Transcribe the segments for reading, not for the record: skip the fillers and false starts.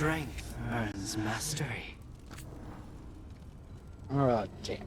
Strength earns mastery. Oh, damn.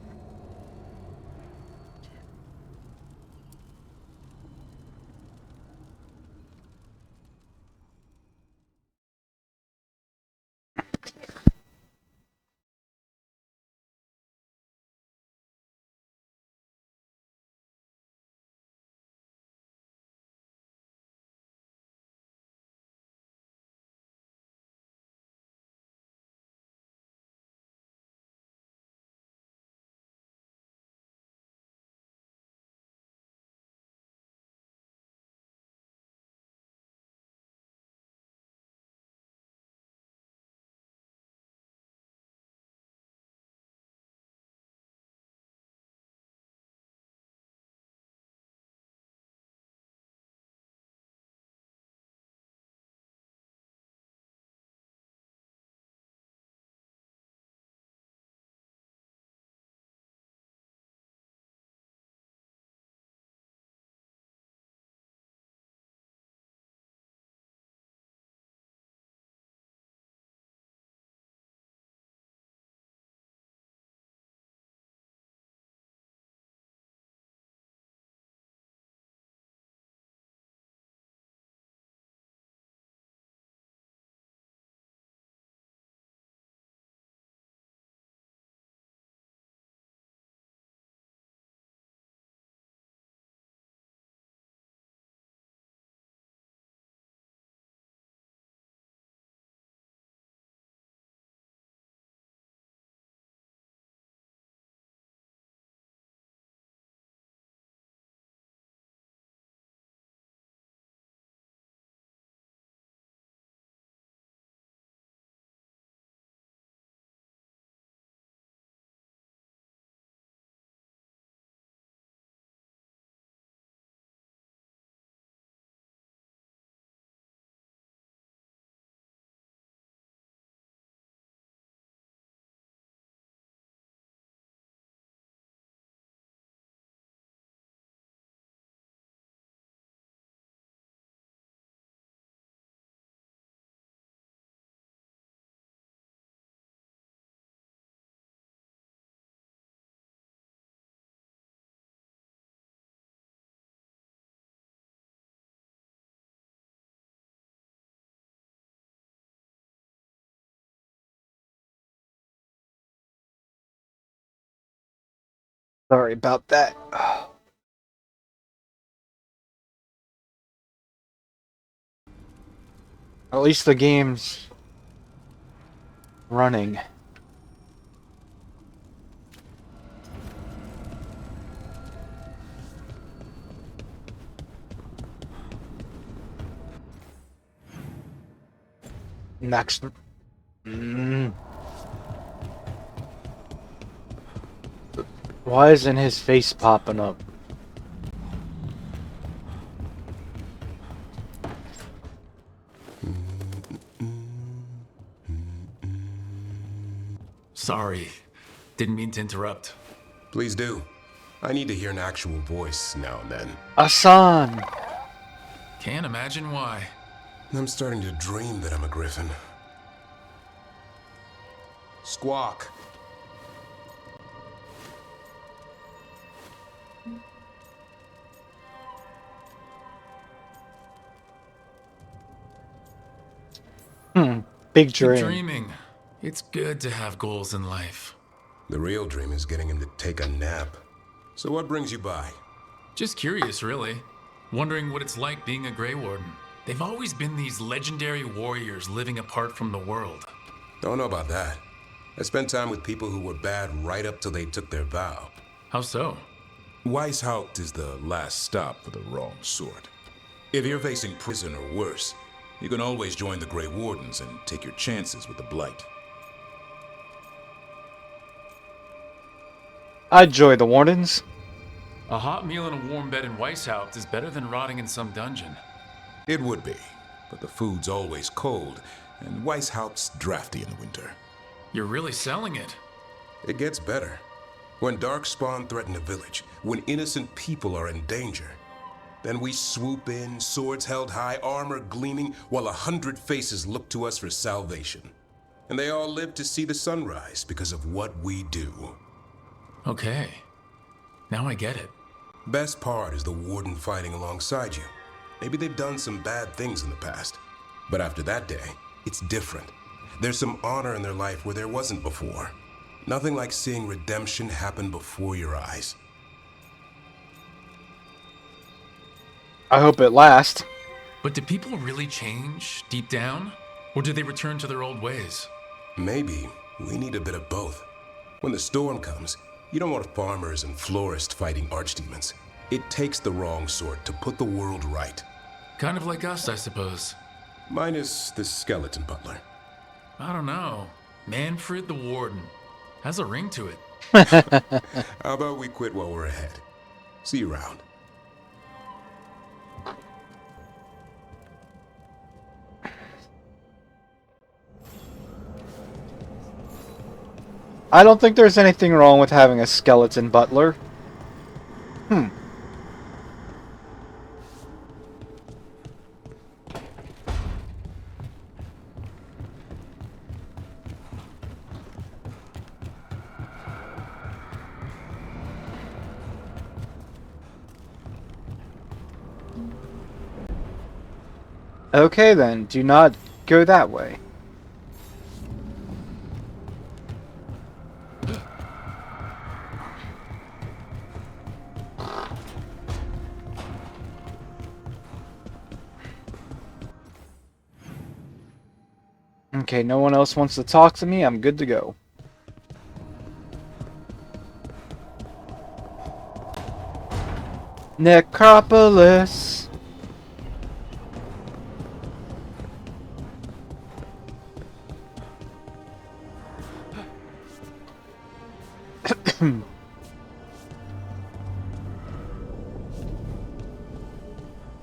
Sorry about that. At least the game's running. Next. Why isn't his face popping up? Sorry. Didn't mean to interrupt. Please do. I need to hear an actual voice now and then. Asan! Can't imagine why. I'm starting to dream that I'm a griffin. Squawk. Big Keep dream. dreaming. It's good to have goals in life. The real dream is getting him to take a nap. So what brings you by? Just curious, really. wondering what it's like being a Grey Warden. They've always been these legendary warriors living apart from the world. Don't know about that. I spent time with people who were bad right up till they took their vow. How so? Weishaupt is the last stop for the wrong sort. If you're facing prison or worse, you can always join the Grey Wardens and take your chances with the Blight. I'd join the Wardens. A hot meal and a warm bed in Weishaupt is better than rotting in some dungeon. It would be, but the food's always cold, and Weishaupt's drafty in the winter. You're really selling it. It gets better. When Darkspawn threaten a village, when innocent people are in danger, then we swoop in, swords held high, armor gleaming, while 100 faces look to us for salvation. And they all live to see the sunrise because of what we do. Okay. Now I get it. Best part is the Warden fighting alongside you. Maybe they've done some bad things in the past, but after that day, it's different. There's some honor in their life where there wasn't before. Nothing like seeing redemption happen before your eyes. I hope it lasts. But do people really change deep down? Or do they return to their old ways? Maybe we need a bit of both. When the storm comes, you don't want farmers and florists fighting archdemons. It takes the wrong sort to put the world right. Kind of like us, I suppose. Minus the skeleton butler. I don't know. Manfred the Warden. Has a ring to it. How about we quit while we're ahead? See you around. I don't think there's anything wrong with having a skeleton butler. Okay then, do not go that way. Okay, no one else wants to talk to me, I'm good to go. Necropolis.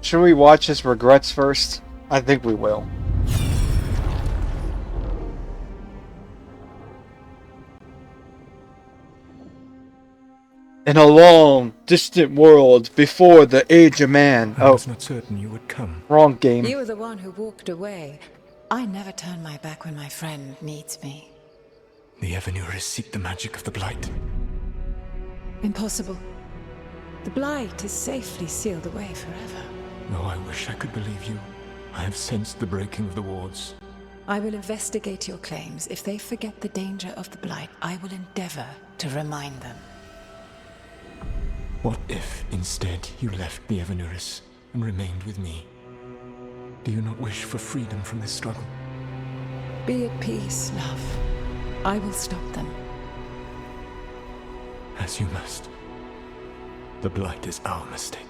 Should we watch his regrets first? I think we will. In a long, distant world before the Age of Man. I was not certain you would come. Wrong game. You were the one who walked away. I never turn my back when my friend needs me. The Evanuris seek the magic of the Blight. Impossible. The Blight is safely sealed away forever. Oh, I wish I could believe you. I have sensed the breaking of the wards. I will investigate your claims. If they forget the danger of the Blight, I will endeavor to remind them. What if, instead, you left the Evanuris and remained with me? Do you not wish for freedom from this struggle? Be at peace, love. I will stop them. As you must. The Blight is our mistake.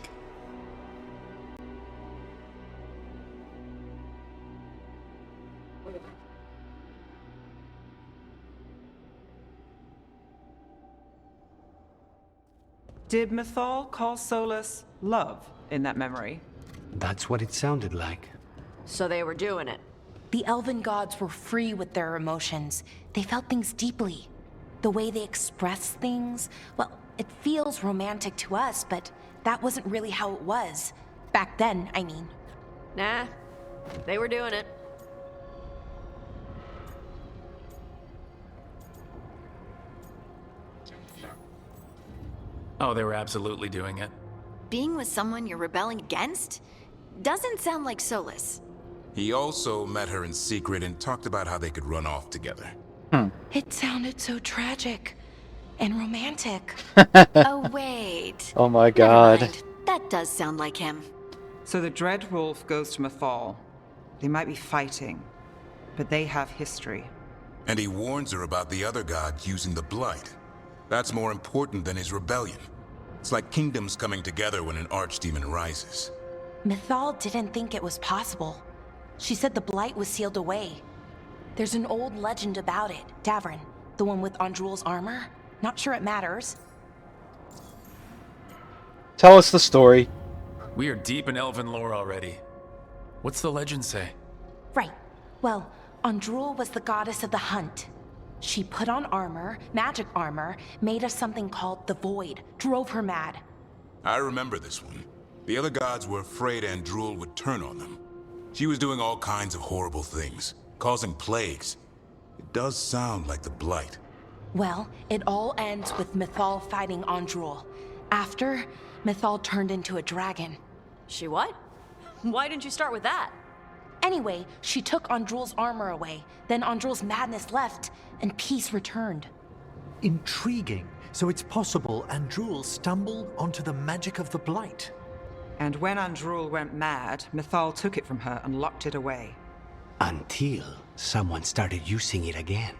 Did Mythal call Solus love in that memory? That's what it sounded like. So they were doing it. The elven gods were free with their emotions. They felt things deeply. The way they express things, well, it feels romantic to us, but that wasn't really how it was. Back then, I mean. Nah, they were doing it. Oh, they were absolutely doing it. Being with someone you're rebelling against? Doesn't sound like Solus. He also met her in secret and talked about how they could run off together. It sounded so tragic and romantic. Oh, wait. Oh my Never god. mind. That does sound like him. So the Dread Wolf goes to Mythal. They might be fighting, but they have history. And he warns her about the other gods using the Blight. That's more important than his rebellion. It's like kingdoms coming together when an archdemon rises. Mythal didn't think it was possible. She said the Blight was sealed away. There's an old legend about it. Davrin, the one with Andrul's armor? Not sure it matters. Tell us the story. We are deep in elven lore already. What's the legend say? Right. Well, Andrul was the goddess of the hunt. She put on armor, magic armor, made us something called the Void, drove her mad. I remember this one. The other gods were afraid Andrul would turn on them. She was doing all kinds of horrible things, causing plagues. It does sound like the Blight. Well, it all ends with Mythal fighting Andrul. After, Mythal turned into a dragon. She what? Why didn't you start with that? Anyway, she took Andrul's armor away. Then Andrul's madness left, and peace returned. Intriguing. So it's possible Andrul stumbled onto the magic of the Blight. And when Andrul went mad, Mythal took it from her and locked it away. Until someone started using it again.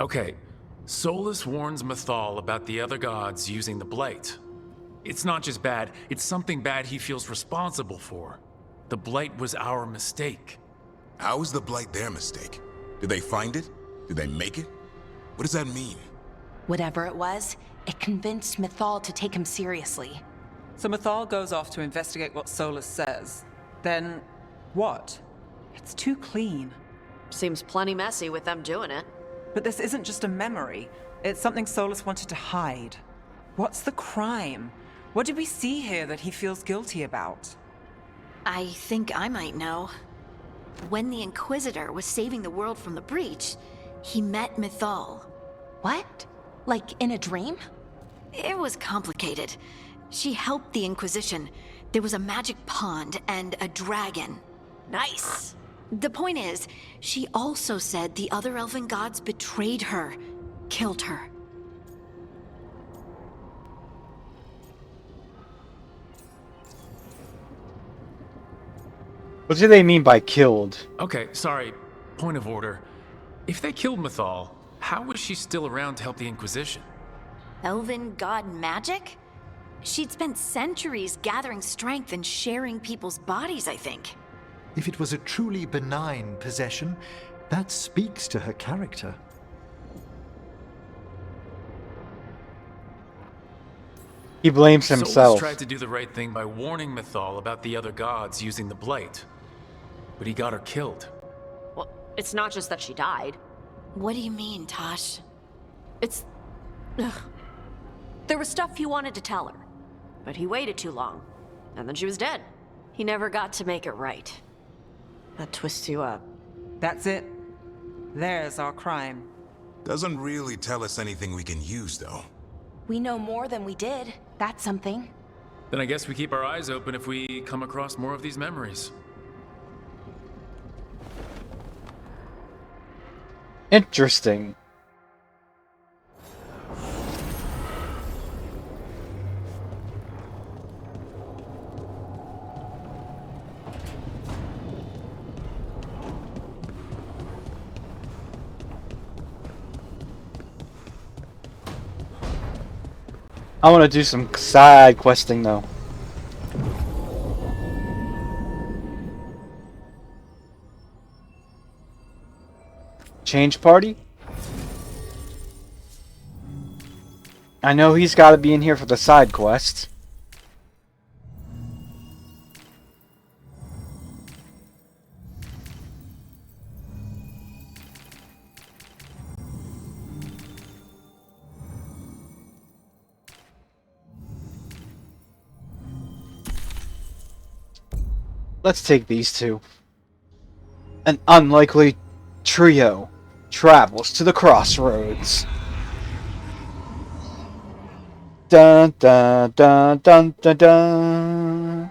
Okay, Solus warns Mythal about the other gods using the Blight. It's not just bad, it's something bad he feels responsible for. The Blight was our mistake. How is the Blight their mistake? Did they find it? Did they make it? What does that mean? Whatever it was, it convinced Mythal to take him seriously. So Mythal goes off to investigate what Solus says. Then, what? It's too clean. Seems plenty messy with them doing it. But this isn't just a memory. It's something Solus wanted to hide. What's the crime? What did we see here that he feels guilty about? I think I might know. When the Inquisitor was saving the world from the breach, he met Mythal. What? Like in a dream? It was complicated. She helped the Inquisition. There was a magic pond and a dragon. Nice! The point is, she also said the other elven gods betrayed her, killed her. What do they mean by killed? Okay, sorry, point of order. If they killed Mythal, how was she still around to help the Inquisition? Elven god magic? She'd spent centuries gathering strength and sharing people's bodies, I think. If it was a truly benign possession, that speaks to her character. He blames Solus himself. tried to do the right thing by warning Mythal about the other gods using the Blight. But he got her killed. Well, it's not just that she died. What do you mean, Tosh? It's... Ugh. There was stuff he wanted to tell her. But he waited too long. And then she was dead. He never got to make it right. That twists you up. That's it. There's our crime. Doesn't really tell us anything we can use, though. We know more than we did. That's something. Then I guess we keep our eyes open if we come across more of these memories. Interesting. I want to do some side questing though. Change party? I know he's got to be in here for the side quests. Let's take these two. An unlikely trio travels to the crossroads. dun dun dun dun dun dun.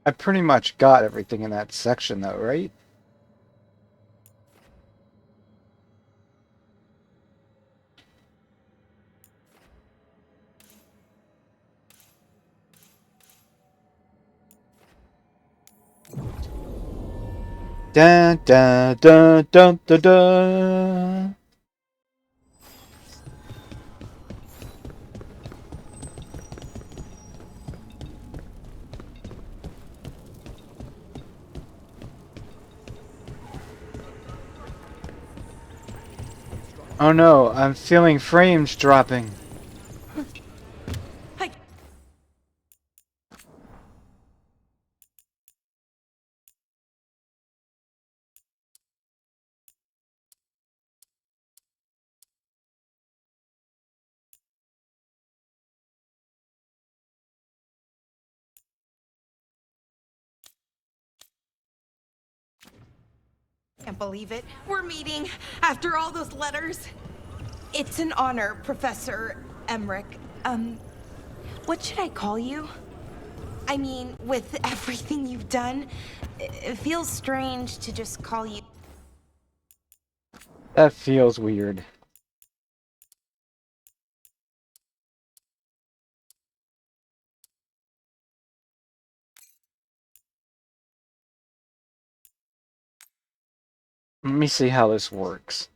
I pretty much got everything in that section though, right? Dun dun dun dun dun dun. Oh no, I'm feeling frames dropping. Can't believe it. We're meeting after all those letters. It's an honor, Professor Emmerich. What should I call you? I mean, with everything you've done, it feels strange to just call you. That feels weird. Let me see how this works.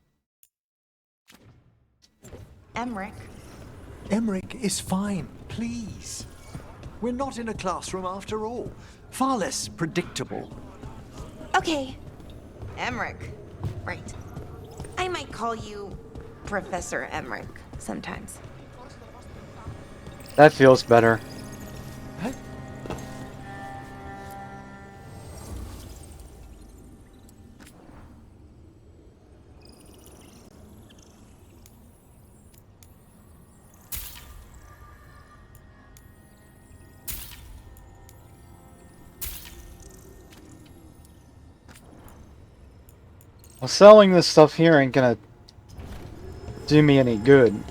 Emmerich. Emmerich is fine, please. We're not in a classroom after all. Far less predictable. Okay. Emmerich. Right. I might call you Professor Emmerich sometimes. That feels better. Well, selling this stuff here ain't gonna do me any good.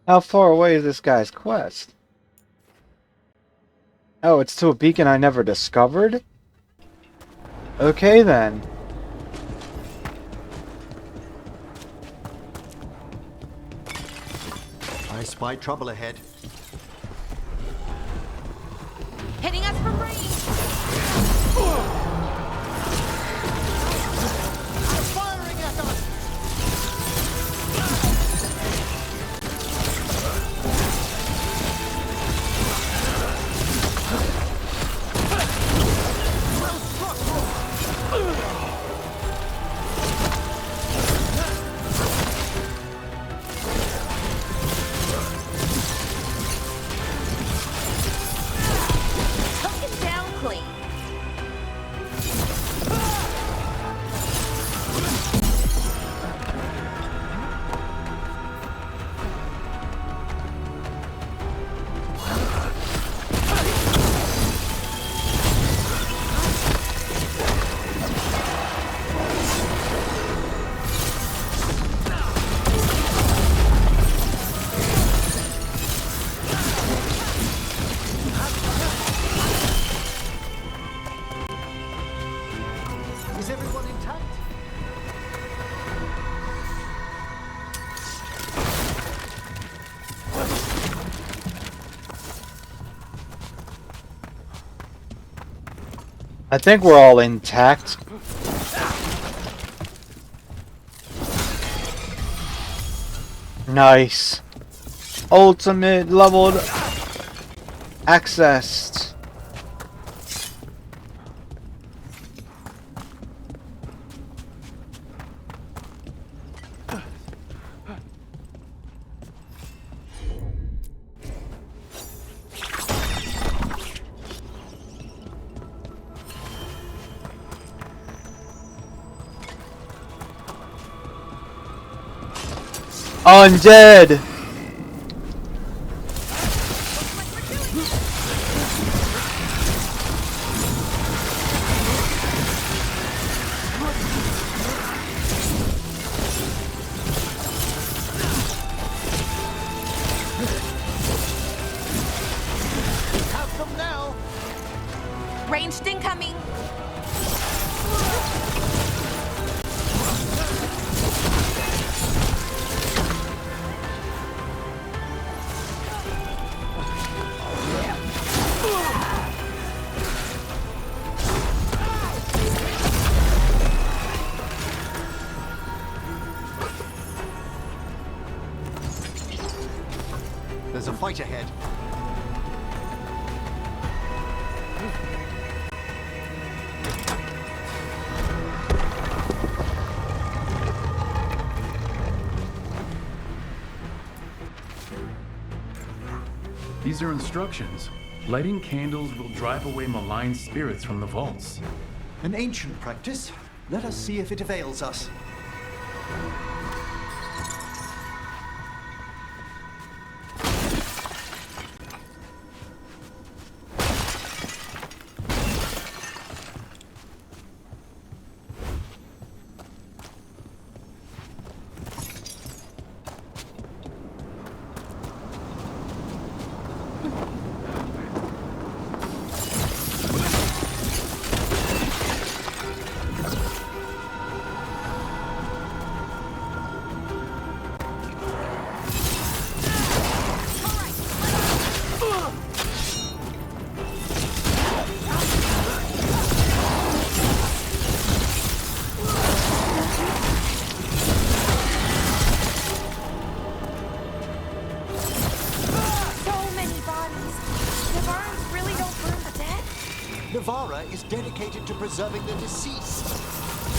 How far away is this guy's quest? Oh, it's to a beacon I never discovered? Okay then. I spy trouble ahead. Hitting us from range! Firing at us! clean. Is everyone intact? I think we're all intact. Nice. Ultimate leveled accessed. Undead! Have them now! Ranged incoming! There's a fight ahead. These are instructions. Lighting candles will drive away malign spirits from the vaults. An ancient practice. Let us see if it avails us. Navara is dedicated to preserving the deceased.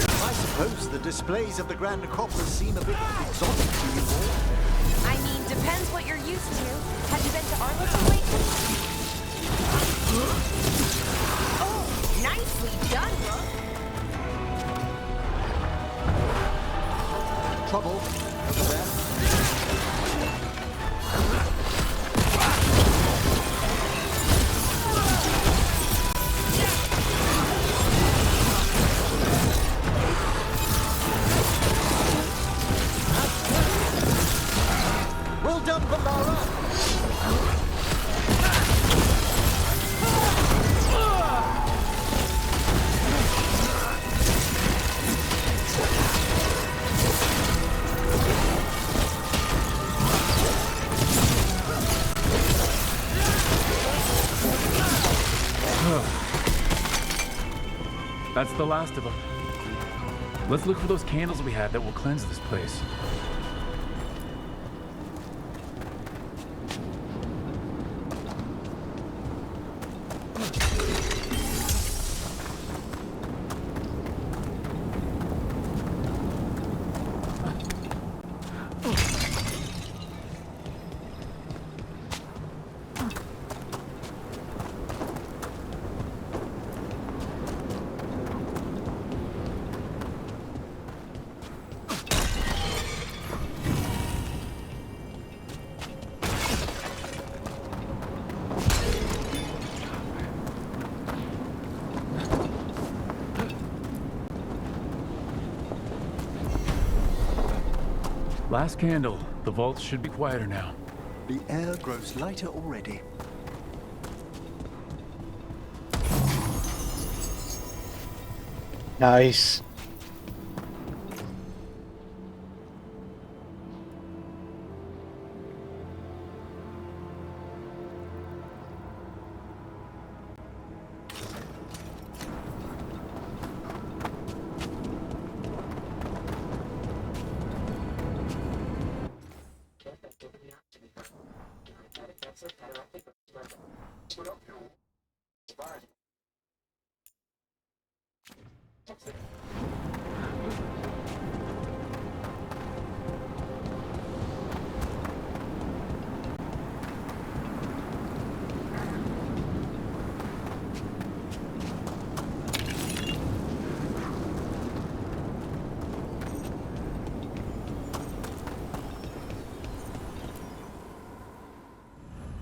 I suppose the displays of the Grand Necropolis seem a bit exotic to you all. I mean, depends what you're used to. Have you been to Arlington lately? Oh, nicely done, Rook. Trouble over there. Well done, Valara! That's the last of them. Let's look for those candles we have that will cleanse this place. Last candle. The vaults should be quieter now. The air grows lighter already. Nice.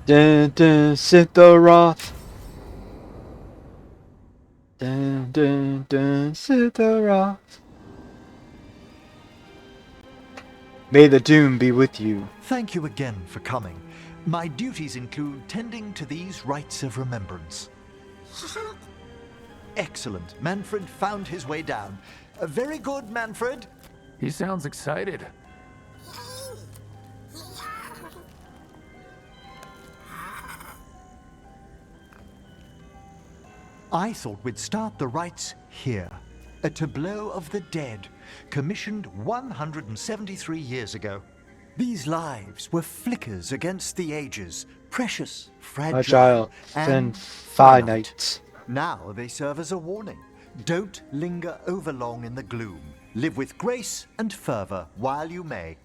Dun dun Sitharoth. Dun dun dun Sitharoth. May the doom be with you. Thank you again for coming. My duties include tending to these rites of remembrance. Excellent. Manfred found his way down. Very good, Manfred. He sounds excited. I thought we'd start the rites here. A tableau of the dead, commissioned 173 years ago. These lives were flickers against the ages, precious, fragile, and finite. Now they serve as a warning. Don't linger overlong in the gloom. Live with grace and fervor while you may.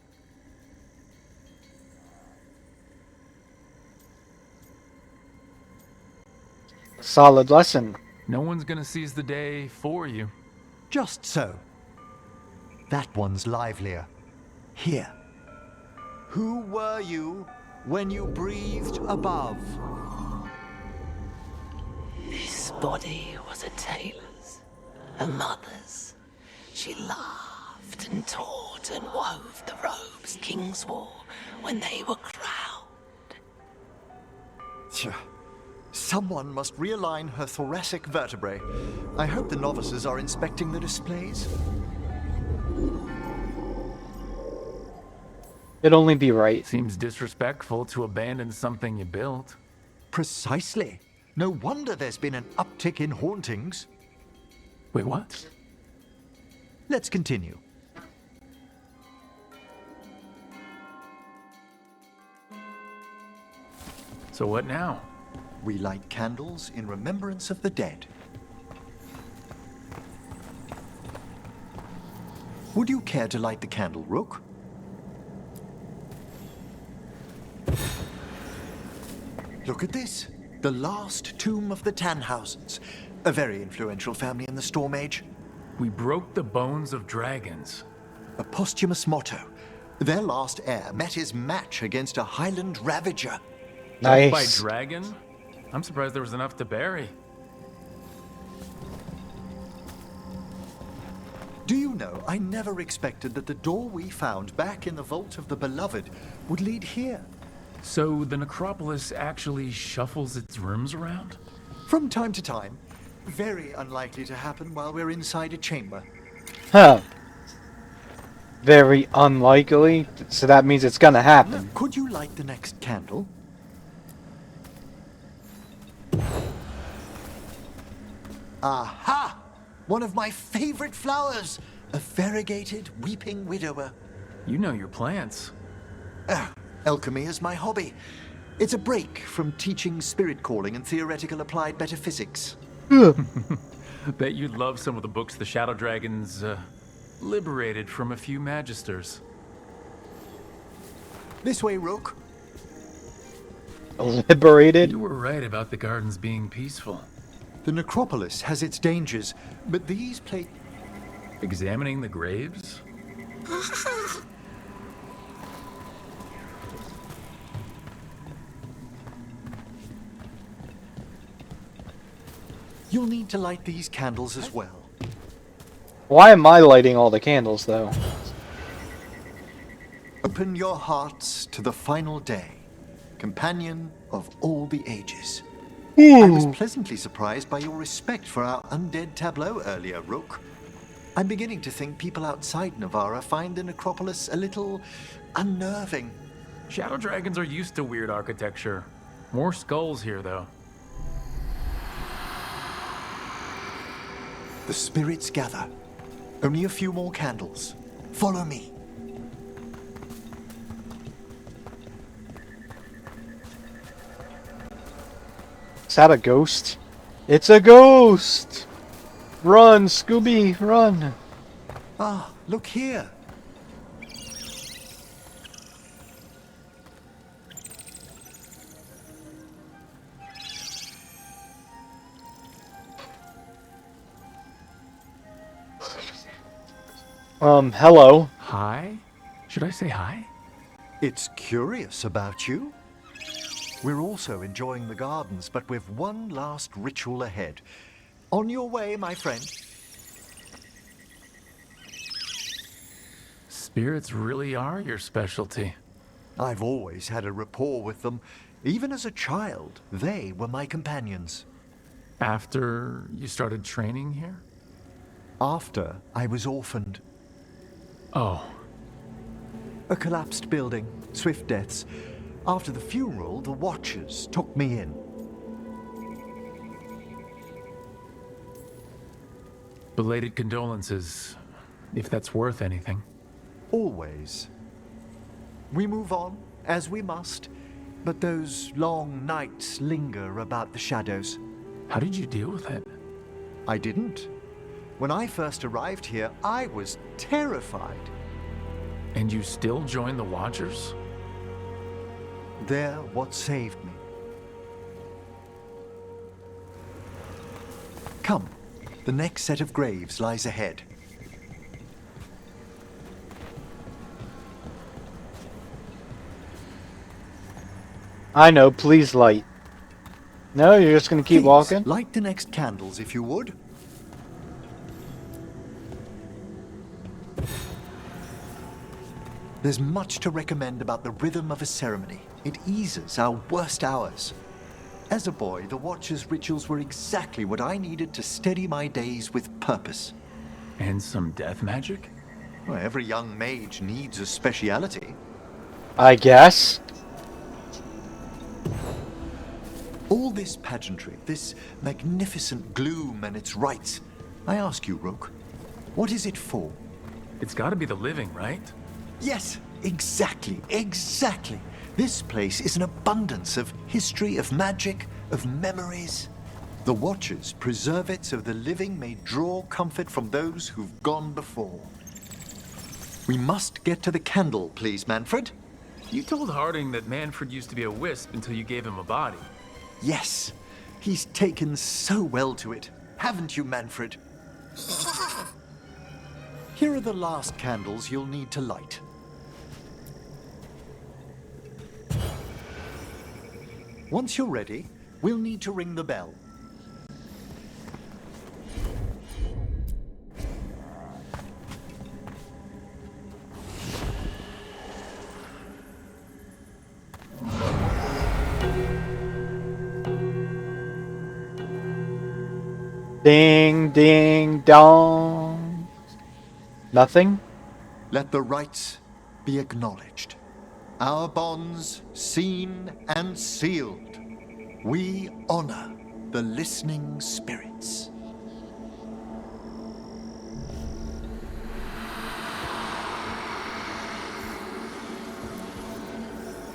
Solid lesson. No one's gonna seize the day for you. Just so. That one's livelier. Here. Who were you when you breathed above? This body was a tailor's, a mother's. She laughed and taught and wove the robes kings wore when they were crowned. Someone must realign her thoracic vertebrae. I hope the novices are inspecting the displays. It'd only be right. Seems disrespectful to abandon something you built. Precisely. No wonder there's been an uptick in hauntings. Wait, what? Let's continue. So what now? We light candles in remembrance of the dead. Would you care to light the candle, Rook? Look at this. The last tomb of the Tannhausens. A very influential family in the Storm Age. We broke the bones of dragons. A posthumous motto. Their last heir met his match against a Highland Ravager. Nice. By dragon? I'm surprised there was enough to bury. Do you know, I never expected that the door we found back in the Vault of the Beloved would lead here. So the necropolis actually shuffles its rooms around? From time to time. Very unlikely to happen while we're inside a chamber. Huh. Very unlikely. So that means it's gonna happen. Could you light the next candle? Aha! One of my favorite flowers! A variegated weeping widower. You know your plants. Alchemy is my hobby. It's a break from teaching spirit calling and theoretical applied metaphysics. Bet you'd love some of the books the Shadow Dragons liberated from a few magisters. This way, Rook. Liberated? You were right about the gardens being peaceful. The necropolis has its dangers, but these Examining the graves? You'll need to light these candles as well. Why am I lighting all the candles, though? Open your hearts to the final day, companion of all the ages. I was pleasantly surprised by your respect for our undead tableau earlier, Rook. I'm beginning to think people outside Navarra find the necropolis a little unnerving. Shadow dragons are used to weird architecture. More skulls here, though. The spirits gather. Only a few more candles. Follow me. Is that a ghost? It's a ghost! Run, Scooby, run! Ah, look here. Hello. Hi? Should I say hi? It's curious about you. We're also enjoying the gardens, but with one last ritual ahead. On your way, my friend. Spirits really are your specialty. I've always had a rapport with them. Even as a child, they were my companions. After you started training here? After I was orphaned. Oh. A collapsed building, swift deaths. After the funeral, the Watchers took me in. Belated condolences, if that's worth anything. Always. We move on, as we must, but those long nights linger about the shadows. How did you deal with it? I didn't. When I first arrived here, I was terrified. And you still joined the Watchers? They're what saved me. Come, the next set of graves lies ahead. I know, please light. No, you're just gonna keep Please, walking? Light the next candles if you would. There's much to recommend about the rhythm of a ceremony. It eases our worst hours. As a boy, the Watcher's rituals were exactly what I needed to steady my days with purpose. And some death magic? Well, every young mage needs a speciality. I guess. All this pageantry, this magnificent gloom and its rites. I ask you, Rook, what is it for? It's gotta be the living, right? Yes, exactly, exactly. This place is an abundance of history, of magic, of memories. The Watchers preserve it so the living may draw comfort from those who've gone before. We must get to the candle, please, Manfred. You told Harding that Manfred used to be a wisp until you gave him a body. Yes, he's taken so well to it, haven't you, Manfred? Here are the last candles you'll need to light. Once you're ready, we'll need to ring the bell. Ding, ding, dong. Nothing? Let the rites be acknowledged. Our bonds seen and sealed. We honor the listening spirits.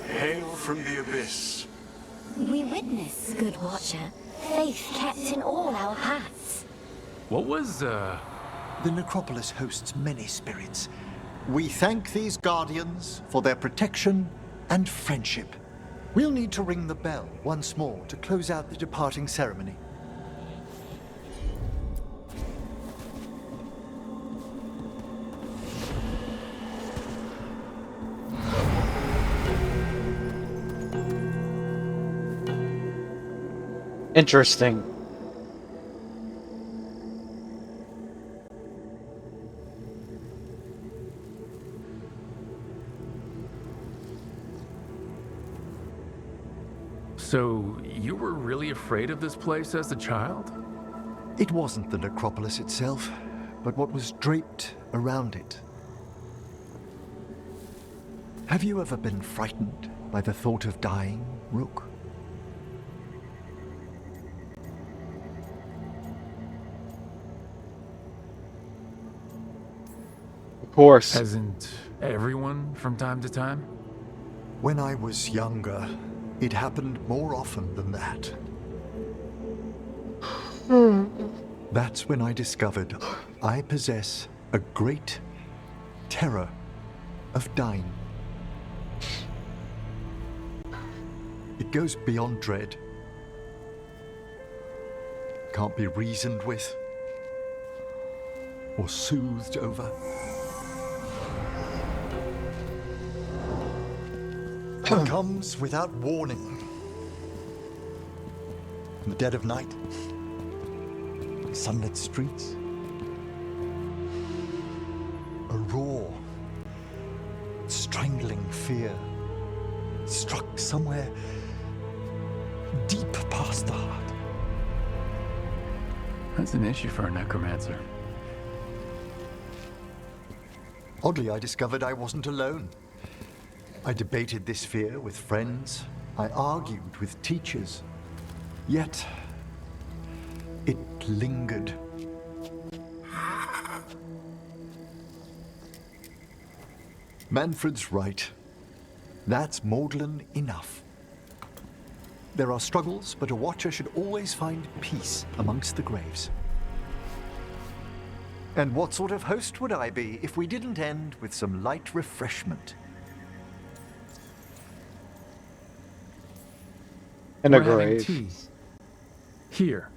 Hail from the abyss. We witness, good Watcher, faith kept in all our paths. What was, The necropolis hosts many spirits. We thank these guardians for their protection and friendship. We'll need to ring the bell once more to close out the departing ceremony. Interesting. So, you were really afraid of this place as a child? It wasn't the necropolis itself, but what was draped around it. Have you ever been frightened by the thought of dying, Rook? Of course. Hasn't everyone from time to time? When I was younger, it happened more often than that. That's when I discovered I possess a great terror of dying. It goes beyond dread. Can't be reasoned with or soothed over. It comes without warning. In the dead of night, sunlit streets, a raw, strangling fear struck somewhere deep past the heart. That's an issue for a necromancer. Oddly, I discovered I wasn't alone. I debated this fear with friends. I argued with teachers. Yet, it lingered. Manfred's right. That's maudlin enough. There are struggles, but a watcher should always find peace amongst the graves. And what sort of host would I be if we didn't end with some light refreshment? In a We're having grave. tea. Here.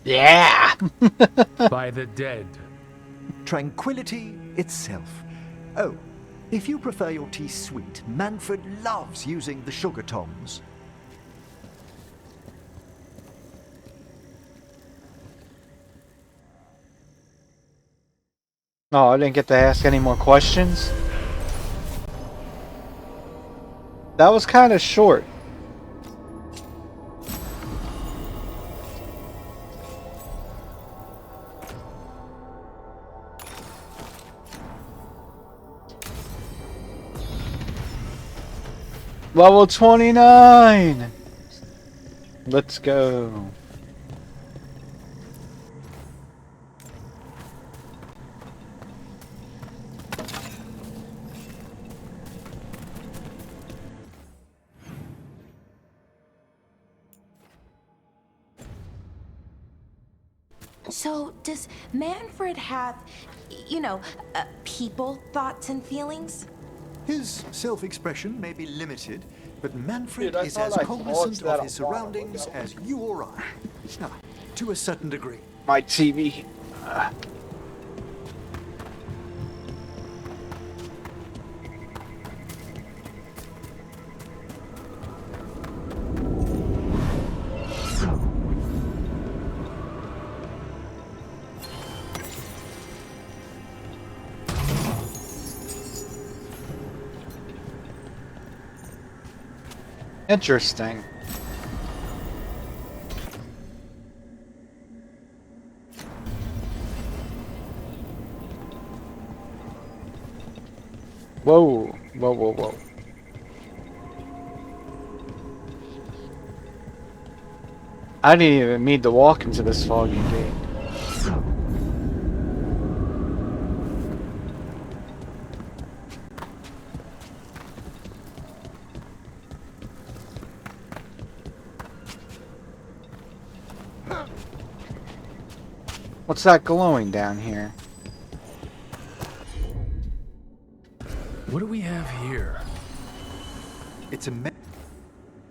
Yeah! By the dead. Tranquility itself. Oh, if you prefer your tea sweet, Manfred loves using the sugar tongs. Oh, I didn't get to ask any more questions? That was kind of short. Level 29! Let's go. So, does Manfred have, you know, people thoughts and feelings? His self-expression may be limited, but Manfred Dude, I is thought as I cognizant watched that of a his while surroundings ago. as you or I. Now, to a certain degree. My TV. Interesting. Whoa, whoa, whoa, whoa. I didn't even mean to walk into this foggy gate. What's that glowing down here? What do we have here? It's a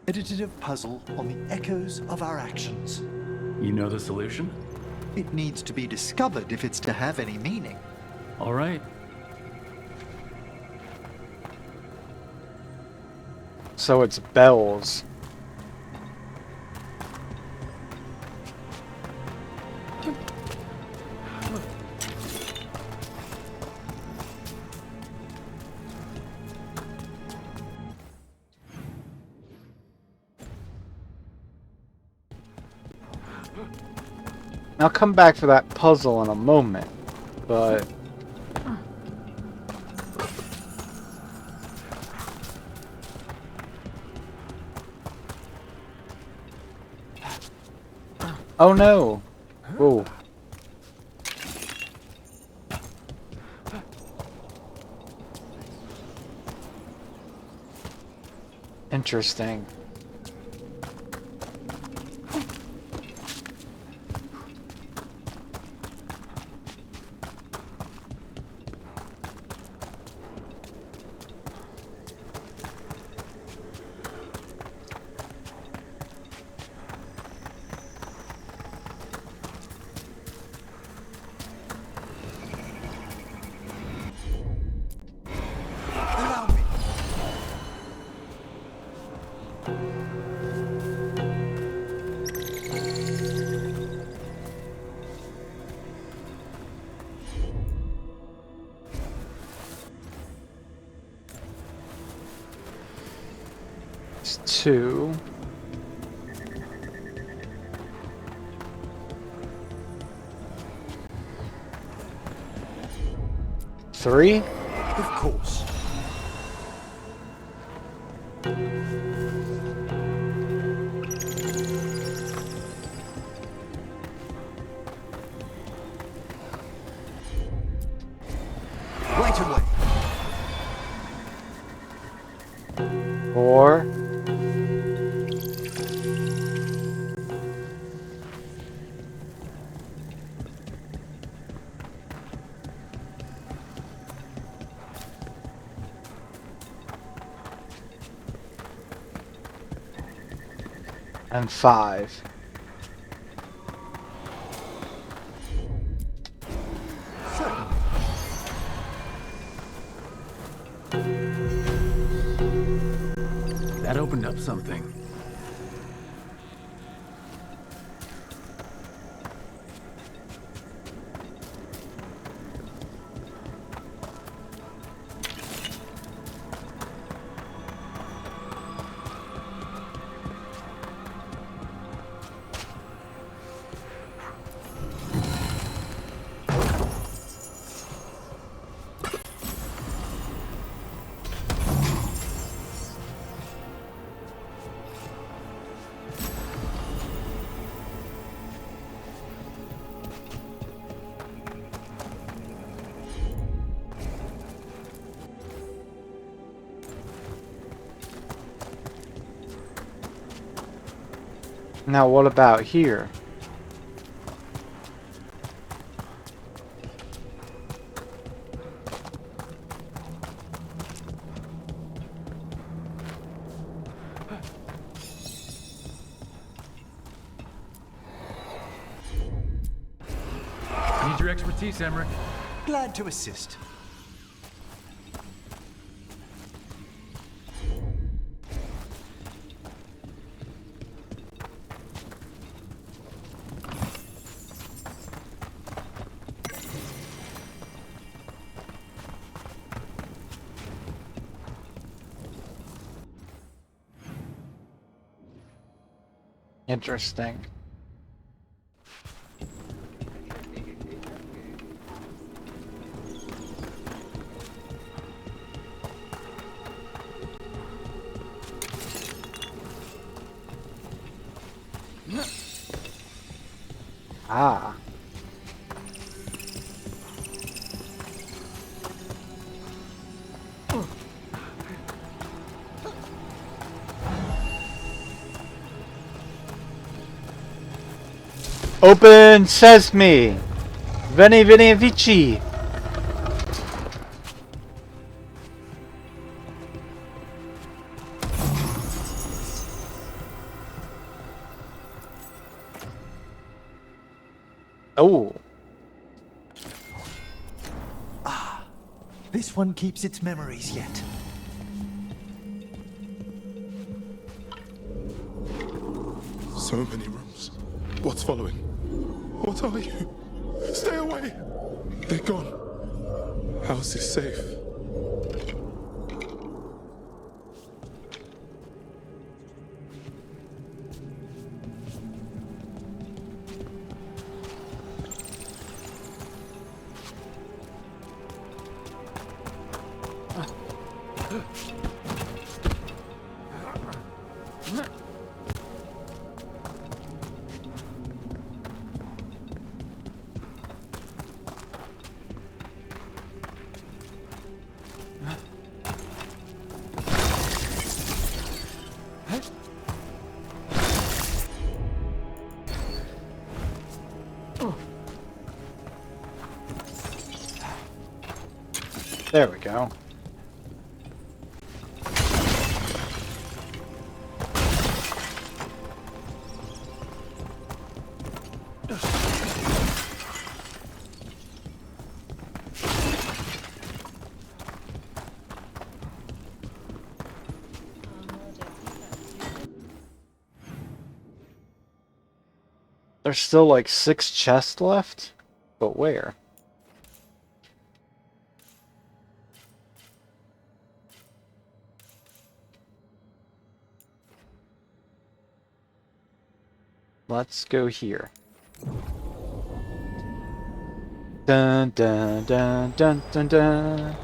meditative puzzle on the echoes of our actions. You know the solution? It needs to be discovered if it's to have any meaning. All right. So it's bells. I'll come back for that puzzle in a moment, but... Oh no! Whoa. Interesting. It's 2. Three? Of course. Right away. 4. And 5. That opened up something. Now what about here? Need your expertise, Emmerich. Glad to assist. Interesting. Ah. Open Sesame! Veni Veni Vici! Oh. Ah, this one keeps its memories yet. So many rooms. What's following? What are you? Stay away! They're gone. House is safe. There we go. There's still like 6 chests left? But where? Let's go here. Dun dun dun dun dun dun.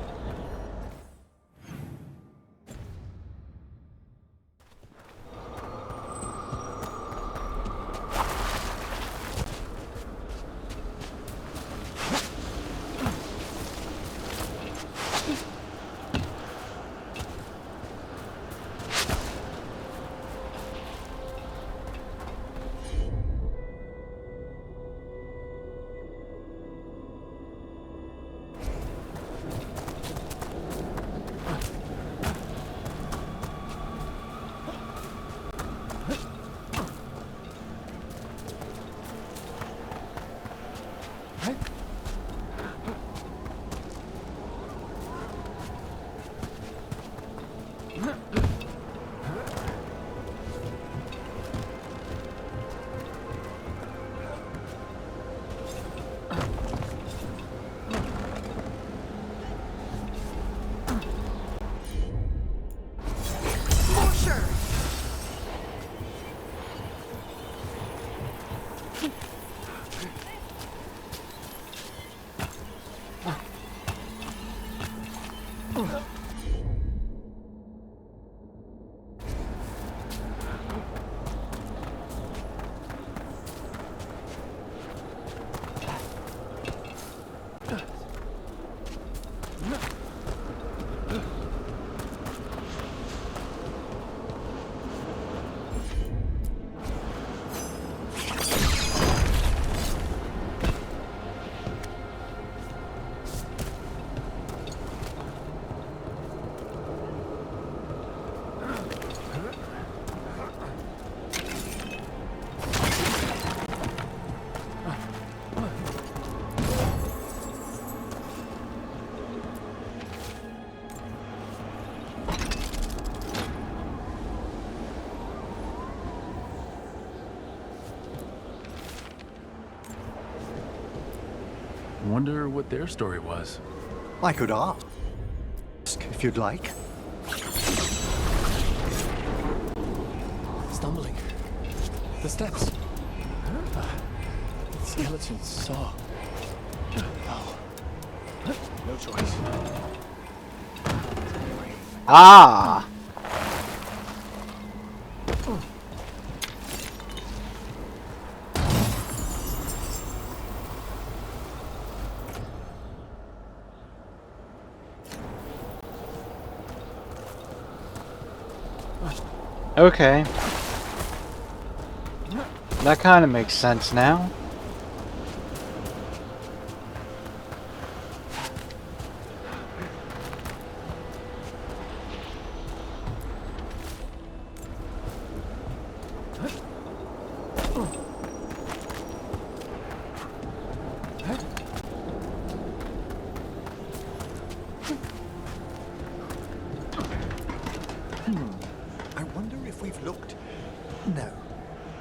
Wonder what their story was. I could ask, if you'd like. Stumbling. The steps. Skeletons saw. Oh. No choice. Ah! Okay. That kind of makes sense now.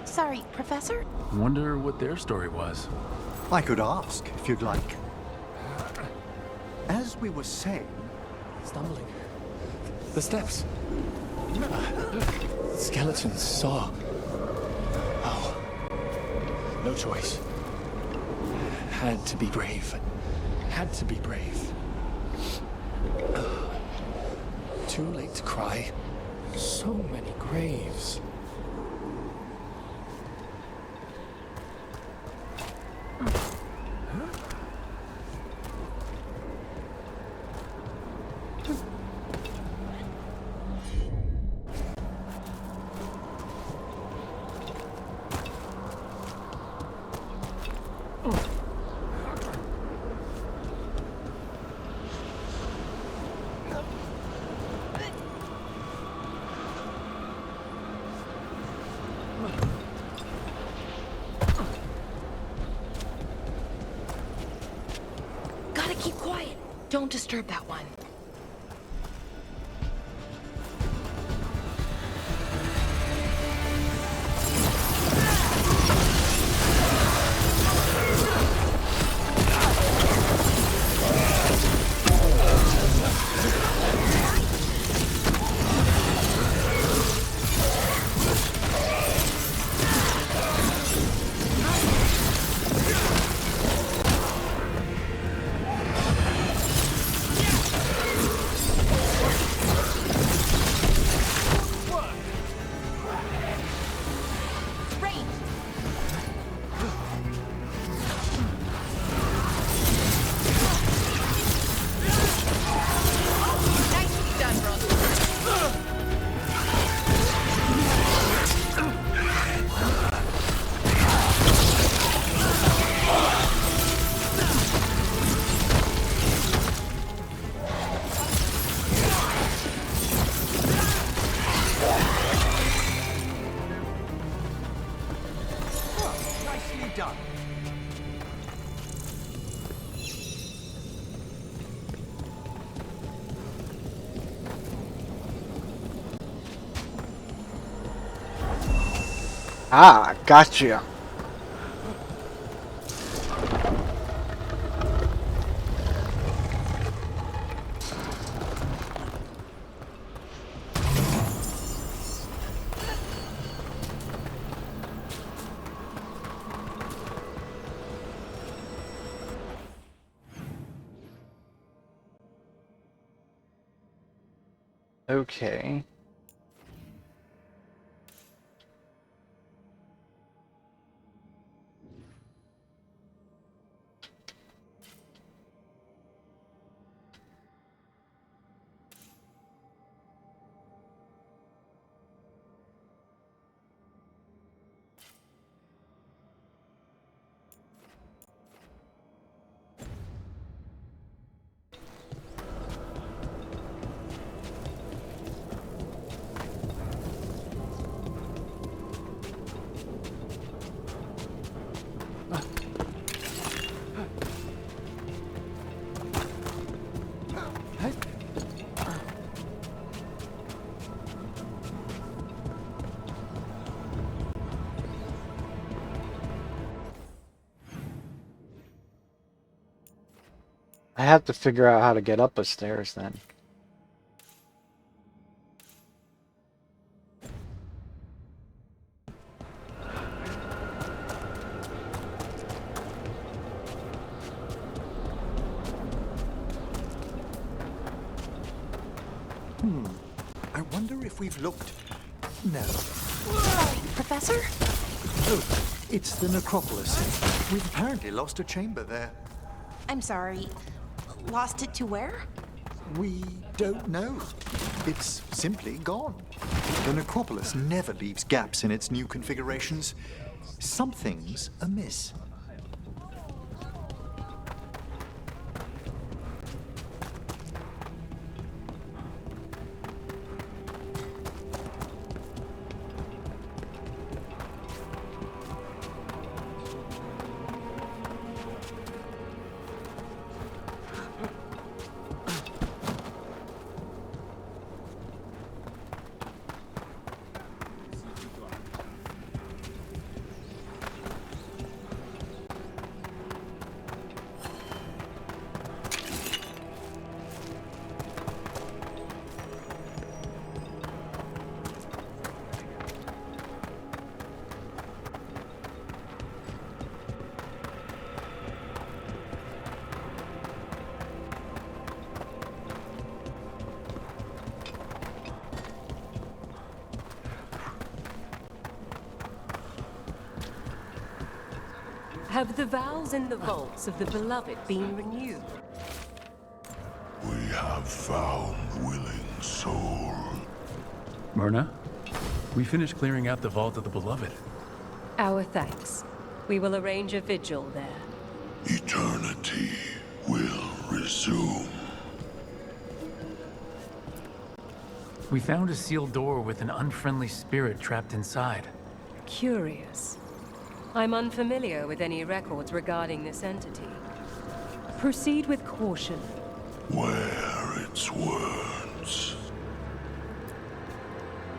Sorry, Professor? Wonder what their story was. I could ask, if you'd like. As we were saying... Stumbling. The steps. Skeletons saw. Oh. No choice. Had to be brave. Had to be brave. Too late to cry. So many graves. gotta keep quiet. Don't disturb that one. Ah, gotcha. Okay. I have to figure out how to get up the stairs then. I wonder if we've looked... No. Professor? Oh, it's the necropolis. We've apparently lost a chamber there. I'm sorry. Lost it to where? We don't know. It's simply gone. The necropolis never leaves gaps in its new configurations. Something's amiss. Have the vows in the vaults of the Beloved been renewed? We have found willing soul. Myrna, we finished clearing out the Vault of the Beloved. Our thanks. We will arrange a vigil there. Eternity will resume. We found a sealed door with an unfriendly spirit trapped inside. Curious. I'm unfamiliar with any records regarding this entity. Proceed with caution. Where its words.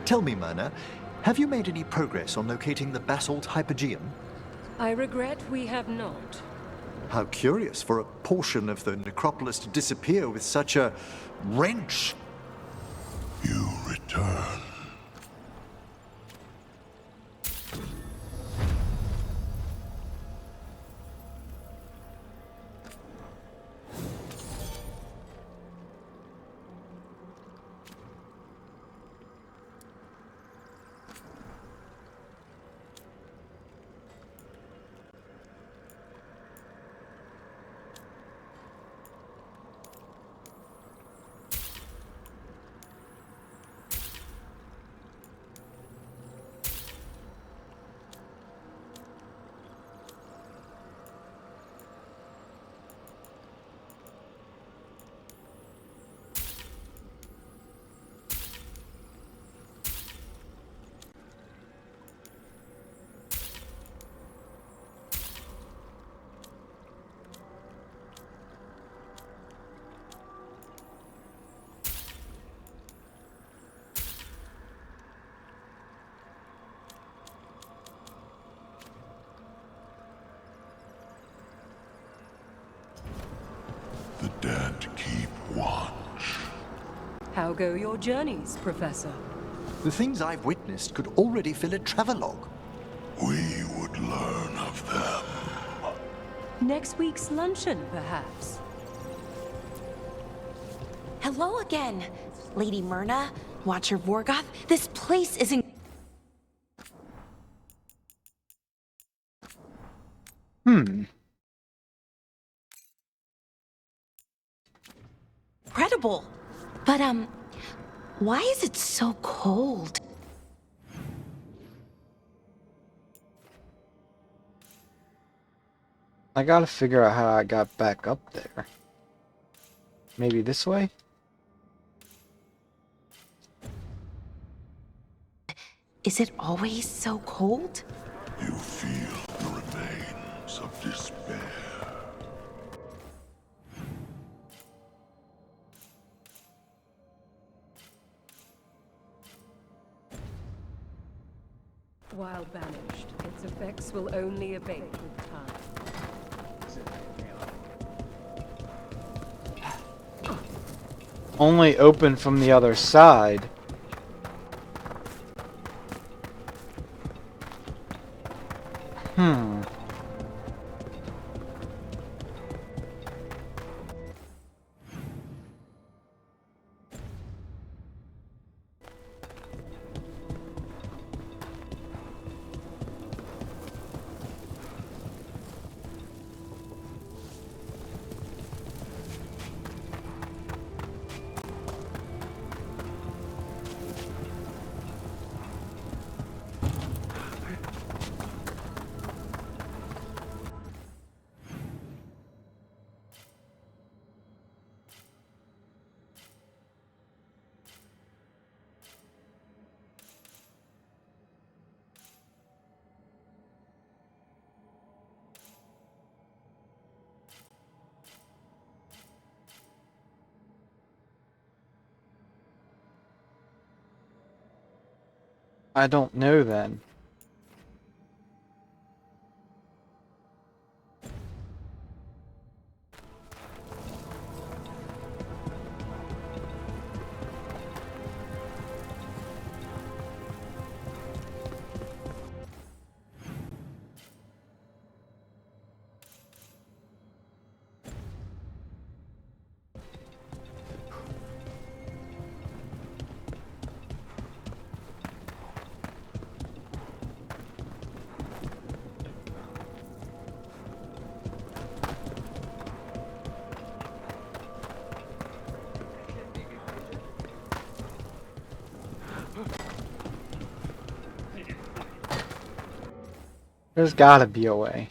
Tell me, Myrna, have you made any progress on locating the basalt hypogeum? I regret we have not. How curious for a portion of the necropolis to disappear with such a wrench. You return. The dead keep watch. How go your journeys, Professor? The things I've witnessed could already fill a travelogue. We would learn of them. Next week's luncheon, perhaps? Hello again, Lady Myrna, Watcher Vorgoth. This place is incredible. But, why is it so cold? I gotta figure out how I got back up there. Maybe this way? Is it always so cold? You feel the remains of despair. While banished, its effects will only abate with time. Only open from the other side. I don't know then. There's gotta be a way.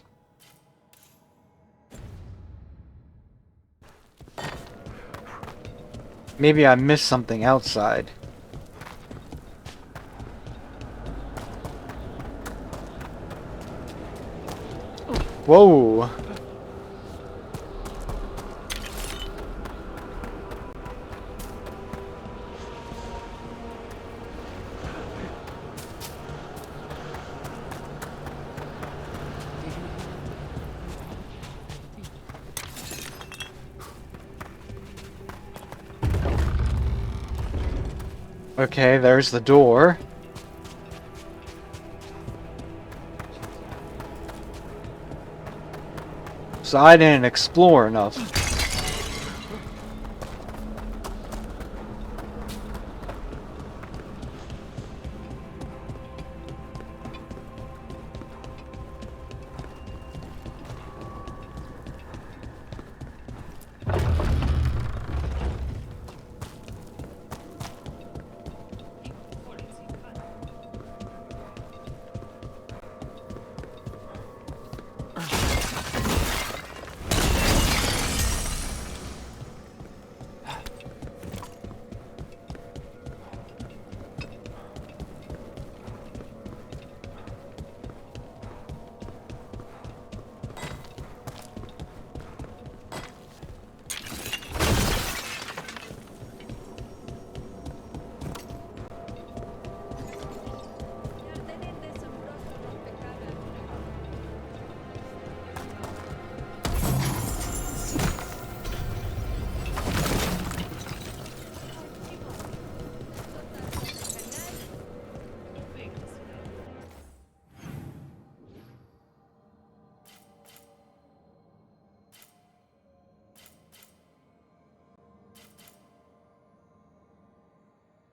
Maybe I missed something outside. Whoa. Okay, there's the door. So I didn't explore enough.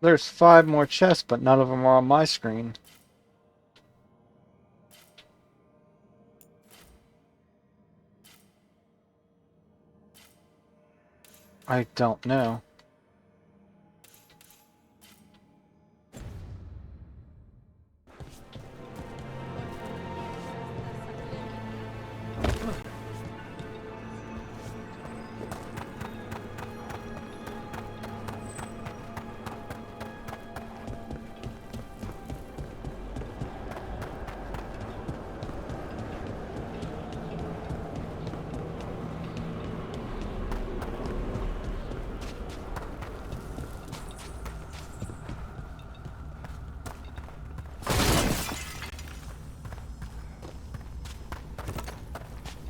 There's 5 more chests, but none of them are on my screen. I don't know.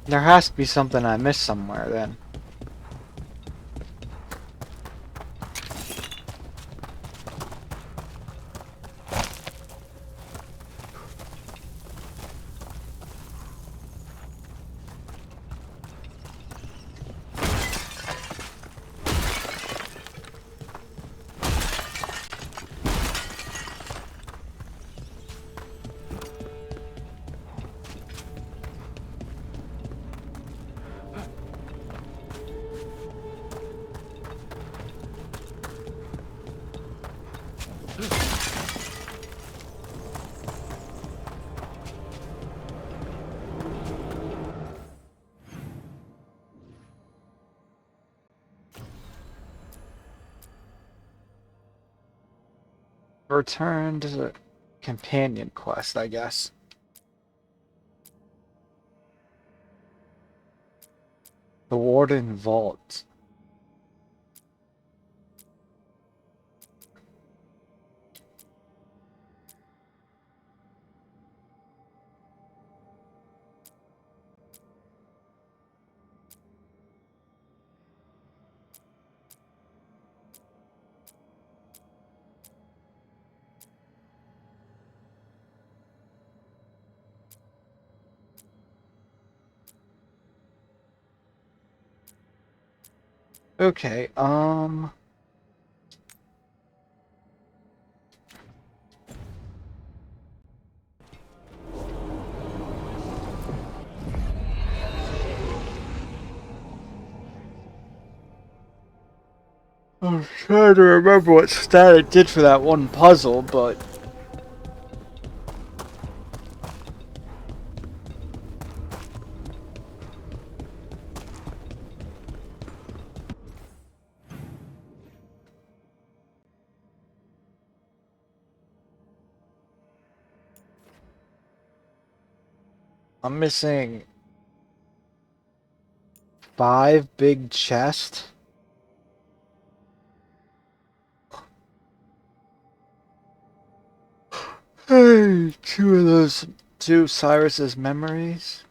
There has to be something I missed somewhere then. Return to the companion quest, I guess. The Warden Vault. Okay, I'm trying to remember what Static did for that one puzzle, but... I'm missing 5 big chests. Hey, 2 of those, 2 Cyrus's memories.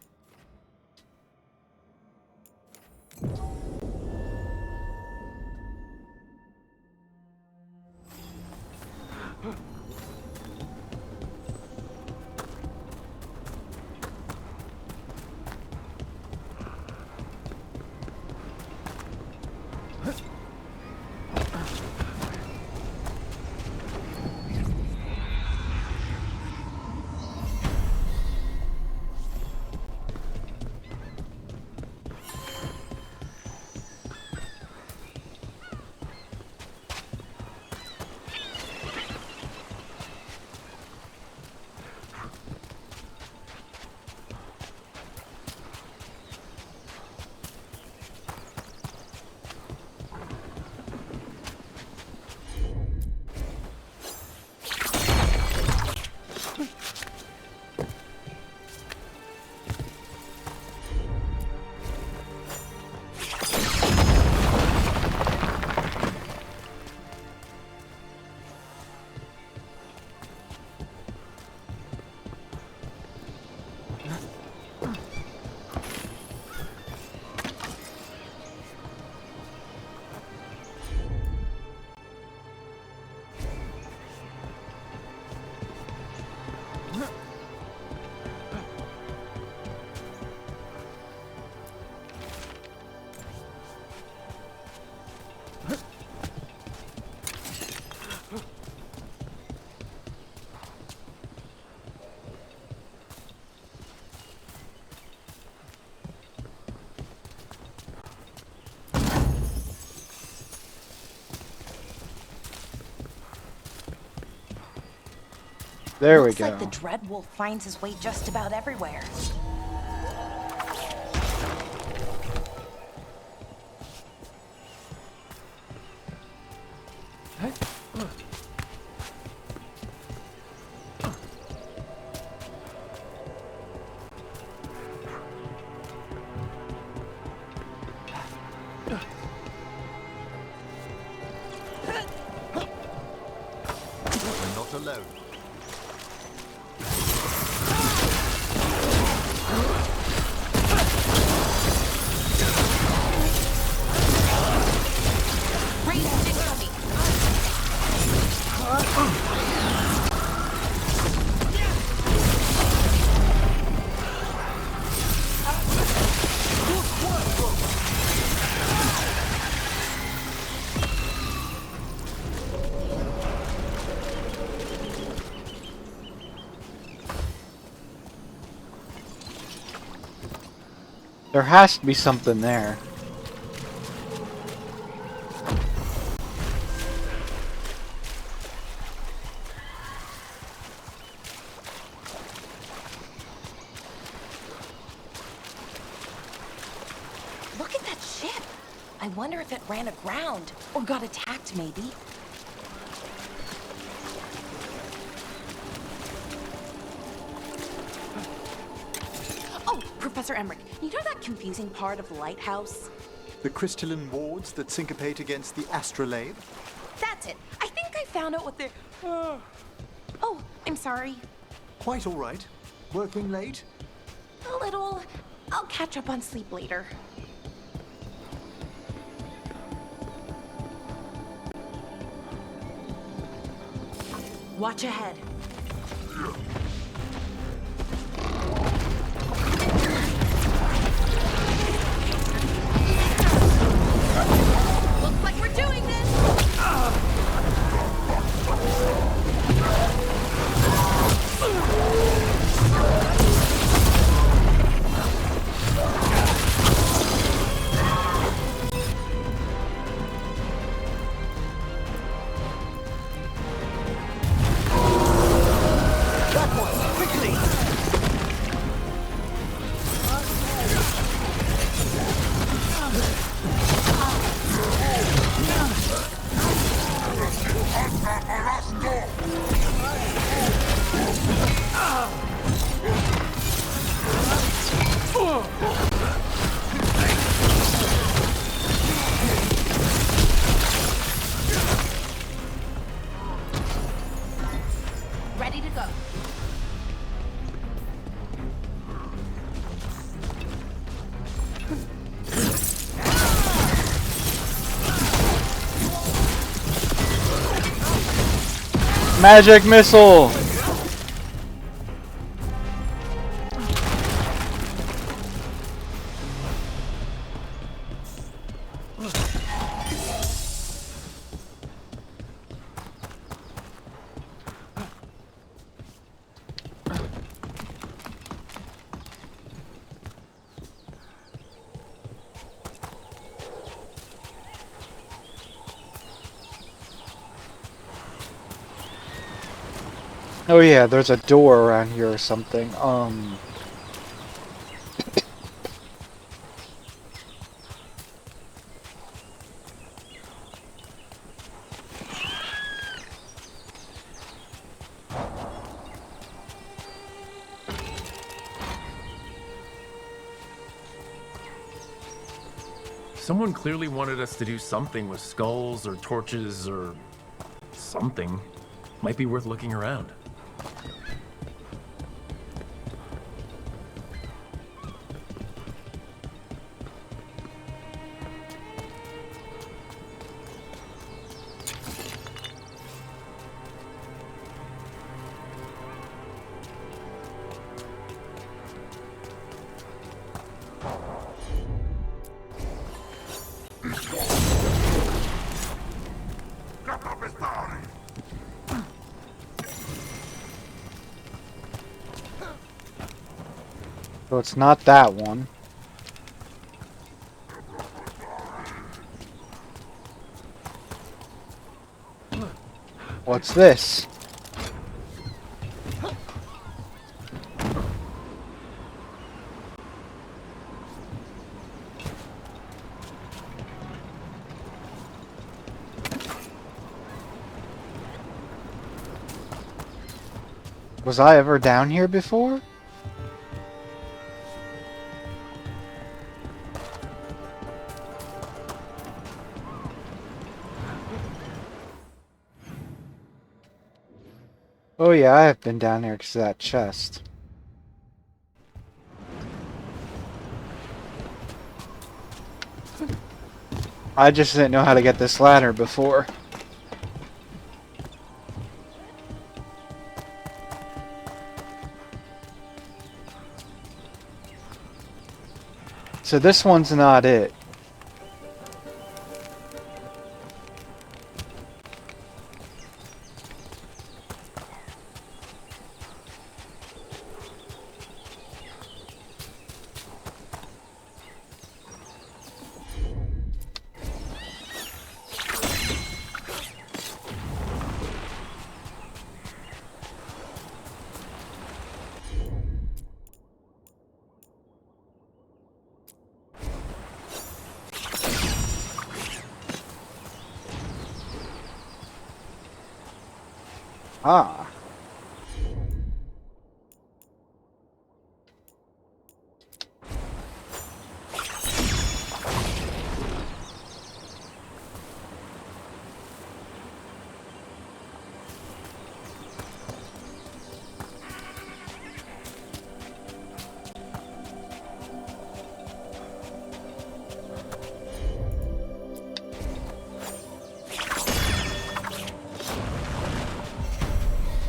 There we Looks go. like the Dreadwolf finds his way just about everywhere. We're not alone. There has to be something there. Look at that ship. I wonder if it ran aground or got attacked, maybe. Oh, Professor Emmerich, you know that confusing part of the lighthouse? The crystalline wards that syncopate against the astrolabe? That's it. I think I found out what they're... Oh, I'm sorry. Quite all right. Working late? A little. I'll catch up on sleep later. Watch ahead. Looks like we're doing this! Ready to go. Magic missile! Oh yeah, there's a door around here or something. Someone clearly wanted us to do something with skulls or torches or something. Might be worth looking around. So it's not that one. What's this? Was I ever down here before? Oh yeah, I have been down here because of that chest. I just didn't know how to get this ladder before. So this one's not it. Ah.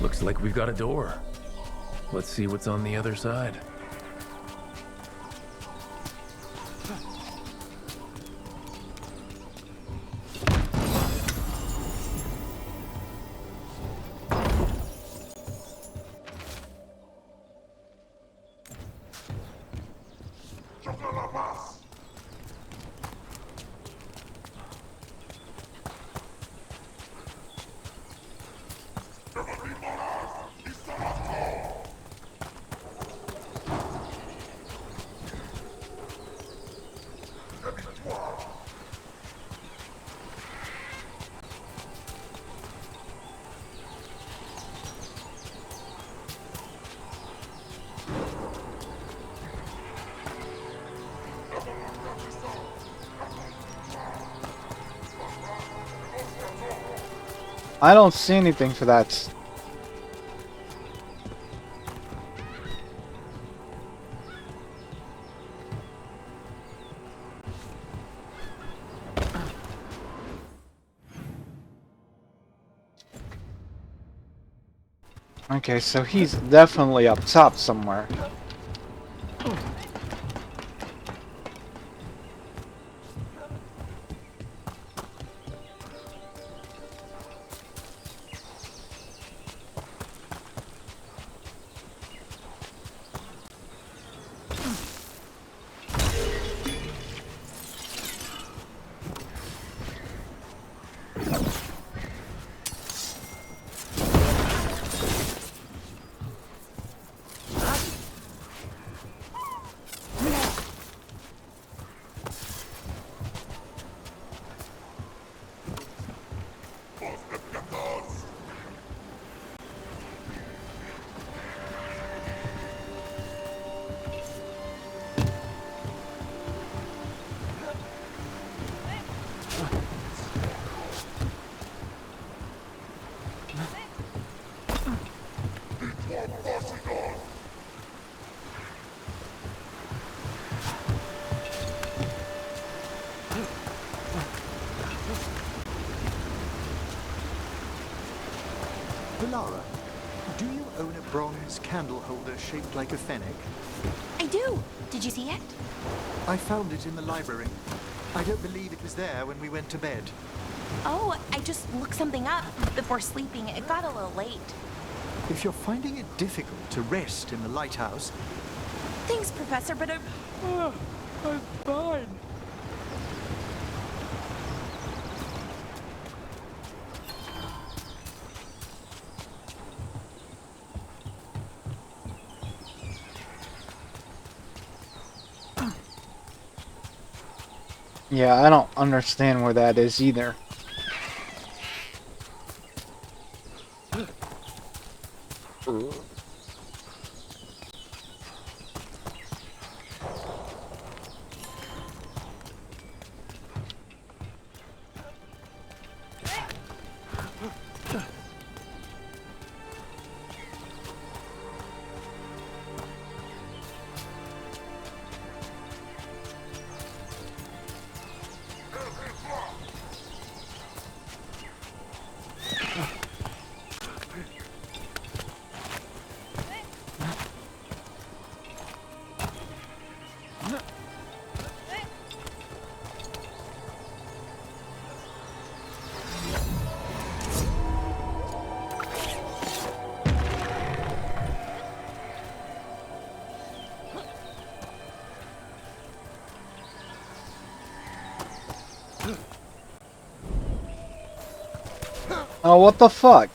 Looks like we've got a door. Let's see what's on the other side. I don't see anything for that. Okay, so he's definitely up top somewhere. Valara, do you own a bronze candle holder shaped like a fennec? I do. Did you see it? I found it in the library. I don't believe it was there when we went to bed. Oh, I just looked something up before sleeping. It got a little late. If you're finding it difficult to rest in the lighthouse... Thanks, Professor, but I'm fine. Yeah, I don't understand where that is either. Oh, what the fuck?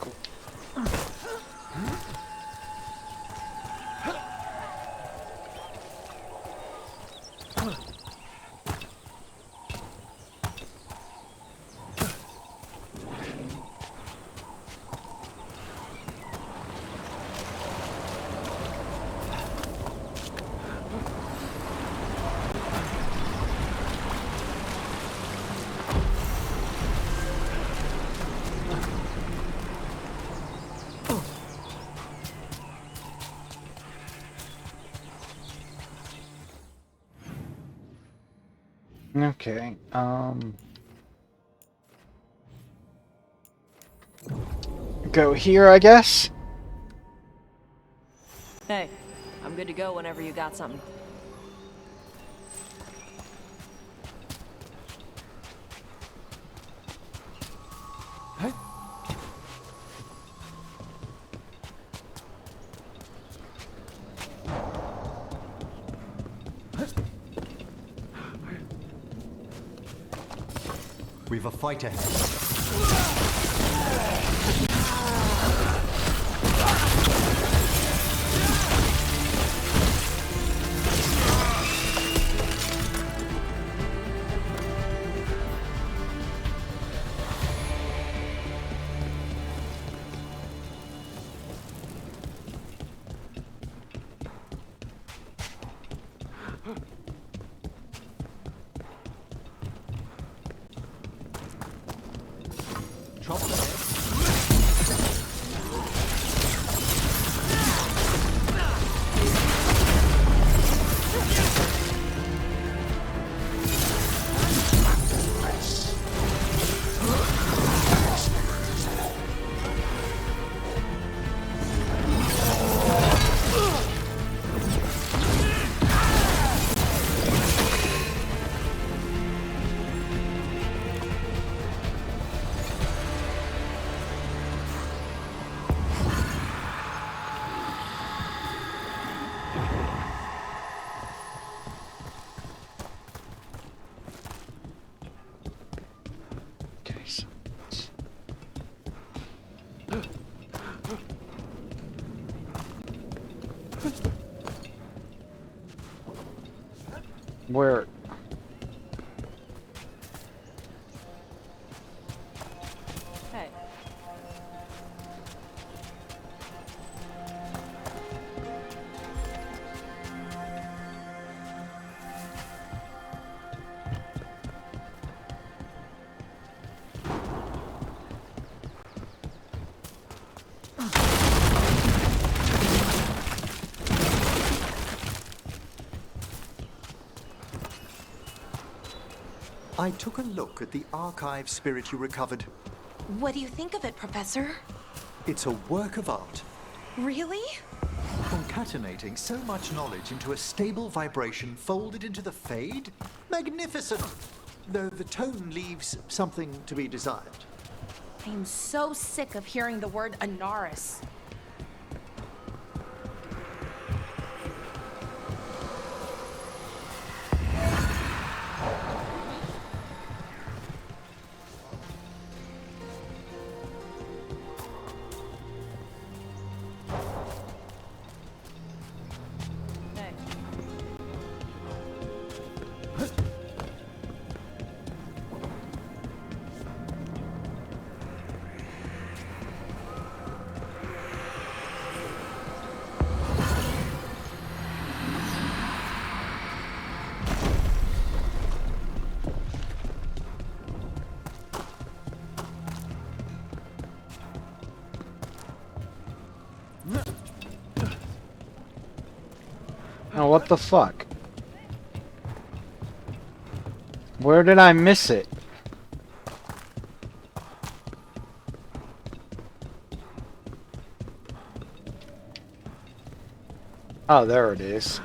Okay, go here, I guess? Hey, I'm good to go whenever you got something. We've a fight ahead. Where? Hey. I took a look at the archive spirit you recovered. What do you think of it, Professor? It's a work of art. Really? Concatenating so much knowledge into a stable vibration folded into the Fade? Magnificent! Though the tone leaves something to be desired. I am so sick of hearing the word Anaris. Oh, what the fuck? Where did I miss it? Oh, there it is.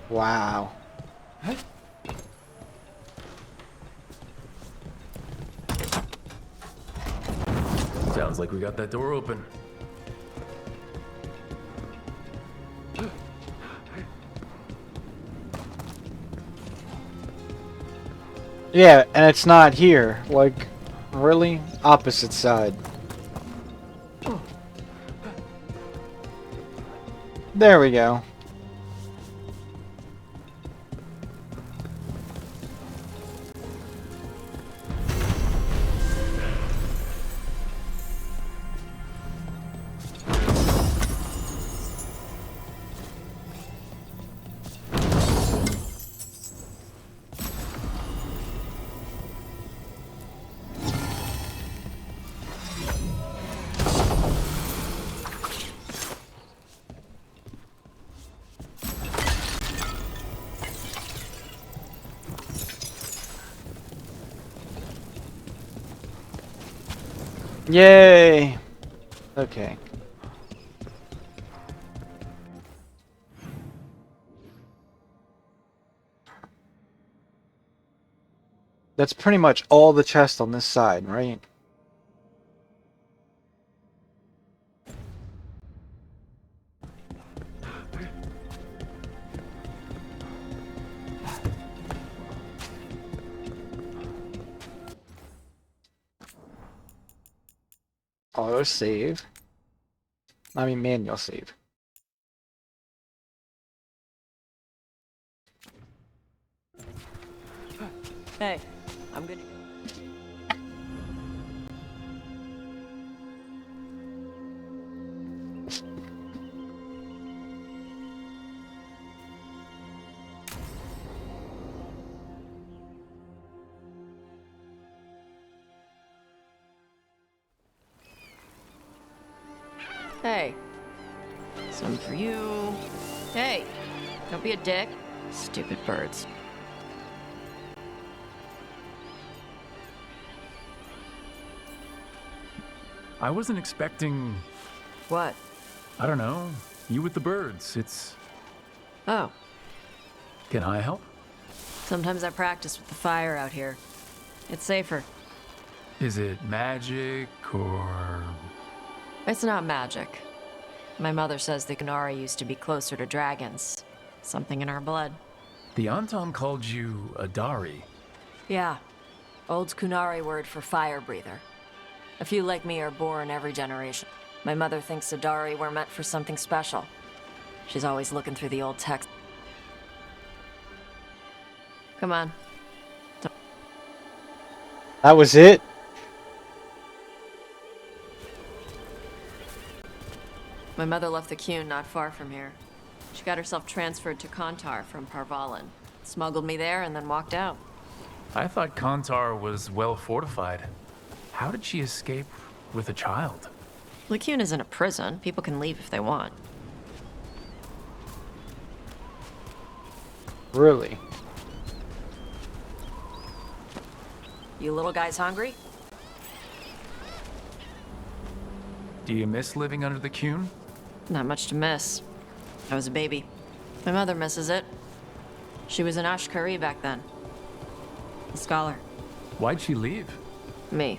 Wow. Sounds like we got that door open. Yeah, and it's not here. Like, really? Opposite side. There we go. Yay! Okay. That's pretty much all the chest on this side, right? Auto save. I mean manual save. Hey, I'm good. Hey, some for you. Hey, don't be a dick. Stupid birds. I wasn't expecting... What? I don't know. You with the birds. It's... Oh, Can I help? sometimes I practice with the fire out here. It's safer. Is it magic or... It's not magic. My mother says the Qunari used to be closer to dragons. Something in our blood. The Antam called you a Dari. Yeah. Old Qunari word for fire breather. A few like me are born every generation. My mother thinks Adari were meant for something special. She's always looking through the old text. Come on. That was it? My mother left the Qun not far from here. She got herself transferred to Kantar from Parvalan. Smuggled me there and then walked out. I thought Kantar was well fortified. How did she escape with a child? Lycune isn't a prison. People can leave if they want. Really? You little guys hungry? Do you miss living under the Qun? Not much to miss. I was a baby. My mother misses it. She was an Ashkari back then. A scholar. Why'd she leave? Me.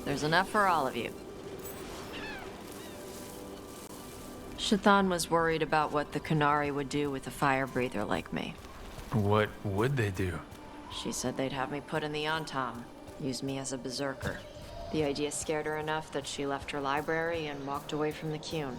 There's enough for all of you. Shathan was worried about what the Qunari would do with a fire breather like me. What would they do? She said they'd have me put in the Antam, use me as a berserker. The idea scared her enough that she left her library and walked away from the Qun.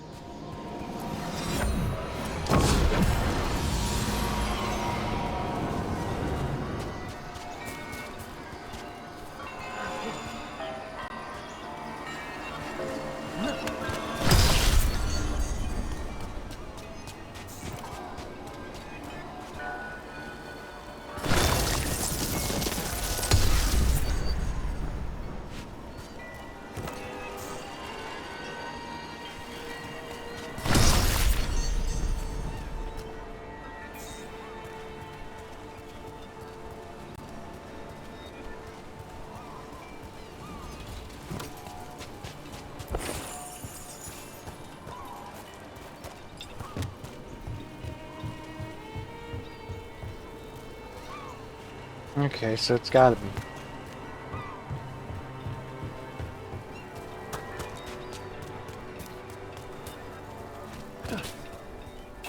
Okay, so it's gotta be.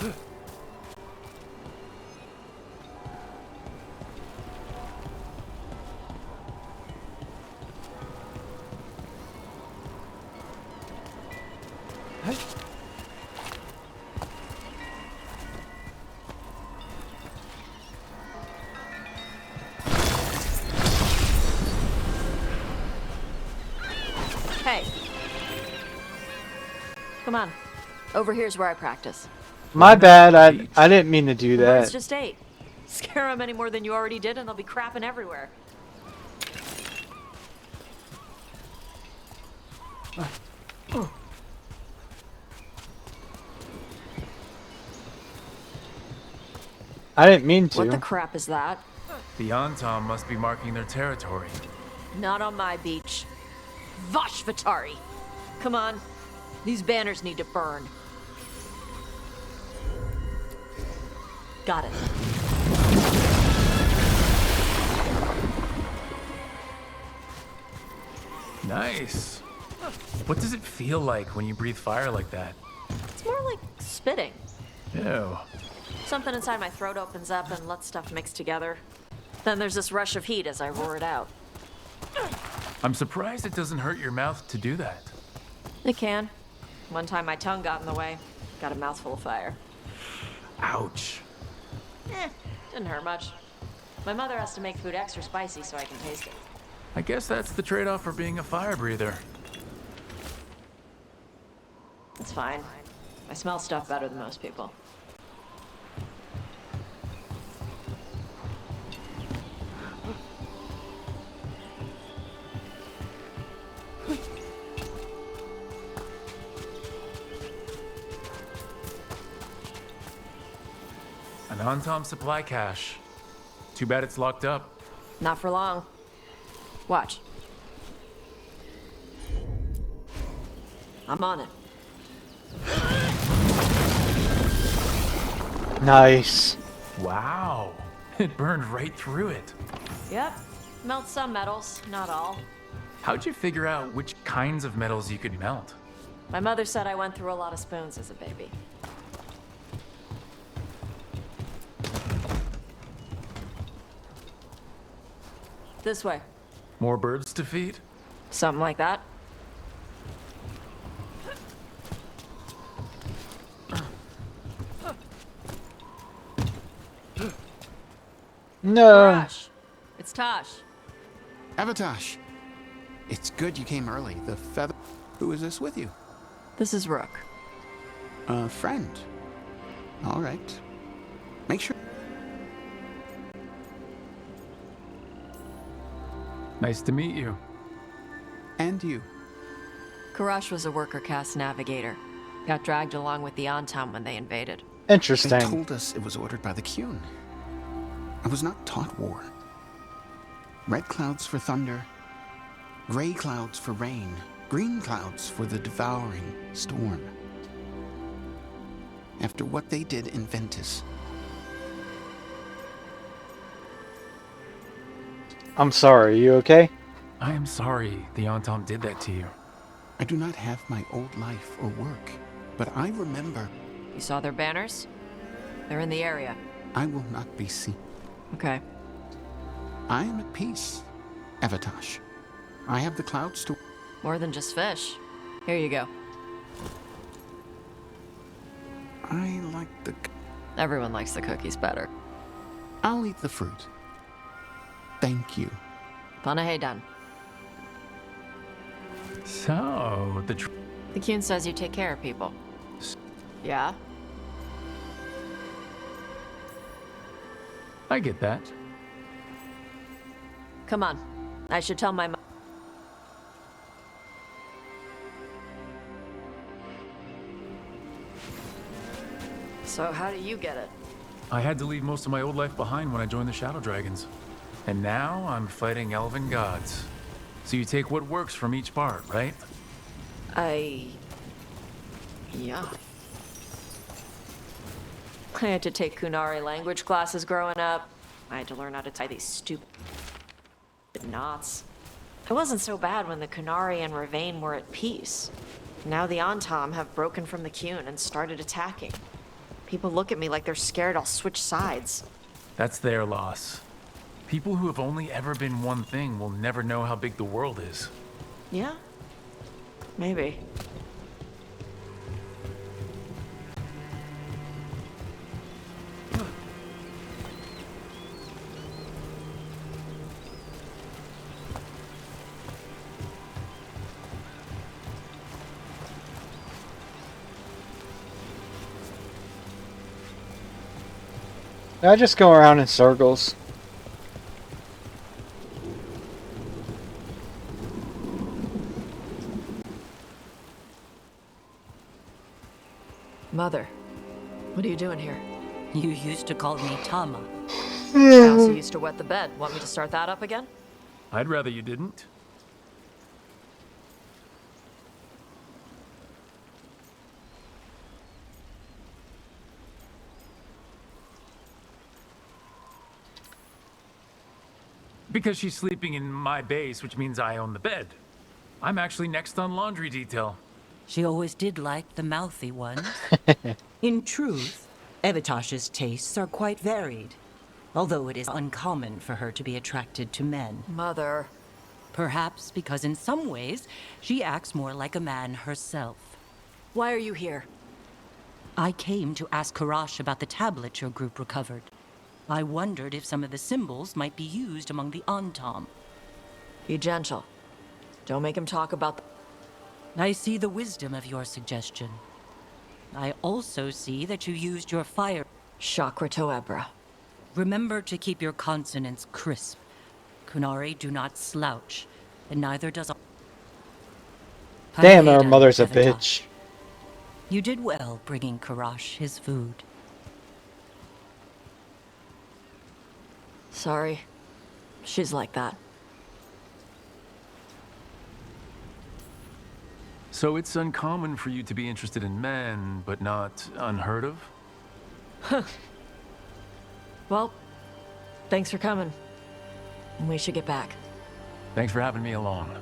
Hey. Come on. Over here's where I practice. My bad. I didn't mean to do It's that. just 8. Scare them any more than you already did, and they'll be crapping everywhere. I didn't mean to. What the crap is that? The Antom must be marking their territory. Not on my beach. Vashvatari! Come on. These banners need to burn. Got it. Nice. What does it feel like when you breathe fire like that? It's more like spitting. Ew. Something inside my throat opens up and lets stuff mix together. Then there's this rush of heat as I roar it out. I'm surprised it doesn't hurt your mouth to do that. It can. One time my tongue got in the way. Got a mouthful of fire. Ouch. Didn't hurt much. My mother has to make food extra spicy so I can taste it. I guess that's the trade-off for being a fire breather. It's fine. I smell stuff better than most people. An Antom supply cache. Too bad it's locked up. Not for long. Watch. I'm on it. Nice. Wow. It burned right through it. Yep. Melt some metals, not all. How'd you figure out which kinds of metals you could melt? My mother said I went through a lot of spoons as a baby. This way. More birds to feed? Something like that. No. Rush. It's Tosh. Avatosh. It's good you came early. The feather... Who is this with you? This is Rook. A friend. All right. Make sure... Nice to meet you. And you. Karash was a worker caste navigator. Got dragged along with the Antom when they invaded. Interesting. They told us it was ordered by the Qun. I was not taught war. Red clouds for thunder, gray clouds for rain, green clouds for the devouring storm. After what they did in Ventus. I'm sorry, you okay? I am sorry the Antom did that to you. I do not have my old life or work, but I remember... You saw their banners? They're in the area. I will not be seen. Okay. I am at peace, Avatosh. I have the clouds to... More than just fish. Here you go. I like the... Everyone likes the cookies better. I'll eat the fruit. Thank you. Panaheydan. So, the Qun says you take care of people. Yeah? I get that. Come on. I should tell my mom. So how do you get it? I had to leave most of my old life behind when I joined the Shadow Dragons. And now I'm fighting elven gods. So you take what works from each part, right? Yeah. I had to take Qunari language classes growing up. I had to learn how to tie these stupid knots. It wasn't so bad when the Qunari and Ravain were at peace. Now the Antom have broken from the Qun and started attacking. People look at me like they're scared I'll switch sides. That's their loss. People who have only ever been one thing will never know how big the world is. Yeah? Maybe. I just go around in circles. Mother, what are you doing here? You used to call me Tama. I also used to wet the bed. Want me to start that up again? I'd rather you didn't. Because she's sleeping in my base, which means I own the bed. I'm actually next on laundry detail. She always did like the mouthy ones. In truth, Evitash's tastes are quite varied, although it is uncommon for her to be attracted to men. Mother. Perhaps because in some ways, she acts more like a man herself. Why are you here? I came to ask Karash about the tablet your group recovered. I wondered if some of the symbols might be used among the Antam. Be gentle. Don't make him talk about I see the wisdom of your suggestion. I also see that you used your fire... Chakra Toebra. Remember to keep your consonants crisp. Kunari do not slouch, and neither does... Damn, our mother's a bitch. You did well bringing Karash his food. Sorry. She's like that. So it's uncommon for you to be interested in men, but not unheard of? Huh. Well, thanks for coming. We should get back. Thanks for having me along.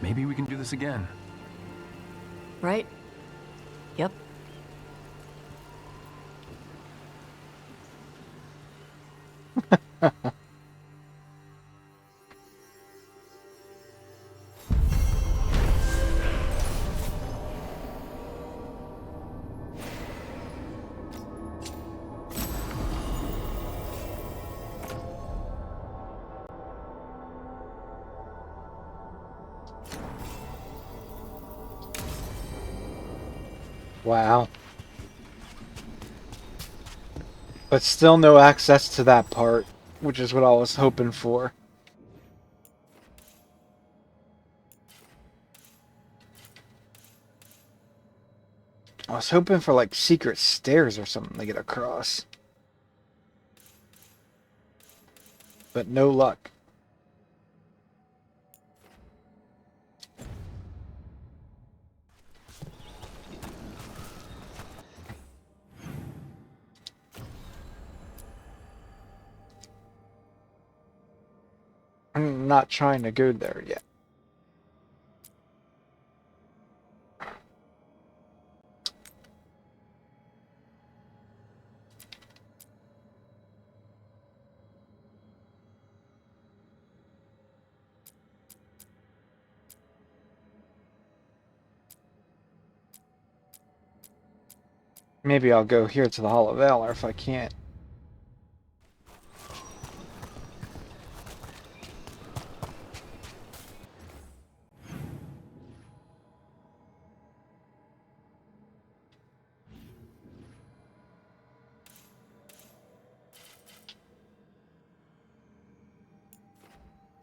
Maybe we can do this again. Right? Yep. Wow. But still no access to that part, which is what I was hoping for. I was hoping for like secret stairs or something to get across. But no luck. I'm not trying to go there yet. Maybe I'll go here to the Hall of Valor if I can't.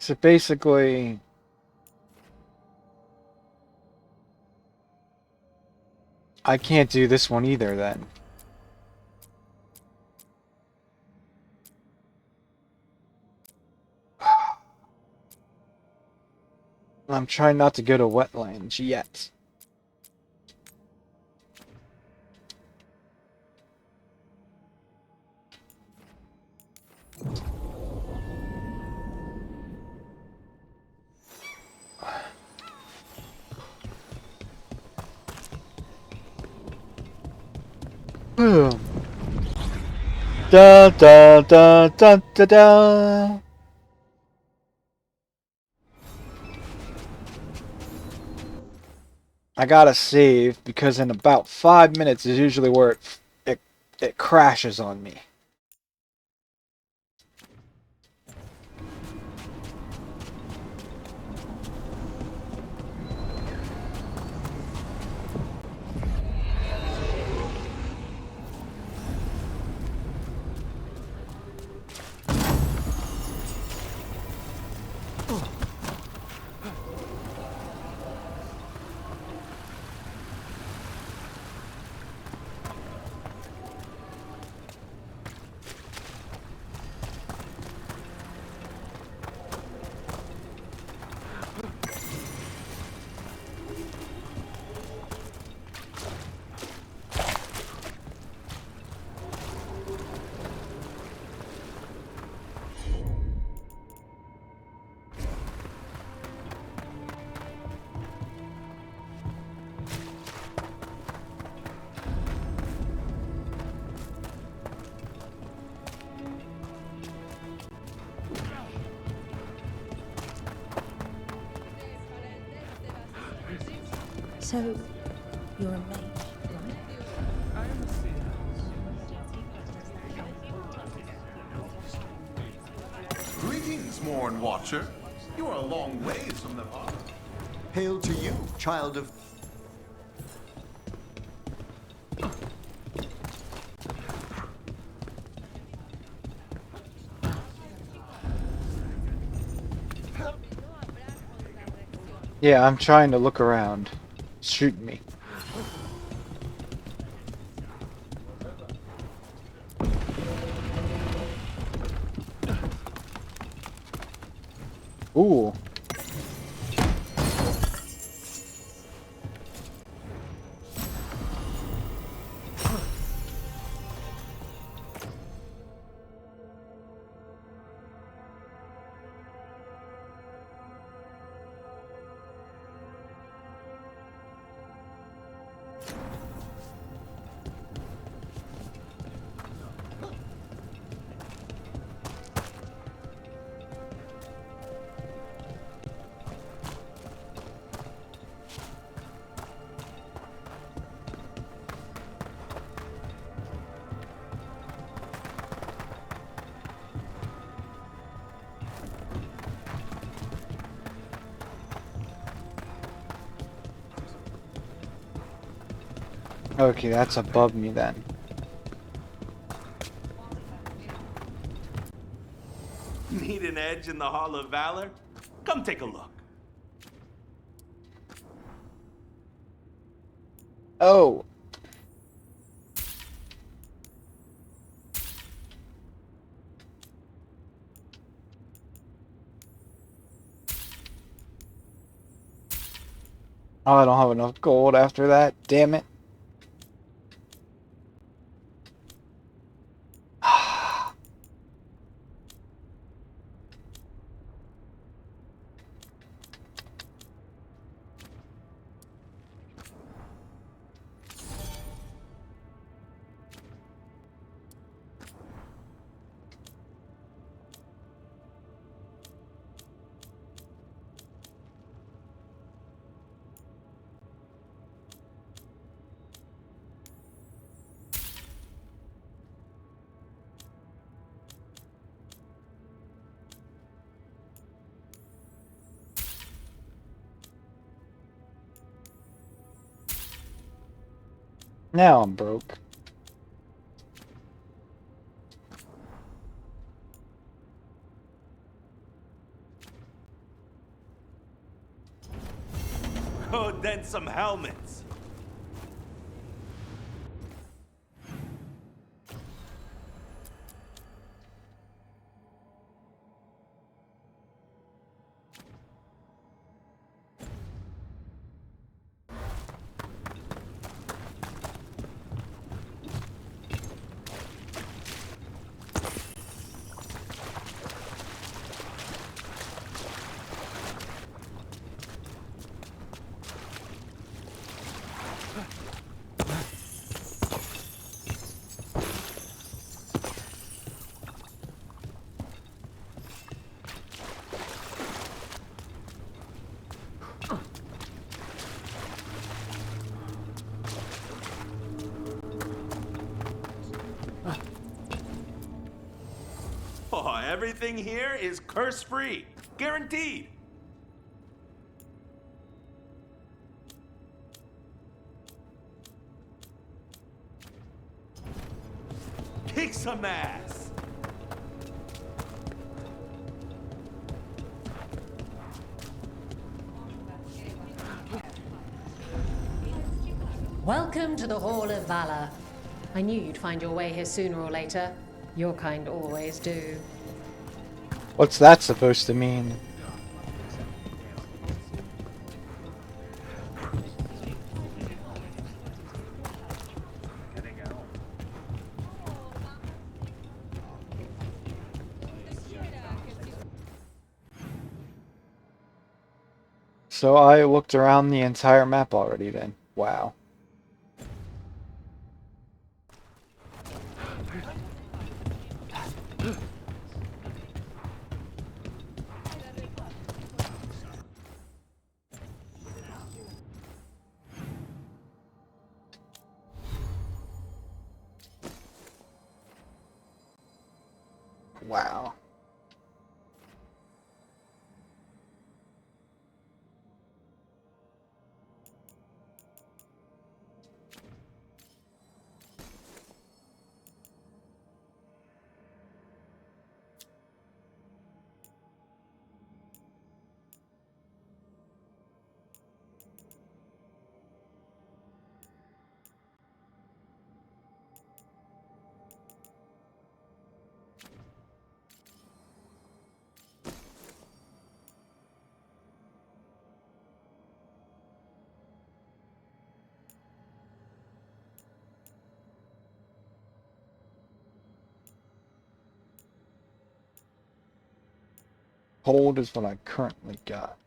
So basically, I can't do this one either then. I'm trying not to go to wetlands yet. Da da da da da da. I gotta save because in about 5 minutes is usually where it crashes on me. So, you're a mage, right? Greetings, Morn Watcher. You are a long ways from the heart. Hail to you, child of... Yeah, I'm trying to look around. Shoot me. Ooh. Okay, that's above me then. Need an edge in the Hall of Valor? Come take a look. Oh. Oh, I don't have enough gold after that. Damn it. Now I'm broke. Go dent some helmets. Oh, everything here is curse-free. Guaranteed. Kick some ass. Welcome to the Hall of Valor. I knew you'd find your way here sooner or later. Your kind always do. What's that supposed to mean? So I looked around the entire map already then. Wow. Wow. Hold is what I currently got.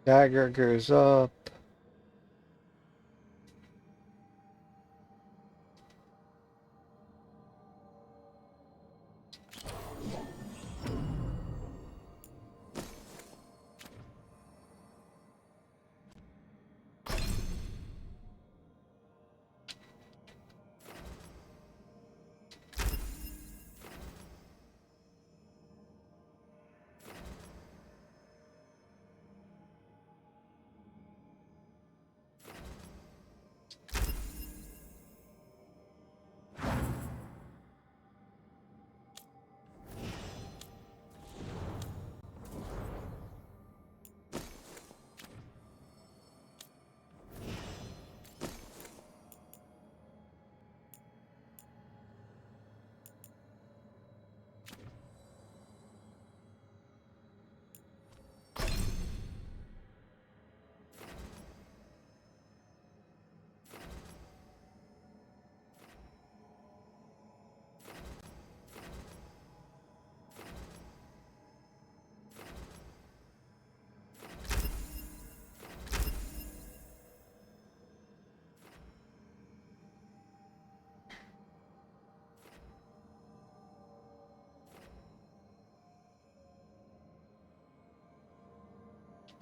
Dagger goes up.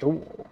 Cool.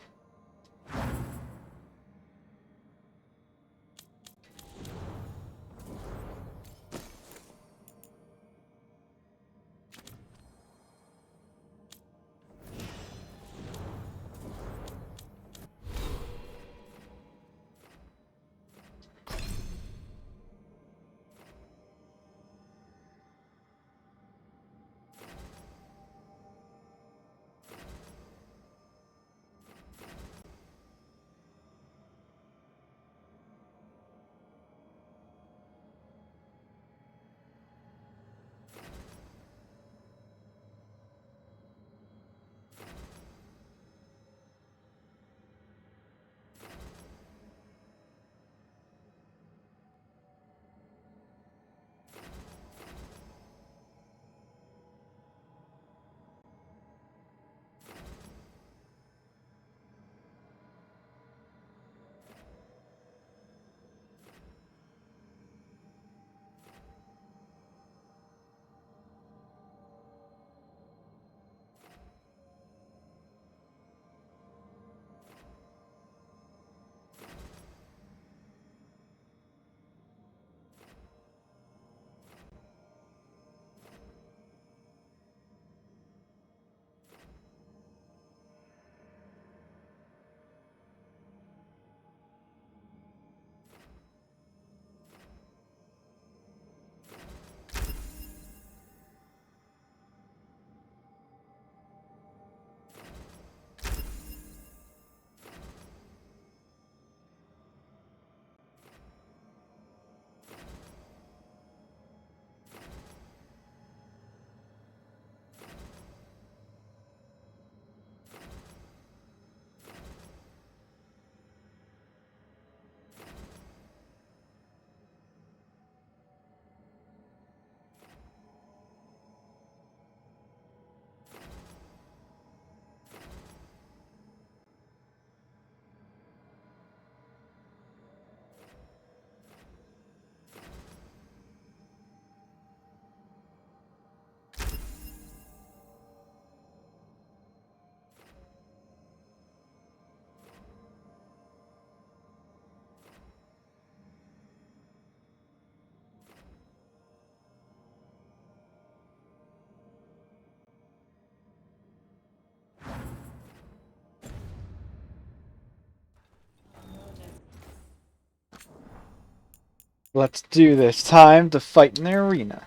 Let's do this. Time to fight in the arena.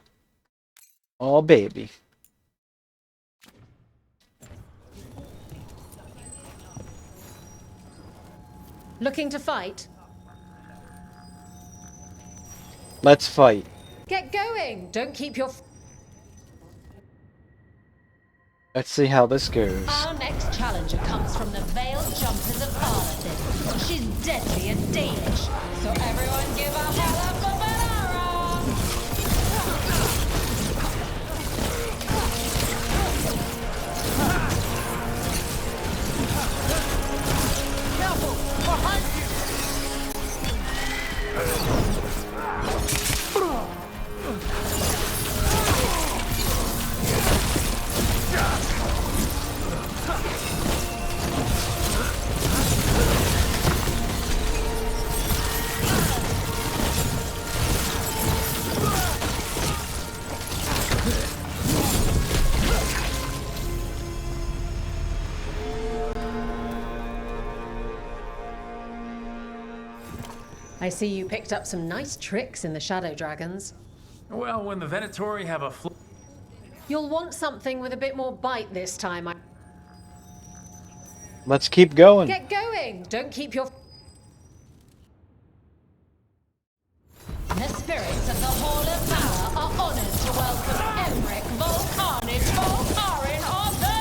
Oh, baby. Looking to fight? Let's fight. Get going! Don't keep your... Let's see how this goes. Our next challenger comes from the Veiled Jumpers of Arlethid. She's deadly and Danish, so everyone give a holla for Careful! Behind you! I see you picked up some nice tricks in the Shadow Dragons. Well, when the Venatori have a You'll want something with a bit more bite this time. Let's keep going. Get going! Don't keep your... The spirits of the Hall of Power are honored to welcome Emmerich Volcanus Volcarin of the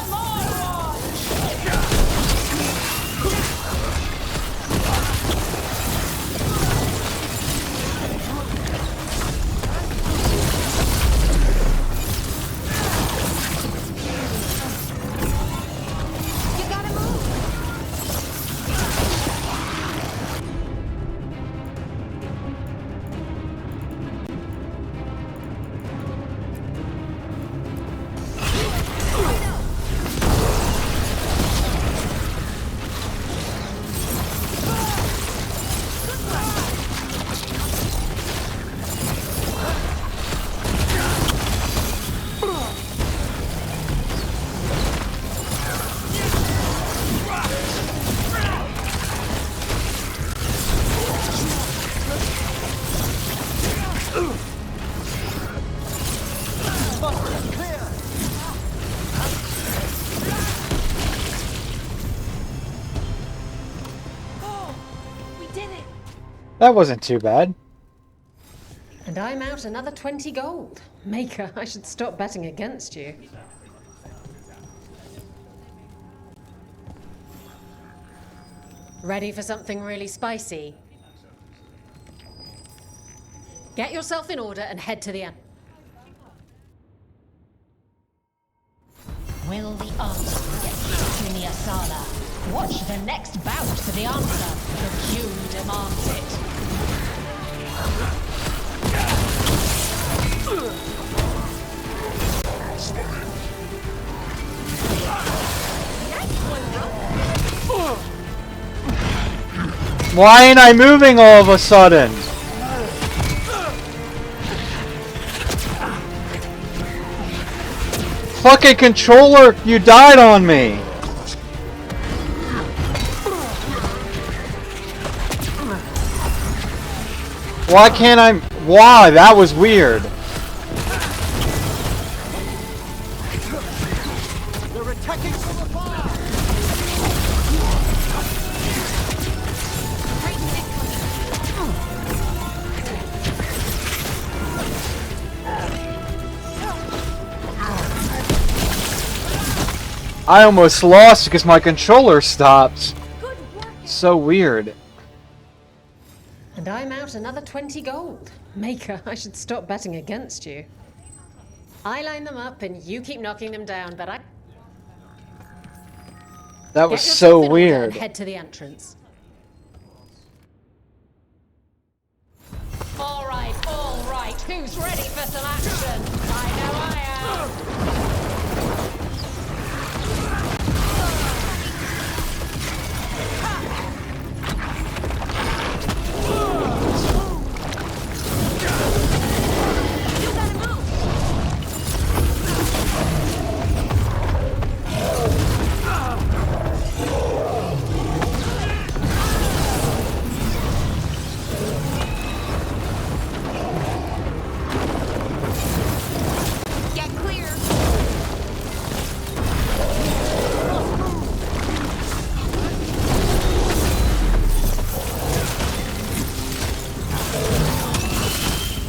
That wasn't too bad. And I'm out another 20 gold. Maker, I should stop betting against you. Ready for something really spicy? Get yourself in order and head to the end. Will the answer get to Nyasala? Watch the next bout for the answer. The queue demands it. Why ain't I moving all of a sudden? Fucking controller, you died on me! Why can't I... Why? That was weird. They're attacking from afar! I almost lost because my controller stopped. So weird. And I'm out another 20 gold. Maker, I should stop betting against you. I line them up and you keep knocking them down, but I... That was so weird. Head to the entrance. All right. Who's ready for some action? I know I am.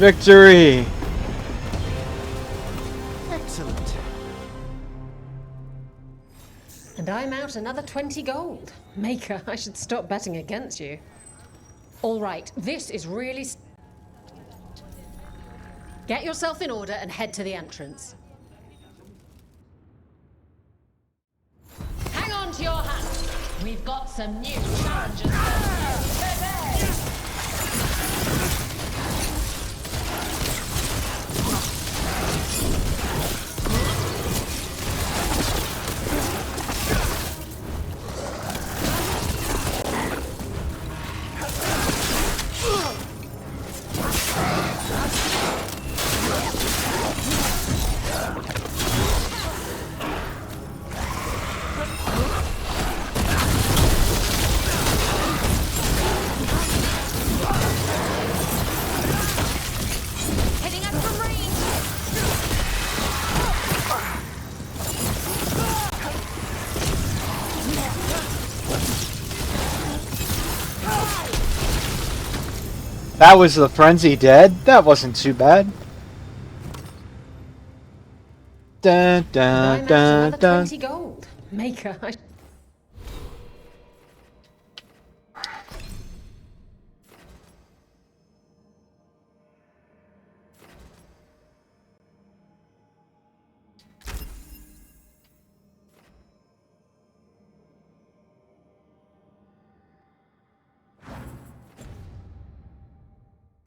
Victory! Excellent. And I'm out another 20 gold. Maker, I should stop betting against you. All right, this is really... Get yourself in order and head to the entrance. Hang on to your hats. We've got some new challenges today. That was the frenzy dead? That wasn't too bad. Dun dun dun dun. 20 gold. Maker, I...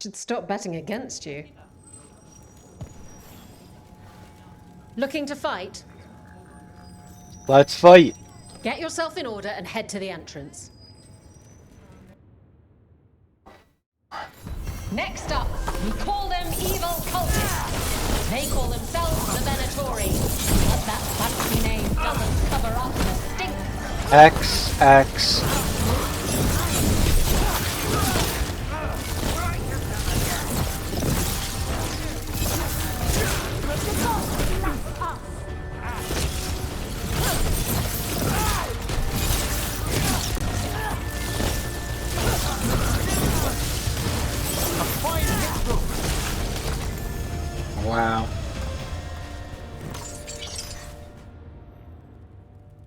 should stop betting against you. Looking to fight? Let's fight. Get yourself in order and head to the entrance. Next up, we call them evil cultists. They call themselves the Venatori. But that fancy name doesn't cover up the stink. XX.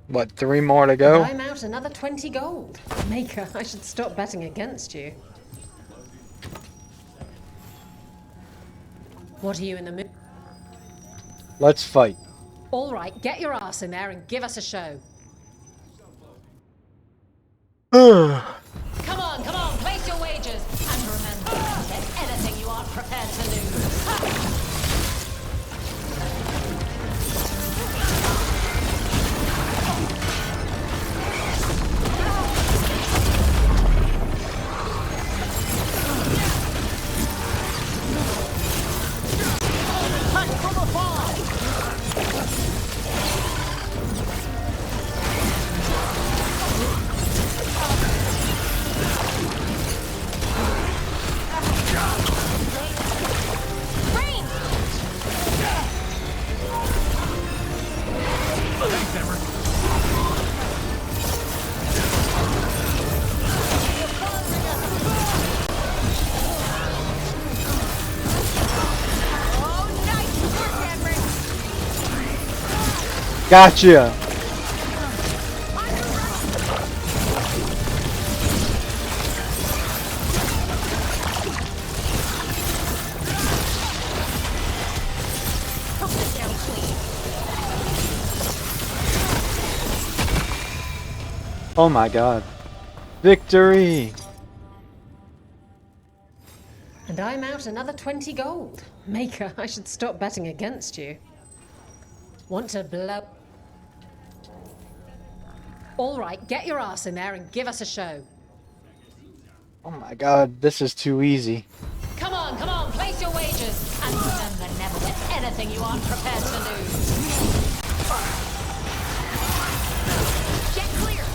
What, 3 more to go? I'm out another 20 gold. Maker, I should stop betting against you. What are you in the mood? Let's fight. All right, get your ass in there and give us a show. Come on, place your wagers. And remember, there's anything you aren't prepared to lose. Gotcha! Oh my god. Victory! And I'm out another 20 gold. Maker, I should stop betting against you. Want to blow... All right, get your ass in there and give us a show. Oh my god, this is too easy. Come on, place your wagers. And remember, never let anything you aren't prepared to lose. Get clear!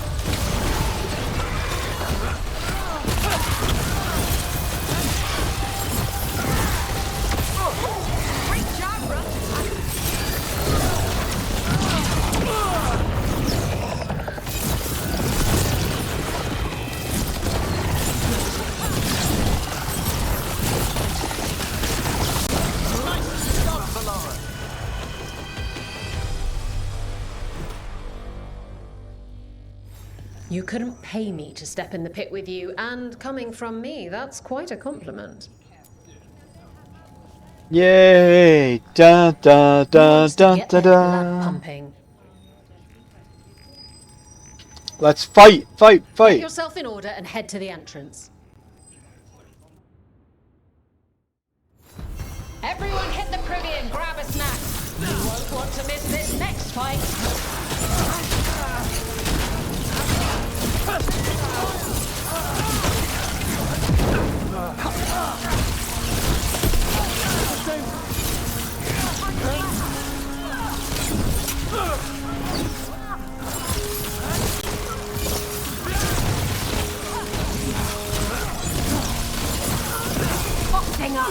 Great job, bro! You couldn't pay me to step in the pit with you, and coming from me, that's quite a compliment. Yay! Dun dun dun dun Get dun their blood dun. pumping. Let's fight! Fight! Get Fight! yourself in order and head to the entrance. Everyone hit the privy and grab a snack. You won't want to miss this next fight. Boxing up.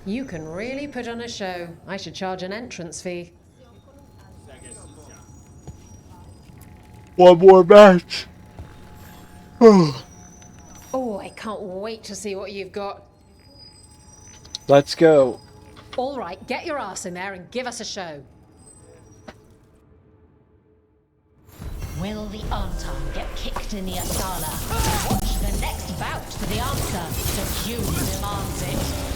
You can really put on a show. I should charge an entrance fee. One more match! Oh, I can't wait to see what you've got. Let's go. All right, get your ass in there and give us a show. Will the Anton get kicked in the Asala? Watch the next bout for the answer. The Q demands it.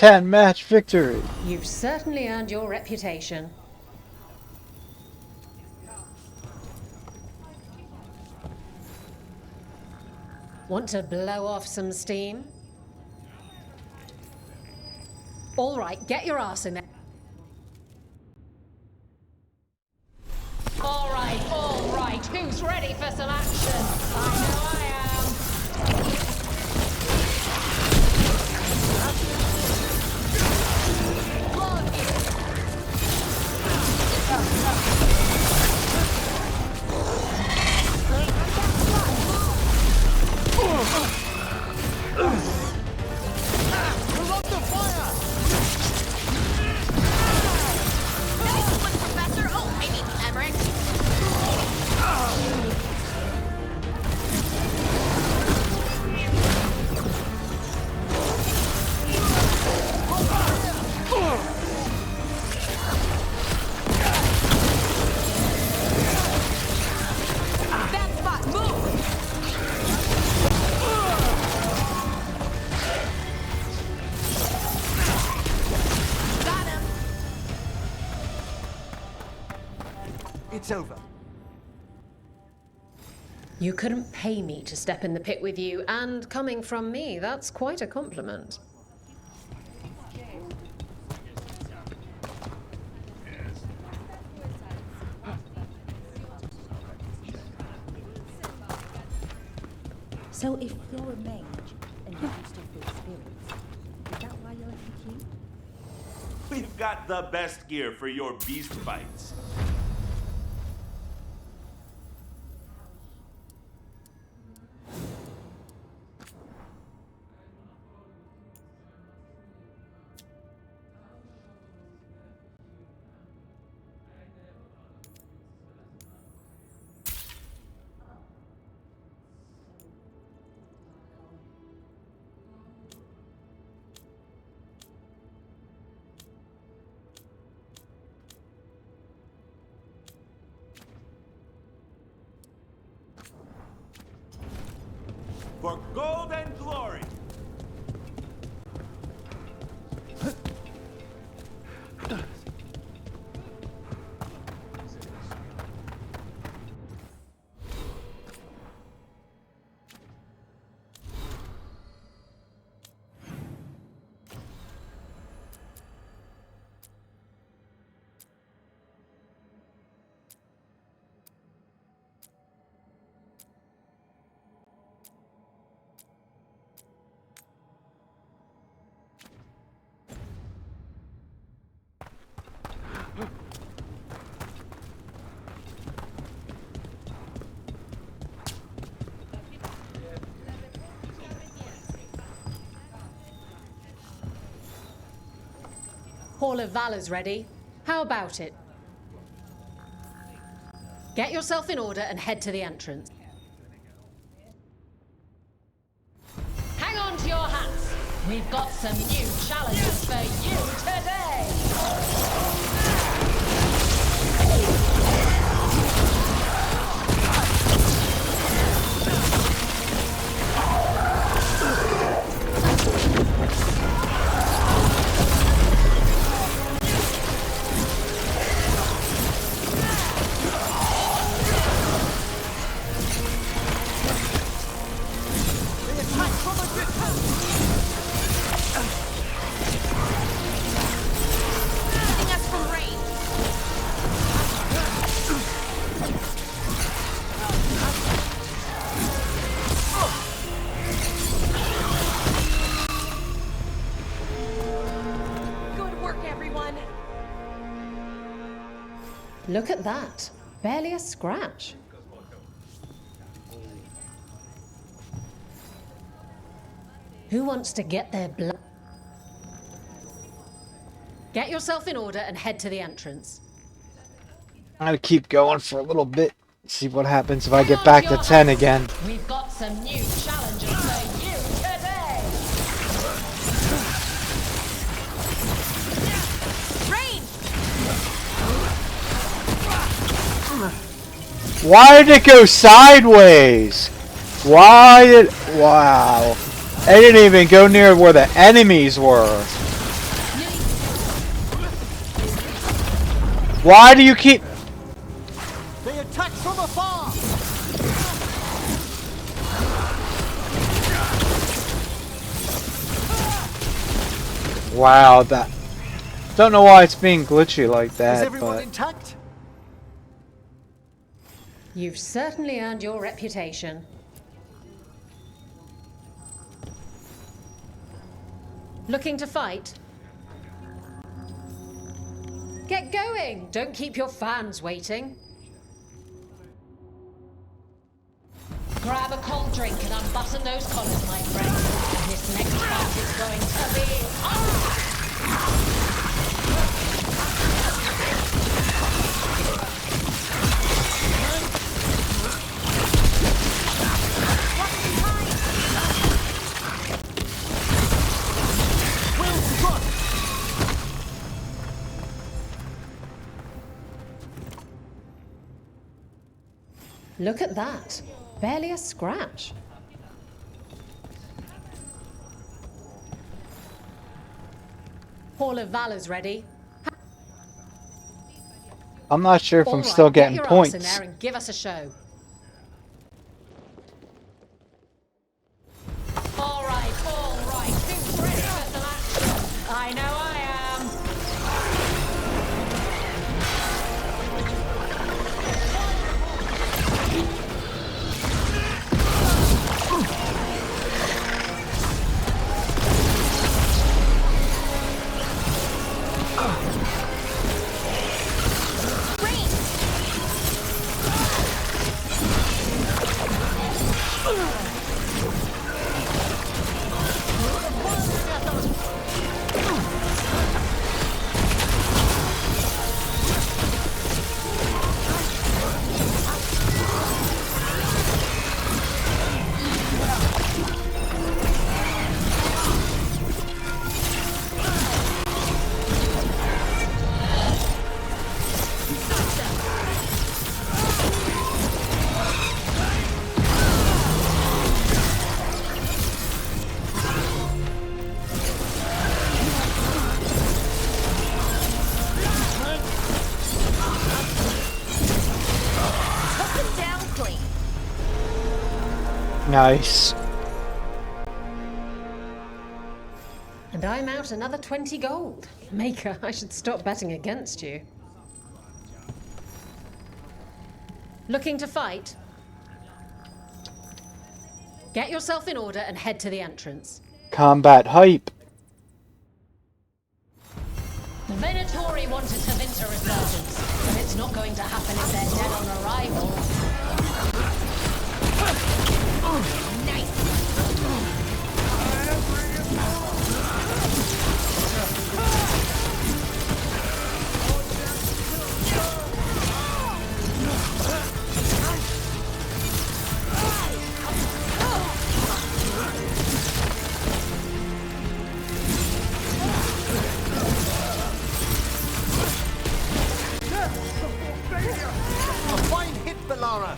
10 match victory. You've certainly earned your reputation. Want to blow off some steam? All right, get your ass in there. All right, who's ready for some action? I know I am. It's over. You couldn't pay me to step in the pit with you, and coming from me, that's quite a compliment. So if you're a mage and you can still feel spirits, is that why you left the queue? We've got the best gear for your beast fights. For gold and glory! Hall of Valor's ready. How about it? Get yourself in order and head to the entrance. Hang on to your hats. We've got some new challenges for you today. Look at that. Barely a scratch. Who wants to get their blood? Get yourself in order and head to the entrance. I'm gonna keep going for a little bit. See what happens if I get back to 10 again. We've got some new challenges for you today. Rain! Why did it go sideways? Why did... Wow. I didn't even go near where the enemies were. Why do you keep... They attack from afar! Wow, that... Don't know why it's being glitchy like Is that, everyone but... intact? You've certainly earned your reputation. Looking to fight? Get going! Don't keep your fans waiting. Grab a cold drink and unbutton those collars, my friend. This next fight is going to be on! Look at that. Barely a scratch. Hall of Valor's ready. I'm not sure if All I'm right, still get getting your points. ass in there and give us a show. All right, who's ready for some action? I know I am. Nice. And I'm out another 20 gold. Maker, I should stop betting against you. Looking to fight? Get yourself in order and head to the entrance. Combat hype. Venatori wanted to Vinter resurgence, but it's not going to happen if they're dead on arrival. A fine hit, Bellara!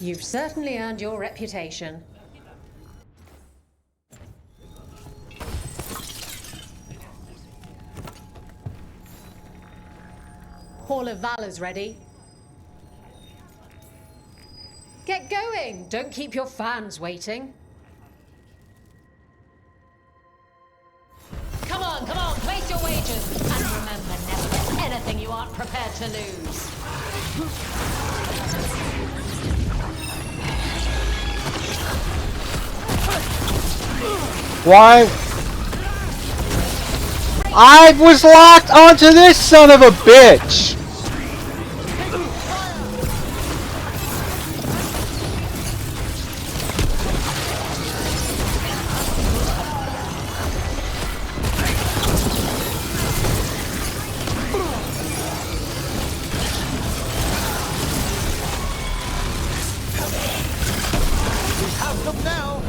You've certainly earned your reputation. Hall of Valor's ready. Get going! Don't keep your fans waiting. Come on, place your wagers. And remember, never bet anything you aren't prepared to lose. Why? I was locked onto this son of a bitch! Have them now!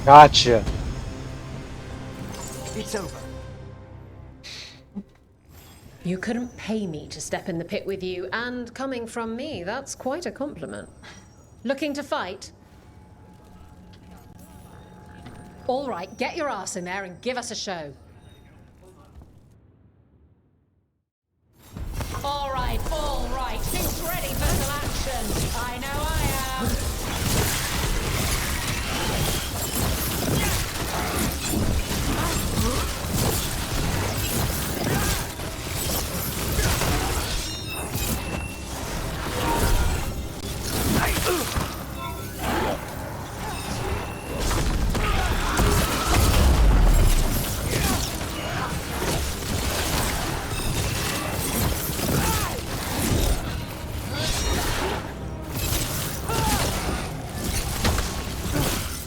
Gotcha. It's over. You couldn't pay me to step in the pit with you, and coming from me, that's quite a compliment. Looking to fight? All right, get your ass in there and give us a show. All right, who's ready for some action? I know I am.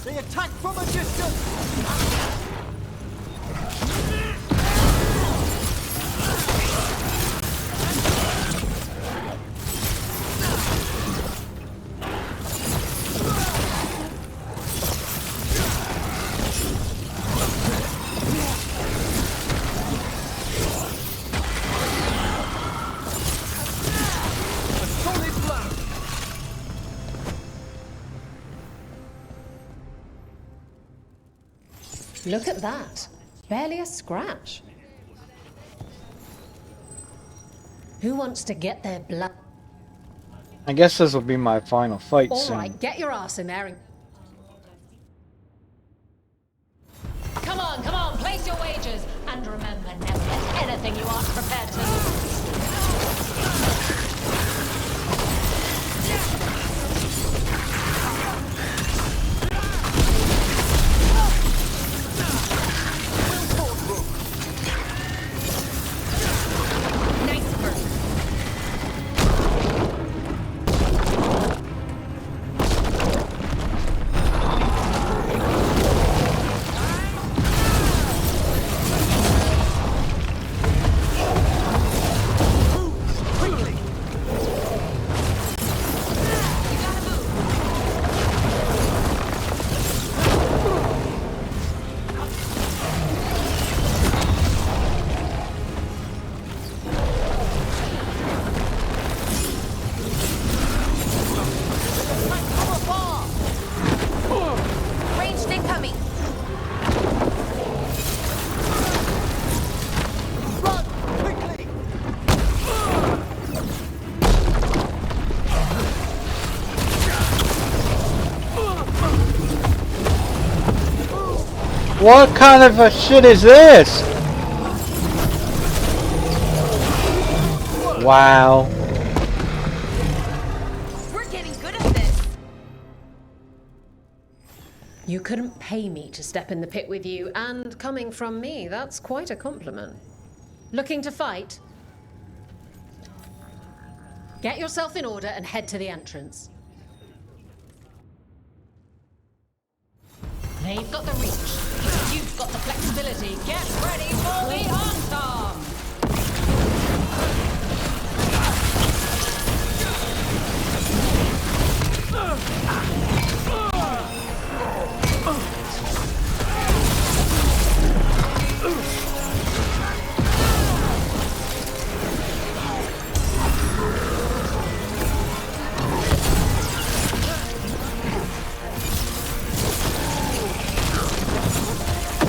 They attack from a distance! A solid blow! Look at that. Barely a scratch. Who wants to get their blood? I guess this will be my final fight All soon. right, get your ass in there and... Come on, place your wagers. And remember, never let anything you aren't prepared to lose. Nice burn. Ranged incoming. Run! Quickly! What kind of a shit is this? Wow. We're getting good at this. You couldn't pay me to step in the pit with you, and coming from me, that's quite a compliment. Looking to fight? Get yourself in order and head to the entrance. They've got the reach. You've got the flexibility. Get ready for the arm.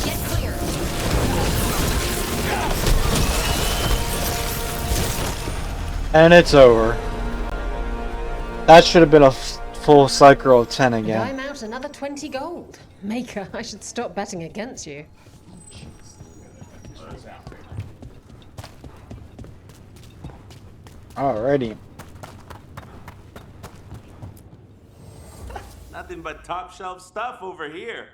Get clear. And it's over. That should have been a full cycle of 10 And again. I'm out another 20 gold. Maker, I should stop betting against you. Alrighty. Nothing but top shelf stuff over here.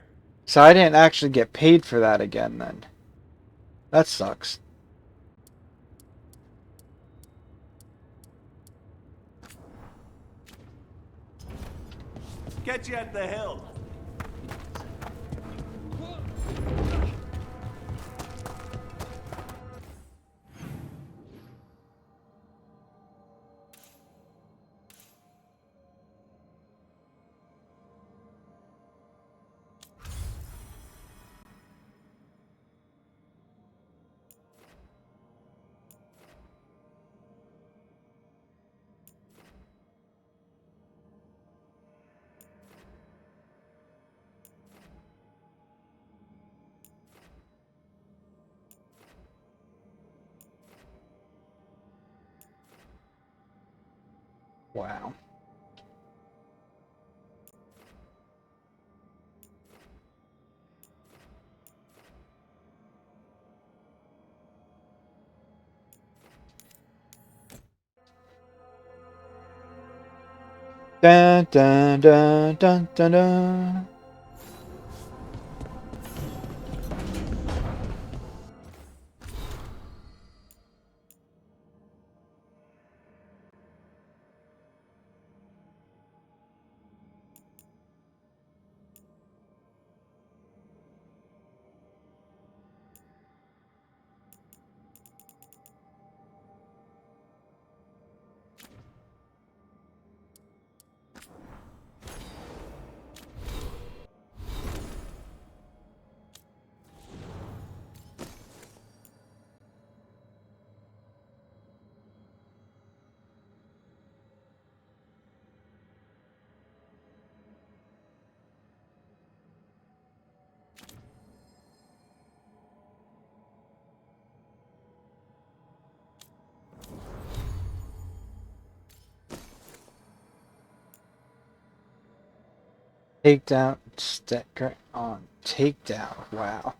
So I didn't actually get paid for that again then. That sucks. Catch you at the hill. Wow. Dun dun dun dun dun dun. Takedown, sticker on takedown. Wow.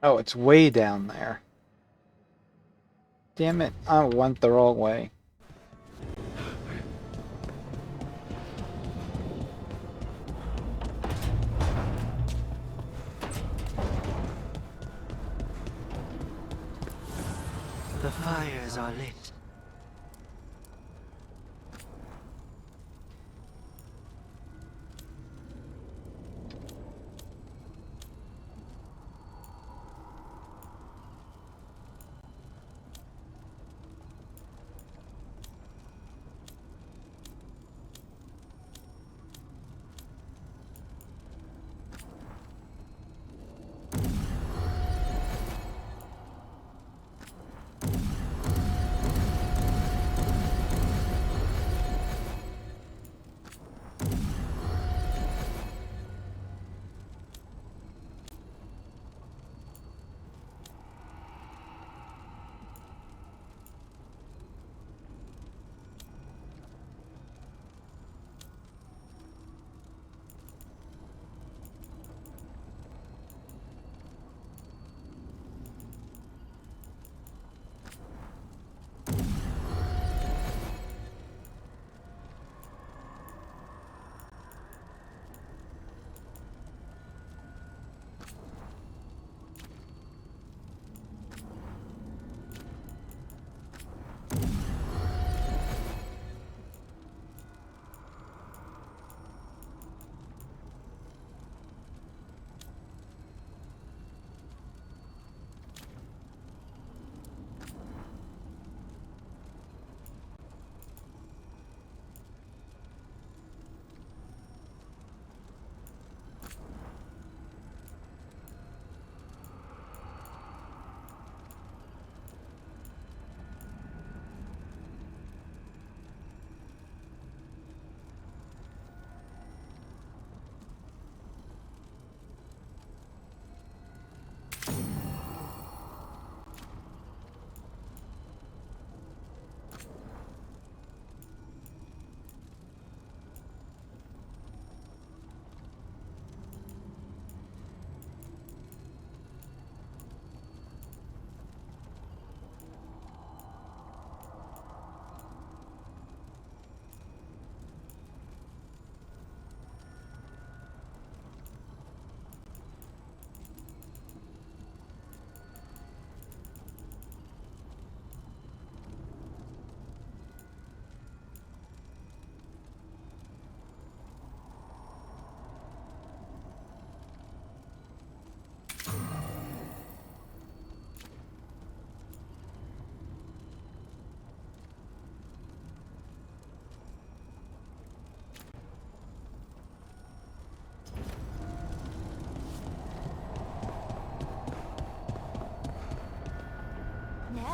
Oh, it's way down there. Damn it, I went the wrong way. The fires are lit.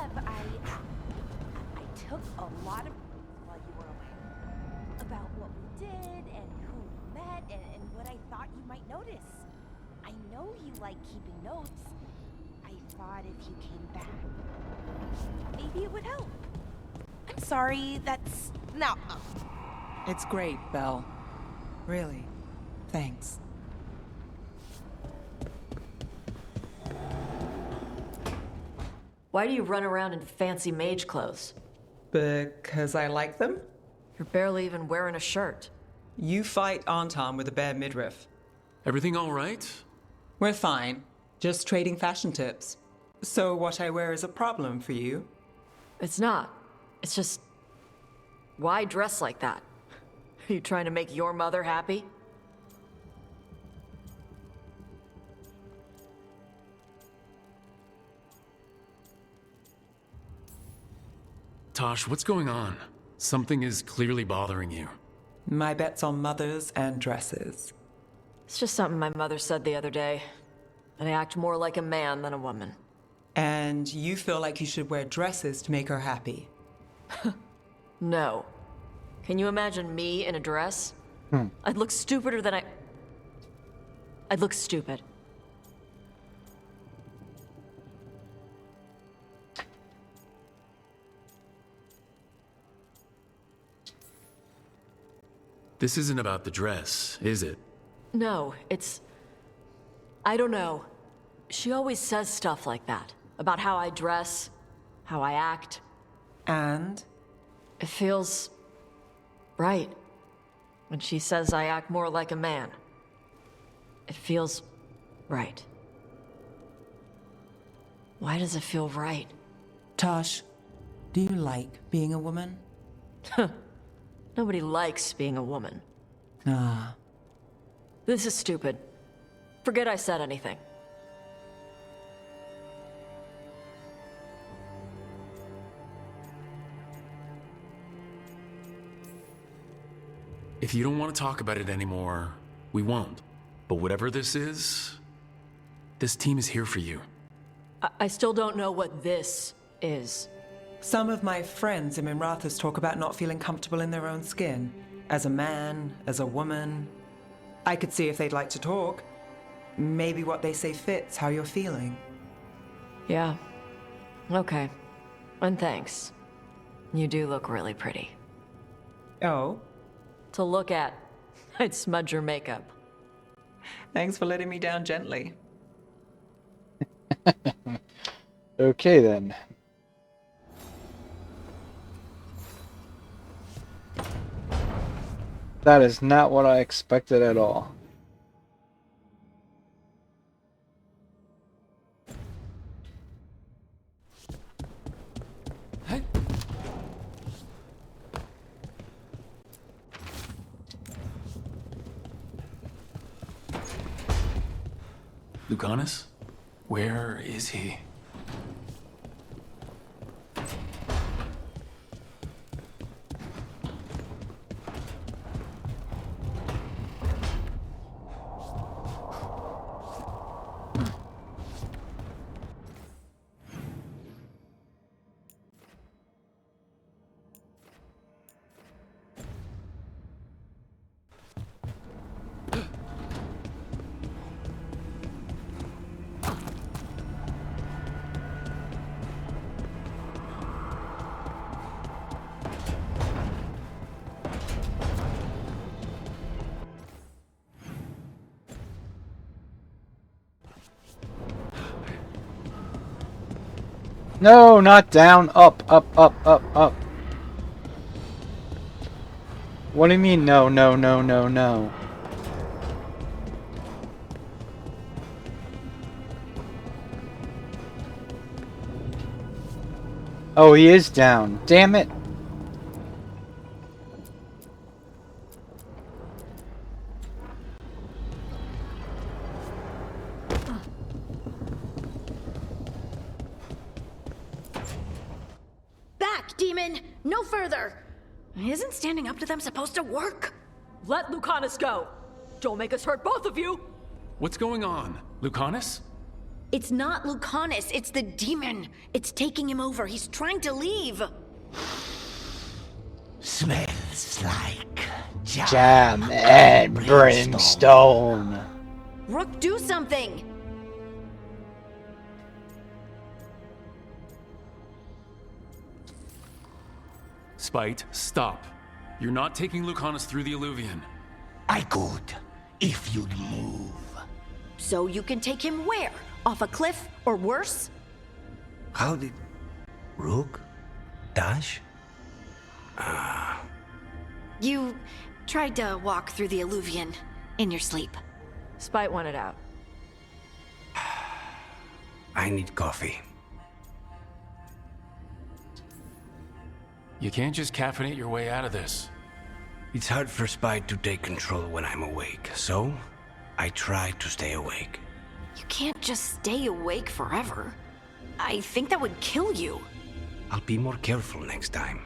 Ev, I took a lot of while you were away about what we did and who we met and what I thought you might notice. I know you like keeping notes. I thought if you came back, maybe it would help. I'm sorry, that's no. It's great, Belle. Really. Thanks. Why do you run around in fancy mage clothes? Because I like them? You're barely even wearing a shirt. You fight Anton with a bare midriff. Everything all right? We're fine. Just trading fashion tips. So what I wear is a problem for you? It's not. It's just... Why dress like that? Are you trying to make your mother happy? Tosh, what's going on? Something is clearly bothering you. My bet's on mothers and dresses. It's just something my mother said the other day. And I act more like a man than a woman. And you feel like you should wear dresses to make her happy? No. Can you imagine me in a dress? I'd look stupider than I'd look stupid. This isn't about the dress, is it? No, it's... I don't know. She always says stuff like that. About how I dress, how I act. And? It feels... right. When she says I act more like a man. It feels... right. Why does it feel right? Tosh, do you like being a woman? Nobody likes being a woman. Ah. This is stupid. Forget I said anything. If you don't want to talk about it anymore, we won't. But whatever this is, this team is here for you. I still don't know what this is. Some of my friends in Minrathous talk about not feeling comfortable in their own skin. As a man, as a woman. I could see if they'd like to talk. Maybe what they say fits how you're feeling. Yeah. Okay. And thanks. You do look really pretty. Oh? To look at. I'd smudge your makeup. Thanks for letting me down gently. Okay then. That is not what I expected at all. Lucanus? Where is he? No, not down. Up, up, up, up, up. What do you mean, no, no, no, no, no? Oh, he is down. Damn it. Back, demon! No further! Isn't standing up to them supposed to work? Let Lucanus go! Don't make us hurt both of you! What's going on? Lucanus? It's not Lucanus, it's the demon. It's taking him over. He's trying to leave. Smells like Jam and brimstone. Rook, do something! Spite, stop. You're not taking Lucanus through the Illuvian. I could, if you'd move. So you can take him where? Off a cliff, or worse? How did... Rook? Dash? You tried to walk through the Illuvian in your sleep. Spite wanted out. I need coffee. You can't just caffeinate your way out of this. It's hard for Spite to take control when I'm awake, so I try to stay awake. You can't just stay awake forever. I think that would kill you. I'll be more careful next time.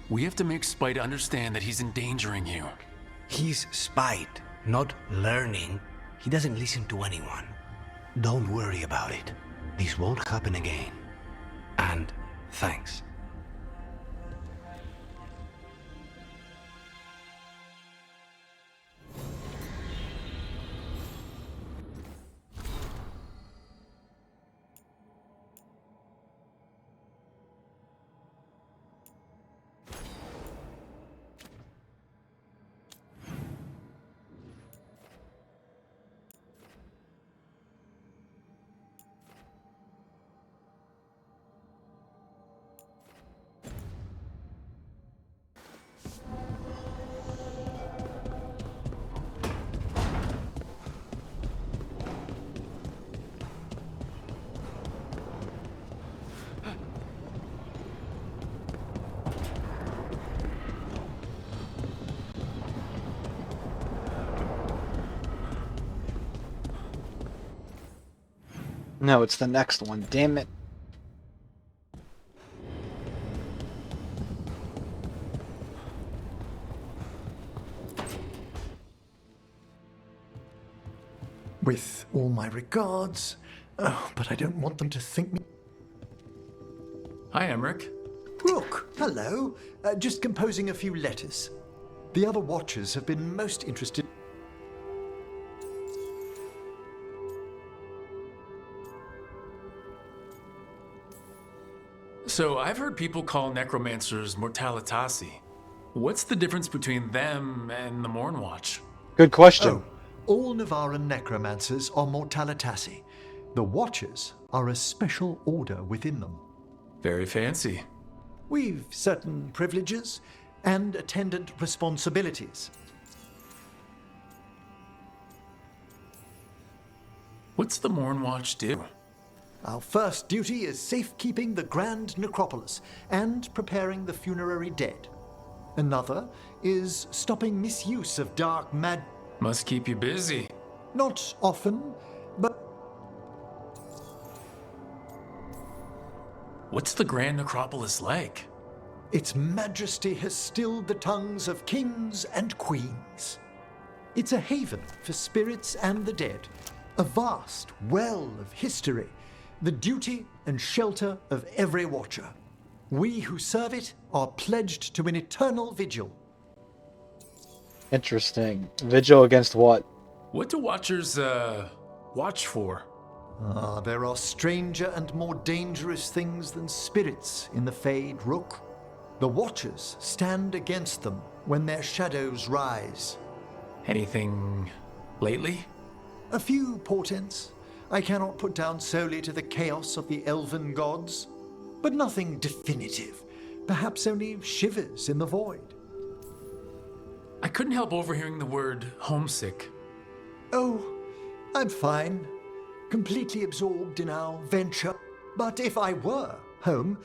We have to make Spite understand that he's endangering you. He's Spite, not learning. He doesn't listen to anyone. Don't worry about it. This won't happen again. And thanks. No, it's the next one. Damn it. With all my regards. Oh, but I don't want them to think me... Hi, Emmerich. Rook, hello. Just composing a few letters. The other Watchers have been most interested... So, I've heard people call necromancers mortalitasi. What's the difference between them and the Mornwatch? Good question. Oh, all Navaran necromancers are mortalitasi. The Watchers are a special order within them. Very fancy. We've certain privileges and attendant responsibilities. What's the Mornwatch do? Our first duty is safekeeping the Grand Necropolis and preparing the funerary dead. Another is stopping misuse of dark mag... Must keep you busy. Not often, but... What's the Grand Necropolis like? Its Majesty has stilled the tongues of kings and queens. It's a haven for spirits and the dead, a vast well of history, the duty and shelter of every Watcher. We who serve it are pledged to an eternal vigil. Interesting. Vigil against what? What do Watchers, watch for? There are stranger and more dangerous things than spirits in the Fade, Rook. The Watchers stand against them when their shadows rise. Anything lately? A few portents I cannot put down solely to the chaos of the elven gods, but nothing definitive. Perhaps only shivers in the void. I couldn't help overhearing the word homesick. Oh, I'm fine. Completely absorbed in our venture. But if I were home,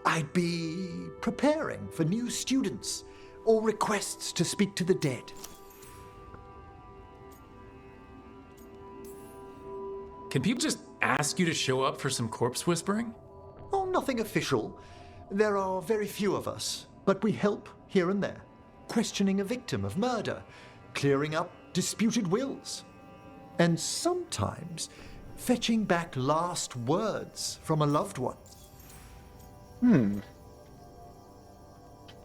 I'd be preparing for new students or requests to speak to the dead. Can people just ask you to show up for some corpse whispering? Oh, nothing official. There are very few of us. But we help here and there, questioning a victim of murder, clearing up disputed wills, and sometimes fetching back last words from a loved one. And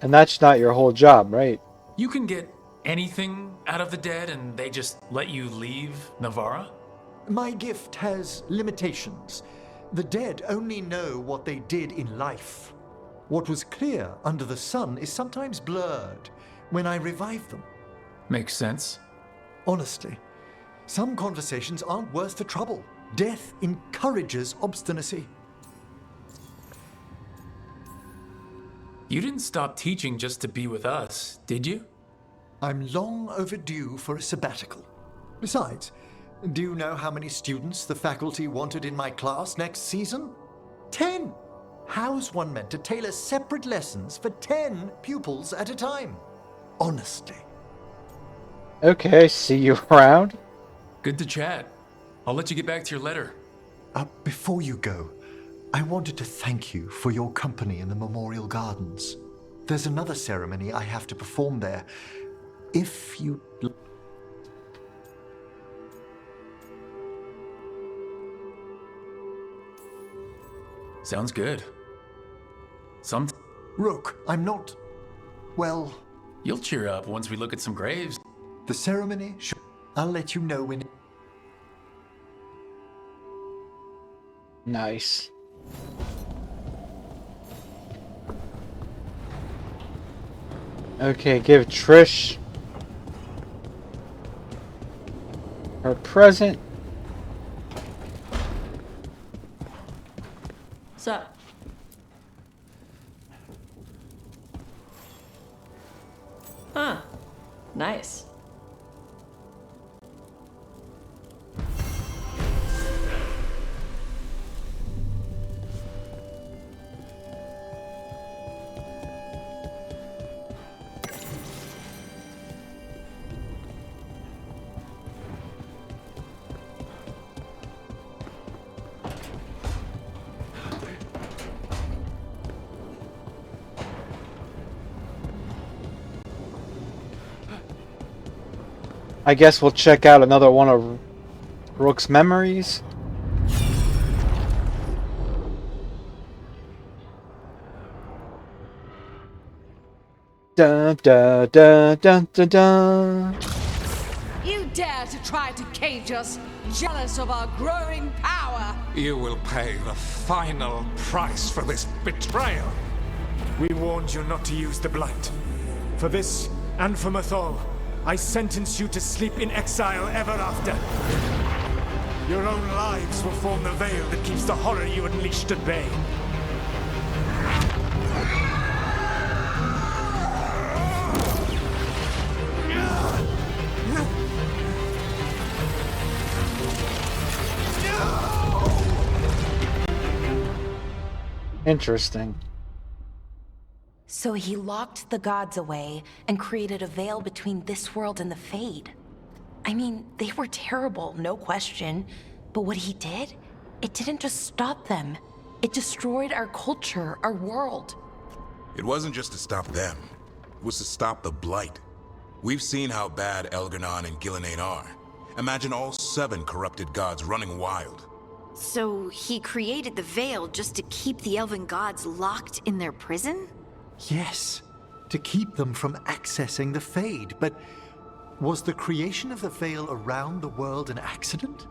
that's not your whole job, right? You can get anything out of the dead and they just let you leave Navarra? My gift has limitations. The dead only know what they did in life. What was clear under the sun is sometimes blurred when I revive them. Makes sense. Honestly, some conversations aren't worth the trouble. Death encourages obstinacy. You didn't stop teaching just to be with us, did you? I'm long overdue for a sabbatical. Besides, do you know how many students the faculty wanted in my class next season? 10! How's one meant to tailor separate lessons for 10 pupils at a time? Honestly. Okay, see you around. Good to chat. I'll let you get back to your letter. Before you go, I wanted to thank you for your company in the Memorial Gardens. There's another ceremony I have to perform there. If you... Sounds good. Rook, I'm not... well... You'll cheer up once we look at some graves. The ceremony... I'll let you know when... Nice. Okay, give Trish her present. What's up? Huh. Nice. I guess we'll check out another one of Rook's memories. Dun dun dun dun dun dun. You dare to try to cage us, jealous of our growing power! You will pay the final price for this betrayal. We warned you not to use the Blight. For this, and for Mythal, I sentence you to sleep in exile ever after. Your own lives will form the veil that keeps the horror you unleashed at bay. Interesting. So he locked the gods away and created a veil between this world and the Fade. I mean, they were terrible, no question. But what he did, it didn't just stop them. It destroyed our culture, our world. It wasn't just to stop them. It was to stop the Blight. We've seen how bad Elgar'nan and Gillenane are. Imagine all 7 corrupted gods running wild. So he created the Veil just to keep the elven gods locked in their prison? Yes, to keep them from accessing the Fade. But was the creation of the Veil around the world an accident?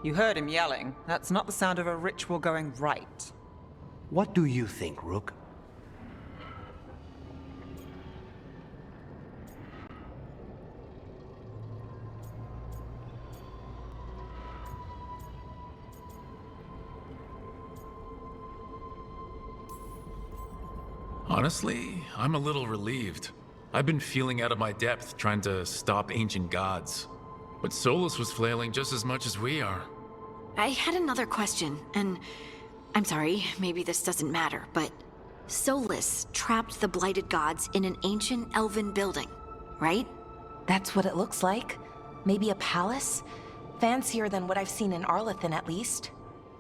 You heard him yelling. That's not the sound of a ritual going right. What do you think, Rook? Honestly, I'm a little relieved. I've been feeling out of my depth trying to stop ancient gods. But Solus was flailing just as much as we are. I had another question, and I'm sorry, maybe this doesn't matter, but Solus trapped the blighted gods in an ancient elven building, right? That's what it looks like. Maybe a palace? Fancier than what I've seen in Arlathan, at least.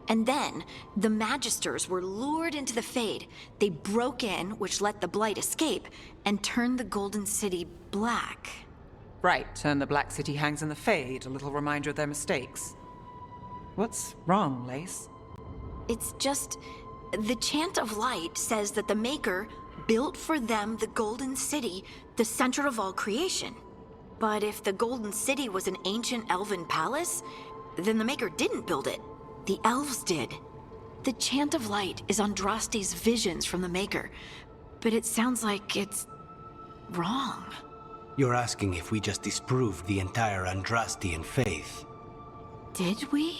And then, the Magisters were lured into the Fade. They broke in, which let the Blight escape, and turned the Golden City black. Right, and the Black City hangs in the Fade, a little reminder of their mistakes. What's wrong, Lace? It's just... the Chant of Light says that the Maker built for them the Golden City, the center of all creation. But if the Golden City was an ancient elven palace, then the Maker didn't build it. The elves did. The Chant of Light is Andraste's visions from the Maker, but it sounds like it's wrong. You're asking if we just disproved the entire Andrastian faith. Did we?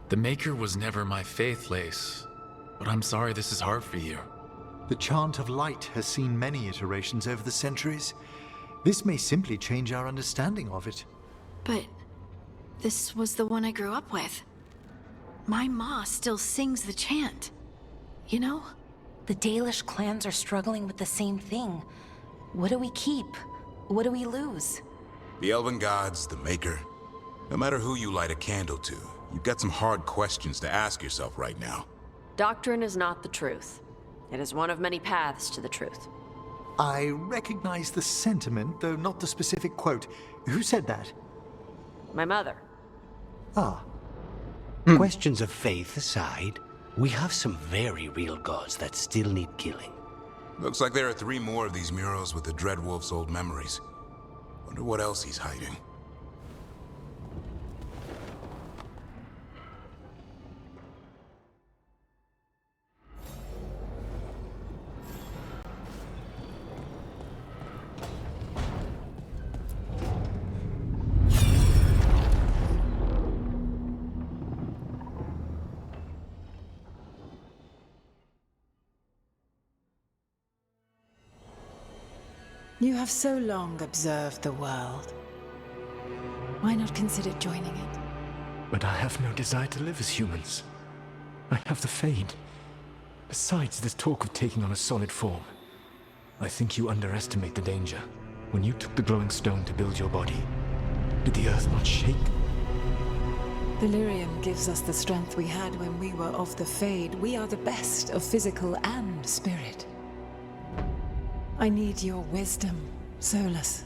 The Maker was never my faith, Lace. But I'm sorry this is hard for you. The Chant of Light has seen many iterations over the centuries. This may simply change our understanding of it. But this was the one I grew up with. My ma still sings the chant. You know? The Dalish clans are struggling with the same thing. What do we keep? What do we lose? The Elven Gods, the Maker. No matter who you light a candle to, you've got some hard questions to ask yourself right now. Doctrine is not the truth. It is one of many paths to the truth. I recognize the sentiment, though not the specific quote. Who said that? My mother. Ah. Questions of faith aside, we have some very real gods that still need killing. Looks like there are 3 more of these murals with the Dreadwolf's old memories. Wonder what else he's hiding. You have so long observed the world. Why not consider joining it? But I have no desire to live as humans. I have the Fade. Besides, this talk of taking on a solid form. I think you underestimate the danger. When you took the glowing stone to build your body, did the earth not shake? Delirium gives us the strength we had when we were of the Fade. We are the best of physical and spirit. I need your wisdom, Solus.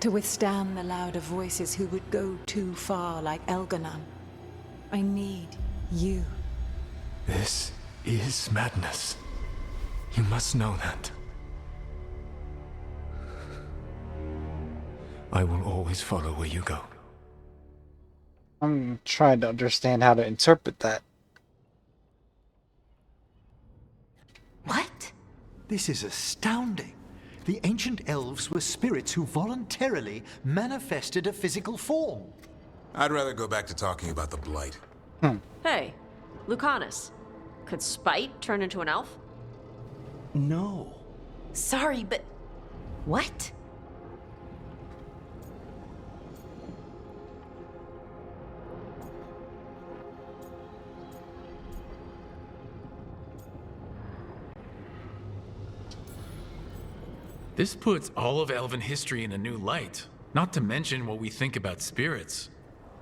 To withstand the louder voices who would go too far like Elganon. I need you. This is madness. You must know that. I will always follow where you go. I'm trying to understand how to interpret that. What? This is astounding. The ancient elves were spirits who voluntarily manifested a physical form. I'd rather go back to talking about the Blight. Hey, Lucanus. Could Spite turn into an elf? No. Sorry, but... what? This puts all of elven history in a new light, not to mention what we think about spirits.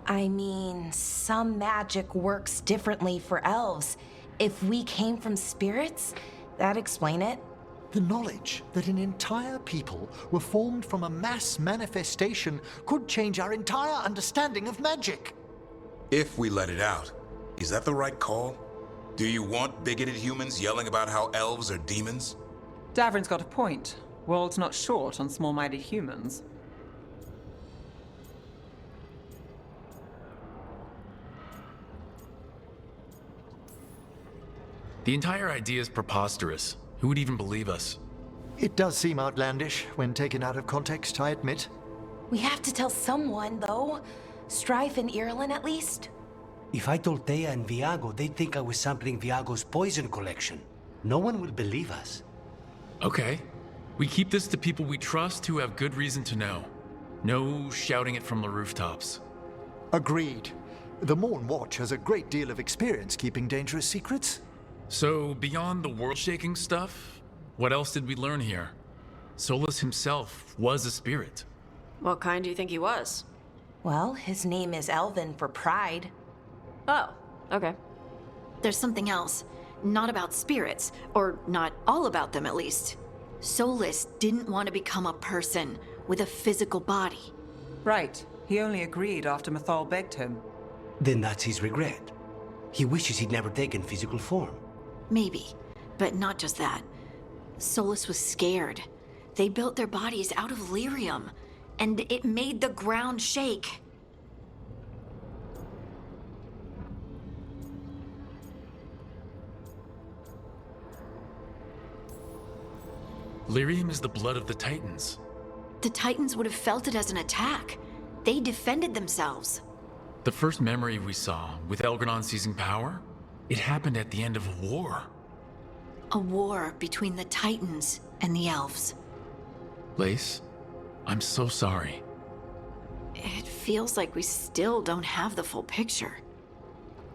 I mean, some magic works differently for elves. If we came from spirits, that'd explain it. The knowledge that an entire people were formed from a mass manifestation could change our entire understanding of magic. If we let it out, is that the right call? Do you want bigoted humans yelling about how elves are demons? Davrin's got a point. World's not short on small-minded humans. The entire idea is preposterous. Who would even believe us? It does seem outlandish when taken out of context, I admit. We have to tell someone, though. Strife and Irulan, at least. If I told Thea and Viago, they'd think I was sampling Viago's poison collection. No one will believe us. Okay. We keep this to people we trust who have good reason to know. No shouting it from the rooftops. Agreed. The Morn Watch has a great deal of experience keeping dangerous secrets. So, beyond the world-shaking stuff, what else did we learn here? Solus himself was a spirit. What kind do you think he was? Well, his name is Elven for pride. Oh, okay. There's something else. Not about spirits, or not all about them at least. Solus didn't want to become a person with a physical body. Right. He only agreed after Mythal begged him. Then that's his regret. He wishes he'd never taken physical form. Maybe, but not just that. Solus was scared. They built their bodies out of lyrium, and it made the ground shake. Lyrium is the blood of the Titans. The Titans would have felt it as an attack. They defended themselves. The first memory we saw, with Elgranon seizing power, it happened at the end of a war. A war between the Titans and the Elves. Lace, I'm so sorry. It feels like we still don't have the full picture.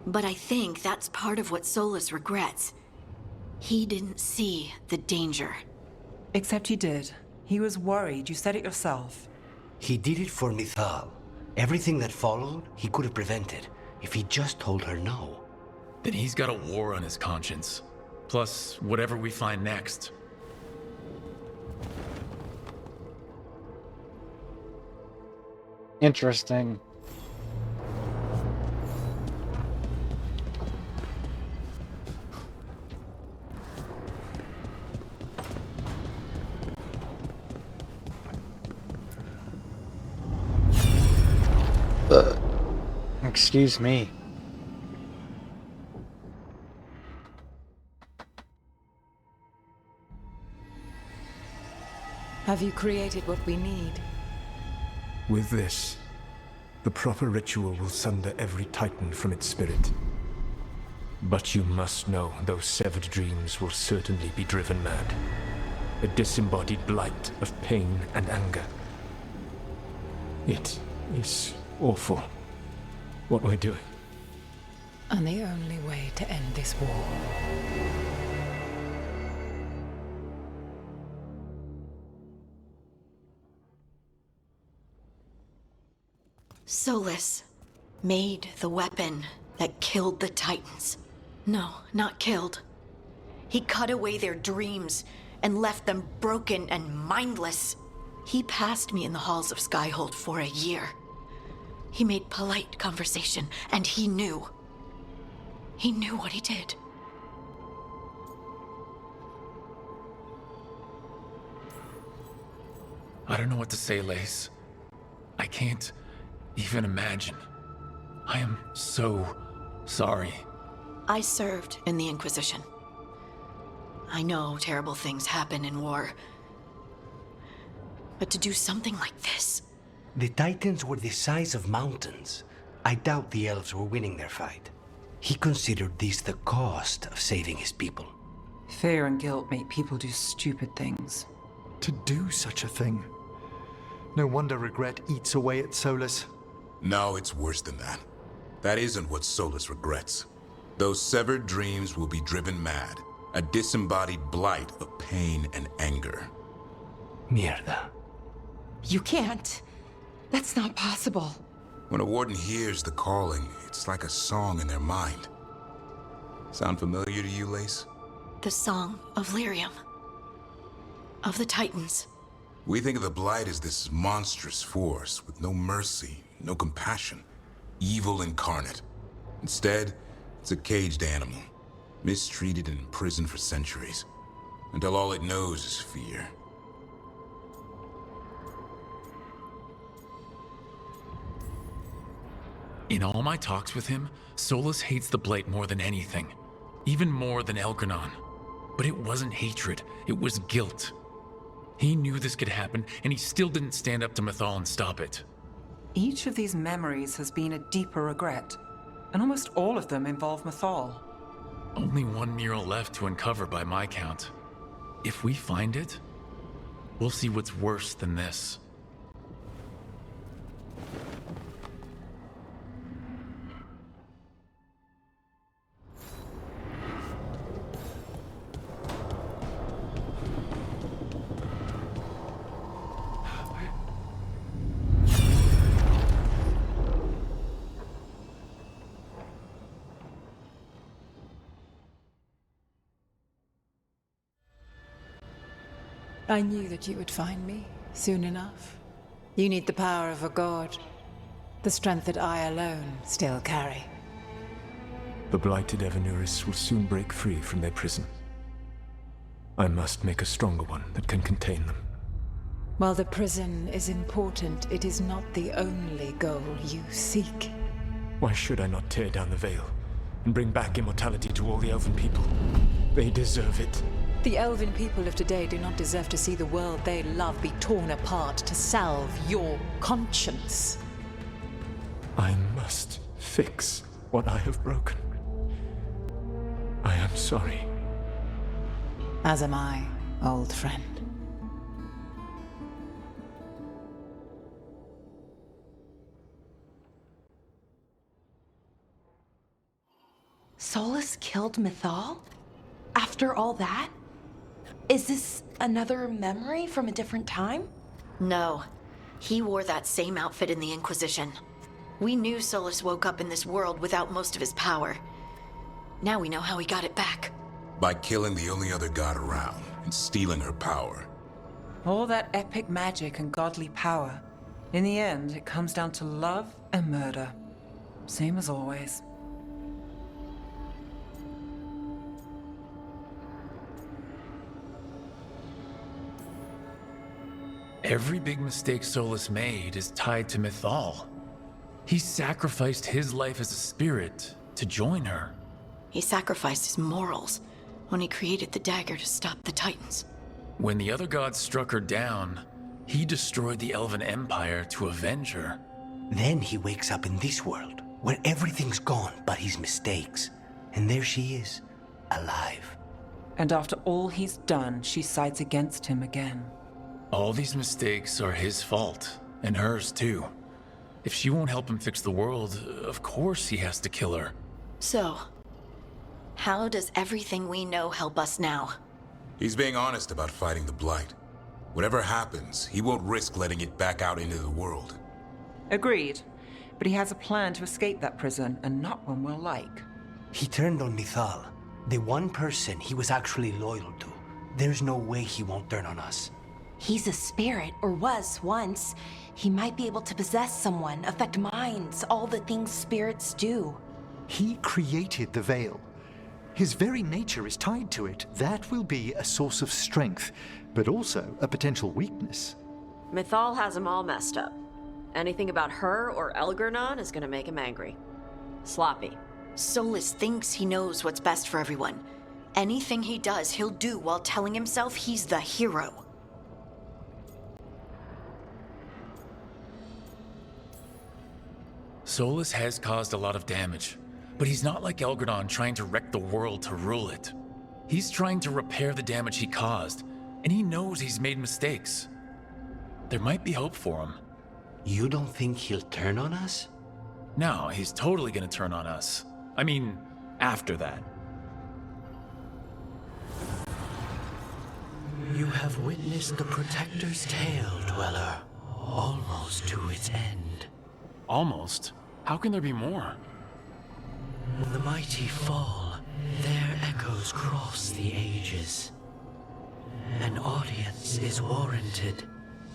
But I think that's part of what Solus regrets. He didn't see the danger. Except he did. He was worried. You said it yourself. He did it for Mythal. Everything that followed, he could have prevented if he just told her no. Then he's got a war on his conscience. Plus, whatever we find next. Interesting. Excuse me. Have you created what we need? With this, the proper ritual will sunder every Titan from its spirit. But you must know those severed dreams will certainly be driven mad. A disembodied blight of pain and anger. It is awful what we're doing. And the only way to end this war. Solus made the weapon that killed the Titans. No, not killed. He cut away their dreams and left them broken and mindless. He passed me in the halls of Skyhold for a year. He made polite conversation, and he knew. He knew what he did. I don't know what to say, Lace. I can't even imagine. I am so sorry. I served in the Inquisition. I know terrible things happen in war. But to do something like this... The Titans were the size of mountains. I doubt the elves were winning their fight. He considered this the cost of saving his people. Fear and guilt make people do stupid things. To do such a thing. No wonder regret eats away at Solus. No, it's worse than that. That isn't what Solus regrets. Those severed dreams will be driven mad. A disembodied blight of pain and anger. Mierda. You can't. That's not possible. When a warden hears the calling, it's like a song in their mind. Sound familiar to you, Lace? The song of Lyrium. Of the Titans. We think of the Blight as this monstrous force with no mercy, no compassion. Evil incarnate. Instead, it's a caged animal. Mistreated and imprisoned for centuries. Until all it knows is fear. In all my talks with him, Solus hates the Blight more than anything. Even more than Elgranon. But it wasn't hatred, it was guilt. He knew this could happen, and he still didn't stand up to Mythal and stop it. Each of these memories has been a deeper regret, and almost all of them involve Mythal. Only one mural left to uncover by my count. If we find it, we'll see what's worse than this. I knew that you would find me soon enough. You need the power of a god, the strength that I alone still carry. The blighted Evanuris will soon break free from their prison. I must make a stronger one that can contain them. While the prison is important, it is not the only goal you seek. Why should I not tear down the veil and bring back immortality to all the Elven people? They deserve it. The Elven people of today do not deserve to see the world they love be torn apart to salve your conscience. I must fix what I have broken. I am sorry. As am I, old friend. Solas killed Mythal? After all that? Is this another memory from a different time? No. He wore that same outfit in the Inquisition. We knew Solas woke up in this world without most of his power. Now we know how he got it back. By killing the only other god around and stealing her power. All that epic magic and godly power. In the end, it comes down to love and murder. Same as always. Every big mistake Solas made is tied to Mythal. He sacrificed his life as a spirit to join her. He sacrificed his morals when he created the dagger to stop the Titans. When the other gods struck her down, he destroyed the Elven Empire to avenge her. Then he wakes up in this world, where everything's gone but his mistakes. And there she is, alive. And after all he's done, she sides against him again. All these mistakes are his fault, and hers too. If she won't help him fix the world, of course he has to kill her. So, how does everything we know help us now? He's being honest about fighting the Blight. Whatever happens, he won't risk letting it back out into the world. Agreed. But he has a plan to escape that prison, and not one we'll like. He turned on Mythal, the one person he was actually loyal to. There's no way he won't turn on us. He's a spirit, or was once. He might be able to possess someone, affect minds, all the things spirits do. He created the veil. His very nature is tied to it. That will be a source of strength, but also a potential weakness. Mythal has him all messed up. Anything about her or Elgernon is gonna make him angry. Sloppy. Solas thinks he knows what's best for everyone. Anything he does, he'll do while telling himself he's the hero. Solas has caused a lot of damage, but he's not like Elgernon trying to wreck the world to rule it. He's trying to repair the damage he caused, and he knows he's made mistakes. There might be hope for him. You don't think he'll turn on us? No, he's totally gonna turn on us. I mean, after that. You have witnessed the Protector's tale, Dweller, almost to its end. Almost? How can there be more? When the mighty fall, their echoes cross the ages. An audience is warranted.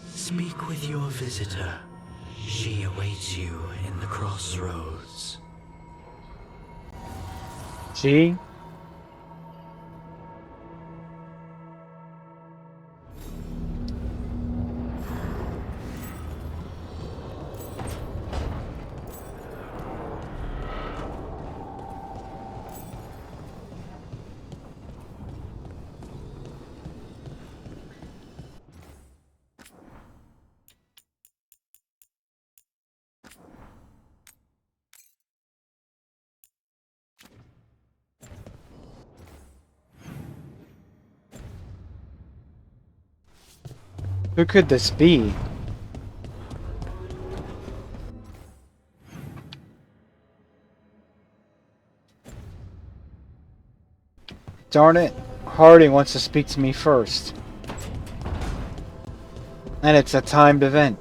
Speak with your visitor. She awaits you in the crossroads. See? Who could this be? Darn it. Harding wants to speak to me first. And it's a timed event.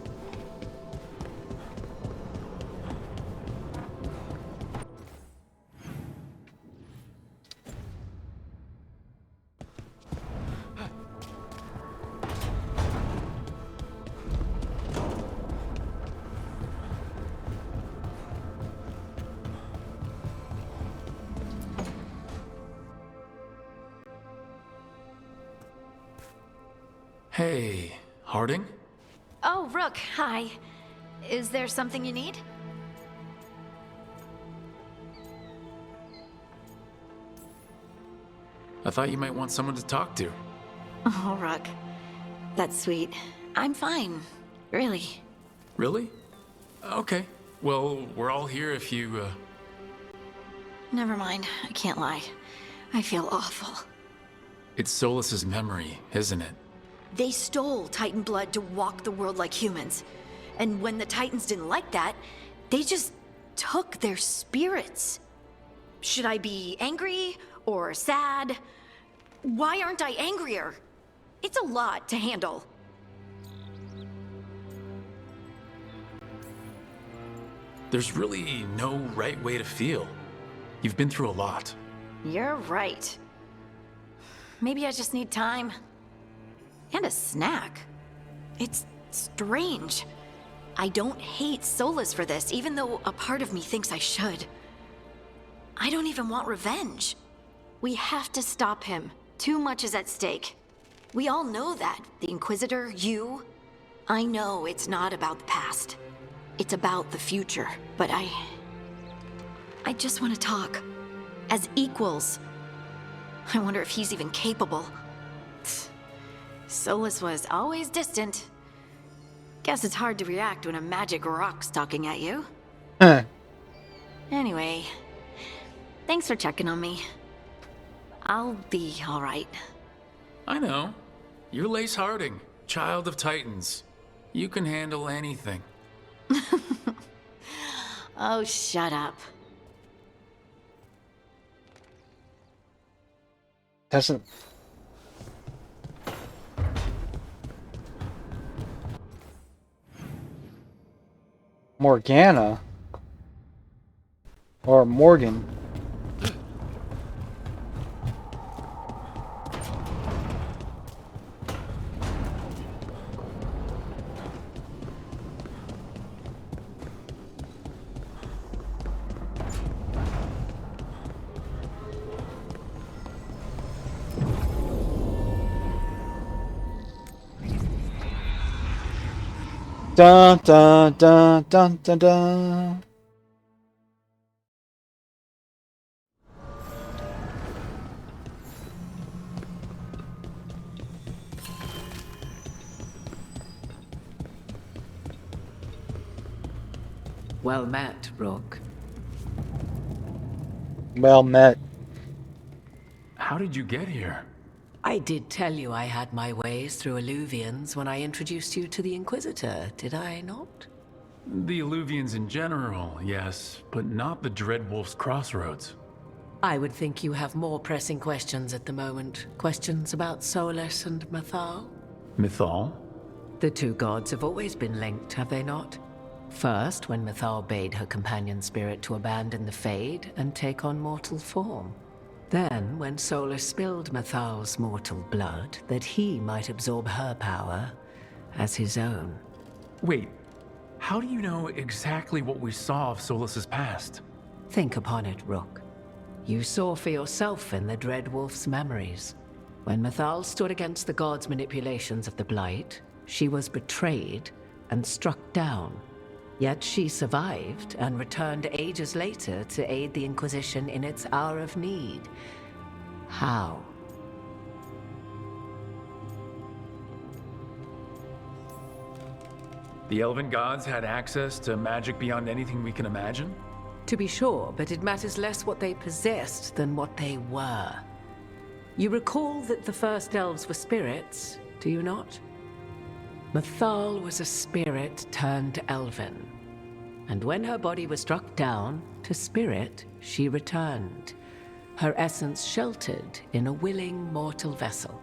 Hey, Harding? Oh, Rook, hi. Is there something you need? I thought you might want someone to talk to. Oh, Rook. That's sweet. I'm fine. Really. Really? Okay. Well, we're all here if you, Never mind. I can't lie. I feel awful. It's Solas's memory, isn't it? They stole Titan blood to walk the world like humans. And when the Titans didn't like that, they just took their spirits. Should I be angry or sad? Why aren't I angrier? It's a lot to handle. There's really no right way to feel. You've been through a lot. You're right. Maybe I just need time. And a snack. It's strange. I don't hate Solas for this, even though a part of me thinks I should. I don't even want revenge. We have to stop him. Too much is at stake. We all know that. The Inquisitor, you. I know it's not about the past. It's about the future. But I just want to talk. As equals. I wonder if he's even capable. Solas was always distant. Guess it's hard to react when a magic rock's talking at you. Anyway, thanks for checking on me. I'll be alright. I know. You're Lace Harding, child of Titans. You can handle anything. Oh, shut up. Doesn't... Morgana? Or Morgan? Dun dun dun dun dun dun. Well met, Rook. Well met. How did you get here? I did tell you I had my ways through Illuvians when I introduced you to the Inquisitor, did I not? The Illuvians in general, yes, but not the Dreadwolf's Crossroads. I would think you have more pressing questions at the moment. Questions about Solas and Mythal? Mythal? The two gods have always been linked, have they not? First, when Mythal bade her companion spirit to abandon the Fade and take on mortal form. Then, when Solas spilled Mythal's mortal blood, that he might absorb her power as his own. Wait, how do you know exactly what we saw of Solas's past? Think upon it, Rook. You saw for yourself in the Dreadwolf's memories. When Mythal stood against the gods' manipulations of the Blight, she was betrayed and struck down. Yet she survived and returned ages later to aid the Inquisition in its hour of need. How? The Elven gods had access to magic beyond anything we can imagine? To be sure, but it matters less what they possessed than what they were. You recall that the first elves were spirits, do you not? Mythal was a spirit turned elven. And when her body was struck down, to spirit she returned, her essence sheltered in a willing mortal vessel.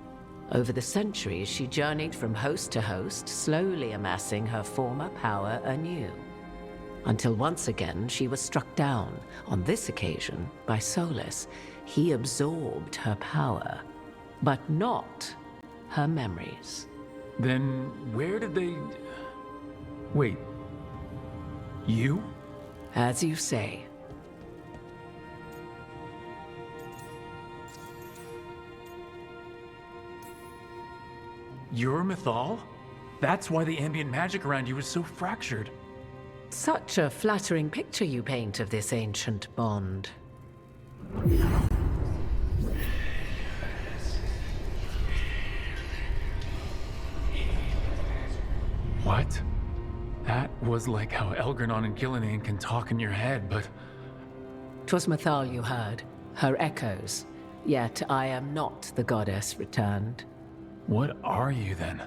Over the centuries, she journeyed from host to host, slowly amassing her former power anew. Until once again she was struck down, on this occasion by Solus. He absorbed her power, but not her memories. Then where did they... Wait. You? As you say. You're Mythal? That's why the ambient magic around you is so fractured. Such a flattering picture you paint of this ancient bond. What? That was like how Elgranon and Gillenane can talk in your head, but... 'Twas Mythal you heard, her echoes. Yet I am not the goddess returned. What are you then?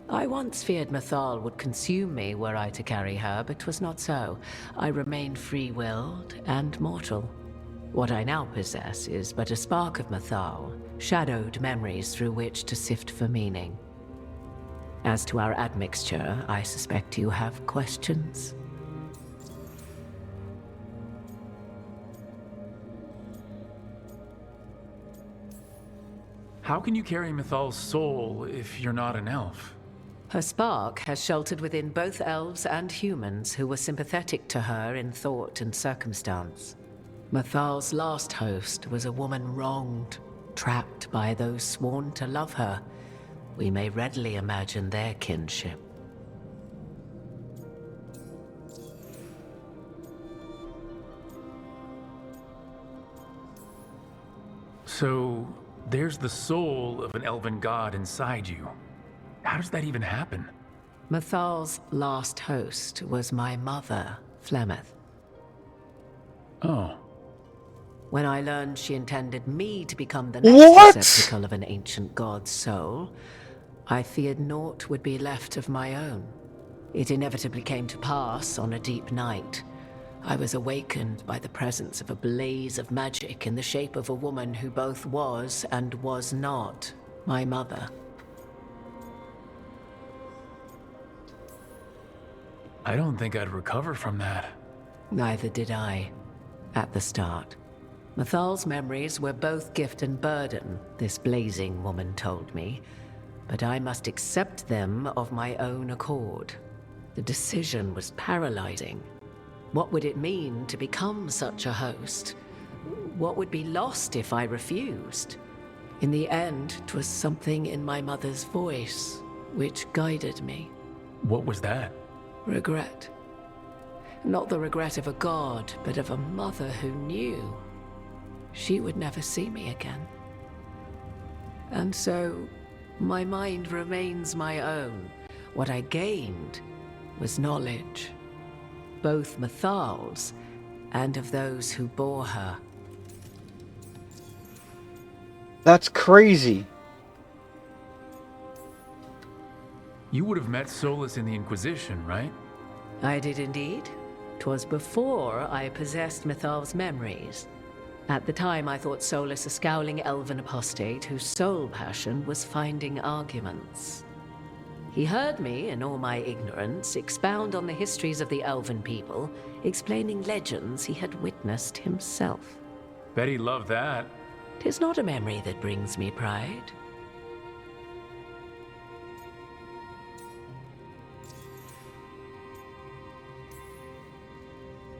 I once feared Mythal would consume me were I to carry her, but 'twas not so. I remain free-willed and mortal. What I now possess is but a spark of Mythal, shadowed memories through which to sift for meaning. As to our admixture, I suspect you have questions. How can you carry Mythal's soul if you're not an elf? Her spark has sheltered within both elves and humans who were sympathetic to her in thought and circumstance. Mythal's last host was a woman wronged, trapped by those sworn to love her. We may readily imagine their kinship. So, there's the soul of an elven god inside you. How does that even happen? Mythal's last host was my mother, Flemeth. Oh. When I learned she intended me to become the next receptacle of an ancient god's soul, I feared naught would be left of my own. It inevitably came to pass on a deep night. I was awakened by the presence of a blaze of magic in the shape of a woman who both was and was not my mother. I don't think I'd recover from that. Neither did I, at the start. Mythal's memories were both gift and burden, this blazing woman told me, but I must accept them of my own accord. The decision was paralyzing. What would it mean to become such a host? What would be lost if I refused? In the end, 'twas something in my mother's voice which guided me. What was that? Regret. Not the regret of a god, but of a mother who knew she would never see me again. And so, my mind remains my own. What I gained was knowledge, both Mythal's and of those who bore her. That's crazy. You would have met Solus in the Inquisition, right? I did indeed. 'Twas before I possessed Mythal's memories. At the time, I thought Solus a scowling elven apostate whose sole passion was finding arguments. He heard me, in all my ignorance, expound on the histories of the elven people, explaining legends he had witnessed himself. Bet he loved that. 'Tis not a memory that brings me pride.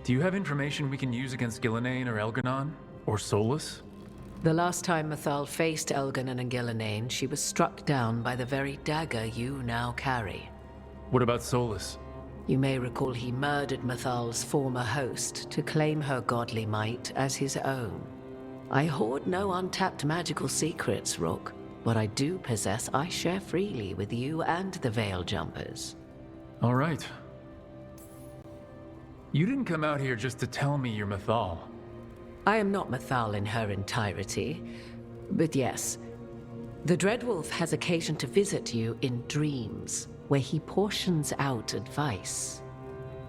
Do you have information we can use against Gillenane or Elgranon? Or Solus? The last time Mythal faced Elgranon and Gillenane, she was struck down by the very dagger you now carry. What about Solus? You may recall he murdered Mythal's former host to claim her godly might as his own. I hoard no untapped magical secrets, Rook. What I do possess, I share freely with you and the Veil Jumpers. All right. You didn't come out here just to tell me you're Mythal. I am not Mythal in her entirety, but yes, the Dreadwolf has occasion to visit you in dreams. where he portions out advice.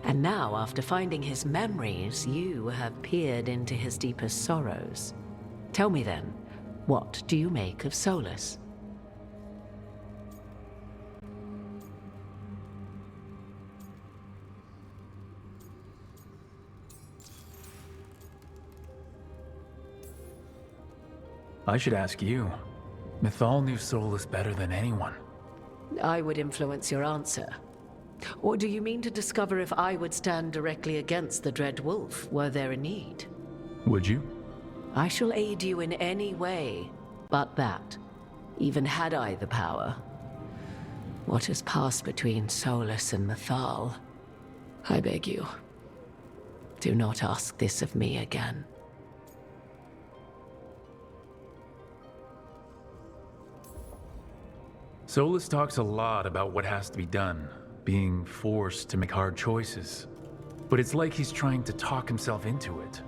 And now, after finding his memories, you have peered into his deepest sorrows. Tell me then, what do you make of Solus? I should ask you. Mythal knew Solus better than anyone. I would influence your answer. Or do you mean to discover if I would stand directly against the Dread Wolf were there a need? Would you? I shall aid you in any way but that, even had I the power. What has passed between Solus and Mythal? I beg you, do not ask this of me again. Solus talks a lot about what has to be done, being forced to make hard choices. But it's like he's trying to talk himself into it.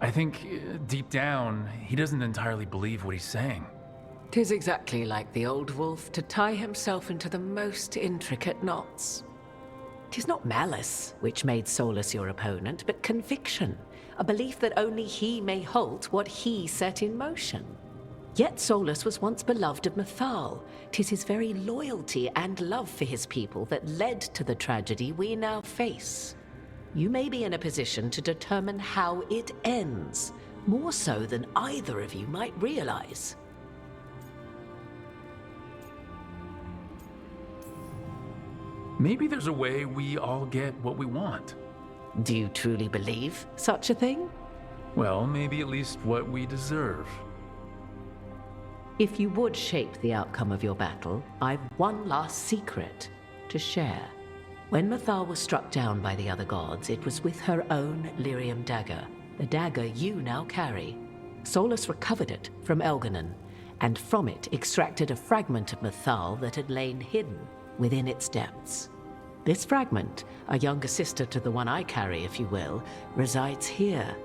I think, deep down, he doesn't entirely believe what he's saying. 'Tis exactly like the old wolf to tie himself into the most intricate knots. 'Tis not malice which made Solus your opponent, but conviction, a belief that only he may halt what he set in motion. Yet Solus was once beloved of Mythal. 'Tis his very loyalty and love for his people that led to the tragedy we now face. You may be in a position to determine how it ends, more so than either of you might realize. Maybe there's a way we all get what we want. Do you truly believe such a thing? Well, maybe at least what we deserve. If you would shape the outcome of your battle, I've one last secret to share. When Mythal was struck down by the other gods, it was with her own Lyrium dagger, the dagger you now carry. Solus recovered it from Elganon, and from it extracted a fragment of Mythal that had lain hidden within its depths. This fragment, a younger sister to the one I carry, if you will, resides here,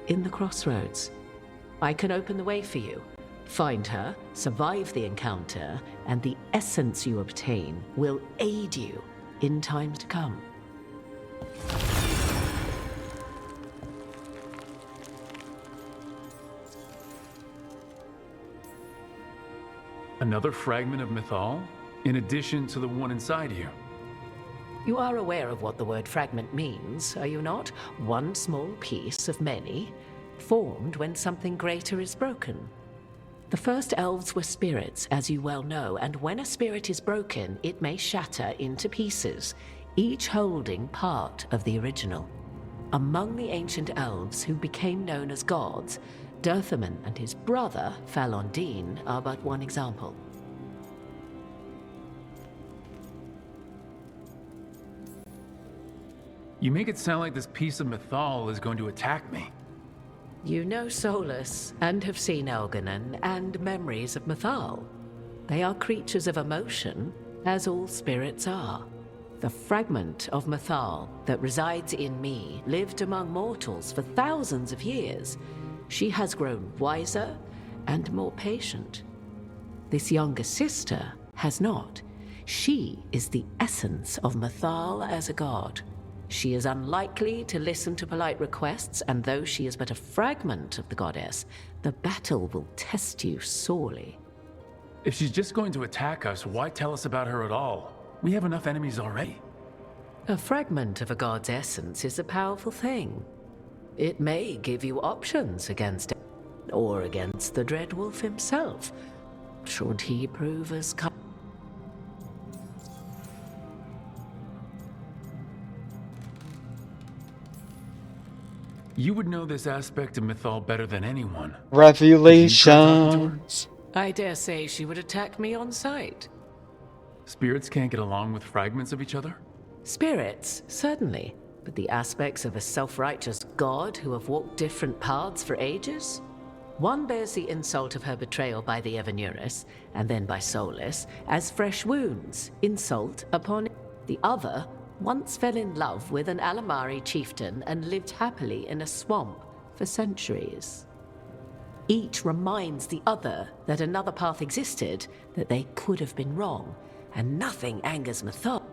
in the crossroads. I can open the way for you. Find her, survive the encounter, and the essence you obtain will aid you in times to come. Another fragment of Mythal, in addition to the one inside you. You are aware of what the word fragment means, are you not? One small piece of many, formed when something greater is broken. The first elves were spirits, as you well know, and when a spirit is broken, it may shatter into pieces, each holding part of the original. Among the ancient elves who became known as gods, Dirthaman and his brother, Falondine, are but one example. You make it sound like this piece of Mythal is going to attack me. You know Solus, and have seen Elganon, and memories of Mythal. They are creatures of emotion, as all spirits are. The fragment of Mythal that resides in me lived among mortals for thousands of years. She has grown wiser and more patient. This younger sister has not. She is the essence of Mythal as a god. She is unlikely to listen to polite requests, and though she is but a fragment of the goddess, the battle will test you sorely. If she's just going to attack us, why tell us about her at all? We have enough enemies already. A fragment of a god's essence is a powerful thing. It may give you options against it, or against the Dread Wolf himself, should he prove as You would know this aspect of Mythal better than anyone. Revelations. I dare say she would attack me on sight. Spirits can't get along with fragments of each other? Spirits, certainly. But the aspects of a self-righteous god who have walked different paths for ages? One bears the insult of her betrayal by the Evanurus, and then by Solus, as fresh wounds, insult upon the other. Once fell in love with an Alamari chieftain and lived happily in a swamp for centuries. Each reminds the other that another path existed, that they could have been wrong, and nothing angers Mythal.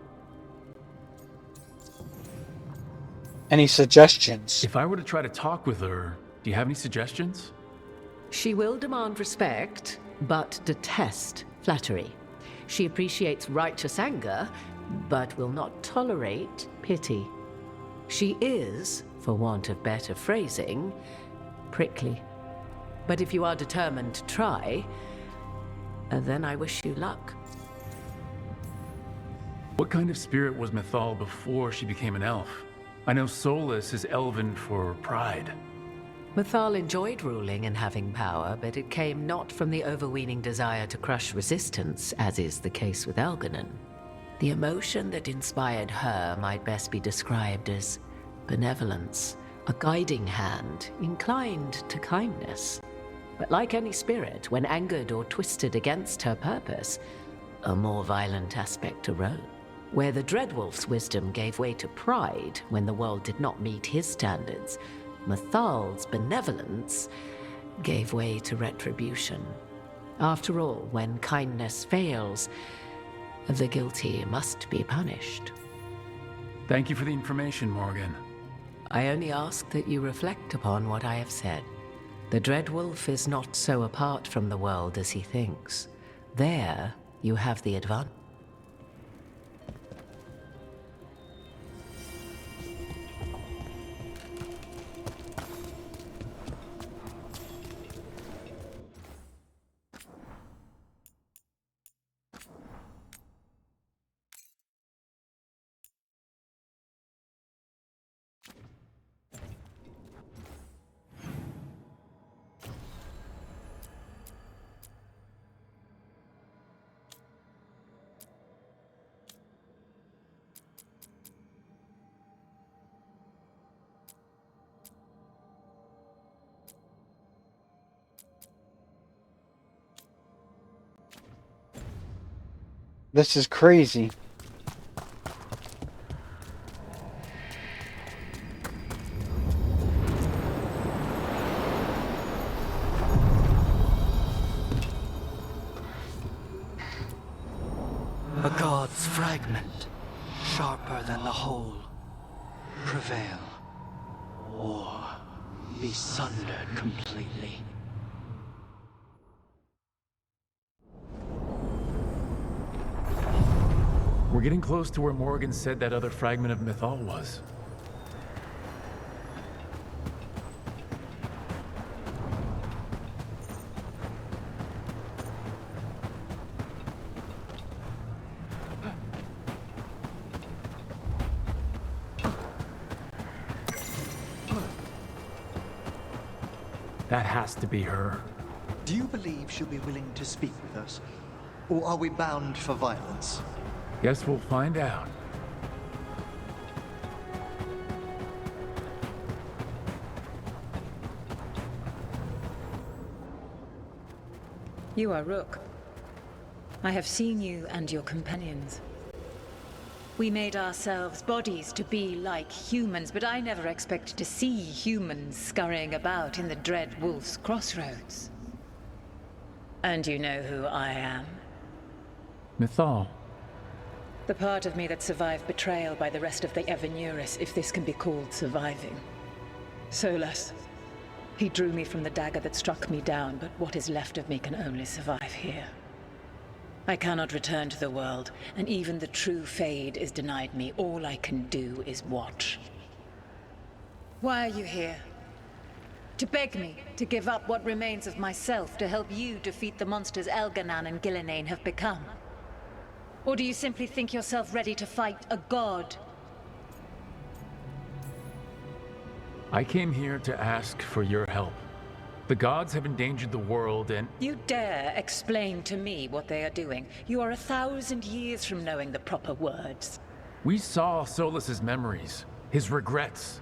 Any suggestions? If I were to try to talk with her, do you have any suggestions? She will demand respect, but detest flattery. She appreciates righteous anger, but will not tolerate pity. She is, for want of better phrasing, prickly. But if you are determined to try, then I wish you luck. What kind of spirit was Mythal before she became an elf? I know Solus is elven for pride. Mythal enjoyed ruling and having power, but it came not from the overweening desire to crush resistance, as is the case with Elganon. The emotion that inspired her might best be described as benevolence, a guiding hand, inclined to kindness. But like any spirit, when angered or twisted against her purpose, a more violent aspect arose. Where the Dreadwolf's wisdom gave way to pride when the world did not meet his standards, Mythal's benevolence gave way to retribution. After all, when kindness fails, the guilty must be punished. Thank you for the information, Morgan. I only ask that you reflect upon what I have said. The Dreadwolf is not so apart from the world as he thinks. There, you have the advantage. This is crazy. A god's fragment, sharper than the whole. Prevail, or be sundered completely. We're getting close to where Morgan said that other fragment of Mythal was. That has to be her. Do you believe she'll be willing to speak with us? Or are we bound for violence? Guess we'll find out. You are Rook. I have seen you and your companions. We made ourselves bodies to be like humans, but I never expected to see humans scurrying about in the Dread Wolf's crossroads. And you know who I am? Mythal. The part of me that survived betrayal by the rest of the Evanuris, if this can be called surviving. Solus. He drew me from the dagger that struck me down, but what is left of me can only survive here. I cannot return to the world, and even the true Fade is denied me. All I can do is watch. Why are you here? To beg me to give up what remains of myself to help you defeat the monsters Elganon and Gillenane have become? Or do you simply think yourself ready to fight a god? I came here to ask for your help. The gods have endangered the world and— You dare explain to me what they are doing? You are 1,000 years from knowing the proper words. We saw Solus's memories, his regrets.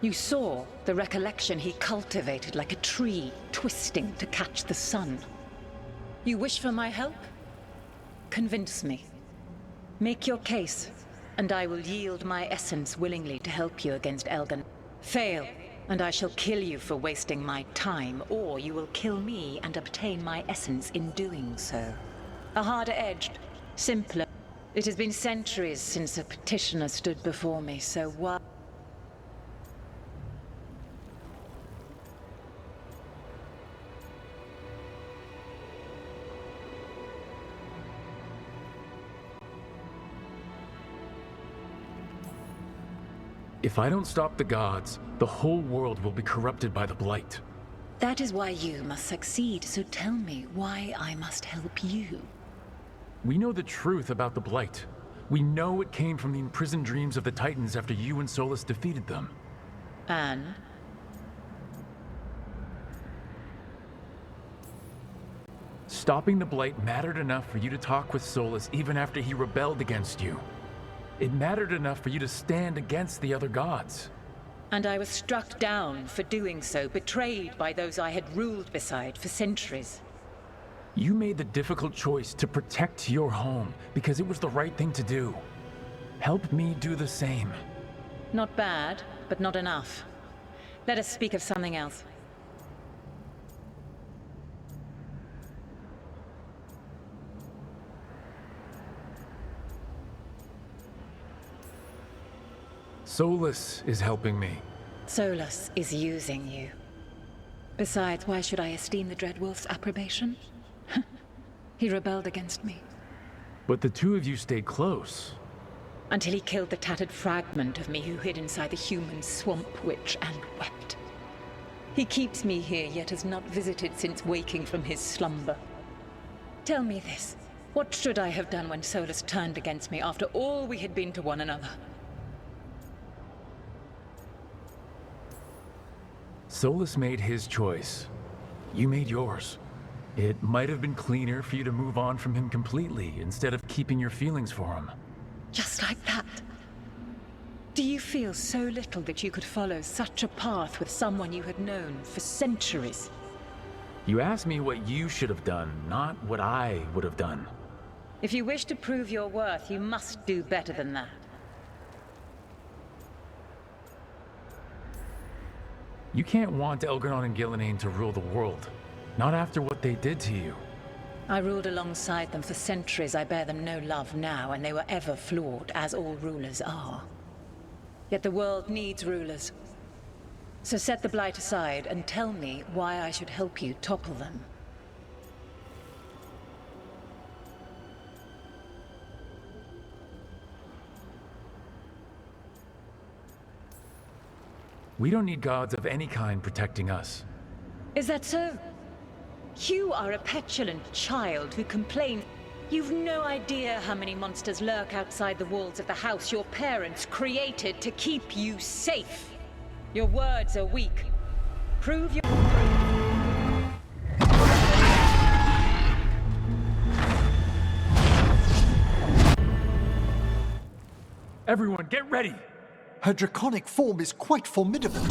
You saw the recollection he cultivated like a tree, twisting to catch the sun. You wish for my help? Convince me. Make your case, and I will yield my essence willingly to help you against Elganon. Fail, and I shall kill you for wasting my time, or you will kill me and obtain my essence in doing so. A harder-edged, simpler, It has been centuries since a petitioner stood before me, so why... If I don't stop the gods, the whole world will be corrupted by the Blight. That is why you must succeed, so tell me why I must help you. We know the truth about the Blight. We know it came from the imprisoned dreams of the Titans after you and Solus defeated them. And? Stopping the Blight mattered enough for you to talk with Solus even after he rebelled against you. It mattered enough for you to stand against the other gods. And I was struck down for doing so, betrayed by those I had ruled beside for centuries. You made the difficult choice to protect your home because it was the right thing to do. Help me do the same. Not bad, but not enough. Let us speak of something else. Solus is helping me. Solus is using you. Besides, why should I esteem the Dreadwolf's approbation? He rebelled against me. But the two of you stayed close. Until he killed the tattered fragment of me who hid inside the human swamp witch and wept. He keeps me here, yet has not visited since waking from his slumber. Tell me this. What should I have done when Solus turned against me after all we had been to one another? Solus made his choice. You made yours. It might have been cleaner for you to move on from him completely instead of keeping your feelings for him. Just like that? Do you feel so little that you could follow such a path with someone you had known for centuries? You asked me what you should have done, not what I would have done. If you wish to prove your worth, you must do better than that. You can't want Elgar'on and Gillenane to rule the world. Not after what they did to you. I ruled alongside them for centuries. I bear them no love now, and they were ever flawed, as all rulers are. Yet the world needs rulers. So set the Blight aside and tell me why I should help you topple them. We don't need gods of any kind protecting us. Is that so? You are a petulant child who complains. You've no idea how many monsters lurk outside the walls of the house your parents created to keep you safe. Your words are weak. Prove your... Everyone, get ready! Her draconic form is quite formidable.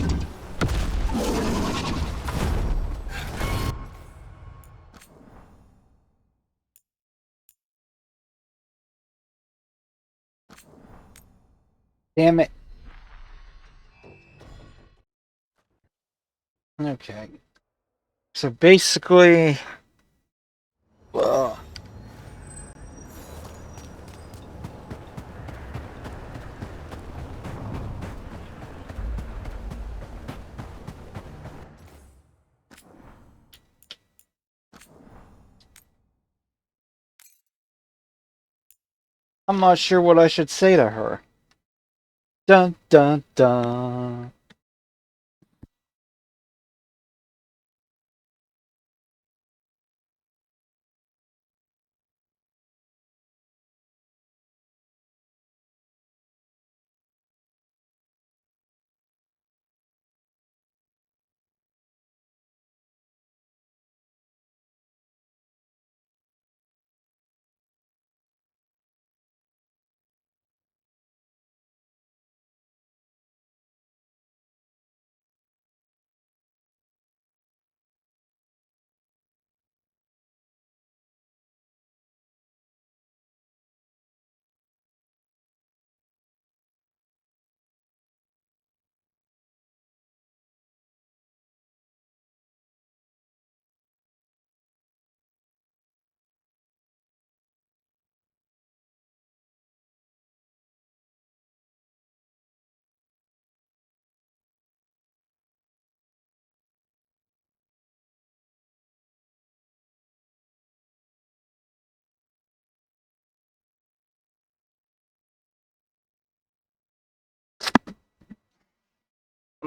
Damn it. Okay. So basically... Ugh. I'm not sure what I should say to her. Dun dun dun.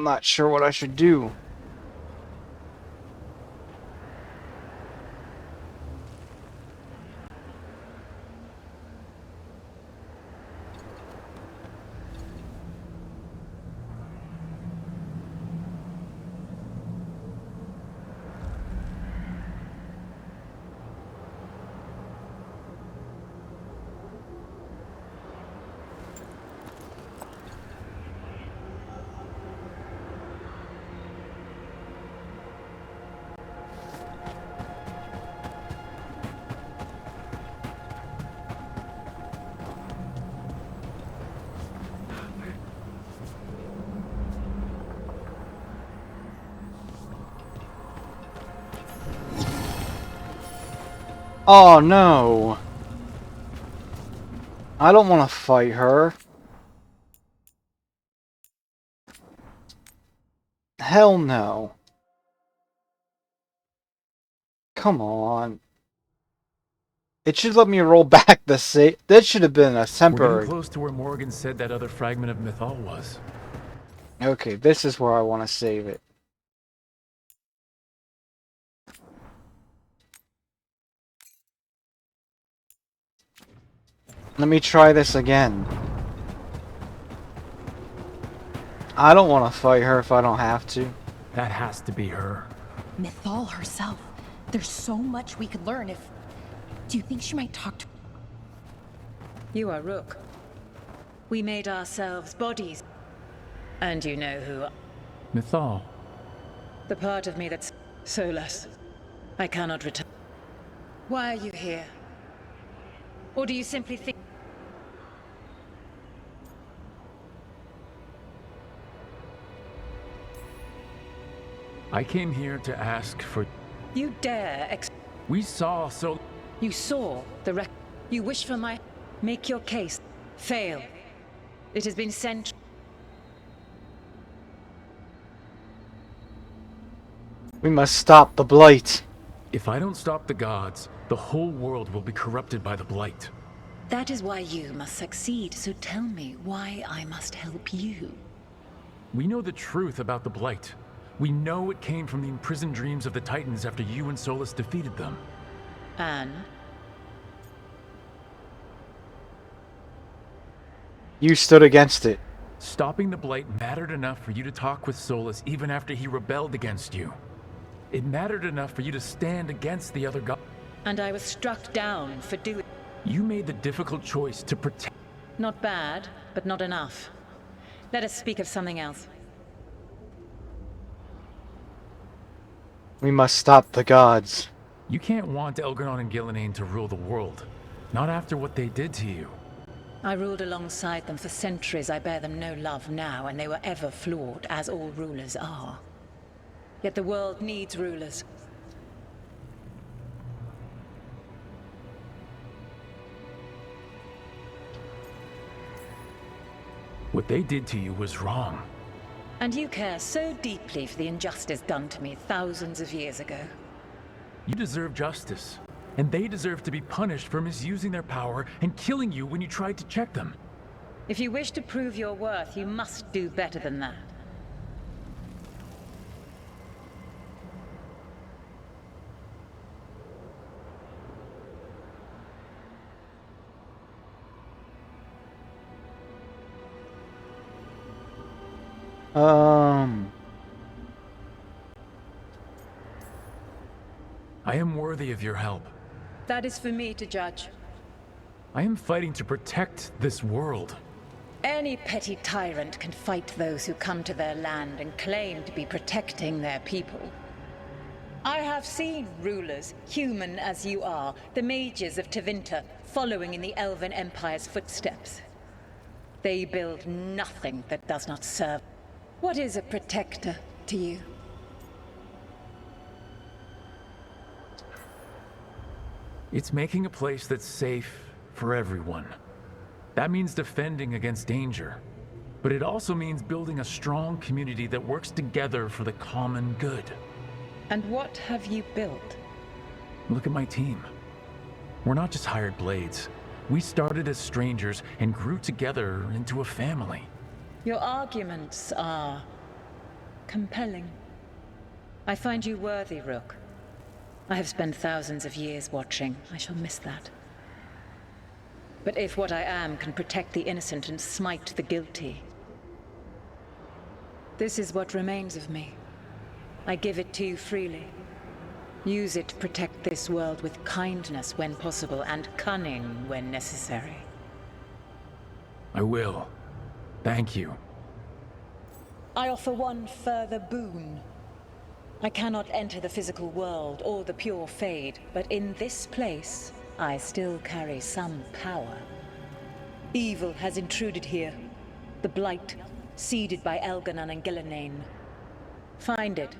I'm not sure what I should do. Oh no! I don't want to fight her. Hell no. Come on. It should let me roll back the save. That should have been a We're temporary. getting close to where Morgan said that other fragment of Mythal was. Okay, this is where I want to save it. Let me try this again. I don't want to fight her if I don't have to. That has to be her. Mythal herself. There's so much we could learn if... Do you think she might talk to... You are Rook. We made ourselves bodies. And you know who... Mythal. The part of me that's soulless. I cannot return. Why are you here? Or do you simply think... I came here to ask for... You dare We saw so... You saw the wreck. You wish for my... Make your case. Fail. It has been sent... We must stop the Blight. If I don't stop the gods, the whole world will be corrupted by the Blight. That is why you must succeed, so tell me why I must help you. We know the truth about the Blight. We know it came from the imprisoned dreams of the Titans after you and Solus defeated them. And? You stood against it. Stopping the Blight mattered enough for you to talk with Solus even after he rebelled against you. It mattered enough for you to stand against the other gods. And I was struck down for doing... You made the difficult choice to protect... Not bad, but not enough. Let us speak of something else. We must stop the gods. You can't want Elgranon and Gillenane to rule the world. Not after what they did to you. I ruled alongside them for centuries. I bear them no love now, and they were ever flawed, as all rulers are. Yet the world needs rulers. What they did to you was wrong. And you care so deeply for the injustice done to me thousands of years ago. You deserve justice. And they deserve to be punished for misusing their power and killing you when you tried to check them. If you wish to prove your worth, you must do better than that. I am worthy of your help. That is for me to judge. I am fighting to protect this world. Any petty tyrant can fight those who come to their land and claim to be protecting their people. I have seen rulers, human as you are, the mages of Tevinter, following in the Elven Empire's footsteps. They build nothing that does not serve. What is a protector to you? It's making a place that's safe for everyone. That means defending against danger. But it also means building a strong community that works together for the common good. And what have you built? Look at my team. We're not just hired blades. We started as strangers and grew together into a family. Your arguments are Compelling. I find you worthy, Rook. I have spent thousands of years watching. I shall miss that. But if what I am can protect the innocent and smite the guilty, this is what remains of me. I give it to you freely. Use it to protect this world with kindness when possible and cunning when necessary. I will. Thank you. I offer one further boon. I cannot enter the physical world or the pure Fade, but in this place, I still carry some power. Evil has intruded here. The Blight, seeded by Elganon and Gillenane. Find it,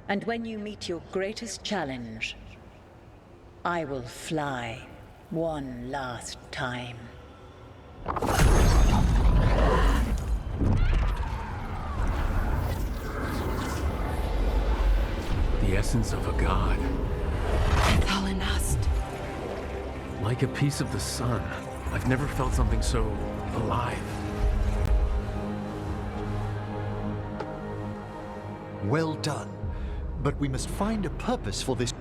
and when you meet your greatest challenge, I will fly one last time. The essence of a god. Thalanast. Like a piece of the sun. I've never felt something so alive. Well done. But we must find a purpose for this.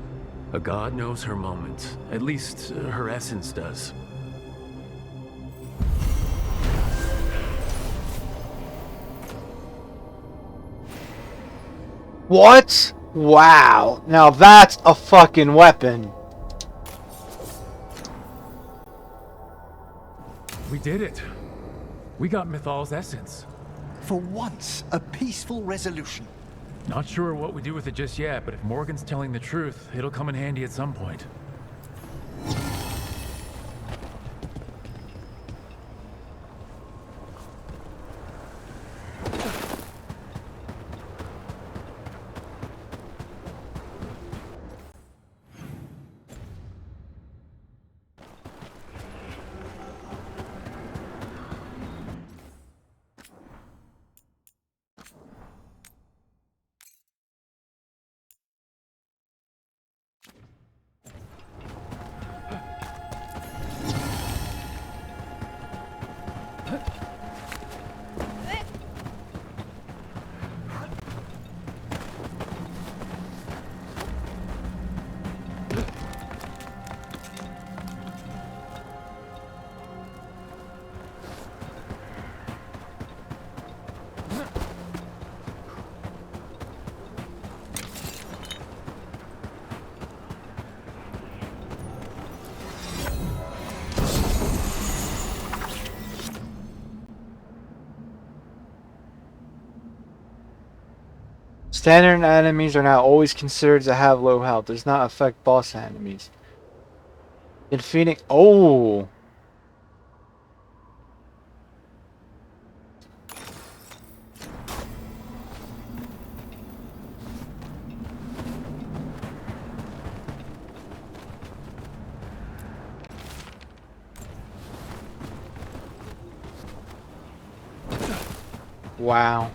A god knows her moment. At least her essence does. What? Wow. Now that's a fucking weapon. We did it. We got Mythal's essence. For once, a peaceful resolution. Not sure what we do with it just yet, but if Morgan's telling the truth, it'll come in handy at some point. Standard enemies are now always considered to have low health. Does not affect boss enemies. Defeating. Oh! Wow.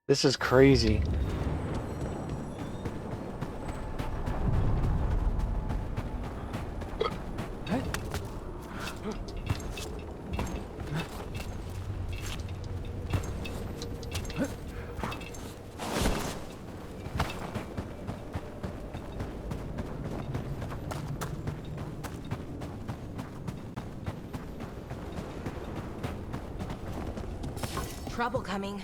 This is crazy. Trouble coming.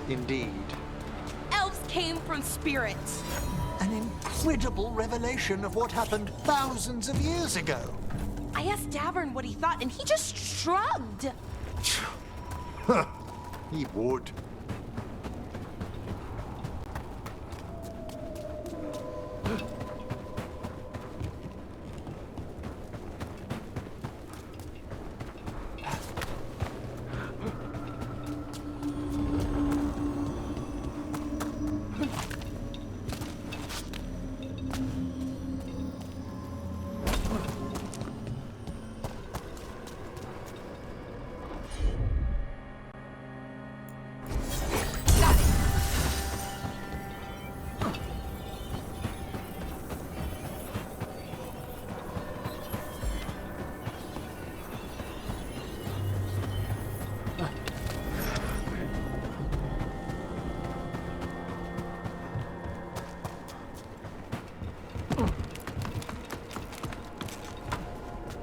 Indeed. Elves came from spirits. An incredible revelation of what happened thousands of years ago. I asked Davern what he thought, and he just shrugged. He would.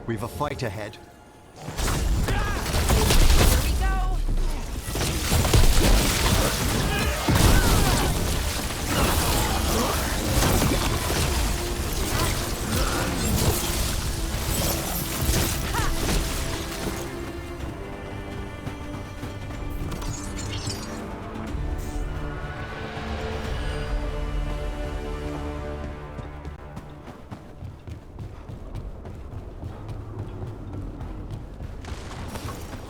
We've a fight ahead. Here we go.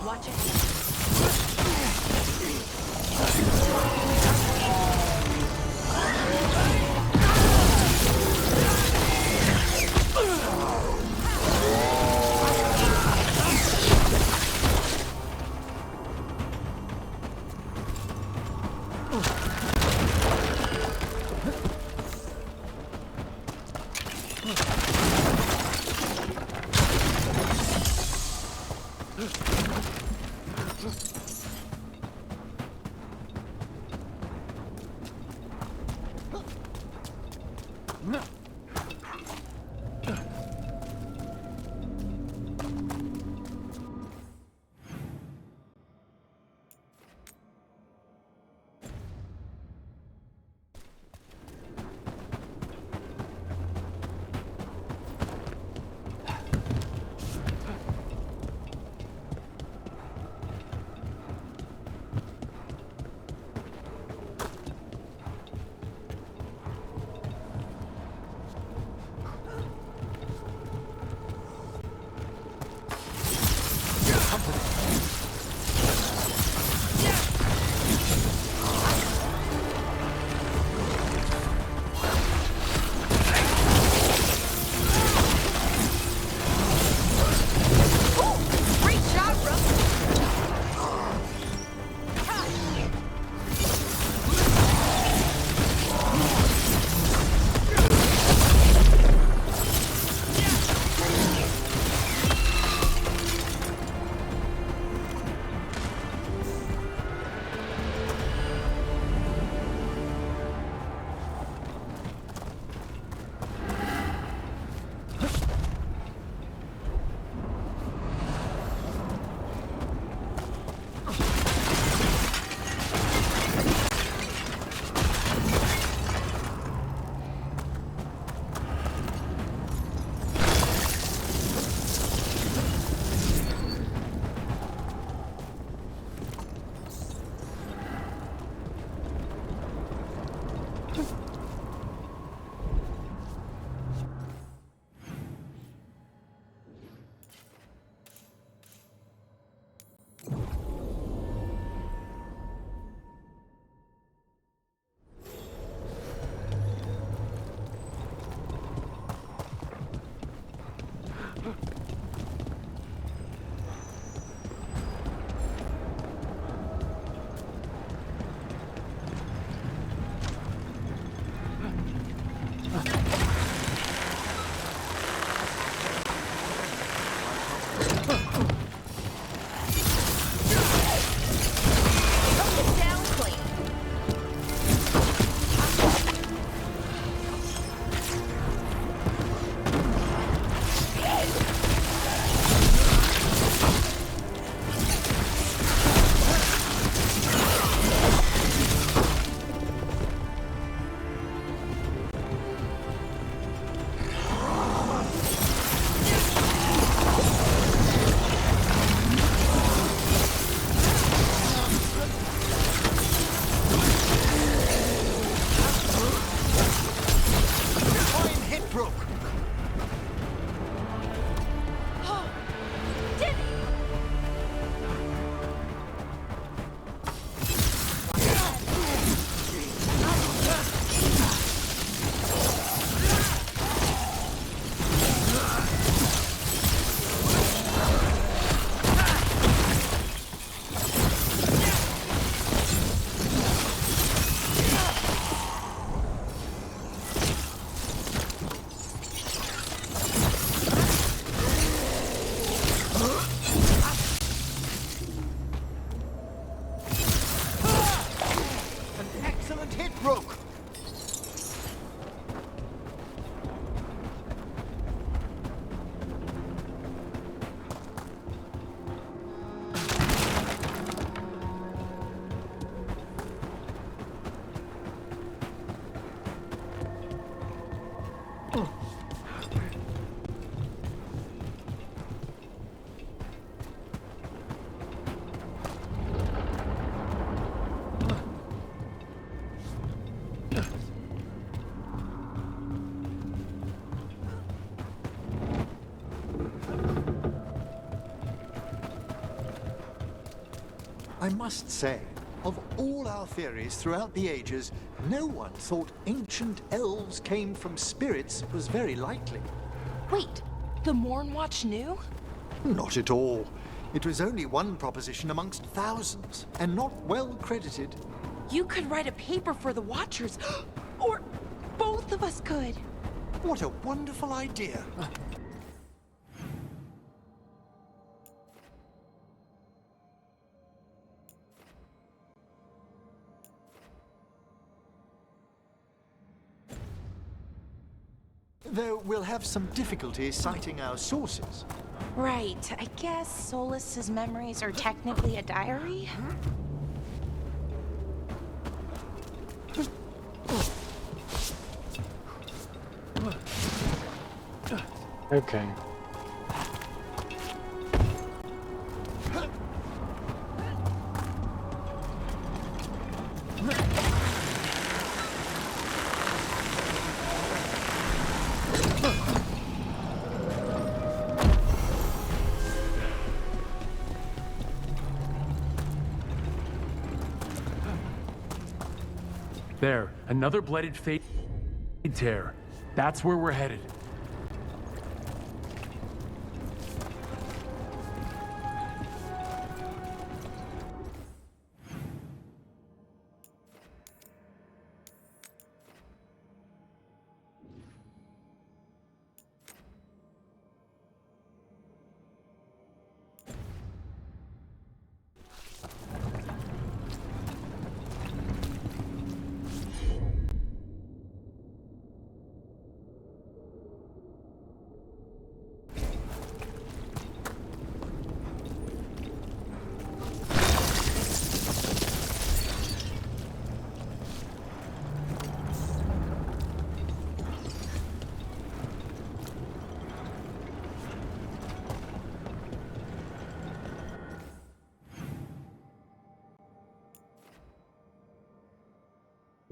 Watch it. I must say, of all our theories throughout the ages, no one thought ancient elves came from spirits was very likely. Wait, the Mournwatch knew? Not at all. It was only one proposition amongst thousands, and not well credited. You could write a paper for the Watchers, or both of us could. What a wonderful idea. Though we'll have some difficulty citing our sources. Right, I guess Solas's memories are technically a diary? Okay. There, another Blighted Fate tear. That's where we're headed.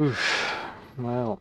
Oof. Well.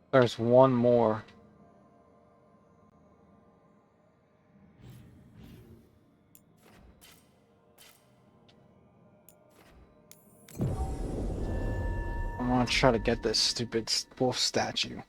There's one more. I'm gonna try to get this stupid wolf statue.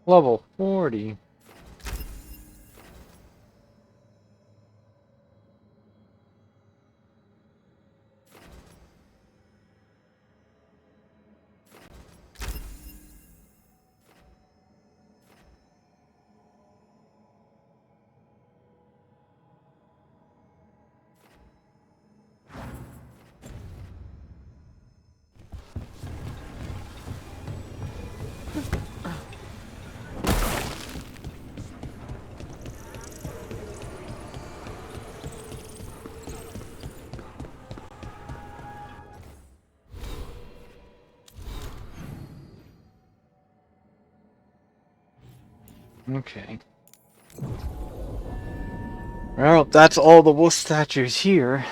Level 40. Okay. Well, that's all the wolf statues here.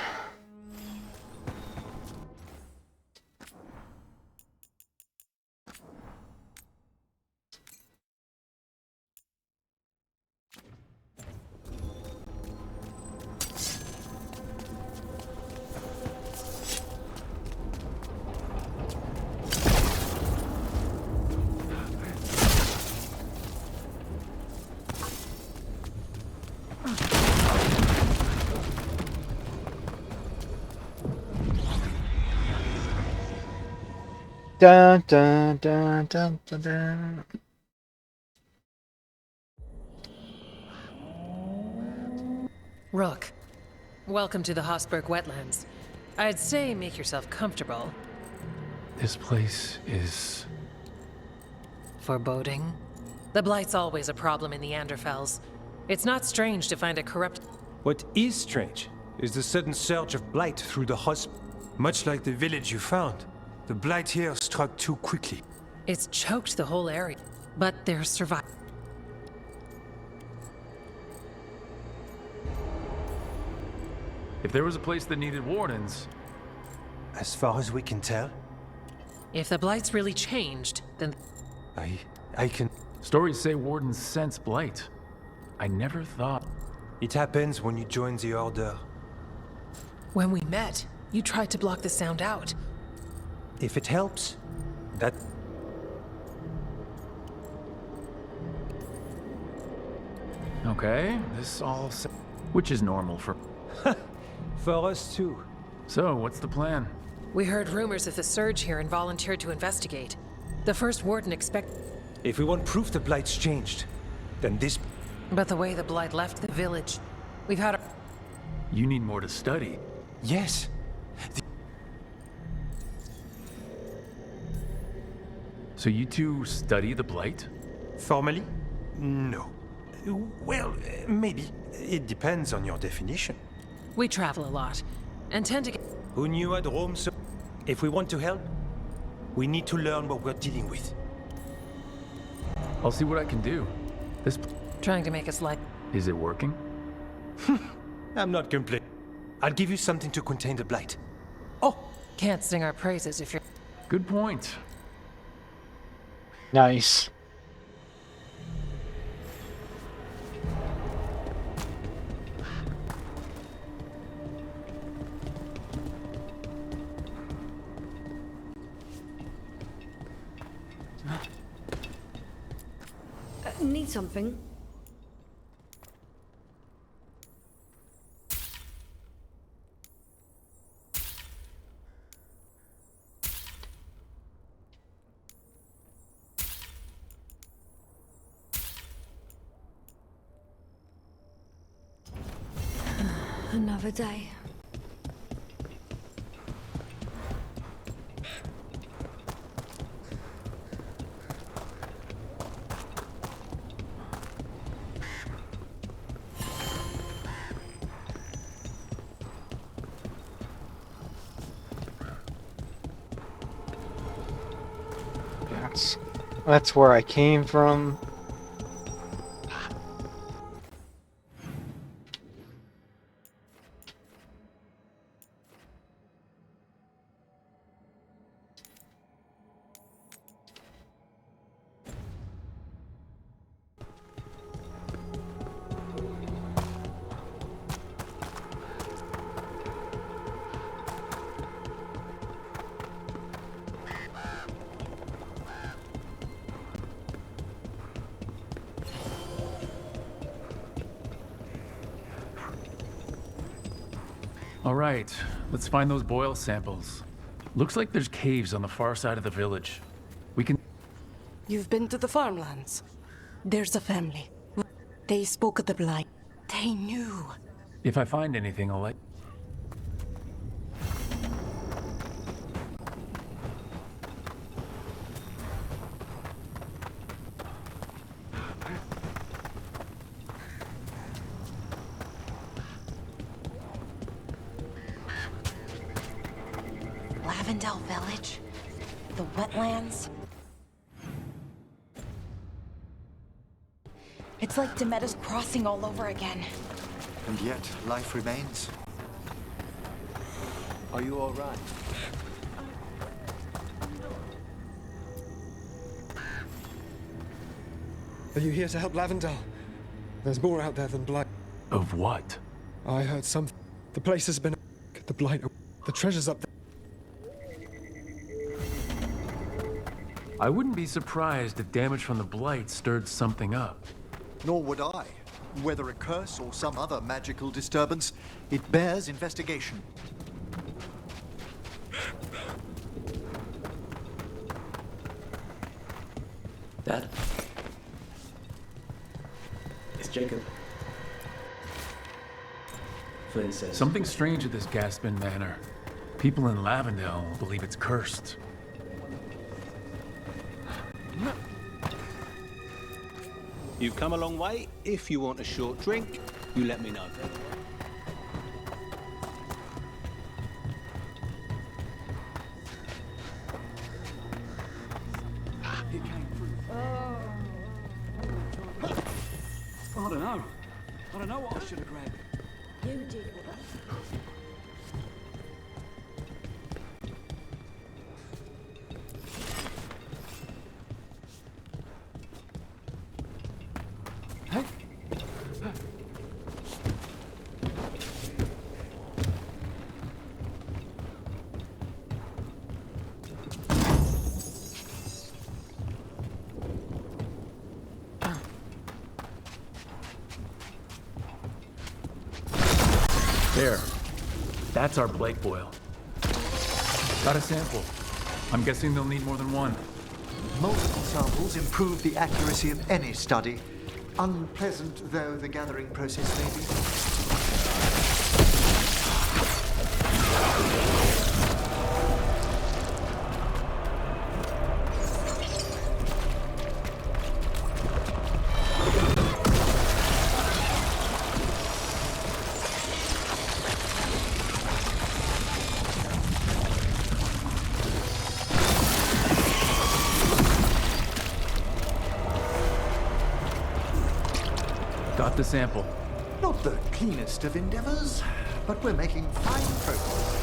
Dun dun dun dun dun dun. Rook, welcome to the Hosberg Wetlands. I'd say make yourself comfortable. This place is... Foreboding? The Blight's always a problem in the Anderfels. It's not strange to find a corrupt... What is strange is the sudden surge of blight through the hospital. Much like the village you found, the blight here struck too quickly. It's choked the whole area, but they're surviving. If there was a place that needed wardens... As far as we can tell, If the Blight's really changed, then... I can... Stories say wardens sense blight. I never thought... It happens when you join the Order. When we met, you tried to block the sound out. If it helps, that... Okay, this all... Which is normal for... For us too. So, what's the plan? We heard rumors of the surge here and volunteered to investigate. The first warden If we want proof the Blight's changed, then this... But the way the Blight left the village, we've had a... You need more to study. Yes. So you two study the Blight? Formally? No. Well, maybe. It depends on your definition. We travel a lot, and tend to get... Who knew at Rome so... If we want to help, we need to learn what we're dealing with. I'll see what I can do. This... Trying to make us like... Is it working? I'm not complaining. I'll give you something to contain the Blight. Oh! Can't sing our praises if you're... Good point. Nice. Need something? Another day. That's where I came from. All right, let's find those boil samples. Looks like there's caves on the far side of the village. We can... You've been to the farmlands? There's a family. They spoke of the blight. They knew. If I find anything, I'll let... Lavendel Village? The wetlands? It's like Demeter's Crossing all over again. And yet, life remains. Are you all right? Are you here to help Lavendel? There's more out there than blight. Of what? I heard some. The place has been. The blight. The treasure's up there. I wouldn't be surprised if damage from the Blight stirred something up. Nor would I. Whether a curse or some other magical disturbance, it bears investigation. Dad? It's Jacob. Flynn says... Something strange at this Gaspin Manor. People in Lavendel believe it's cursed. You've come a long way. If you want a short drink, you let me know. I don't know. I don't know what I should have grabbed. You did. There. That's our Blake boil. Got a sample. I'm guessing they'll need more than one. Multiple samples improve the accuracy of any study. Unpleasant though the gathering process may be. Got the sample. Not the cleanest of endeavors, but we're making fine progress.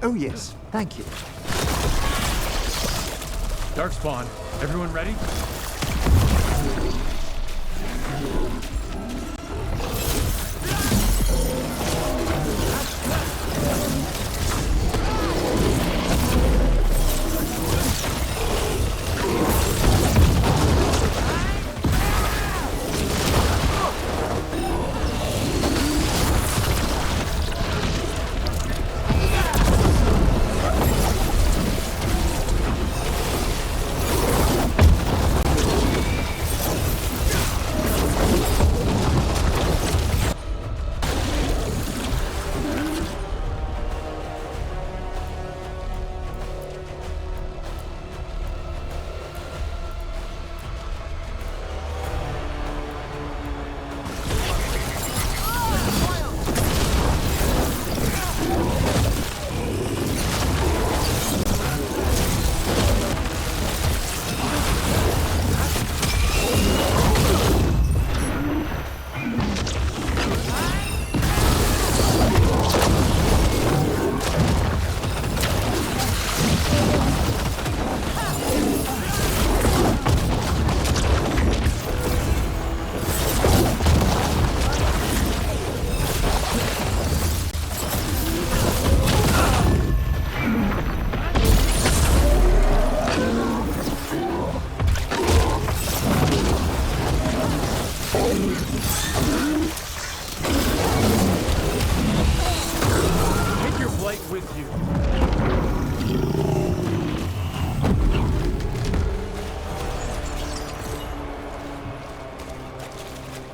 Oh yes, thank you. Darkspawn, everyone ready?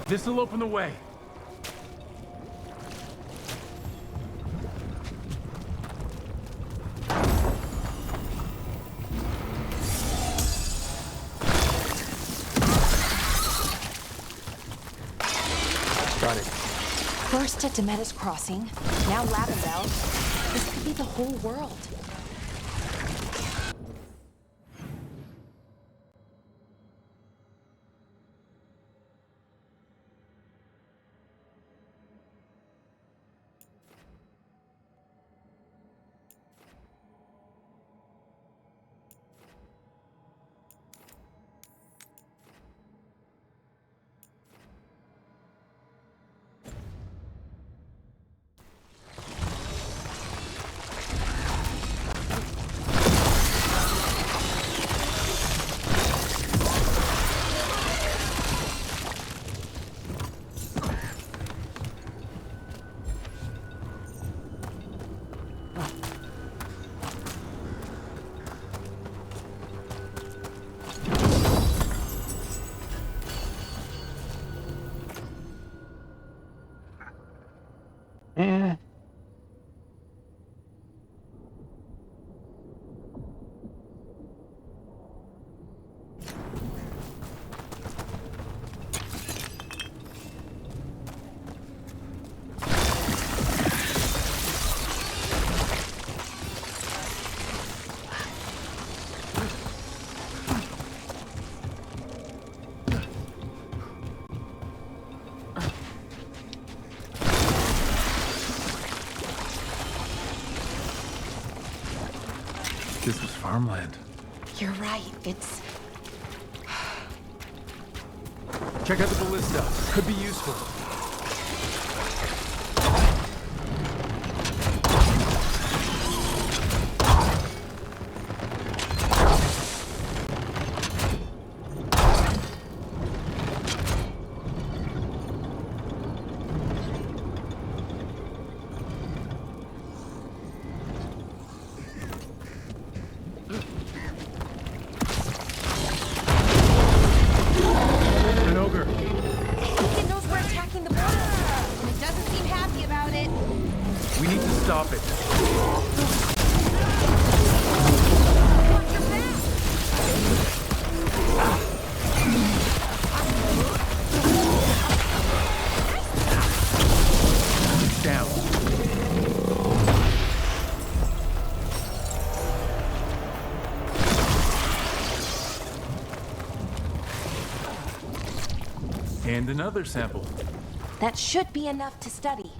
This'll open the way. Got it. First at Demeter's Crossing, now Lavendel. This could be the whole world. This was farmland. You're right, it's... Check out the ballista. Could be useful. And another sample. That should be enough to study.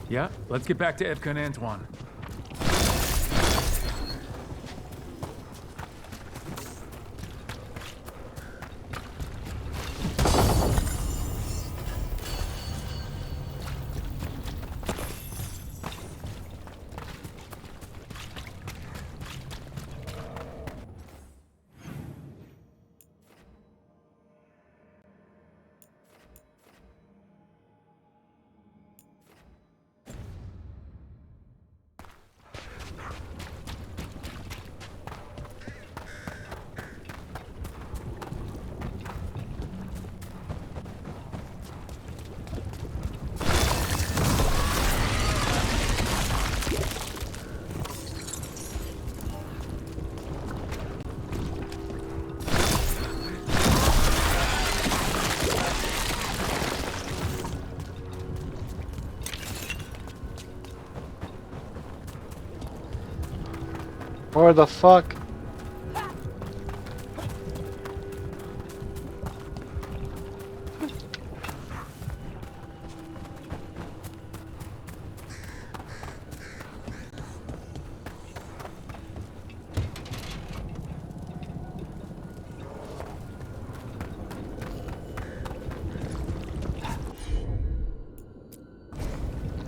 Yeah, let's get back to Evka and Antoine. Where the fuck?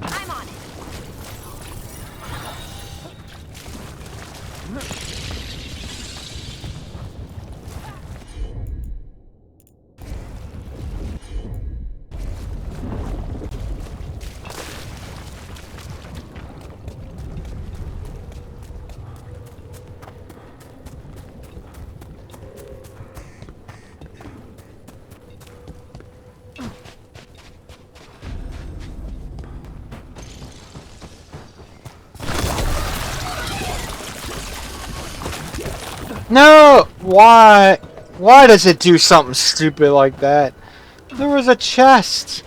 I'm on it. No! Why? Why does it do something stupid like that? There was a chest!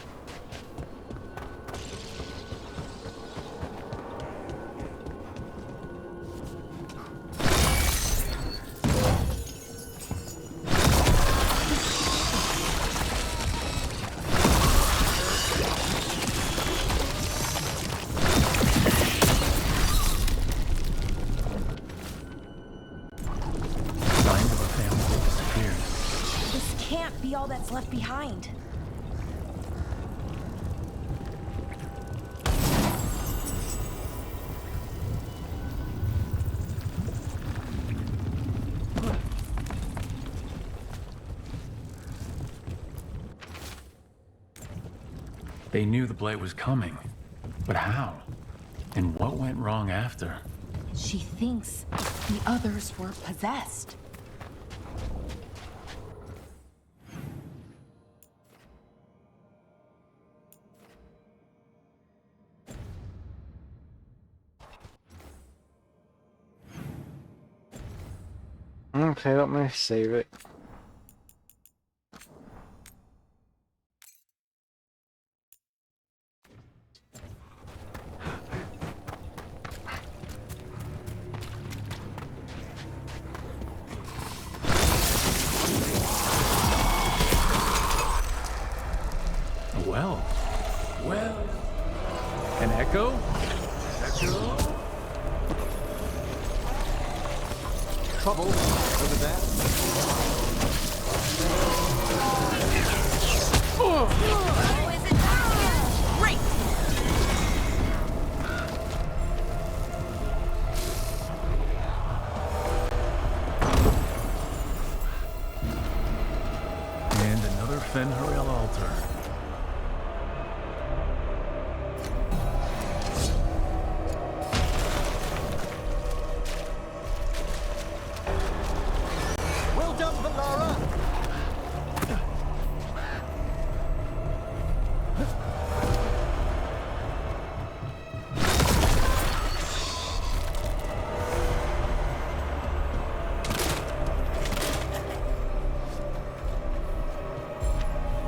Signs of a family that disappeared. This can't be all that's left behind. They knew the blight was coming, but how? And what went wrong after? She thinks the others were possessed. Okay, let me save it. Well, an echo? Trouble over there. And another Fen'Harel altar. Well done, Valara.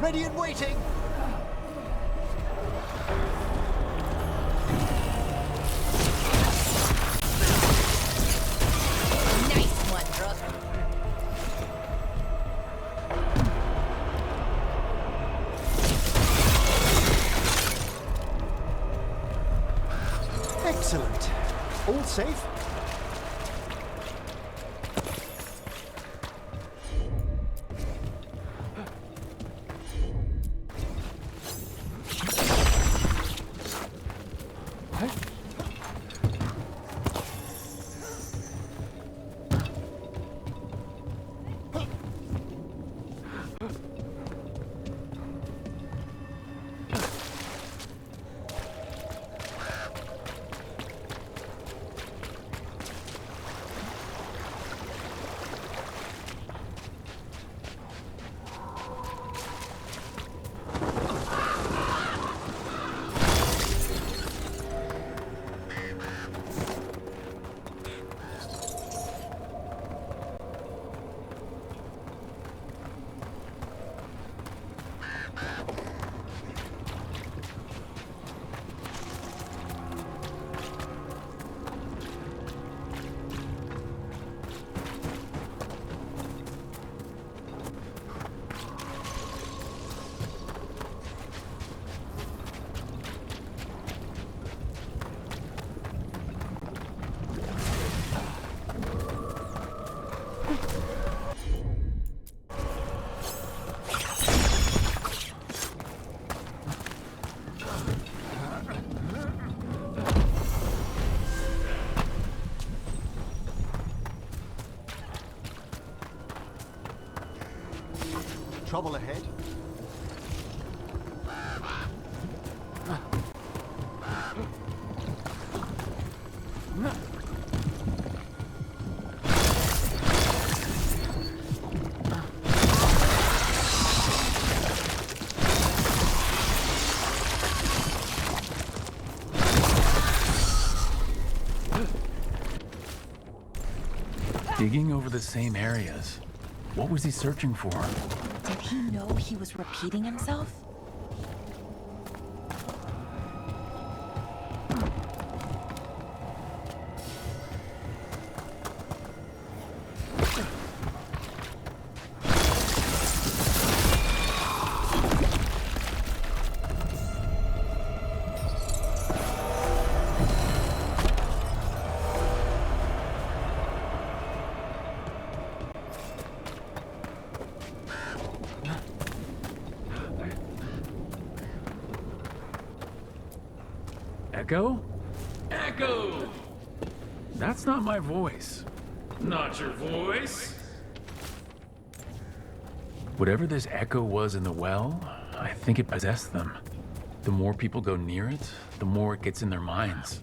Ready and waiting. Nice one, Rook. Excellent. All safe? trouble ahead. Digging over the same areas. What was he searching for? Did he know he was repeating himself? Echo? Echo! That's not my voice. Not your voice? Whatever this echo was in the well, I think it possessed them. The more people go near it, the more it gets in their minds.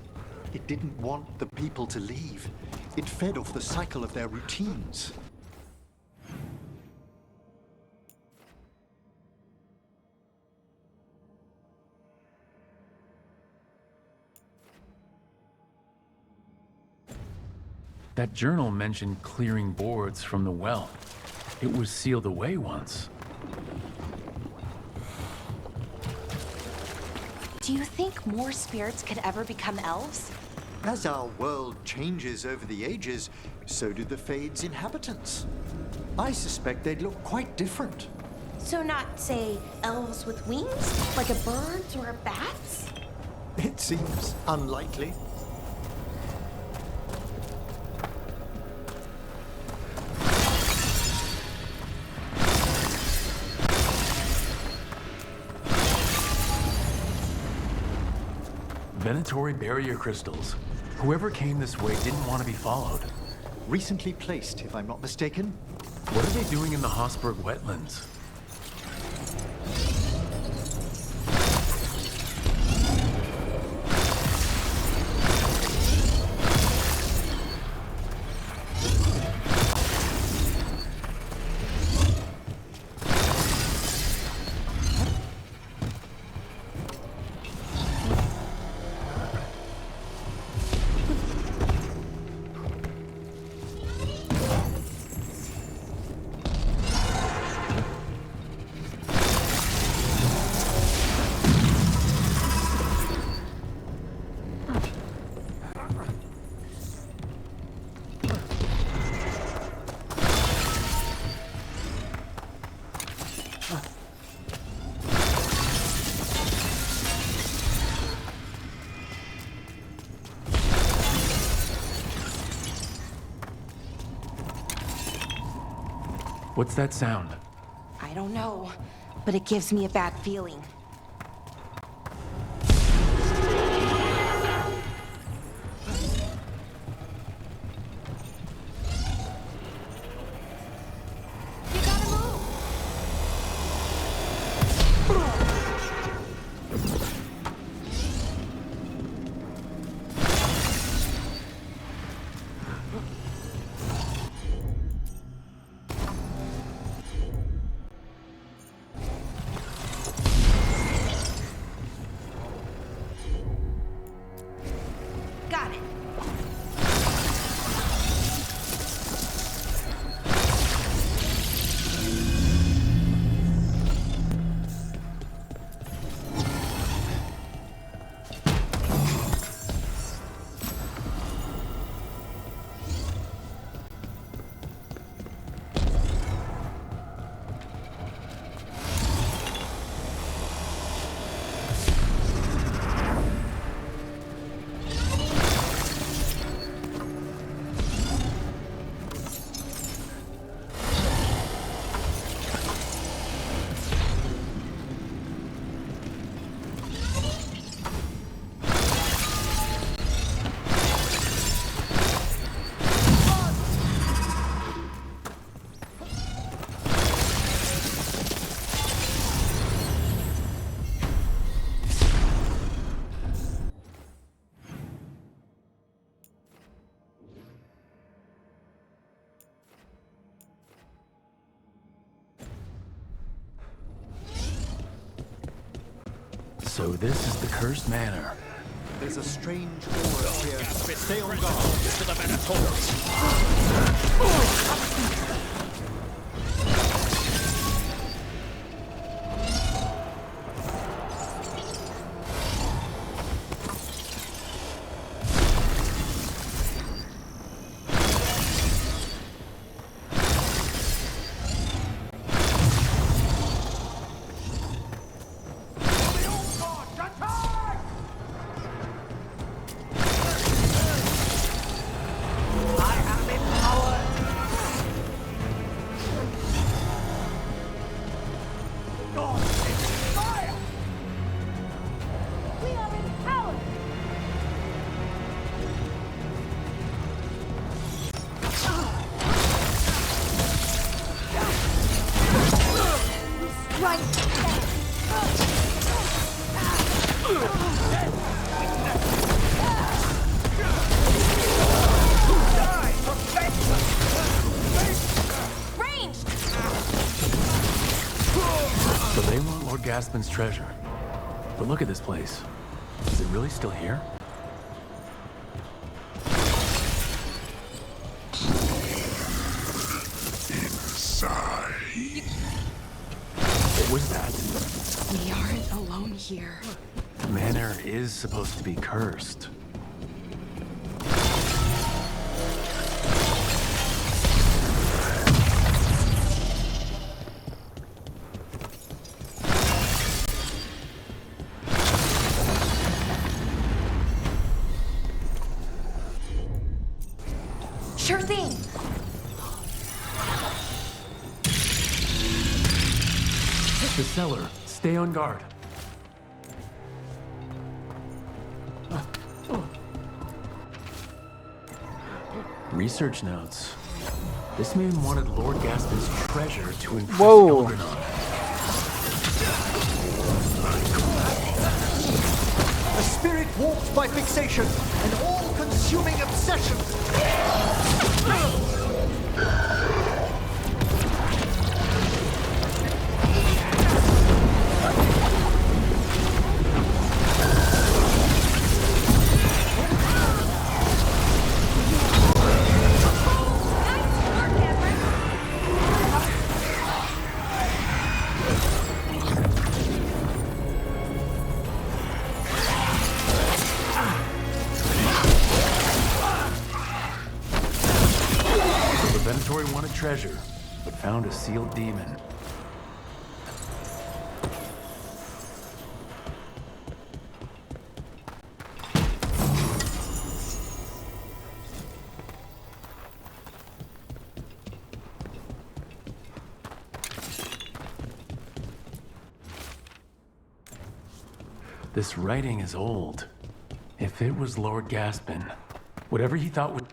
It didn't want the people to leave. It fed off the cycle of their routines. That journal mentioned clearing boards from the well. It was sealed away once. Do you think more spirits could ever become elves? As our world changes over the ages, so do the Fade's inhabitants. I suspect they'd look quite different. So not, say, elves with wings? Like a bird's or a bat's? It seems unlikely. Venatory barrier crystals. Whoever came this way didn't want to be followed. Recently placed, if I'm not mistaken. What are they doing in the Hossberg wetlands? What's that sound? I don't know, but it gives me a bad feeling. So this is the Cursed Manor. There's a strange aura here. Stay on guard. To the Venators! So they want Lord Gaspin's treasure. But look at this place. Is it really still here? Inside. What was that? We aren't alone here. The manor is supposed to be cursed. Sure thing. The cellar. Stay on guard. Research notes. This man wanted Lord Gaspin's treasure to impress Elgranon. A spirit warped by fixation, an all-consuming obsession. Venatori wanted treasure, but found a sealed demon. This writing is old. If it was Lord Gaspin, whatever he thought was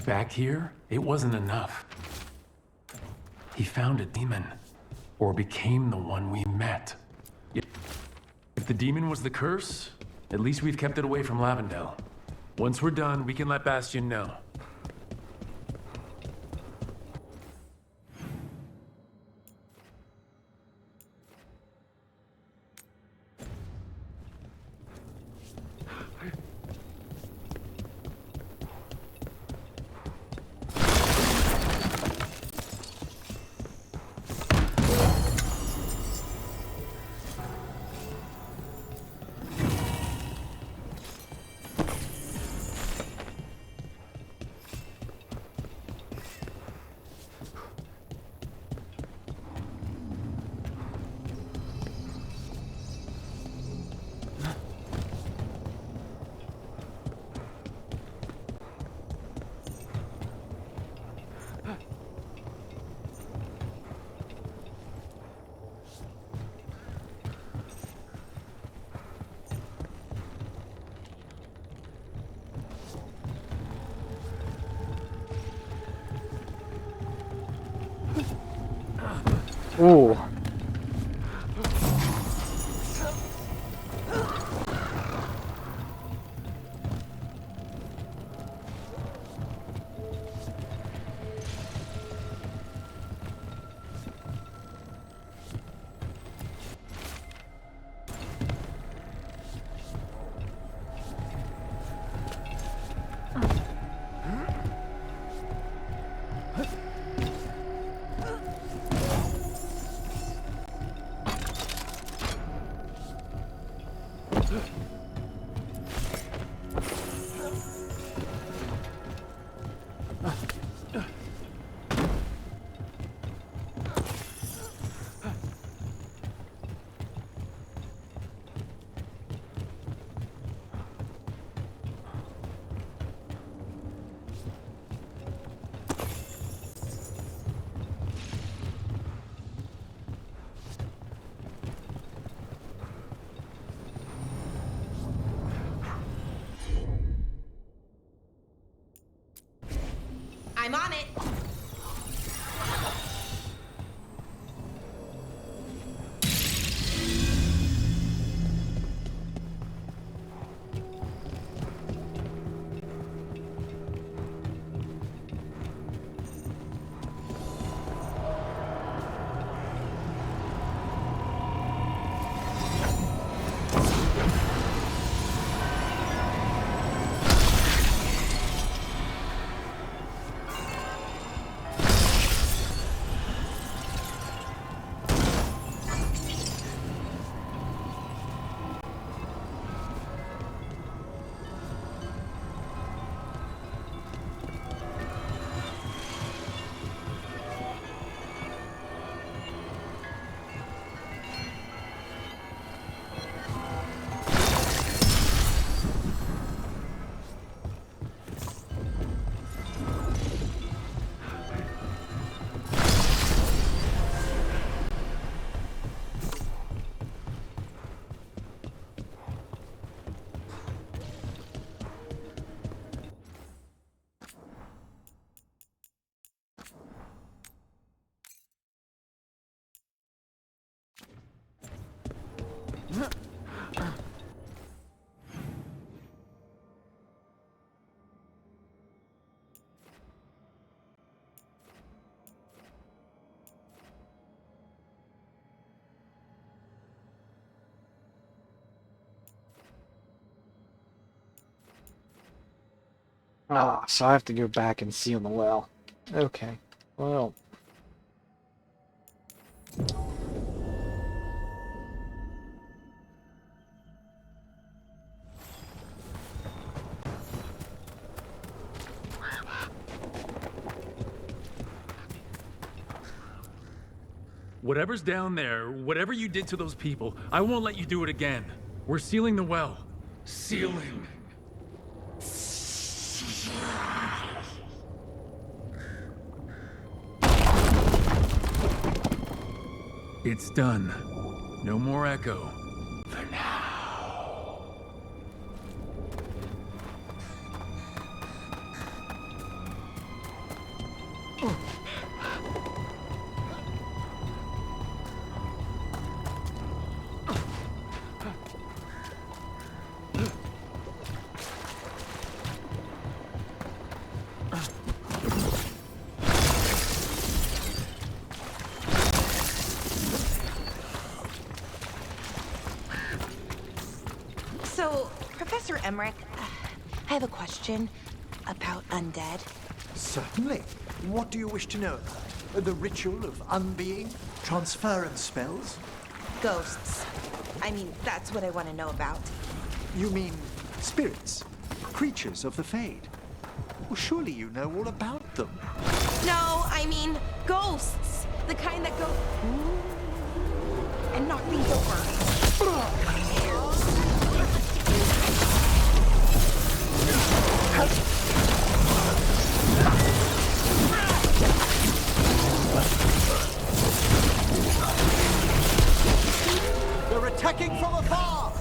back here, it wasn't enough. He found a demon, or became the one we met. If the demon was the curse, at least we've kept it away from Lavendel. Once we're done, we can let Bastion know. Ooh. I'm on it. Ah, so I have to go back and seal the well. Okay, well. Whatever's down there, whatever you did to those people, I won't let you do it again. We're sealing the well. Sealing. It's done. No more echo. For now. So, Professor Emmerich, I have a question about undead. Certainly. What do you wish to know about? The ritual of unbeing? Transference spells? Ghosts. I mean, that's what I want to know about. You mean spirits? Creatures of the Fade? Well, surely you know all about them. No, I mean ghosts. The kind that go and knock things over. They're attacking from afar!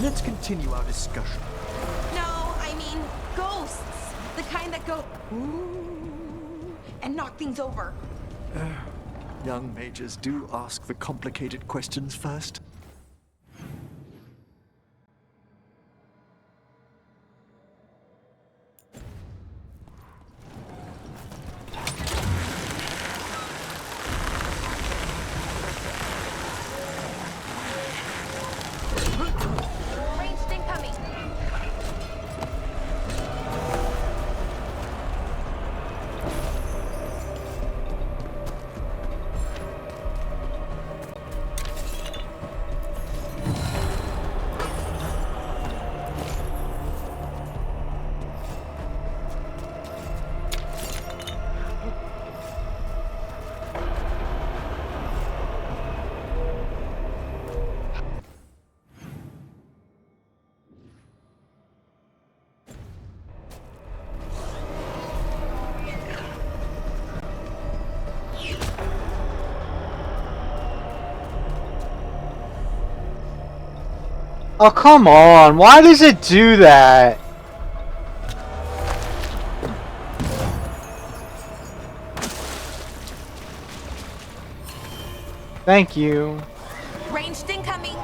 Let's continue our discussion. No, I mean ghosts. The kind that go and knock things over. Young mages do ask the complicated questions first. Ranged incoming. Oh, come on. Why does it do that? Thank you. Ranged incoming.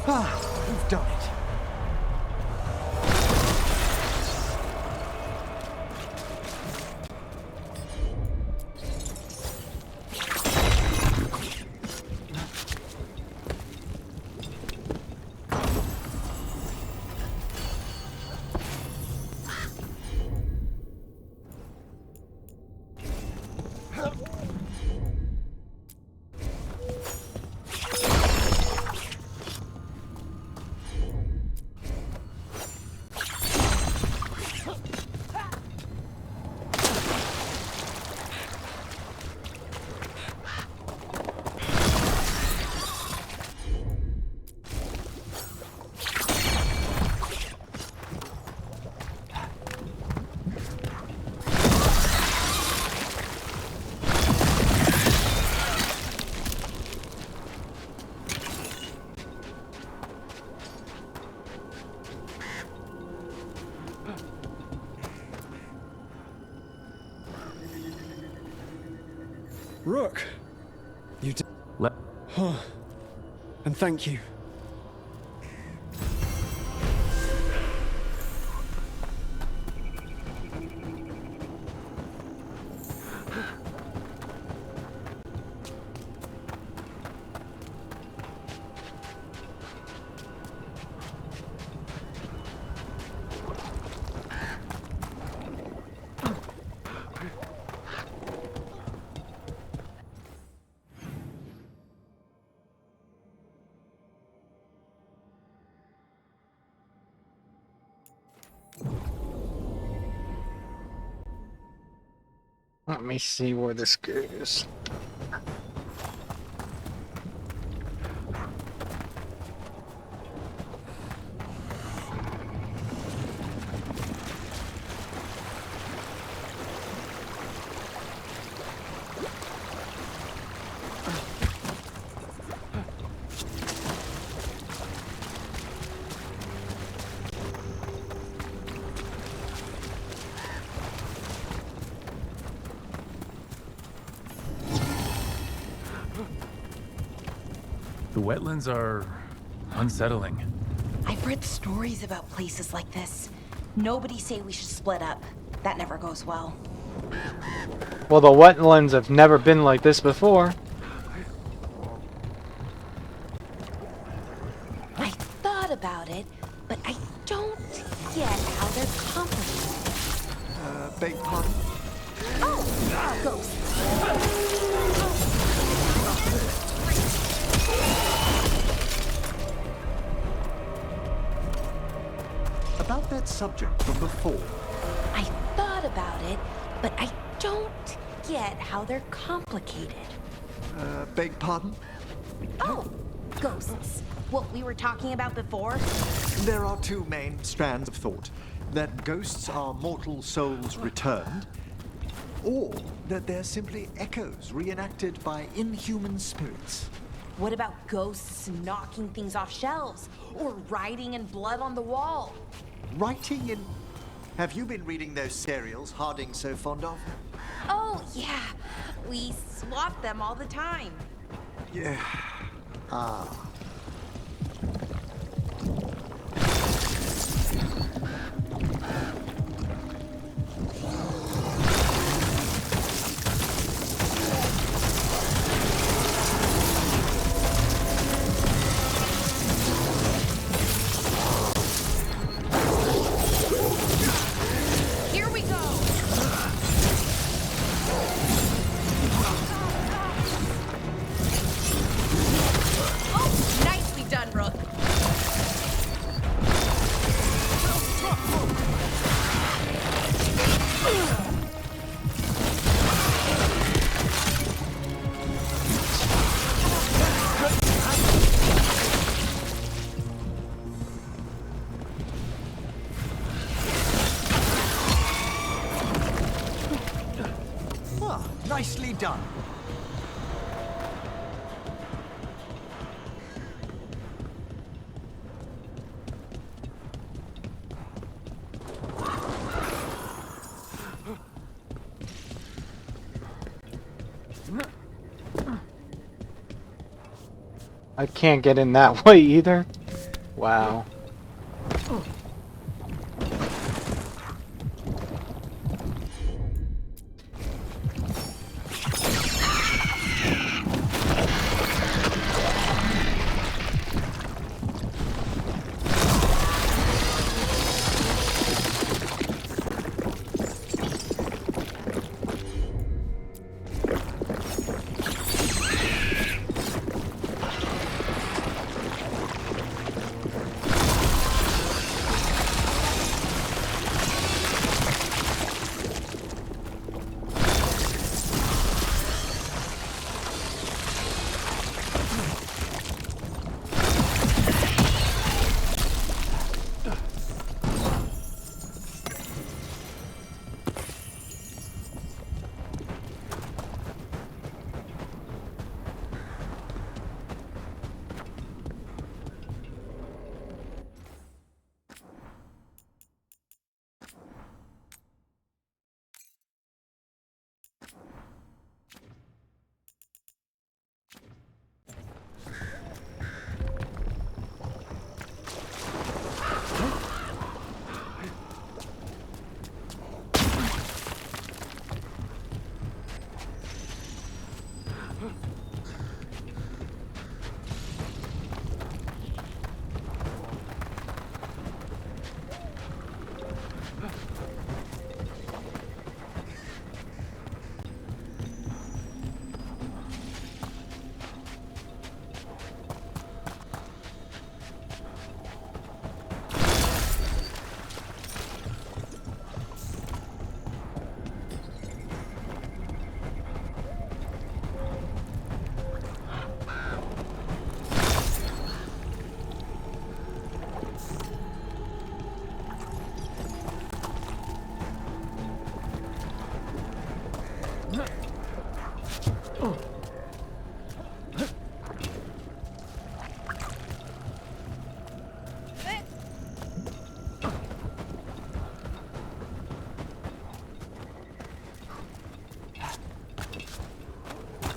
Ah, you've done it. Rook! You did. Huh. And thank you. Let me see where this goes. The wetlands are unsettling. I've read stories about places like this. Nobody say we should split up. That never goes well. Well, the wetlands have never been like this before. I thought about it, but I don't get how they're complicated. Beg pardon? Oh, ghosts. About that subject from before. I thought about it, but I don't get how they're complicated. Beg pardon? Oh, ghosts. What we were talking about before? There are two main strands of thought. That ghosts are mortal souls returned, or that they're simply echoes reenacted by inhuman spirits. What about ghosts knocking things off shelves? Or writing in blood on the wall? Writing in... Have you been reading those serials Harding's so fond of? Oh, yeah. We swap them all the time. Yeah. Ah. Ah, nicely done. I can't get in that way either. Wow.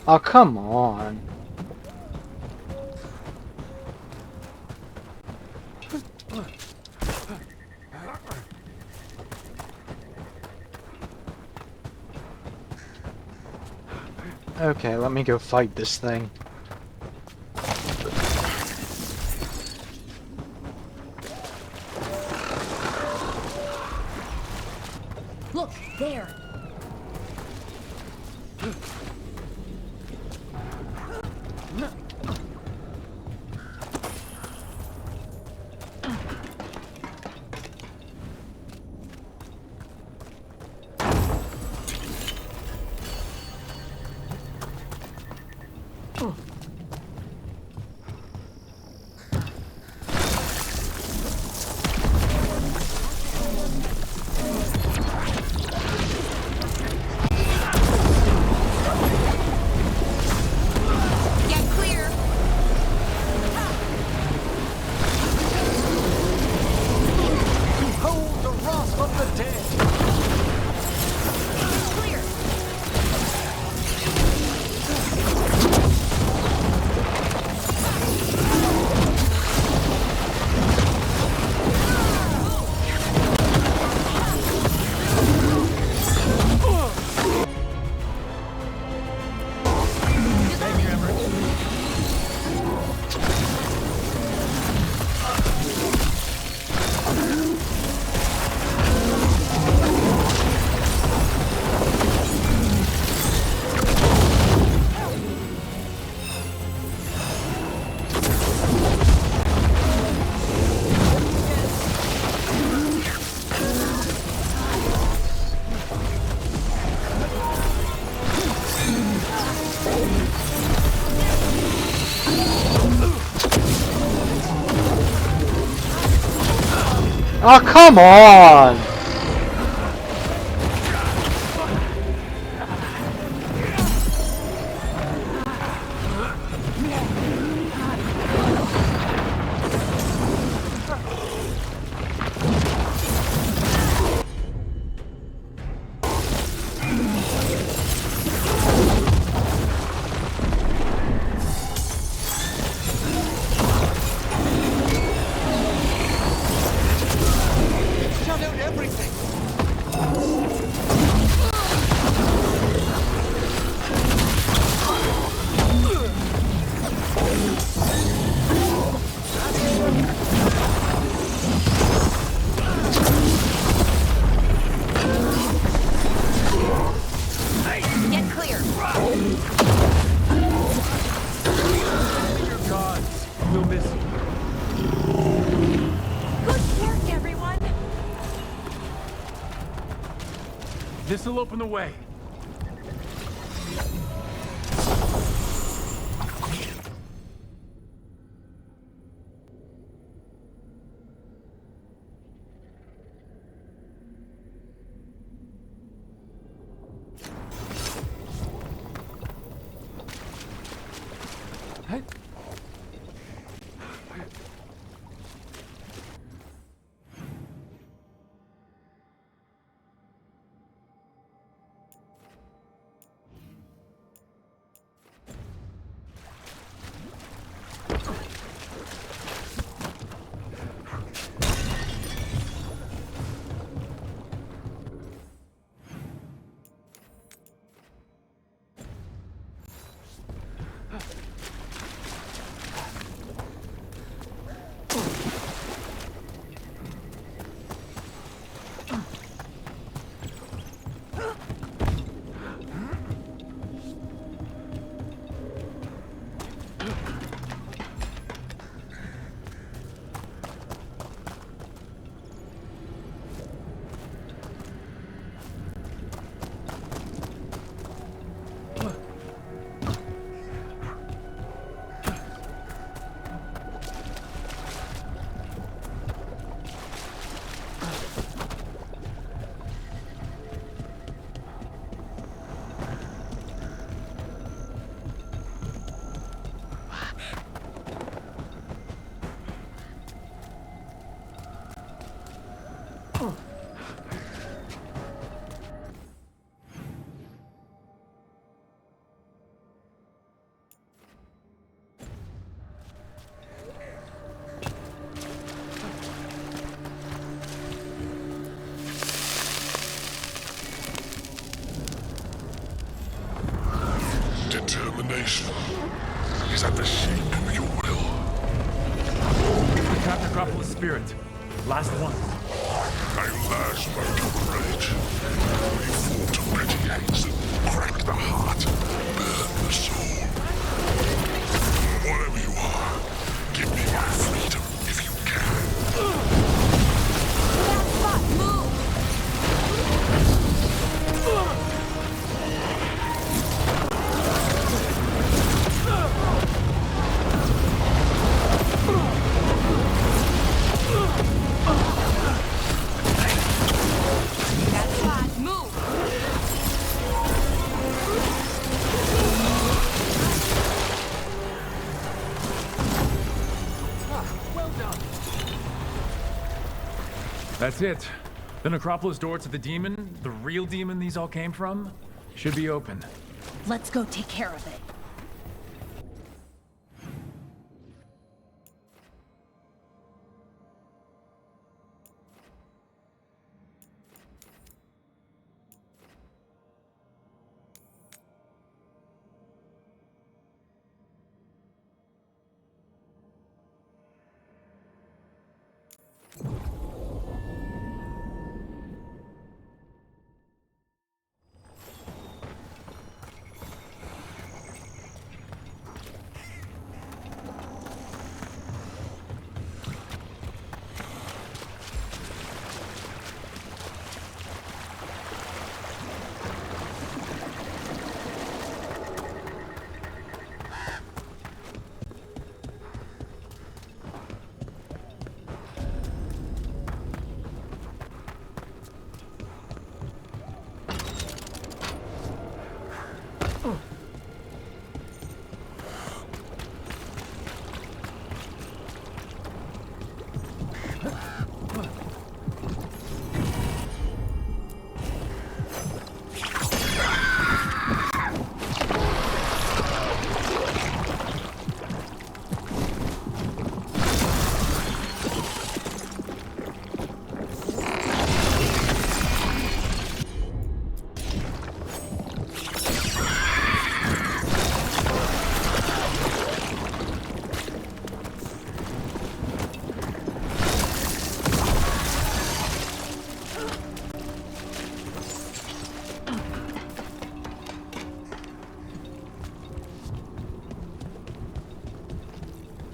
Oh, come on. Okay, let me go fight this thing. Look, there. Behold the wrath of the dead! Clear. Oh, come on! This'll open the way. Determination is at the shape of your will. I tapped Necropolis Spirit. Last one. I lash like your rage. We fought petty hates, cracked the heart, burn the soul. Whatever you are, give me my freedom if you can. That's it. The Necropolis door to the demon, the real demon these all came from, should be open. Let's go take care of it.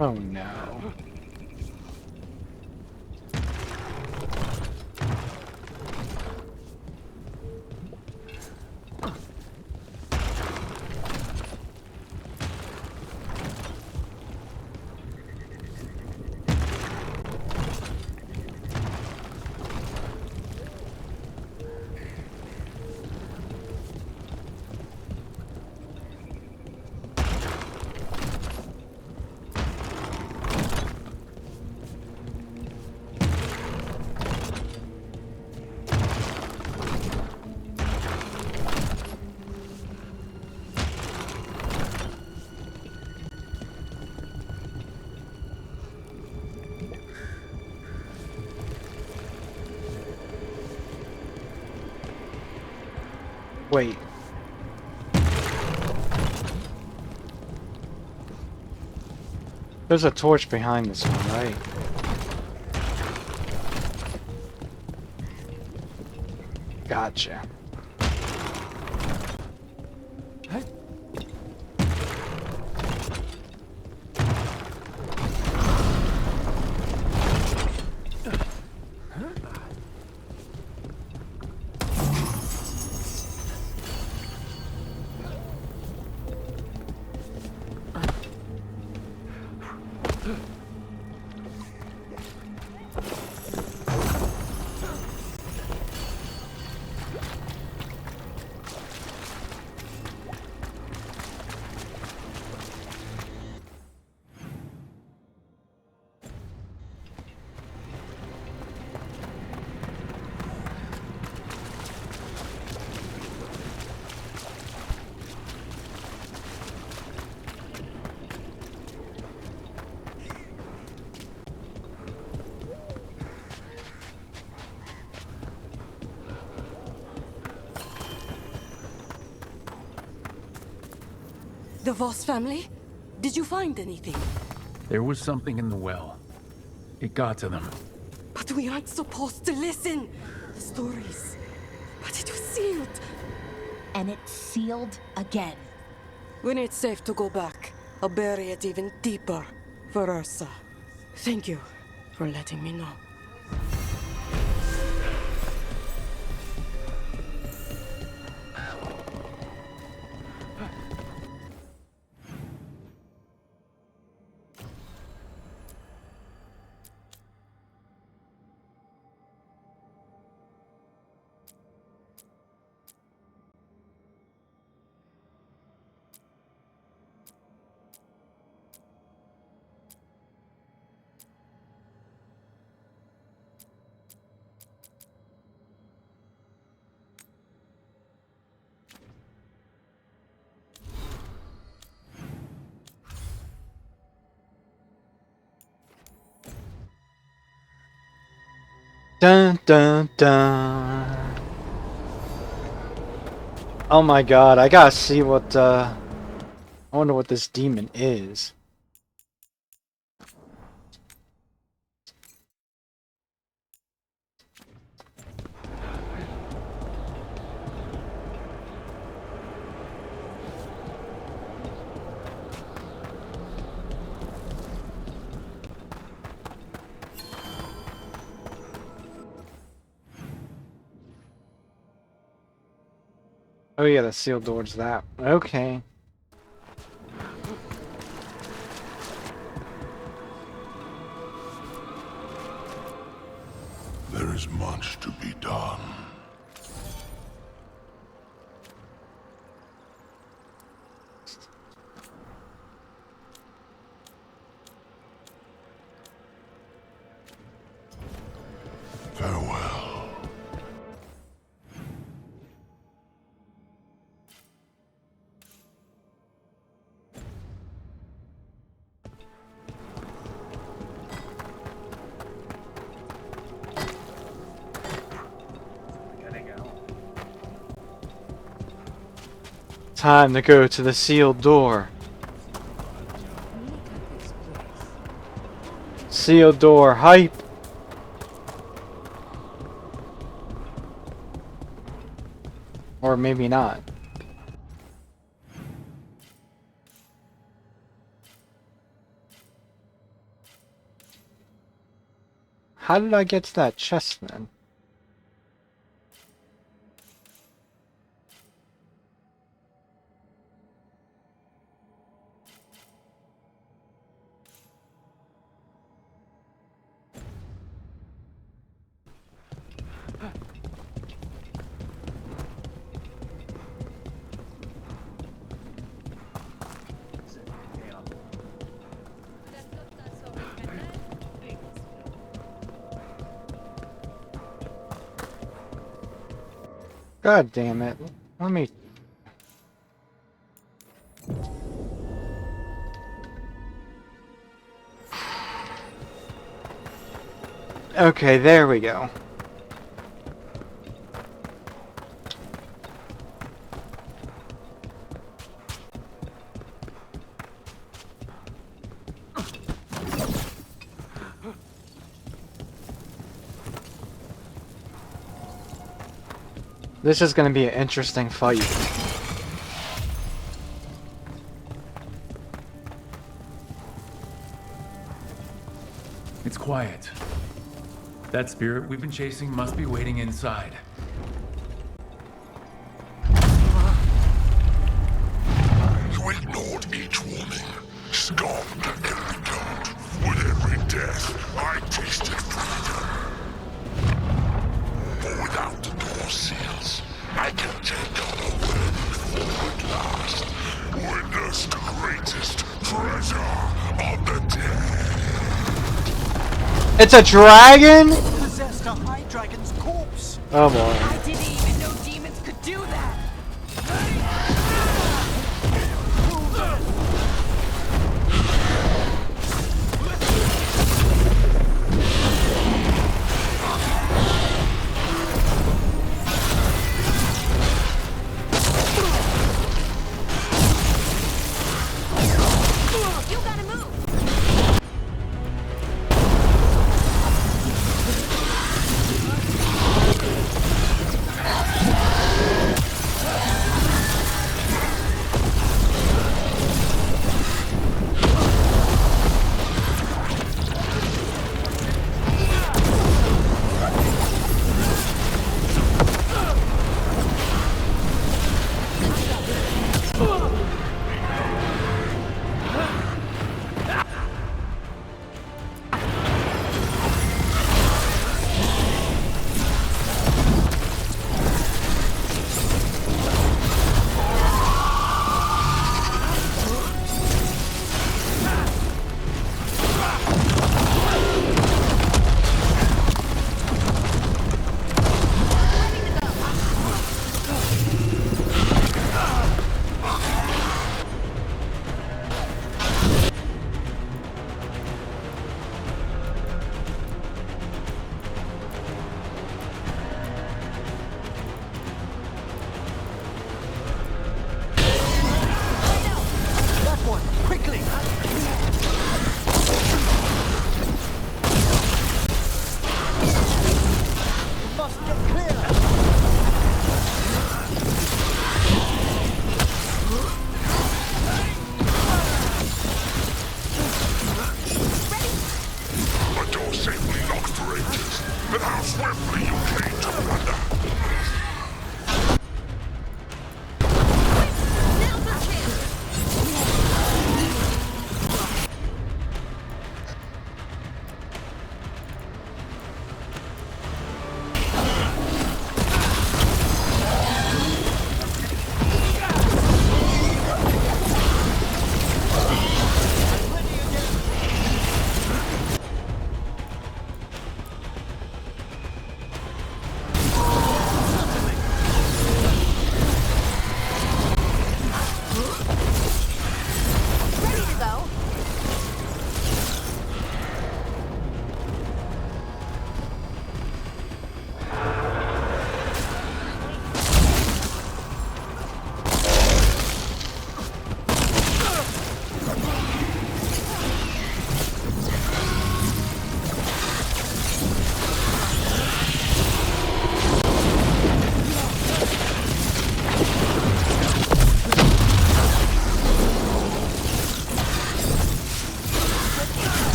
Oh no. Wait. There's a torch behind this one, right? Gotcha. The Voss family? Did you find anything? There was something in the well. It got to them. But we aren't supposed to listen. Stories. But it was sealed. And it's sealed again. When it's safe to go back, I'll bury it even deeper for Ursa. Thank you for letting me know. Dun dun dun. Oh my god, I gotta see what I wonder what this demon is. Oh yeah, the sealed door's that. Okay. There is much to be done. Farewell. Time to go to the sealed door. Sealed door, hype! Or maybe not. How did I get to that chest then? God damn it. Let me... Okay, there we go. This is gonna be an interesting fight. It's quiet. That spirit we've been chasing must be waiting inside. You ignored each warning, scoffed at every taunt. With every death, I tasted freedom. But without the door seals, I can take on a way forward last. Witness the greatest treasure of the dead. It's a dragon? Possessed a high dragon's corpse. Oh boy. I didn't even know demons could do that. You gotta move.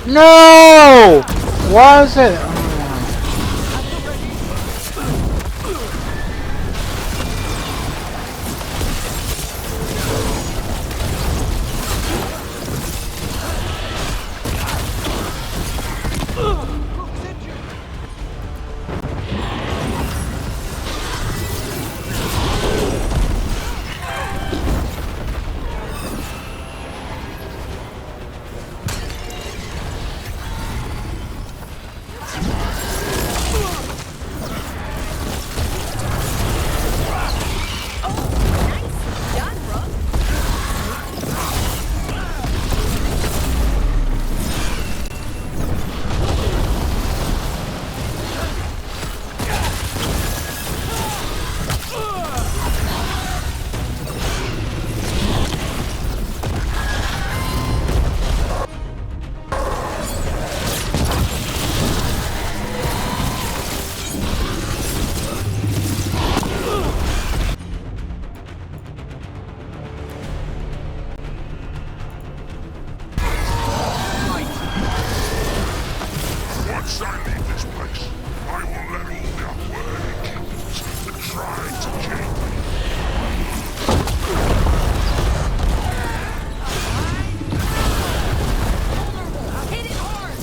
No! Why is it? Once I leave this place, I will let all the unworthy kings that try to kill me. Hit it hard!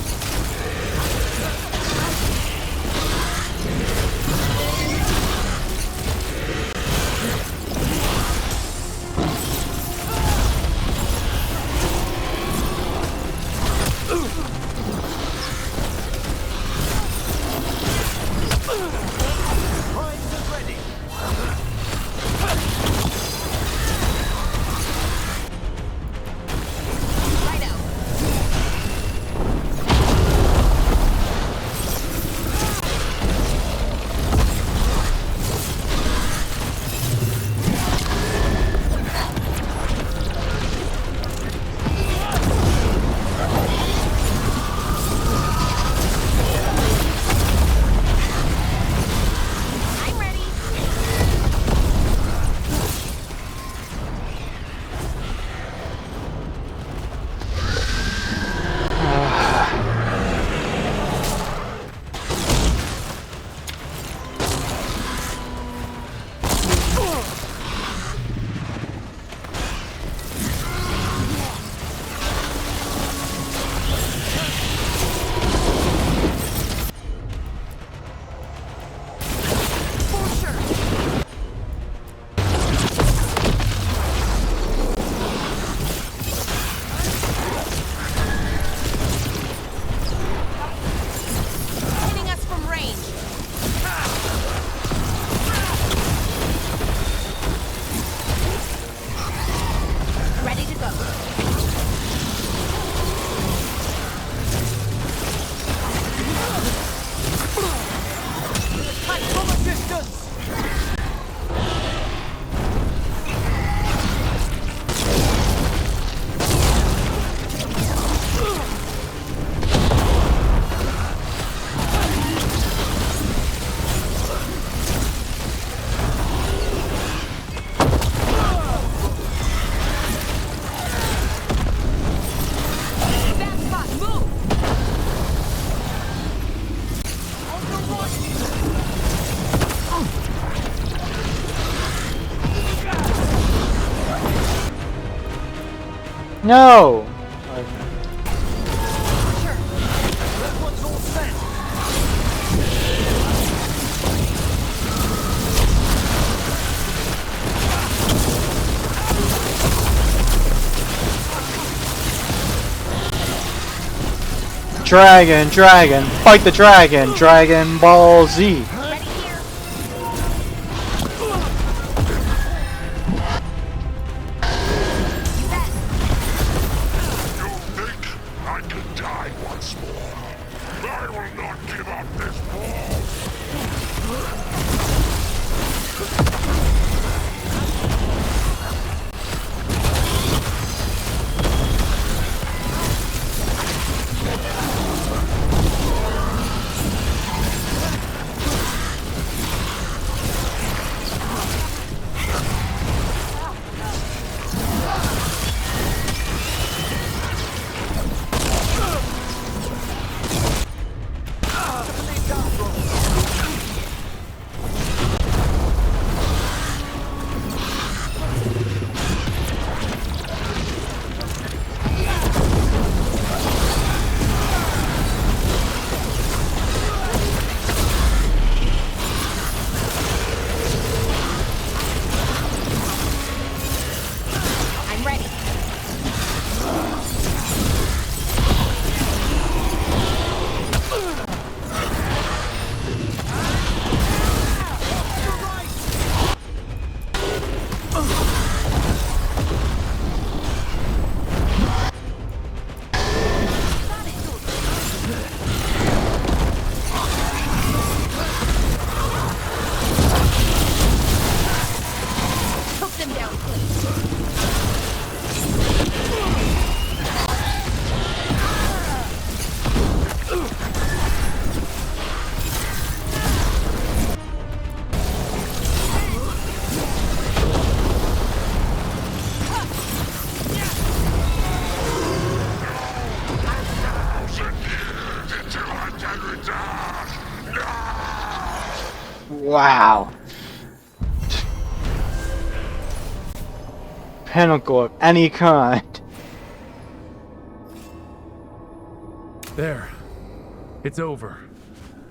No! Dragon, dragon, fight the dragon, Dragon Ball Z. Wow. Pinnacle of any kind. There. It's over.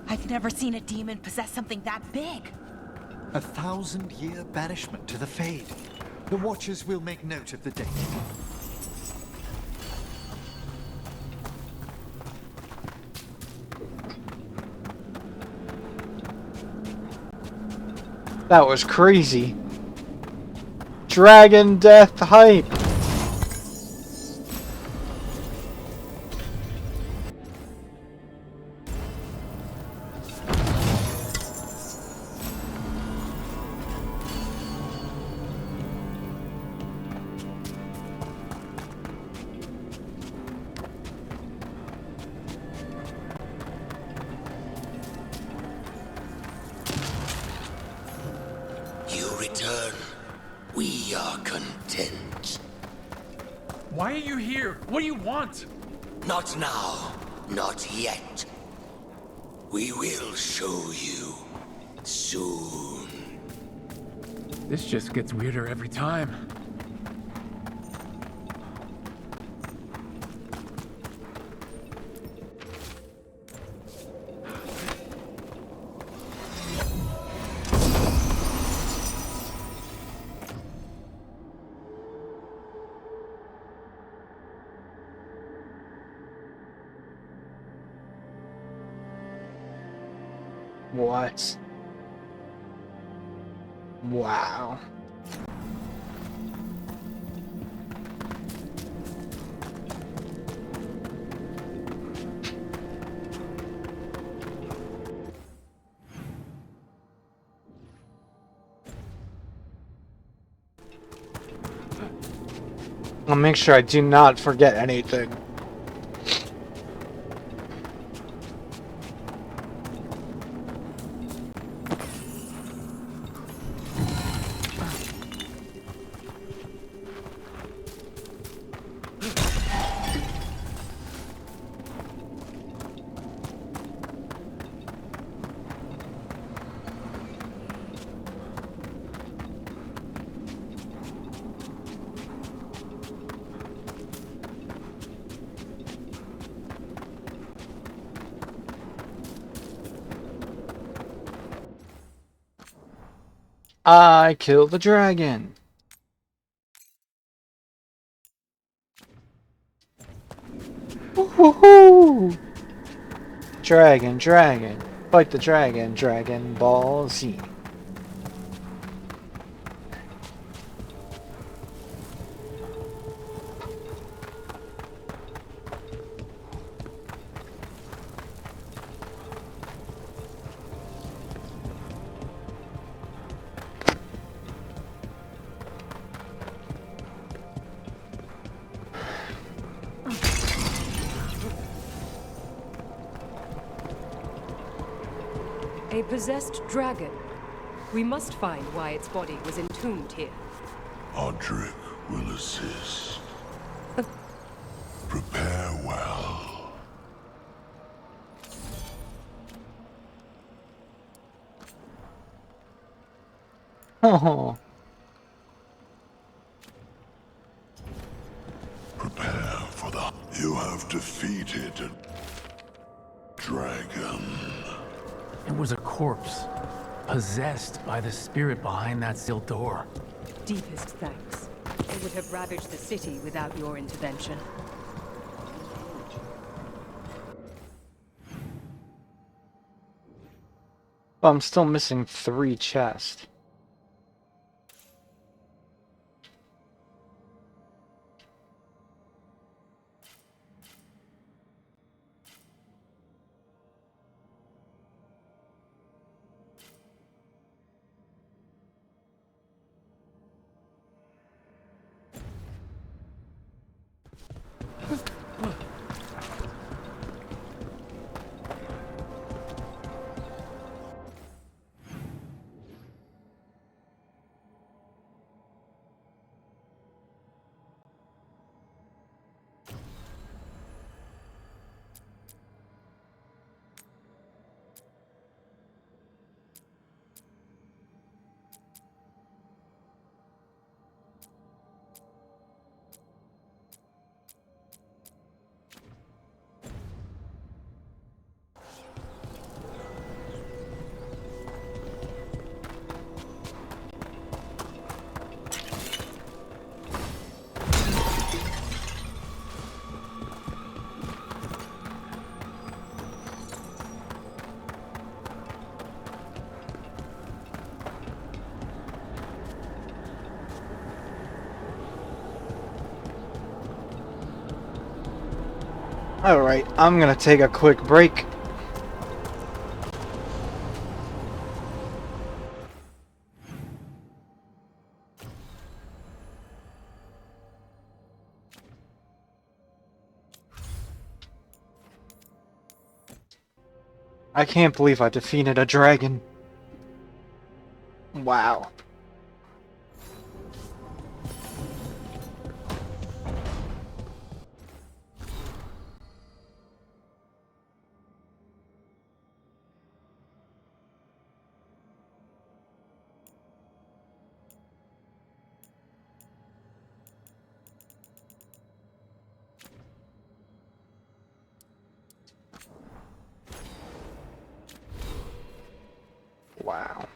I've never seen a demon possess something that big. 1,000-year banishment to the Fade. The Watchers will make note of the date. That was crazy. Dragon death hype. You return. We are content. Why are you here? What do you want? Not now. Not yet. We will show you. Soon. This just gets weirder every time. What? Wow. I'll make sure I do not forget anything. I killed the dragon. Woohoo! Dragon, dragon. Fight the dragon, Dragon Ball Z. A possessed dragon. We must find why its body was entombed here. Odric will assist. Prepare well. Oh. Prepare for the... You have defeated a dragon. It was a corpse, possessed by the spirit behind that sealed door. Deepest thanks. It would have ravaged the city without your intervention. Well, I'm still missing 3 chests. Alright, I'm gonna take a quick break. I can't believe I defeated a dragon. Wow. Wow.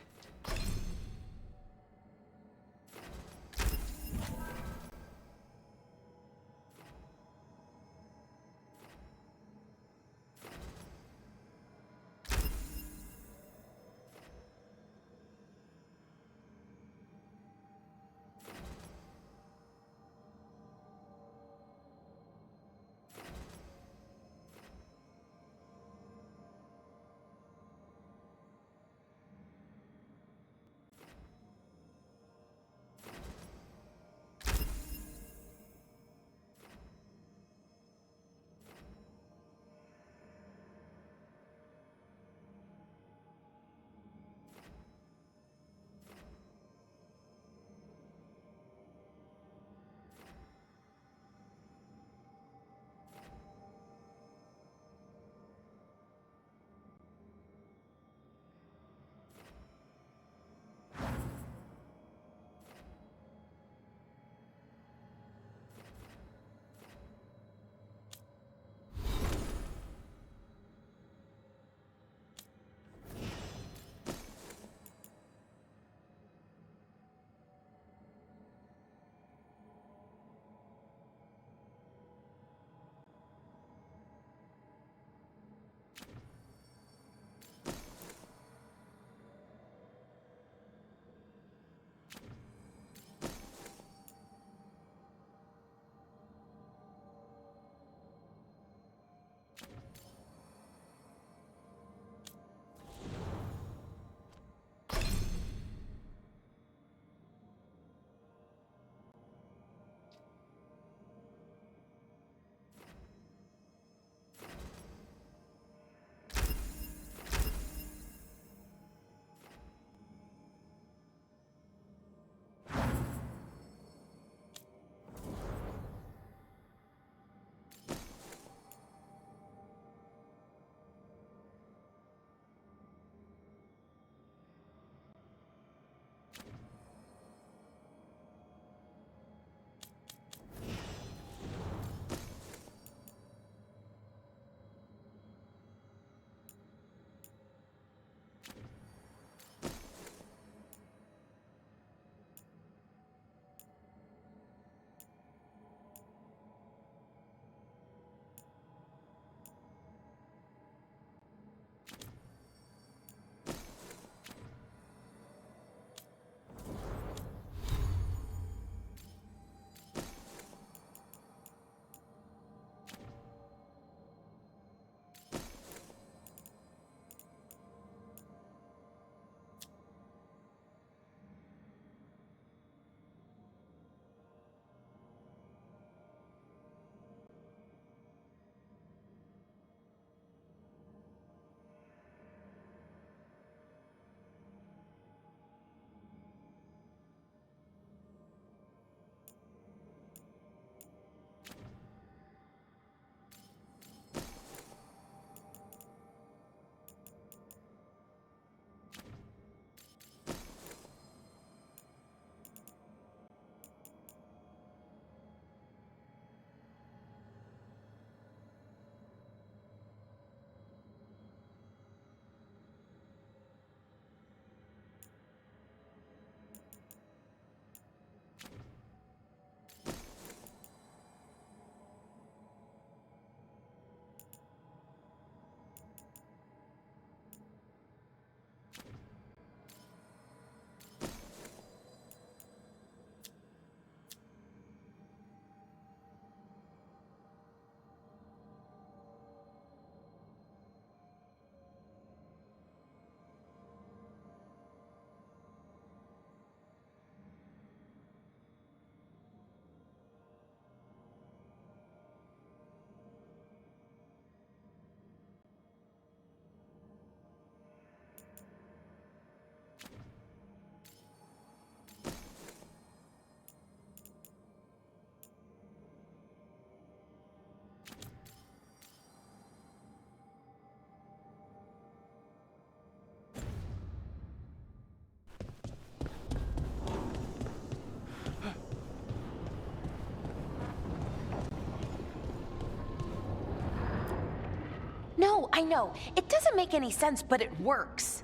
I know. It doesn't make any sense, but it works.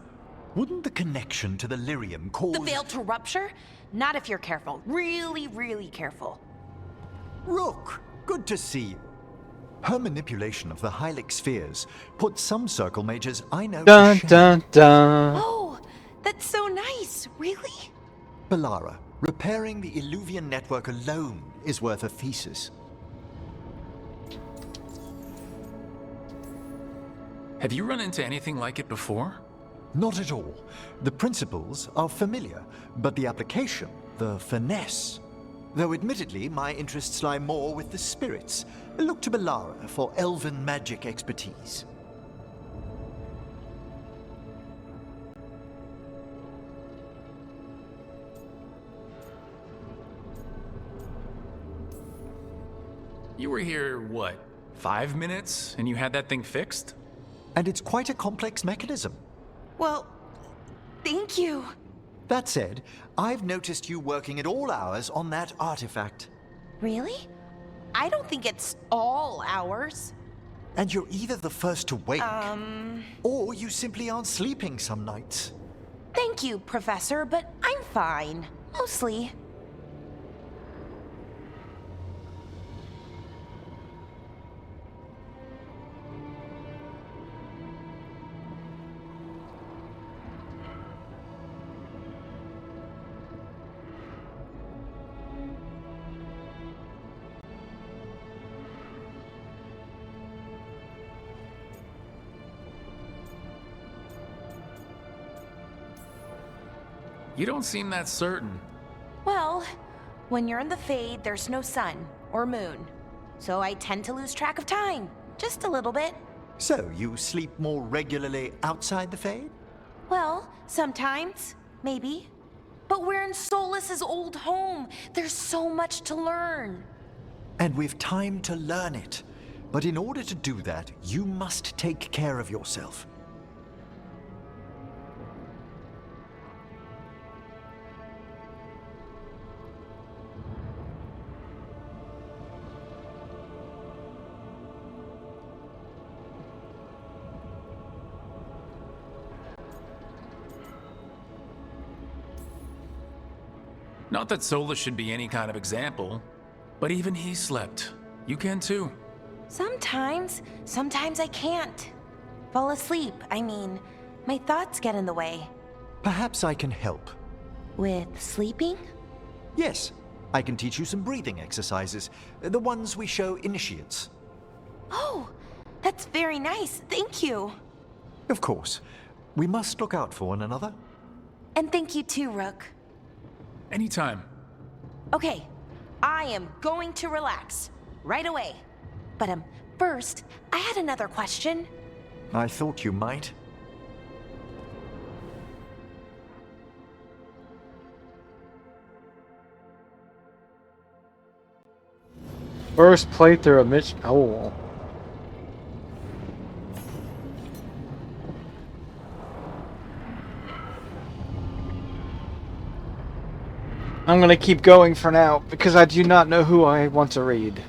Wouldn't the connection to the lyrium cause... The veil to rupture? Not if you're careful. Really, really careful. Rook, good to see you. Her manipulation of the Hylic spheres put some circle mages I know Dun to shame. dun dun. Oh, that's so nice. Really? Balara, repairing the Illuvian network alone is worth a thesis. Have you run into anything like it before? Not at all. The principles are familiar, but the application, the finesse. Though admittedly, my interests lie more with the spirits. Look to Balara for elven magic expertise. You were here, what, 5 minutes, and you had that thing fixed? And it's quite a complex mechanism. Well, thank you. That said, I've noticed you working at all hours on that artifact. Really? I don't think it's all hours. And you're either the first to wake, or you simply aren't sleeping some nights. Thank you, Professor, but I'm fine. Mostly. You don't seem that certain. Well, when you're in the Fade, there's no sun or moon. So I tend to lose track of time. Just a little bit. So, you sleep more regularly outside the Fade? Well, sometimes. Maybe. But we're in Solas's old home. There's so much to learn. And we've time to learn it. But in order to do that, you must take care of yourself. Not that Solas should be any kind of example, but even he slept. You can too. Sometimes I can't. Fall asleep, I mean. My thoughts get in the way. Perhaps I can help. With sleeping? Yes, I can teach you some breathing exercises, the ones we show initiates. Oh, that's very nice, thank you. Of course. We must look out for one another. And thank you too, Rook. Anytime. Okay, I am going to relax. Right away. But first, I had another question. I thought you might. First playthrough of Mitch. Oh. I'm gonna keep going for now because I do not know who I want to read.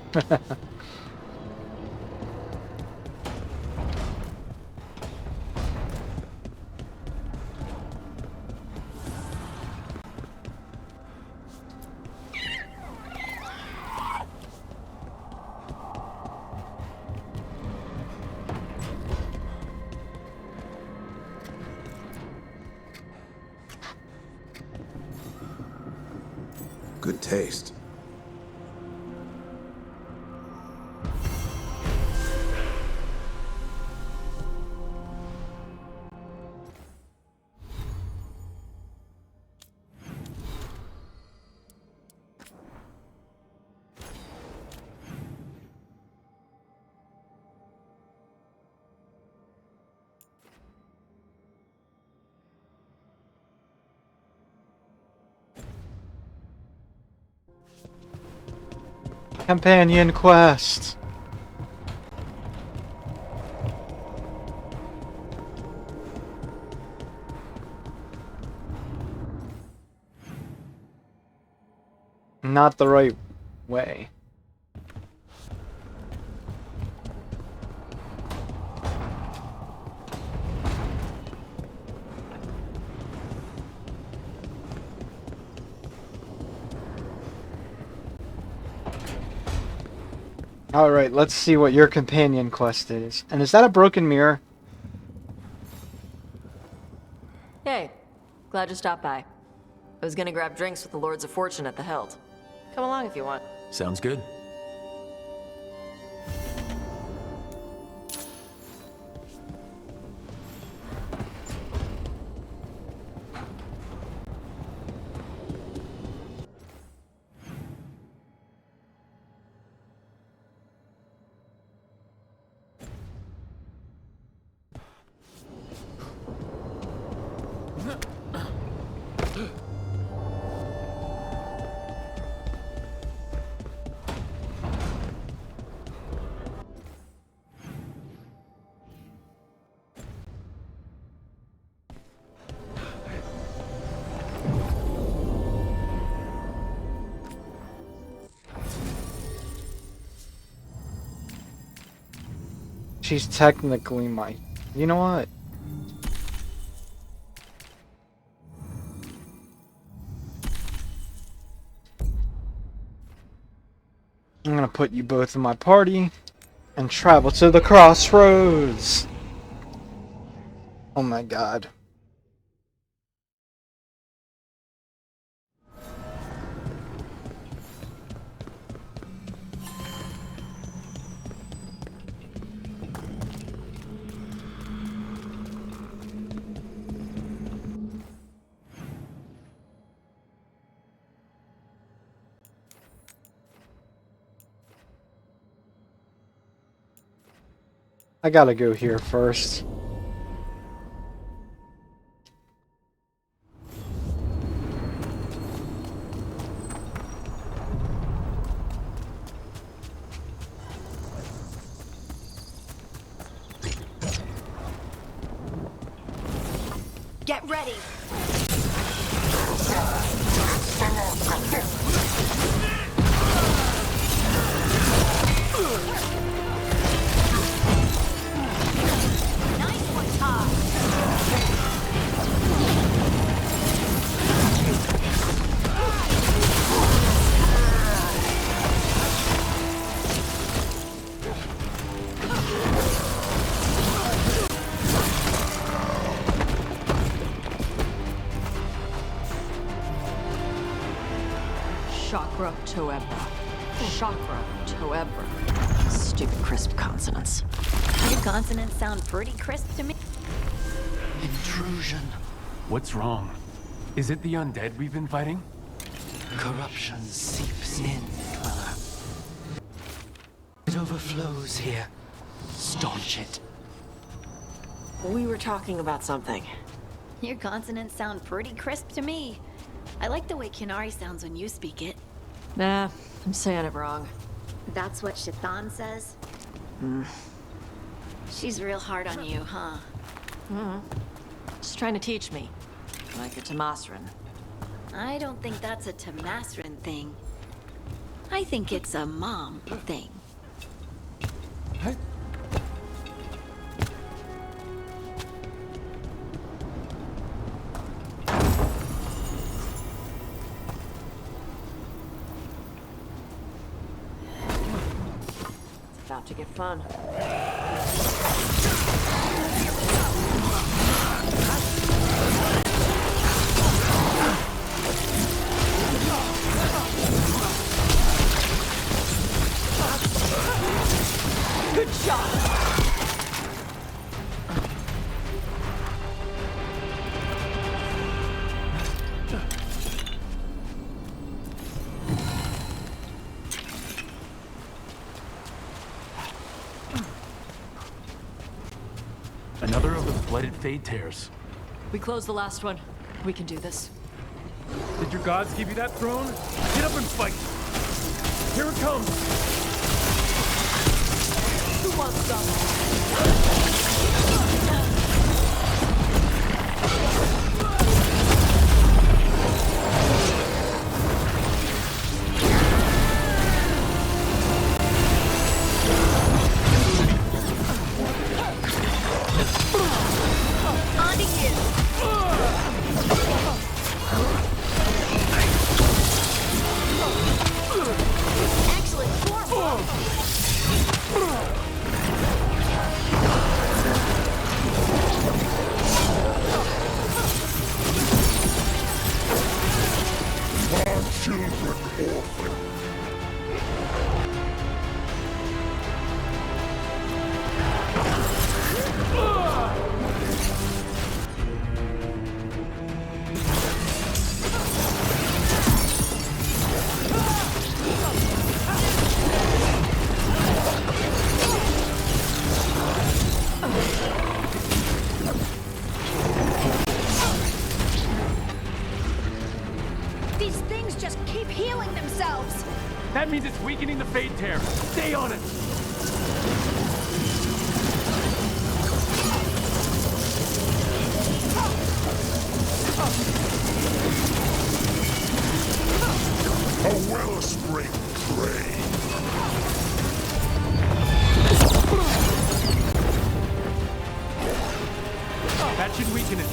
Good taste. Companion quest. Not the right way. Alright, let's see what your companion quest is. And is that a broken mirror? Hey, glad you stopped by. I was gonna grab drinks with the Lords of Fortune at the Hilt. Come along if you want. Sounds good. She's technically my... You know what? I'm gonna put you both in my party and travel to the crossroads. Oh my god. I gotta go here first. Get ready. Nice one, Todd. Chakra Toebra. Chakra Toebra. Stupid crisp consonants. Your consonants sound pretty crisp to me. Intrusion. What's wrong? Is it the undead we've been fighting? Corruption seeps in, Dweller. It overflows here. Staunch it. We were talking about something. Your consonants sound pretty crisp to me. I like the way Kinari sounds when you speak it. Nah, I'm saying it wrong. That's what Shaitan says? She's real hard on you, huh? She's trying to teach me. Like a Tamasran. I don't think that's a Tamasran thing. I think it's a mom thing. It's about to get fun. Good shot! Another of the blooded Fade Tears. We closed the last one. We can do this. Did your gods give you that throne? Get up and fight! Here it comes! Who wants some? Excellent form! weakening the Fade Tear. Stay on it. A wellspring drain. That should weaken it.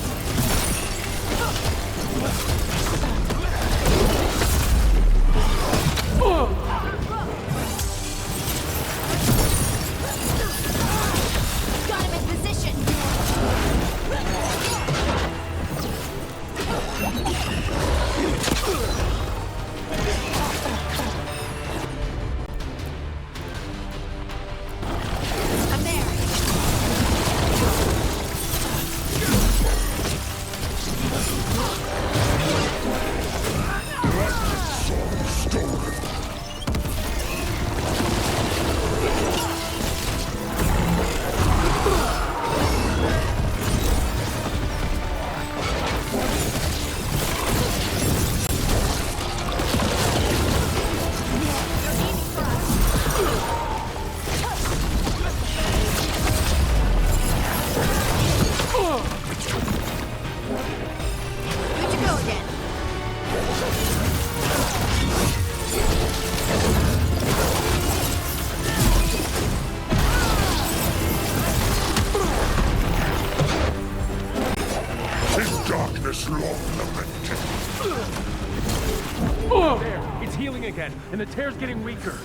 Got him in position. I'm there. Good to go again. In darkness long lamented. There, it's healing again, and the tear's getting weaker.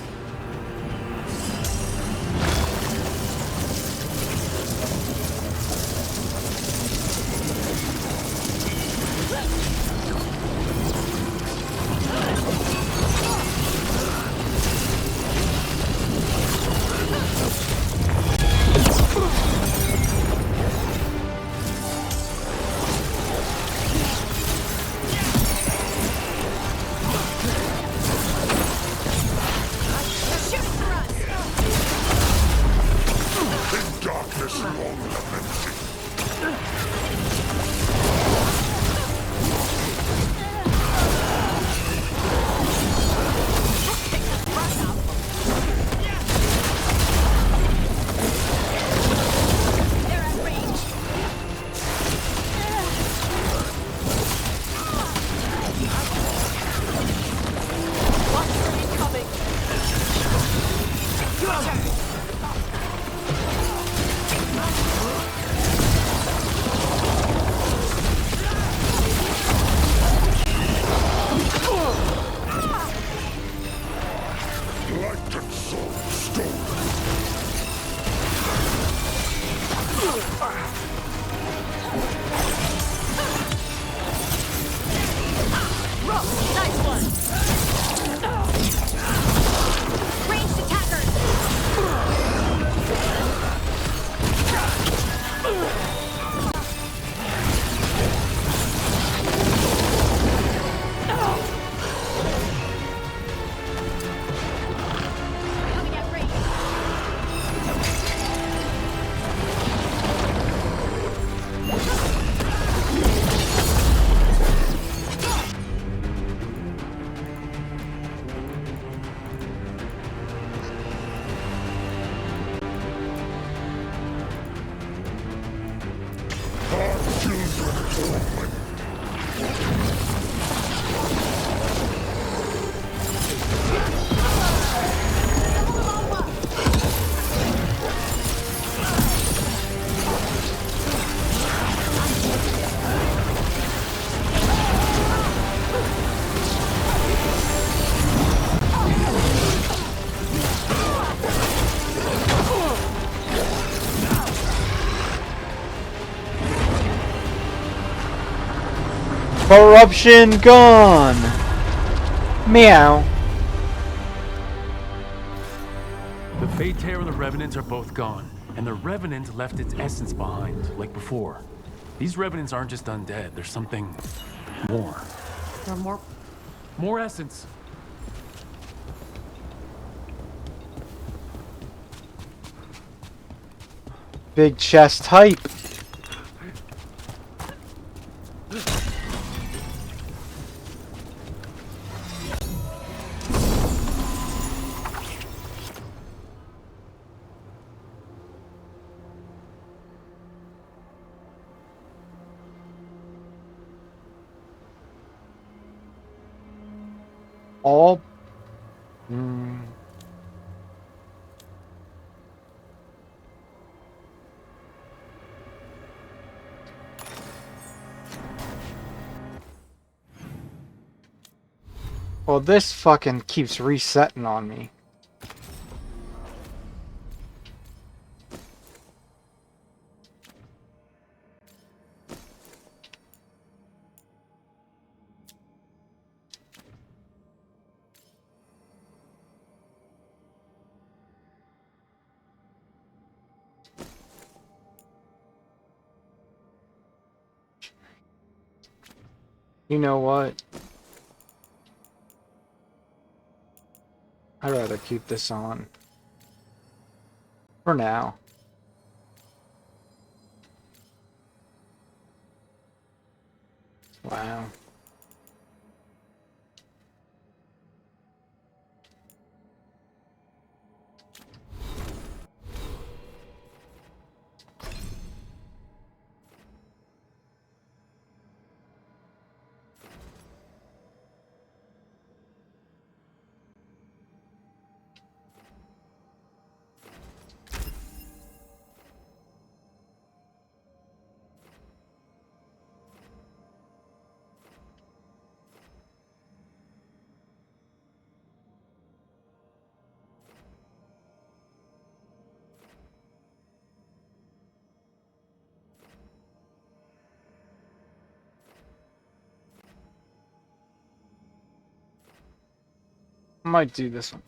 In darkness long lamented. Light and soul stolen. Nice one. Ranged attackers. Coming at range. Our children open. Corruption gone. Meow. The Fade Tear and the Revenant are both gone, and the Revenant left its essence behind, like before. These Revenants aren't just undead, there's something more. There are More essence. Big chest hype. all... Hmm. Well, this fucking keeps resetting on me. You know what? I'd rather keep this on. For now. Wow. I might do this one.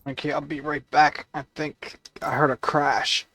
Okay, I'll be right back. I think I heard a crash.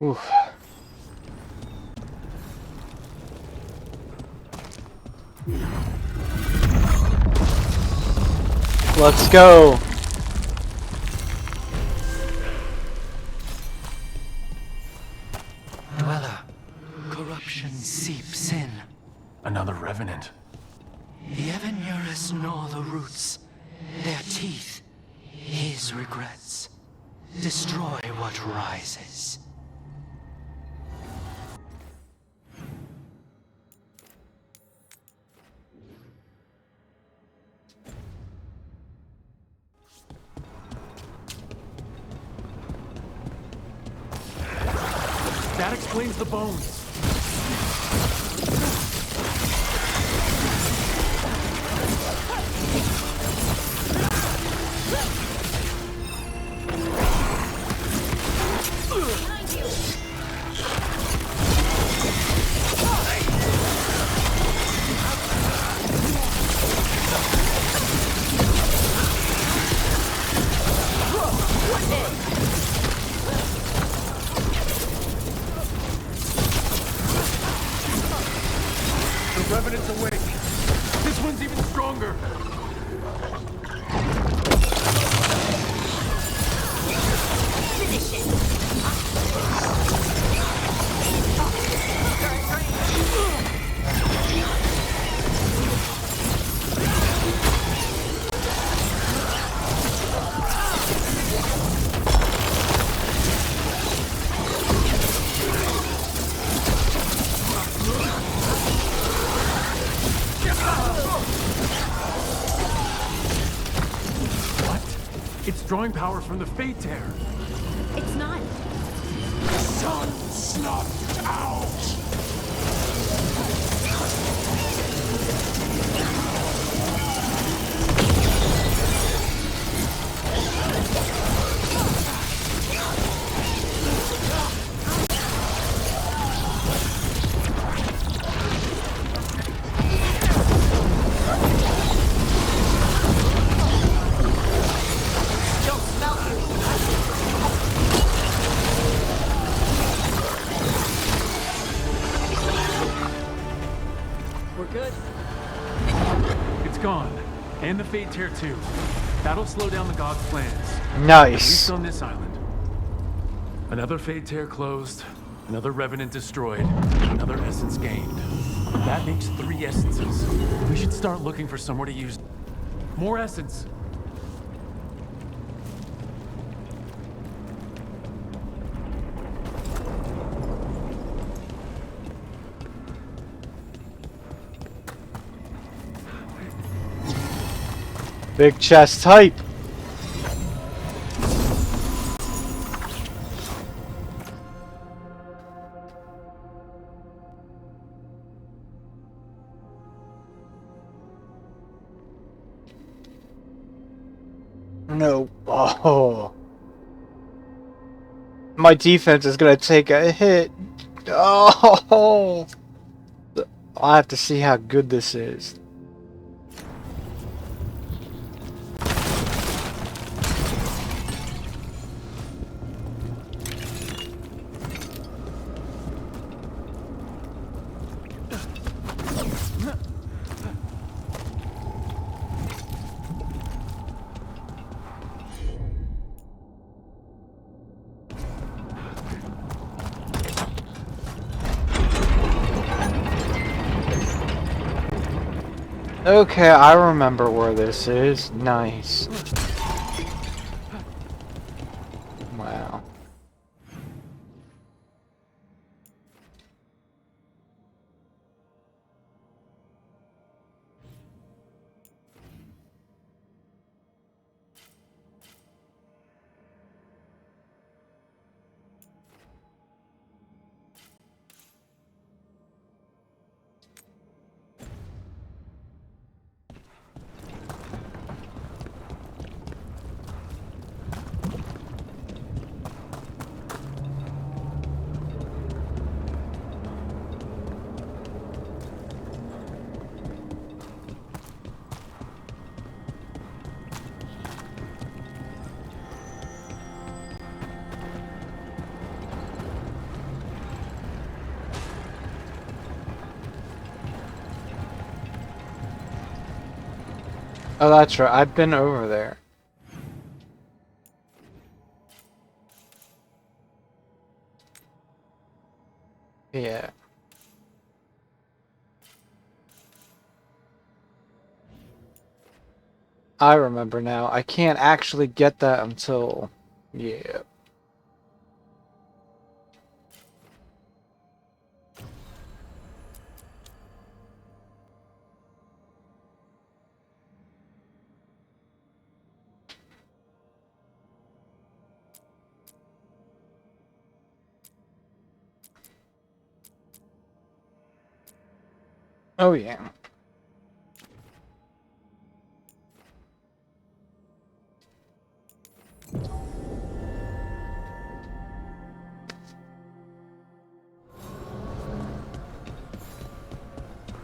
Oof. Let's go. Dweller, corruption seeps in. Another revenant. The Evan-Urus gnaw the roots, their teeth, his regrets. Destroy what rises. That explains the bones. The Revenant's awake. This one's even stronger. It's drawing power from the Fate Tear. It's not. Sun snuffed out! We're good. It's gone. And the Fate Tear too. That'll slow down the God's plans. Nice. At least on this island. Another Fate Tear closed. Another Revenant destroyed. Another essence gained. That makes 3 essences. We should start looking for somewhere to use more essence. Big chest type. No. Oh. My defense is gonna take a hit. Oh. I'll have to see how good this is. Okay, I remember where this is. Nice. Wow. Oh, that's right. I've been over there. Yeah. I remember now. I can't actually get that until... Yeah. Oh, yeah.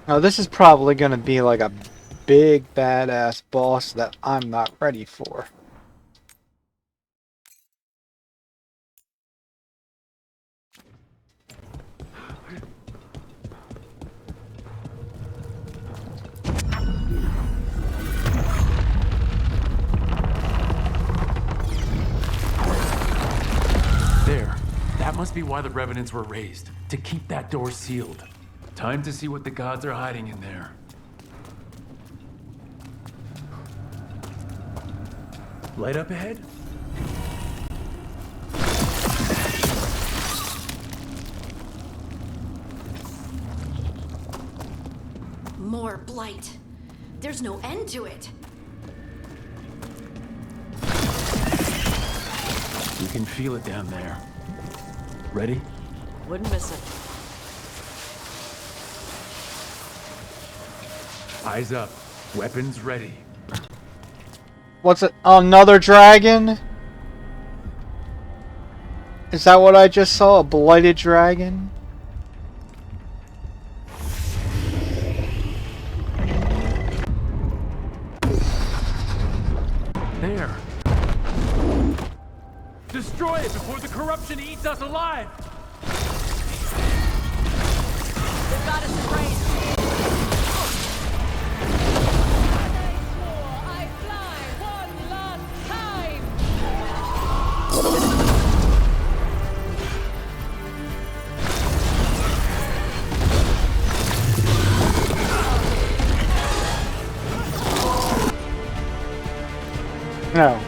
Now, this is probably going to be like a big badass boss that I'm not ready for. There. That must be why the Revenants were raised. To keep that door sealed. Time to see what the gods are hiding in there. Light up ahead? More blight. There's no end to it. You can feel it down there. Ready? Wouldn't miss it. Eyes up. Weapons ready. What's it? Another dragon? Is that what I just saw? A blighted dragon? There. Destroy it before the corruption eats us alive! They've got us embraced. No.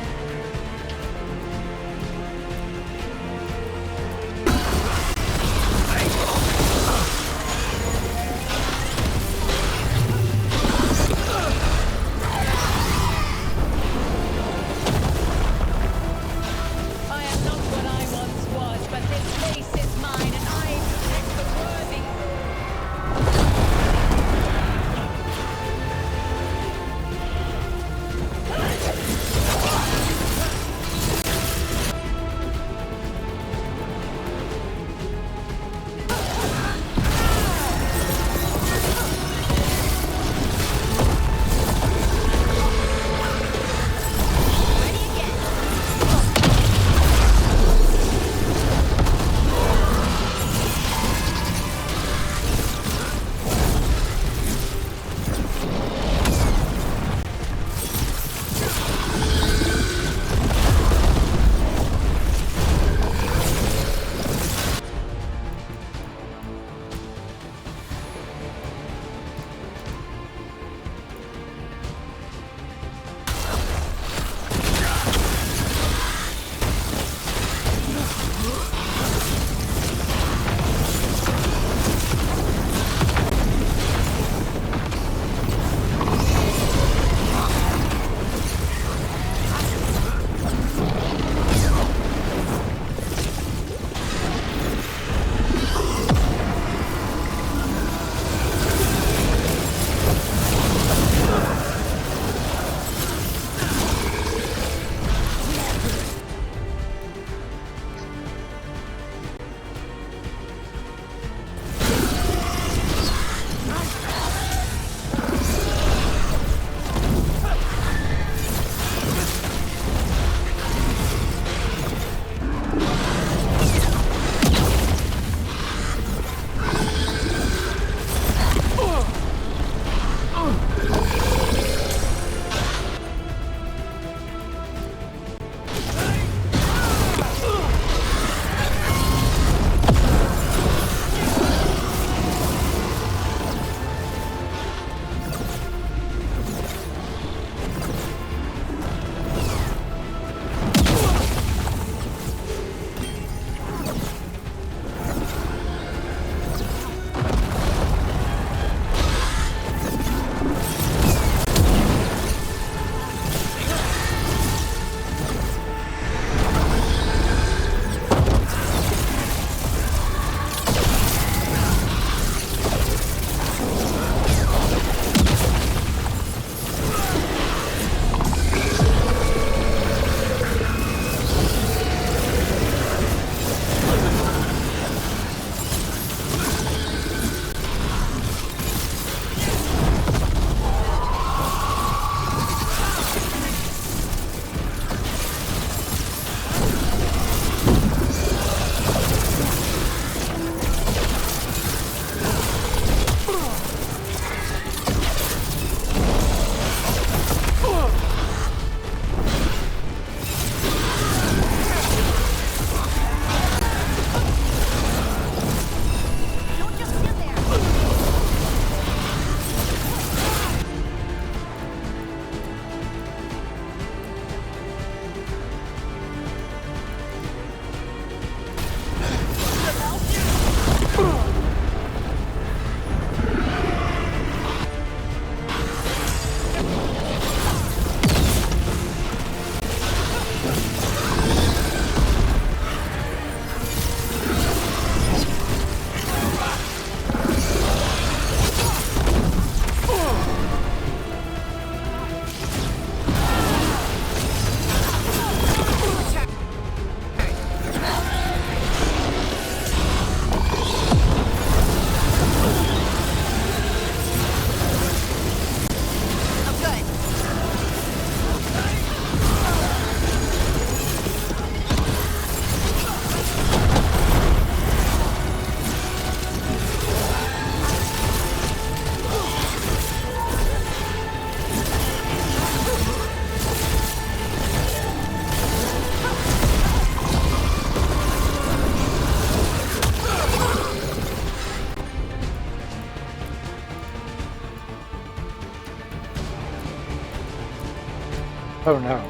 Oh no.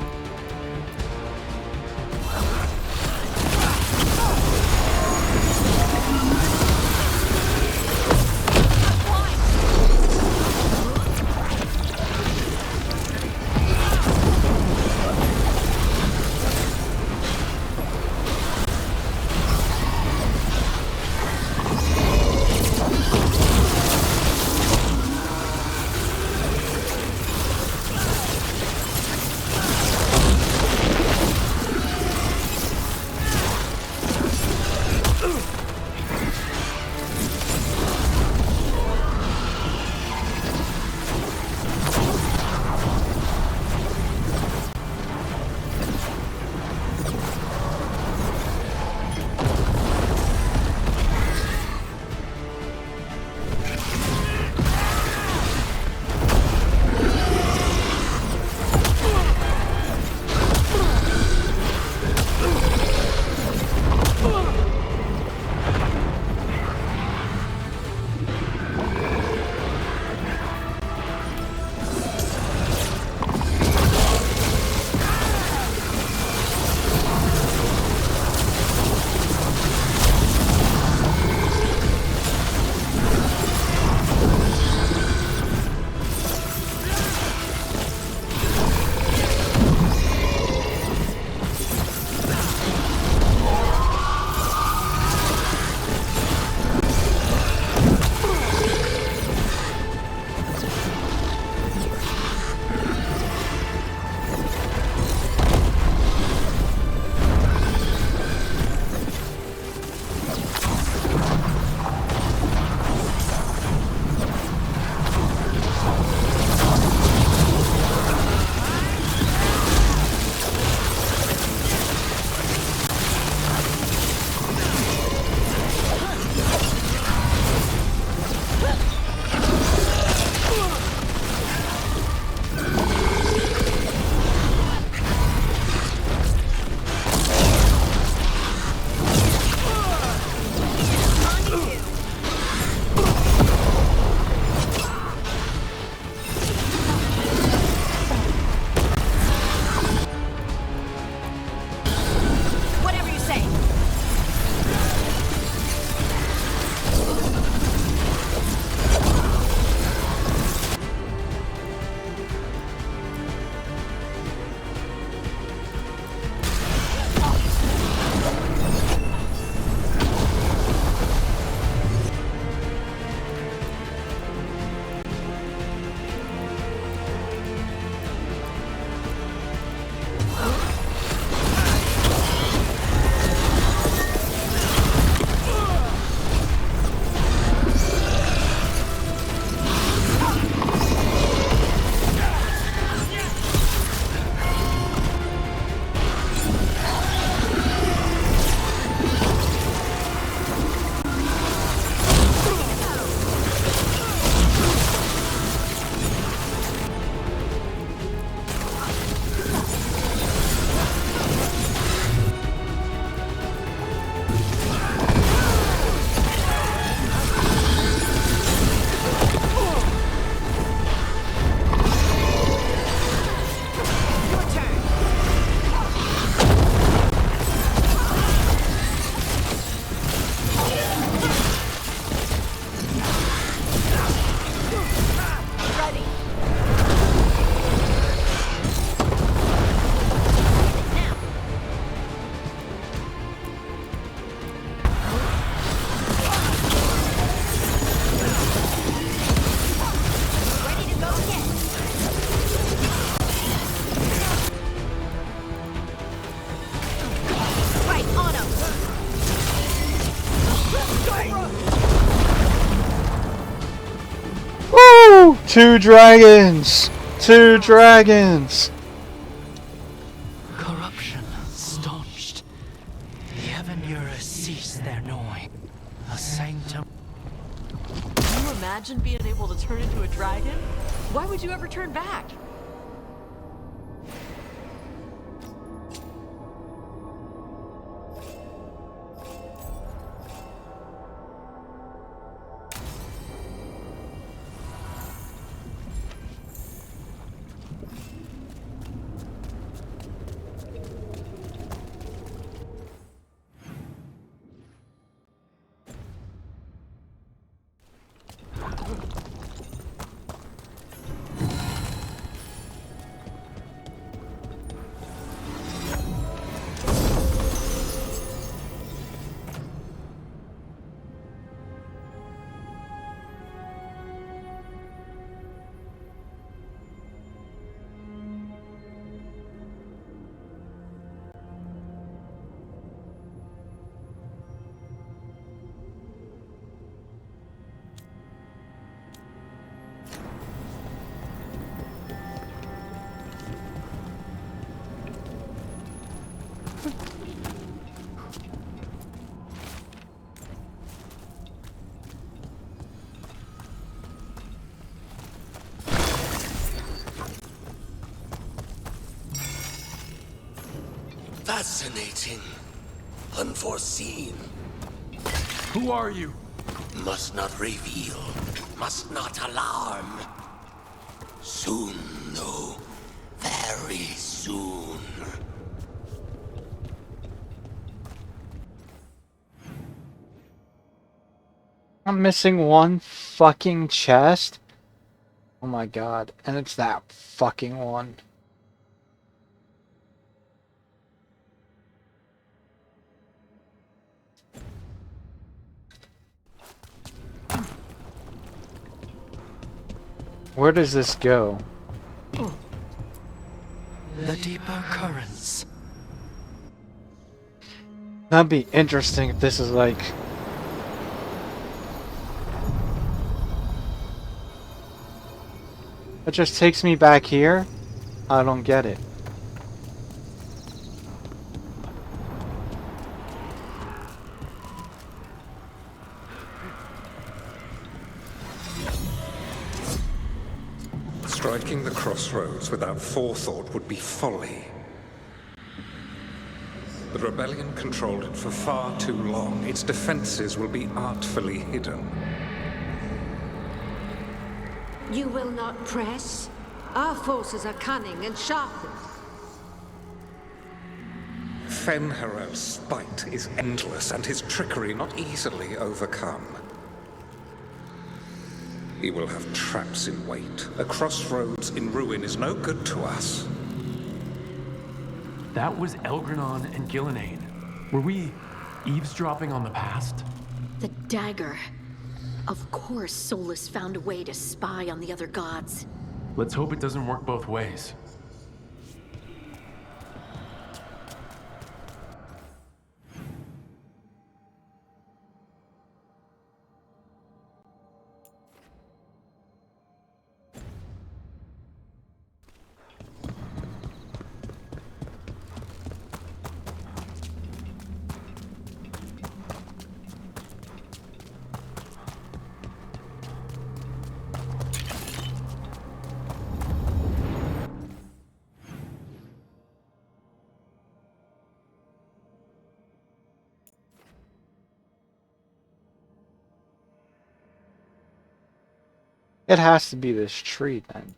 Woo! 2 dragons! 2 dragons! Corruption staunched. The Avenura ceased their gnawing. A sanctum. Can you imagine being able to turn into a dragon? Why would you ever turn back? Fascinating. Unforeseen. Who are you? Must not reveal. Must not alarm. Soon, though. Very soon. I'm missing one fucking chest. Oh my god. And it's that fucking one. Where does this go? The deeper currents. That'd be interesting if this is like... It just takes me back here? I don't get it. Striking the crossroads without forethought would be folly. The rebellion controlled it for far too long. Its defenses will be artfully hidden. You will not press? Our forces are cunning and sharpened. Fen'Harel's spite is endless and his trickery not easily overcome. He will have traps in wait. A crossroads in ruin is no good to us. That was Elgranon and Gillenane. Were we eavesdropping on the past? The dagger. Of course Solus found a way to spy on the other gods. Let's hope it doesn't work both ways. It has to be this tree then.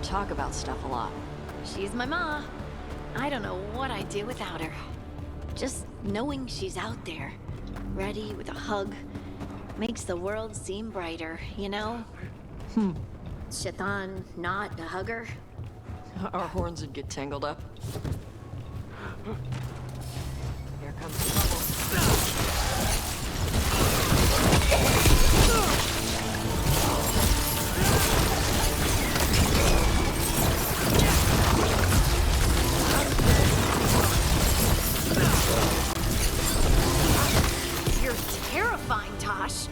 Talk about stuff a lot. She's my ma. I don't know what I'd do without her. Just knowing she's out there, ready with a hug, makes the world seem brighter, you know? Shaitan not a hugger? Our horns would get tangled up. Here comes the bubble. You're terrifying, Tosh.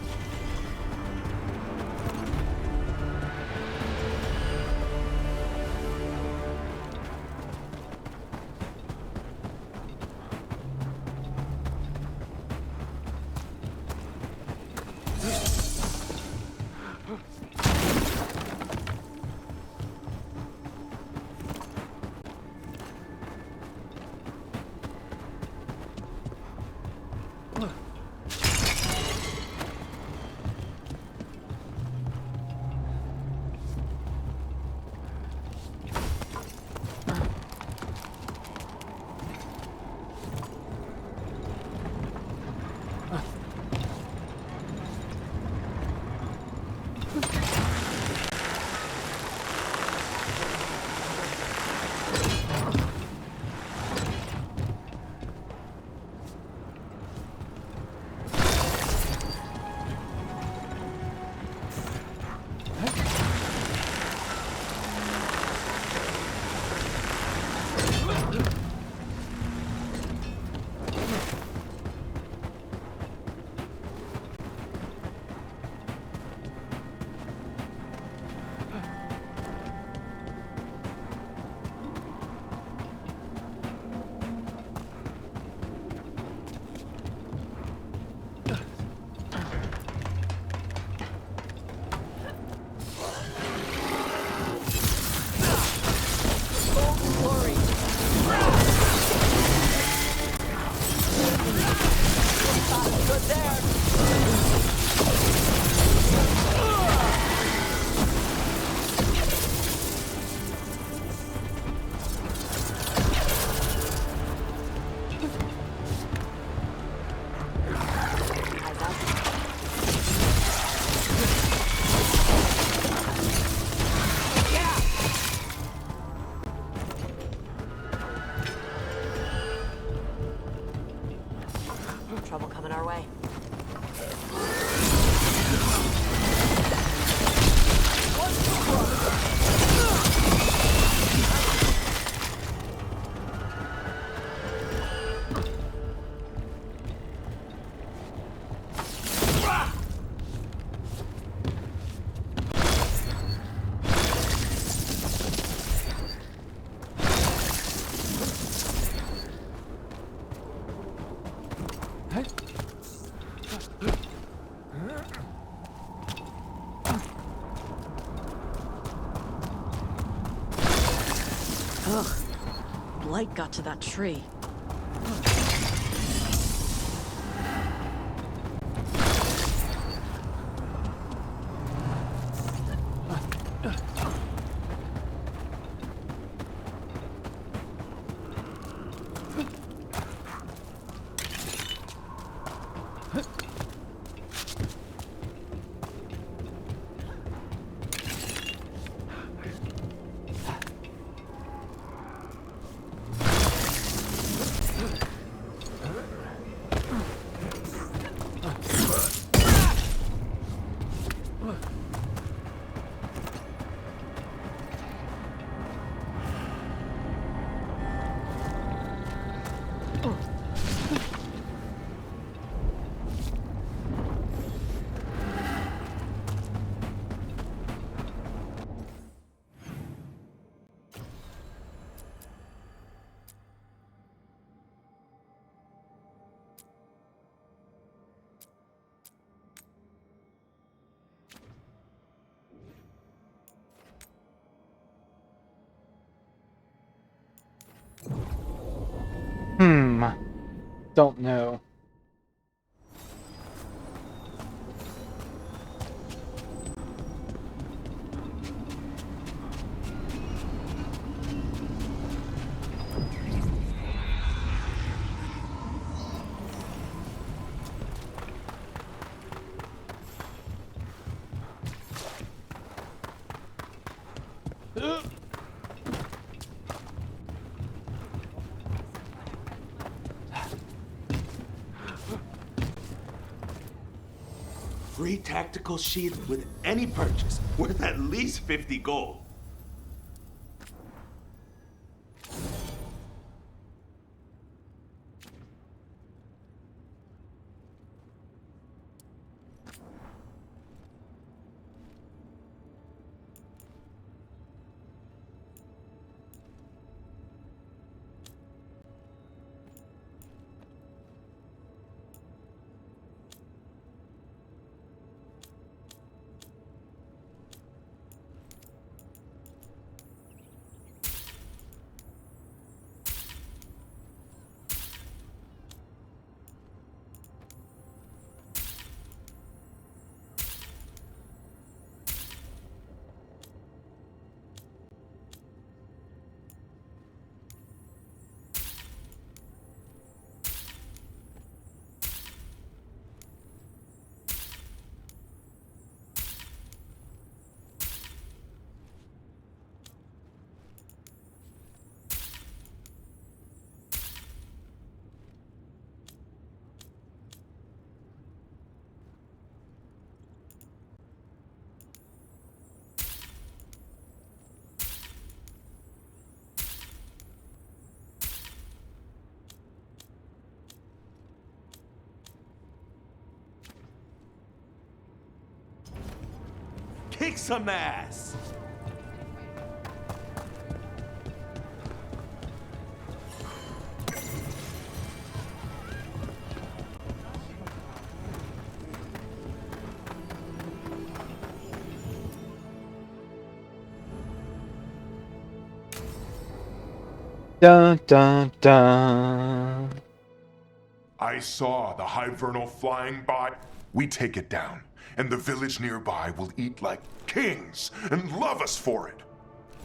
Trouble coming our way. Ugh. Blight got to that tree. Don't know. Free tactical sheath with any purchase, worth at least 50 gold. Kick some ass! Dun dun dun. I I saw the Hivernal flying by. We take it down, and the village nearby will eat like kings and love us for it.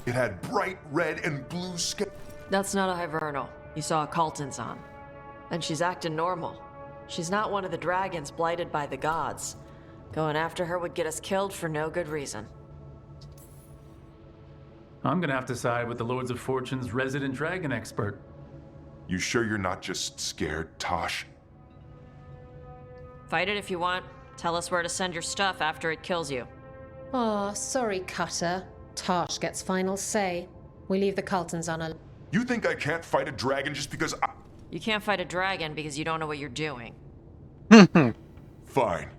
It had bright red and blue skin. That's not a Hivernal. You saw a Calton's on. And she's acting normal. She's not one of the dragons blighted by the gods. Going after her would get us killed for no good reason. I'm gonna have to side with the Lords of Fortune's resident dragon expert. You sure you're not just scared, Tosh? Fight it if you want. Tell us where to send your stuff after it kills you. Aw, sorry, Cutter. Tosh gets final say. We leave the Caltons on a... You think I can't fight a dragon just because I... You can't fight a dragon because you don't know what you're doing. Fine.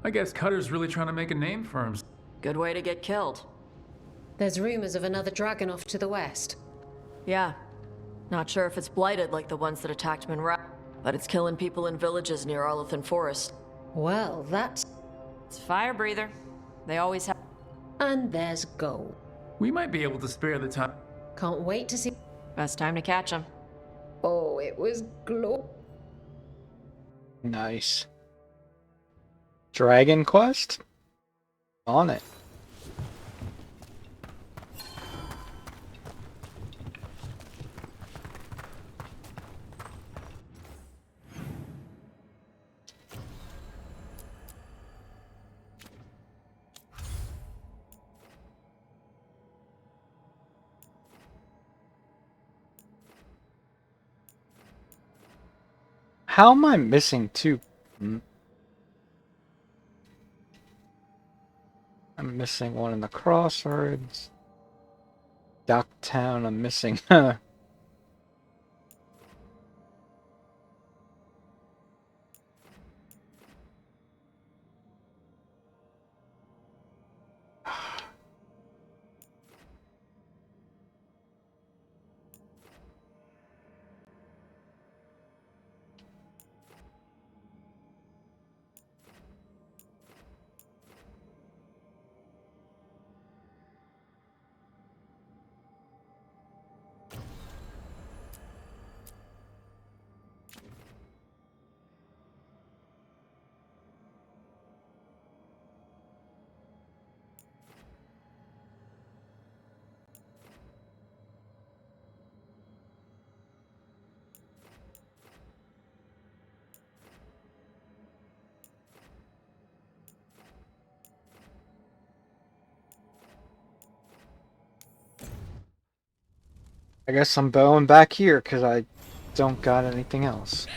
I guess Cutter's really trying to make a name for him. Good way to get killed. There's rumors of another dragon off to the west. Yeah. Not sure if it's blighted like the ones that attacked Minra, but it's killing people in villages near Arlothan Forest. Well, that's... It's a fire breather. They always have... And there's Go. We might be able to spare the time. Can't wait to see... Best time to catch him. Oh, it was Nice. Dragon Quest? On it. How am I missing two? I'm missing one in the Crossroads. Ducktown, I'm missing. I guess I'm bowing back here because I don't got anything else.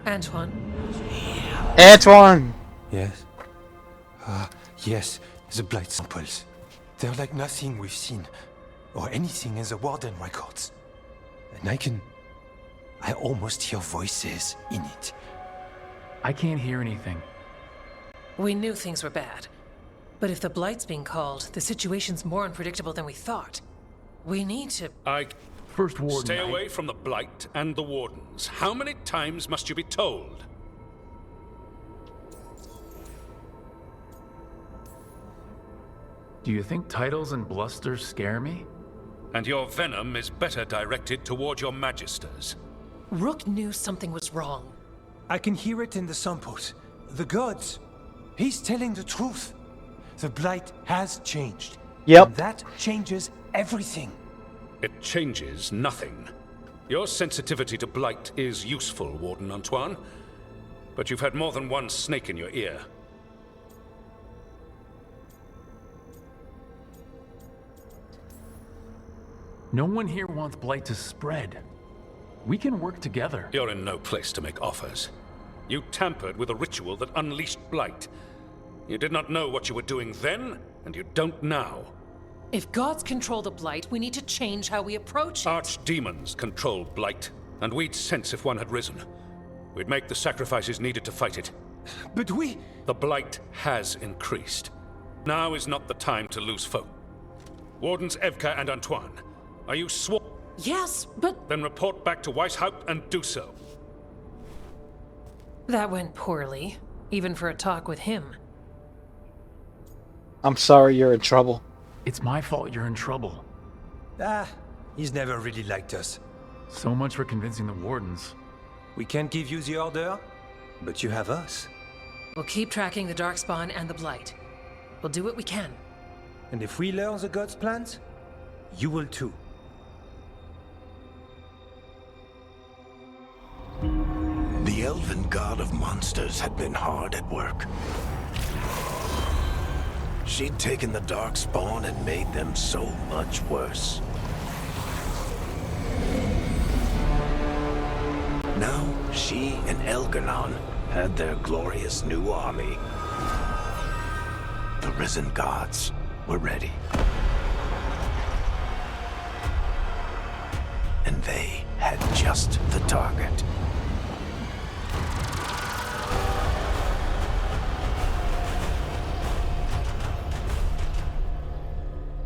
Antoine. Antoine! Yes? Yes, the blight samples. They're like nothing we've seen, or anything in the Warden records. And I almost hear voices in it. I can't hear anything. We knew things were bad. But if the Blight's being called, the situation's more unpredictable than we thought. We need to... First Warden, Stay away from the Blight and the Wardens. How many times must you be told? Do you think titles and bluster scare me? And your venom is better directed toward your magisters. Rook knew something was wrong. I can hear it in the samples. The gods. He's telling the truth. The blight has changed. Yep. And that changes everything. It changes nothing. Your sensitivity to blight is useful, Warden Antoine. But you've had more than one snake in your ear. No one here wants blight to spread. We can work together. You're in no place to make offers. You tampered with a ritual that unleashed Blight. You did not know what you were doing then, and you don't now. If gods control the Blight, we need to change how we approach it. Archdemons control Blight, and we'd sense if one had risen. We'd make the sacrifices needed to fight it. But we... The Blight has increased. Now is not the time to lose folk. Wardens Evka and Antoine, are you sworn? Yes, but... Then report back to Weishaupt and do so. That went poorly, even for a talk with him. I'm sorry you're in trouble. It's my fault you're in trouble. Ah, he's never really liked us. So much for convincing the Wardens. We can't give you the order, but you have us. We'll keep tracking the Darkspawn and the Blight. We'll do what we can. And if we learn the gods' plans, you will too. The elven god of monsters had been hard at work. She'd taken the Darkspawn and made them so much worse. Now, she and Elgar'nan had their glorious new army. The risen gods were ready. And they had just the target.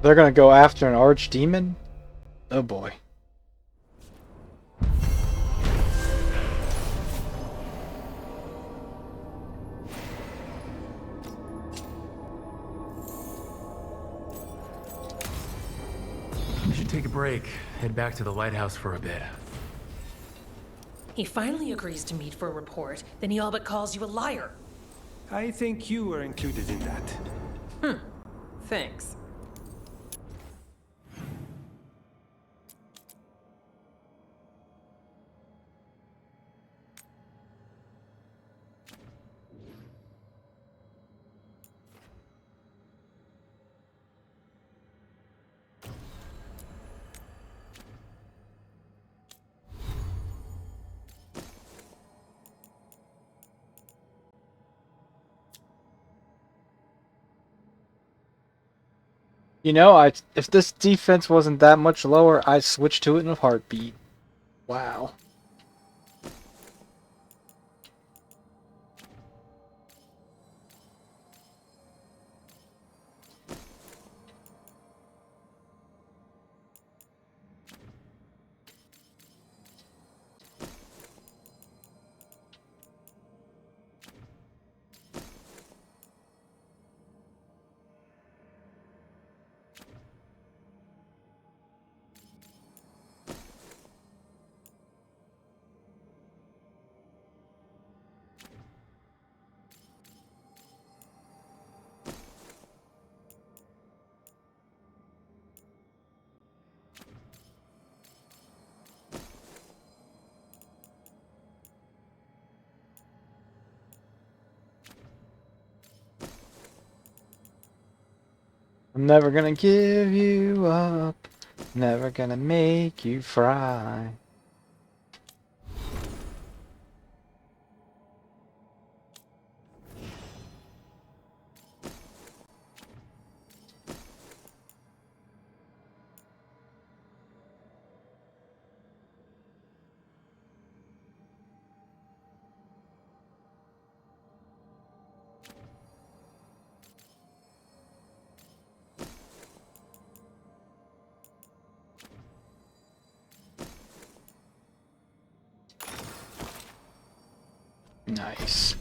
They're gonna go after an archdemon? Oh boy. We should take a break, head back to the lighthouse for a bit. He finally agrees to meet for a report, then he all but calls you a liar. I think you were included in that. Thanks. You know, if this defense wasn't that much lower, I'd switch to it in a heartbeat. Wow. I'm never gonna give you up. Never gonna make you fry. Nice.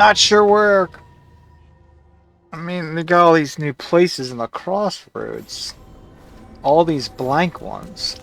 Not sure where. I mean, they got all these new places in the crossroads. All these blank ones.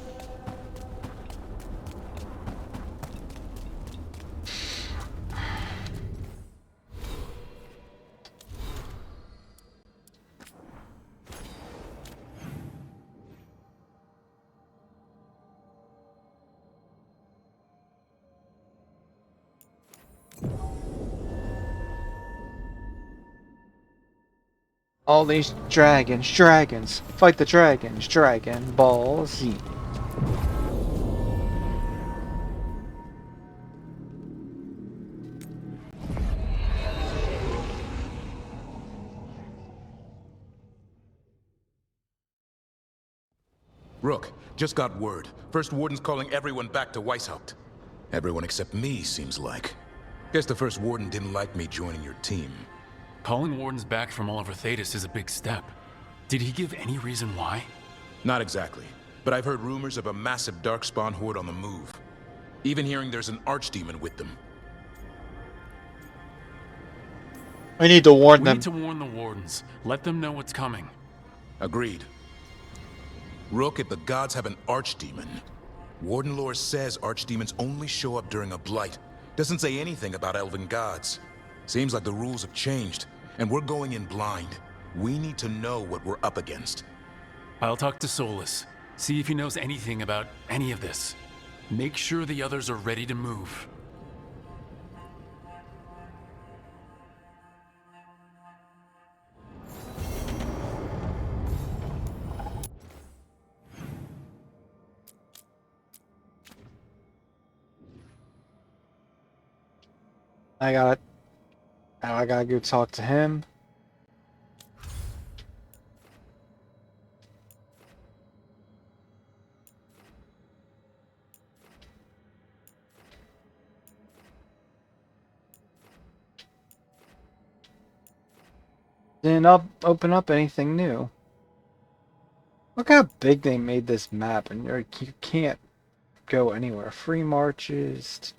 All these dragons, fight the dragons, Dragon Ball Z. Rook, just got word. First Warden's calling everyone back to Weishaupt. Everyone except me, seems like. Guess the First Warden didn't like me joining your team. Calling Wardens back from all over Thetis is a big step. Did he give any reason why? Not exactly, but I've heard rumors of a massive Darkspawn horde on the move. Even hearing there's an Archdemon with them. We need to warn them. We need to warn the Wardens. Let them know what's coming. Agreed. Rook, if the gods have an Archdemon, Warden lore says Archdemons only show up during a blight. Doesn't say anything about elven gods. Seems like the rules have changed, and we're going in blind. We need to know what we're up against. I'll talk to Solus. See if he knows anything about any of this. Make sure the others are ready to move. I gotta go talk to him. Didn't open up anything new. Look how big they made this map, and you can't go anywhere. Free marches.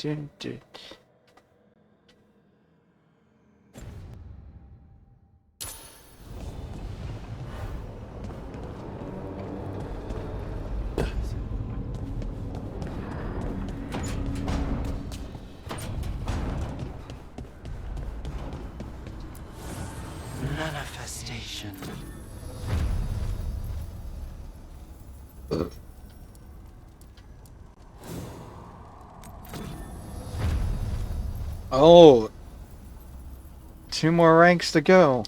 Manifestation. Oh, 2 more ranks to go.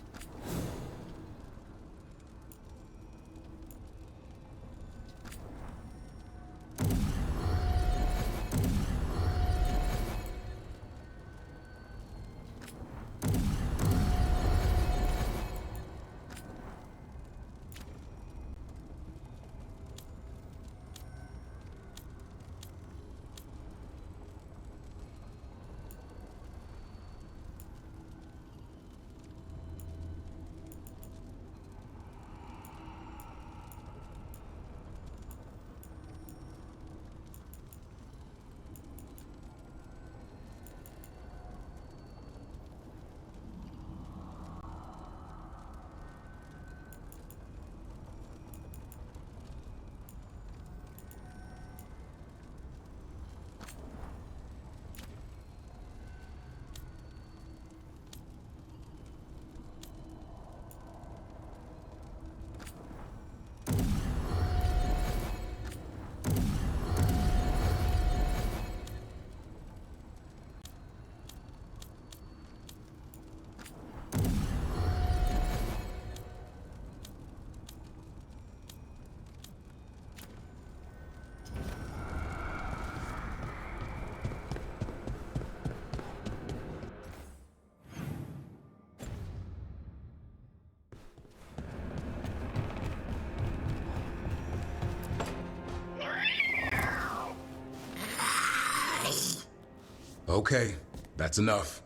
Okay, that's enough.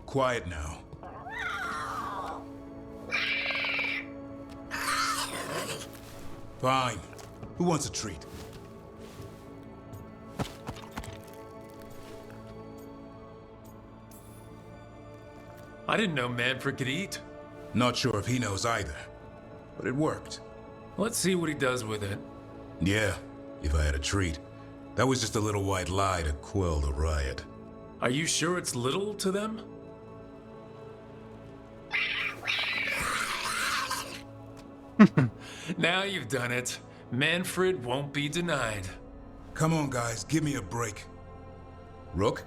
Quiet now. Fine. Who wants a treat? I didn't know Manfred could eat. Not sure if he knows either, but it worked. Let's see what he does with it. Yeah, if I had a treat. That was just a little white lie to quell the riot. Are you sure it's little to them? Now you've done it. Manfred won't be denied. Come on, guys, give me a break. Rook?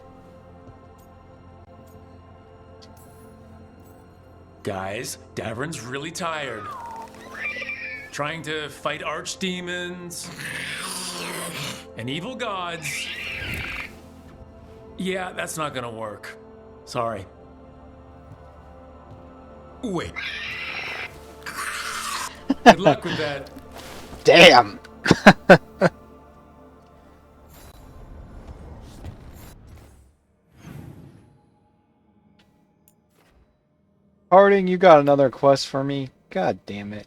Guys, Davrin's really tired. Trying to fight archdemons and evil gods. Yeah, that's not gonna work. Sorry. Wait. Good luck with that. Damn! Harding, you got another quest for me? God damn it.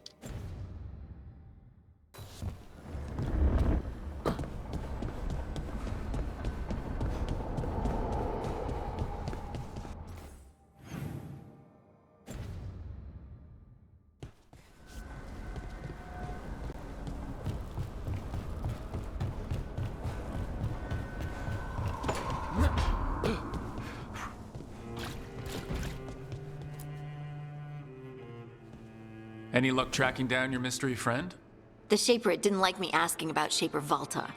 Any luck tracking down your mystery friend? The Shaper didn't like me asking about Shaper Valta,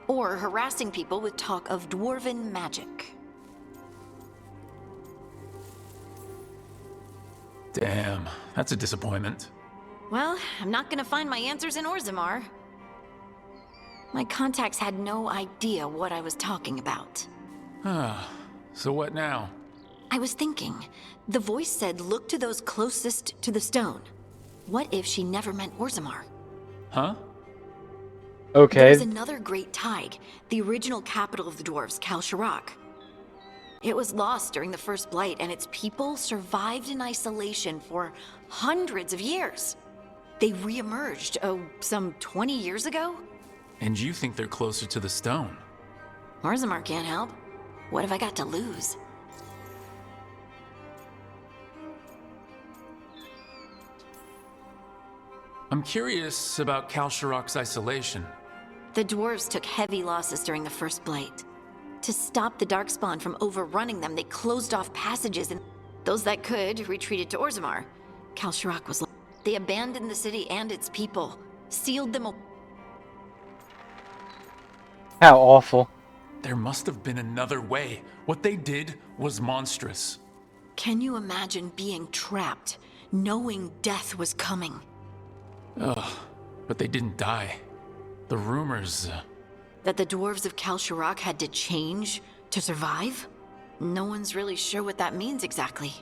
or harassing people with talk of dwarven magic. Damn, that's a disappointment. Well, I'm not gonna find my answers in Orzammar. My contacts had no idea what I was talking about. Ah, so what now? I was thinking, the voice said look to those closest to the stone. What if she never meant Orzammar? Huh? Okay. There's another great Tig, the original capital of the dwarves, Kal Shirak. It was lost during the First Blight, and its people survived in isolation for hundreds of years. They re-emerged, some 20 years ago? And you think they're closer to the stone? Orzammar can't help. What have I got to lose? I'm curious about Kal Shirak's isolation. The dwarves took heavy losses during the First Blight. To stop the Darkspawn from overrunning them, they closed off passages, and those that could retreated to Orzammar. Kal Shirak was... They abandoned the city and its people, sealed them... How awful. There must have been another way. What they did was monstrous. Can you imagine being trapped, knowing death was coming? Ugh, but they didn't die. The rumors... That the dwarves of Kal Shirak had to change to survive? No one's really sure what that means exactly.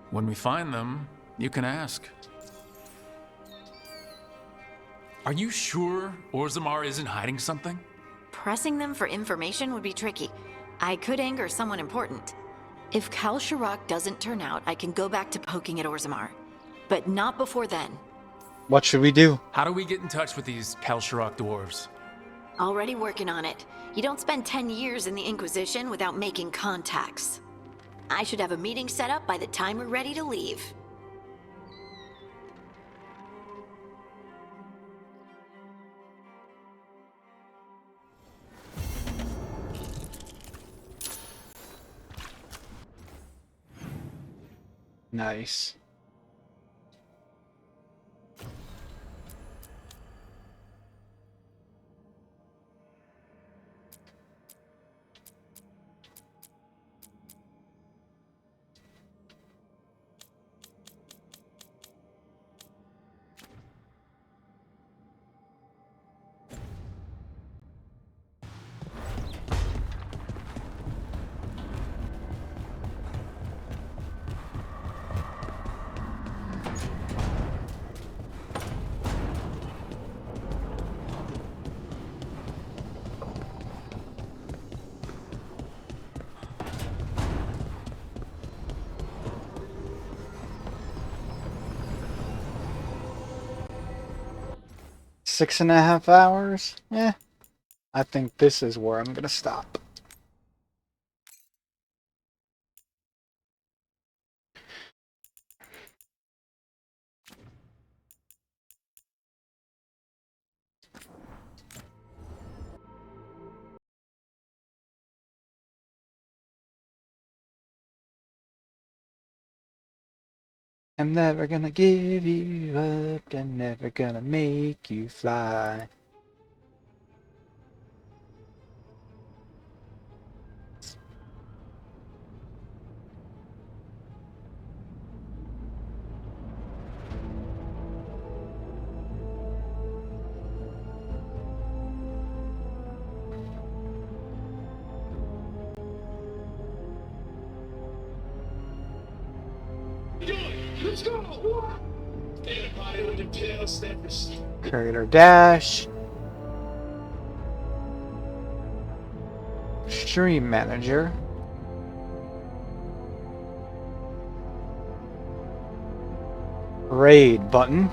When we find them, you can ask. Are you sure Orzammar isn't hiding something? Pressing them for information would be tricky. I could anger someone important. If Kal Shirak doesn't turn out, I can go back to poking at Orzammar. But not before then. What should we do? How do we get in touch with these Kal Shirak dwarves? Already working on it. You don't spend 10 years in the Inquisition without making contacts. I should have a meeting set up by the time we're ready to leave. Nice. Six and a half hours? Eh. I think this is where I'm gonna stop. I'm never gonna give you up. I'm never gonna make you fly. Let's go! Creator Dash. Stream Manager. Raid button.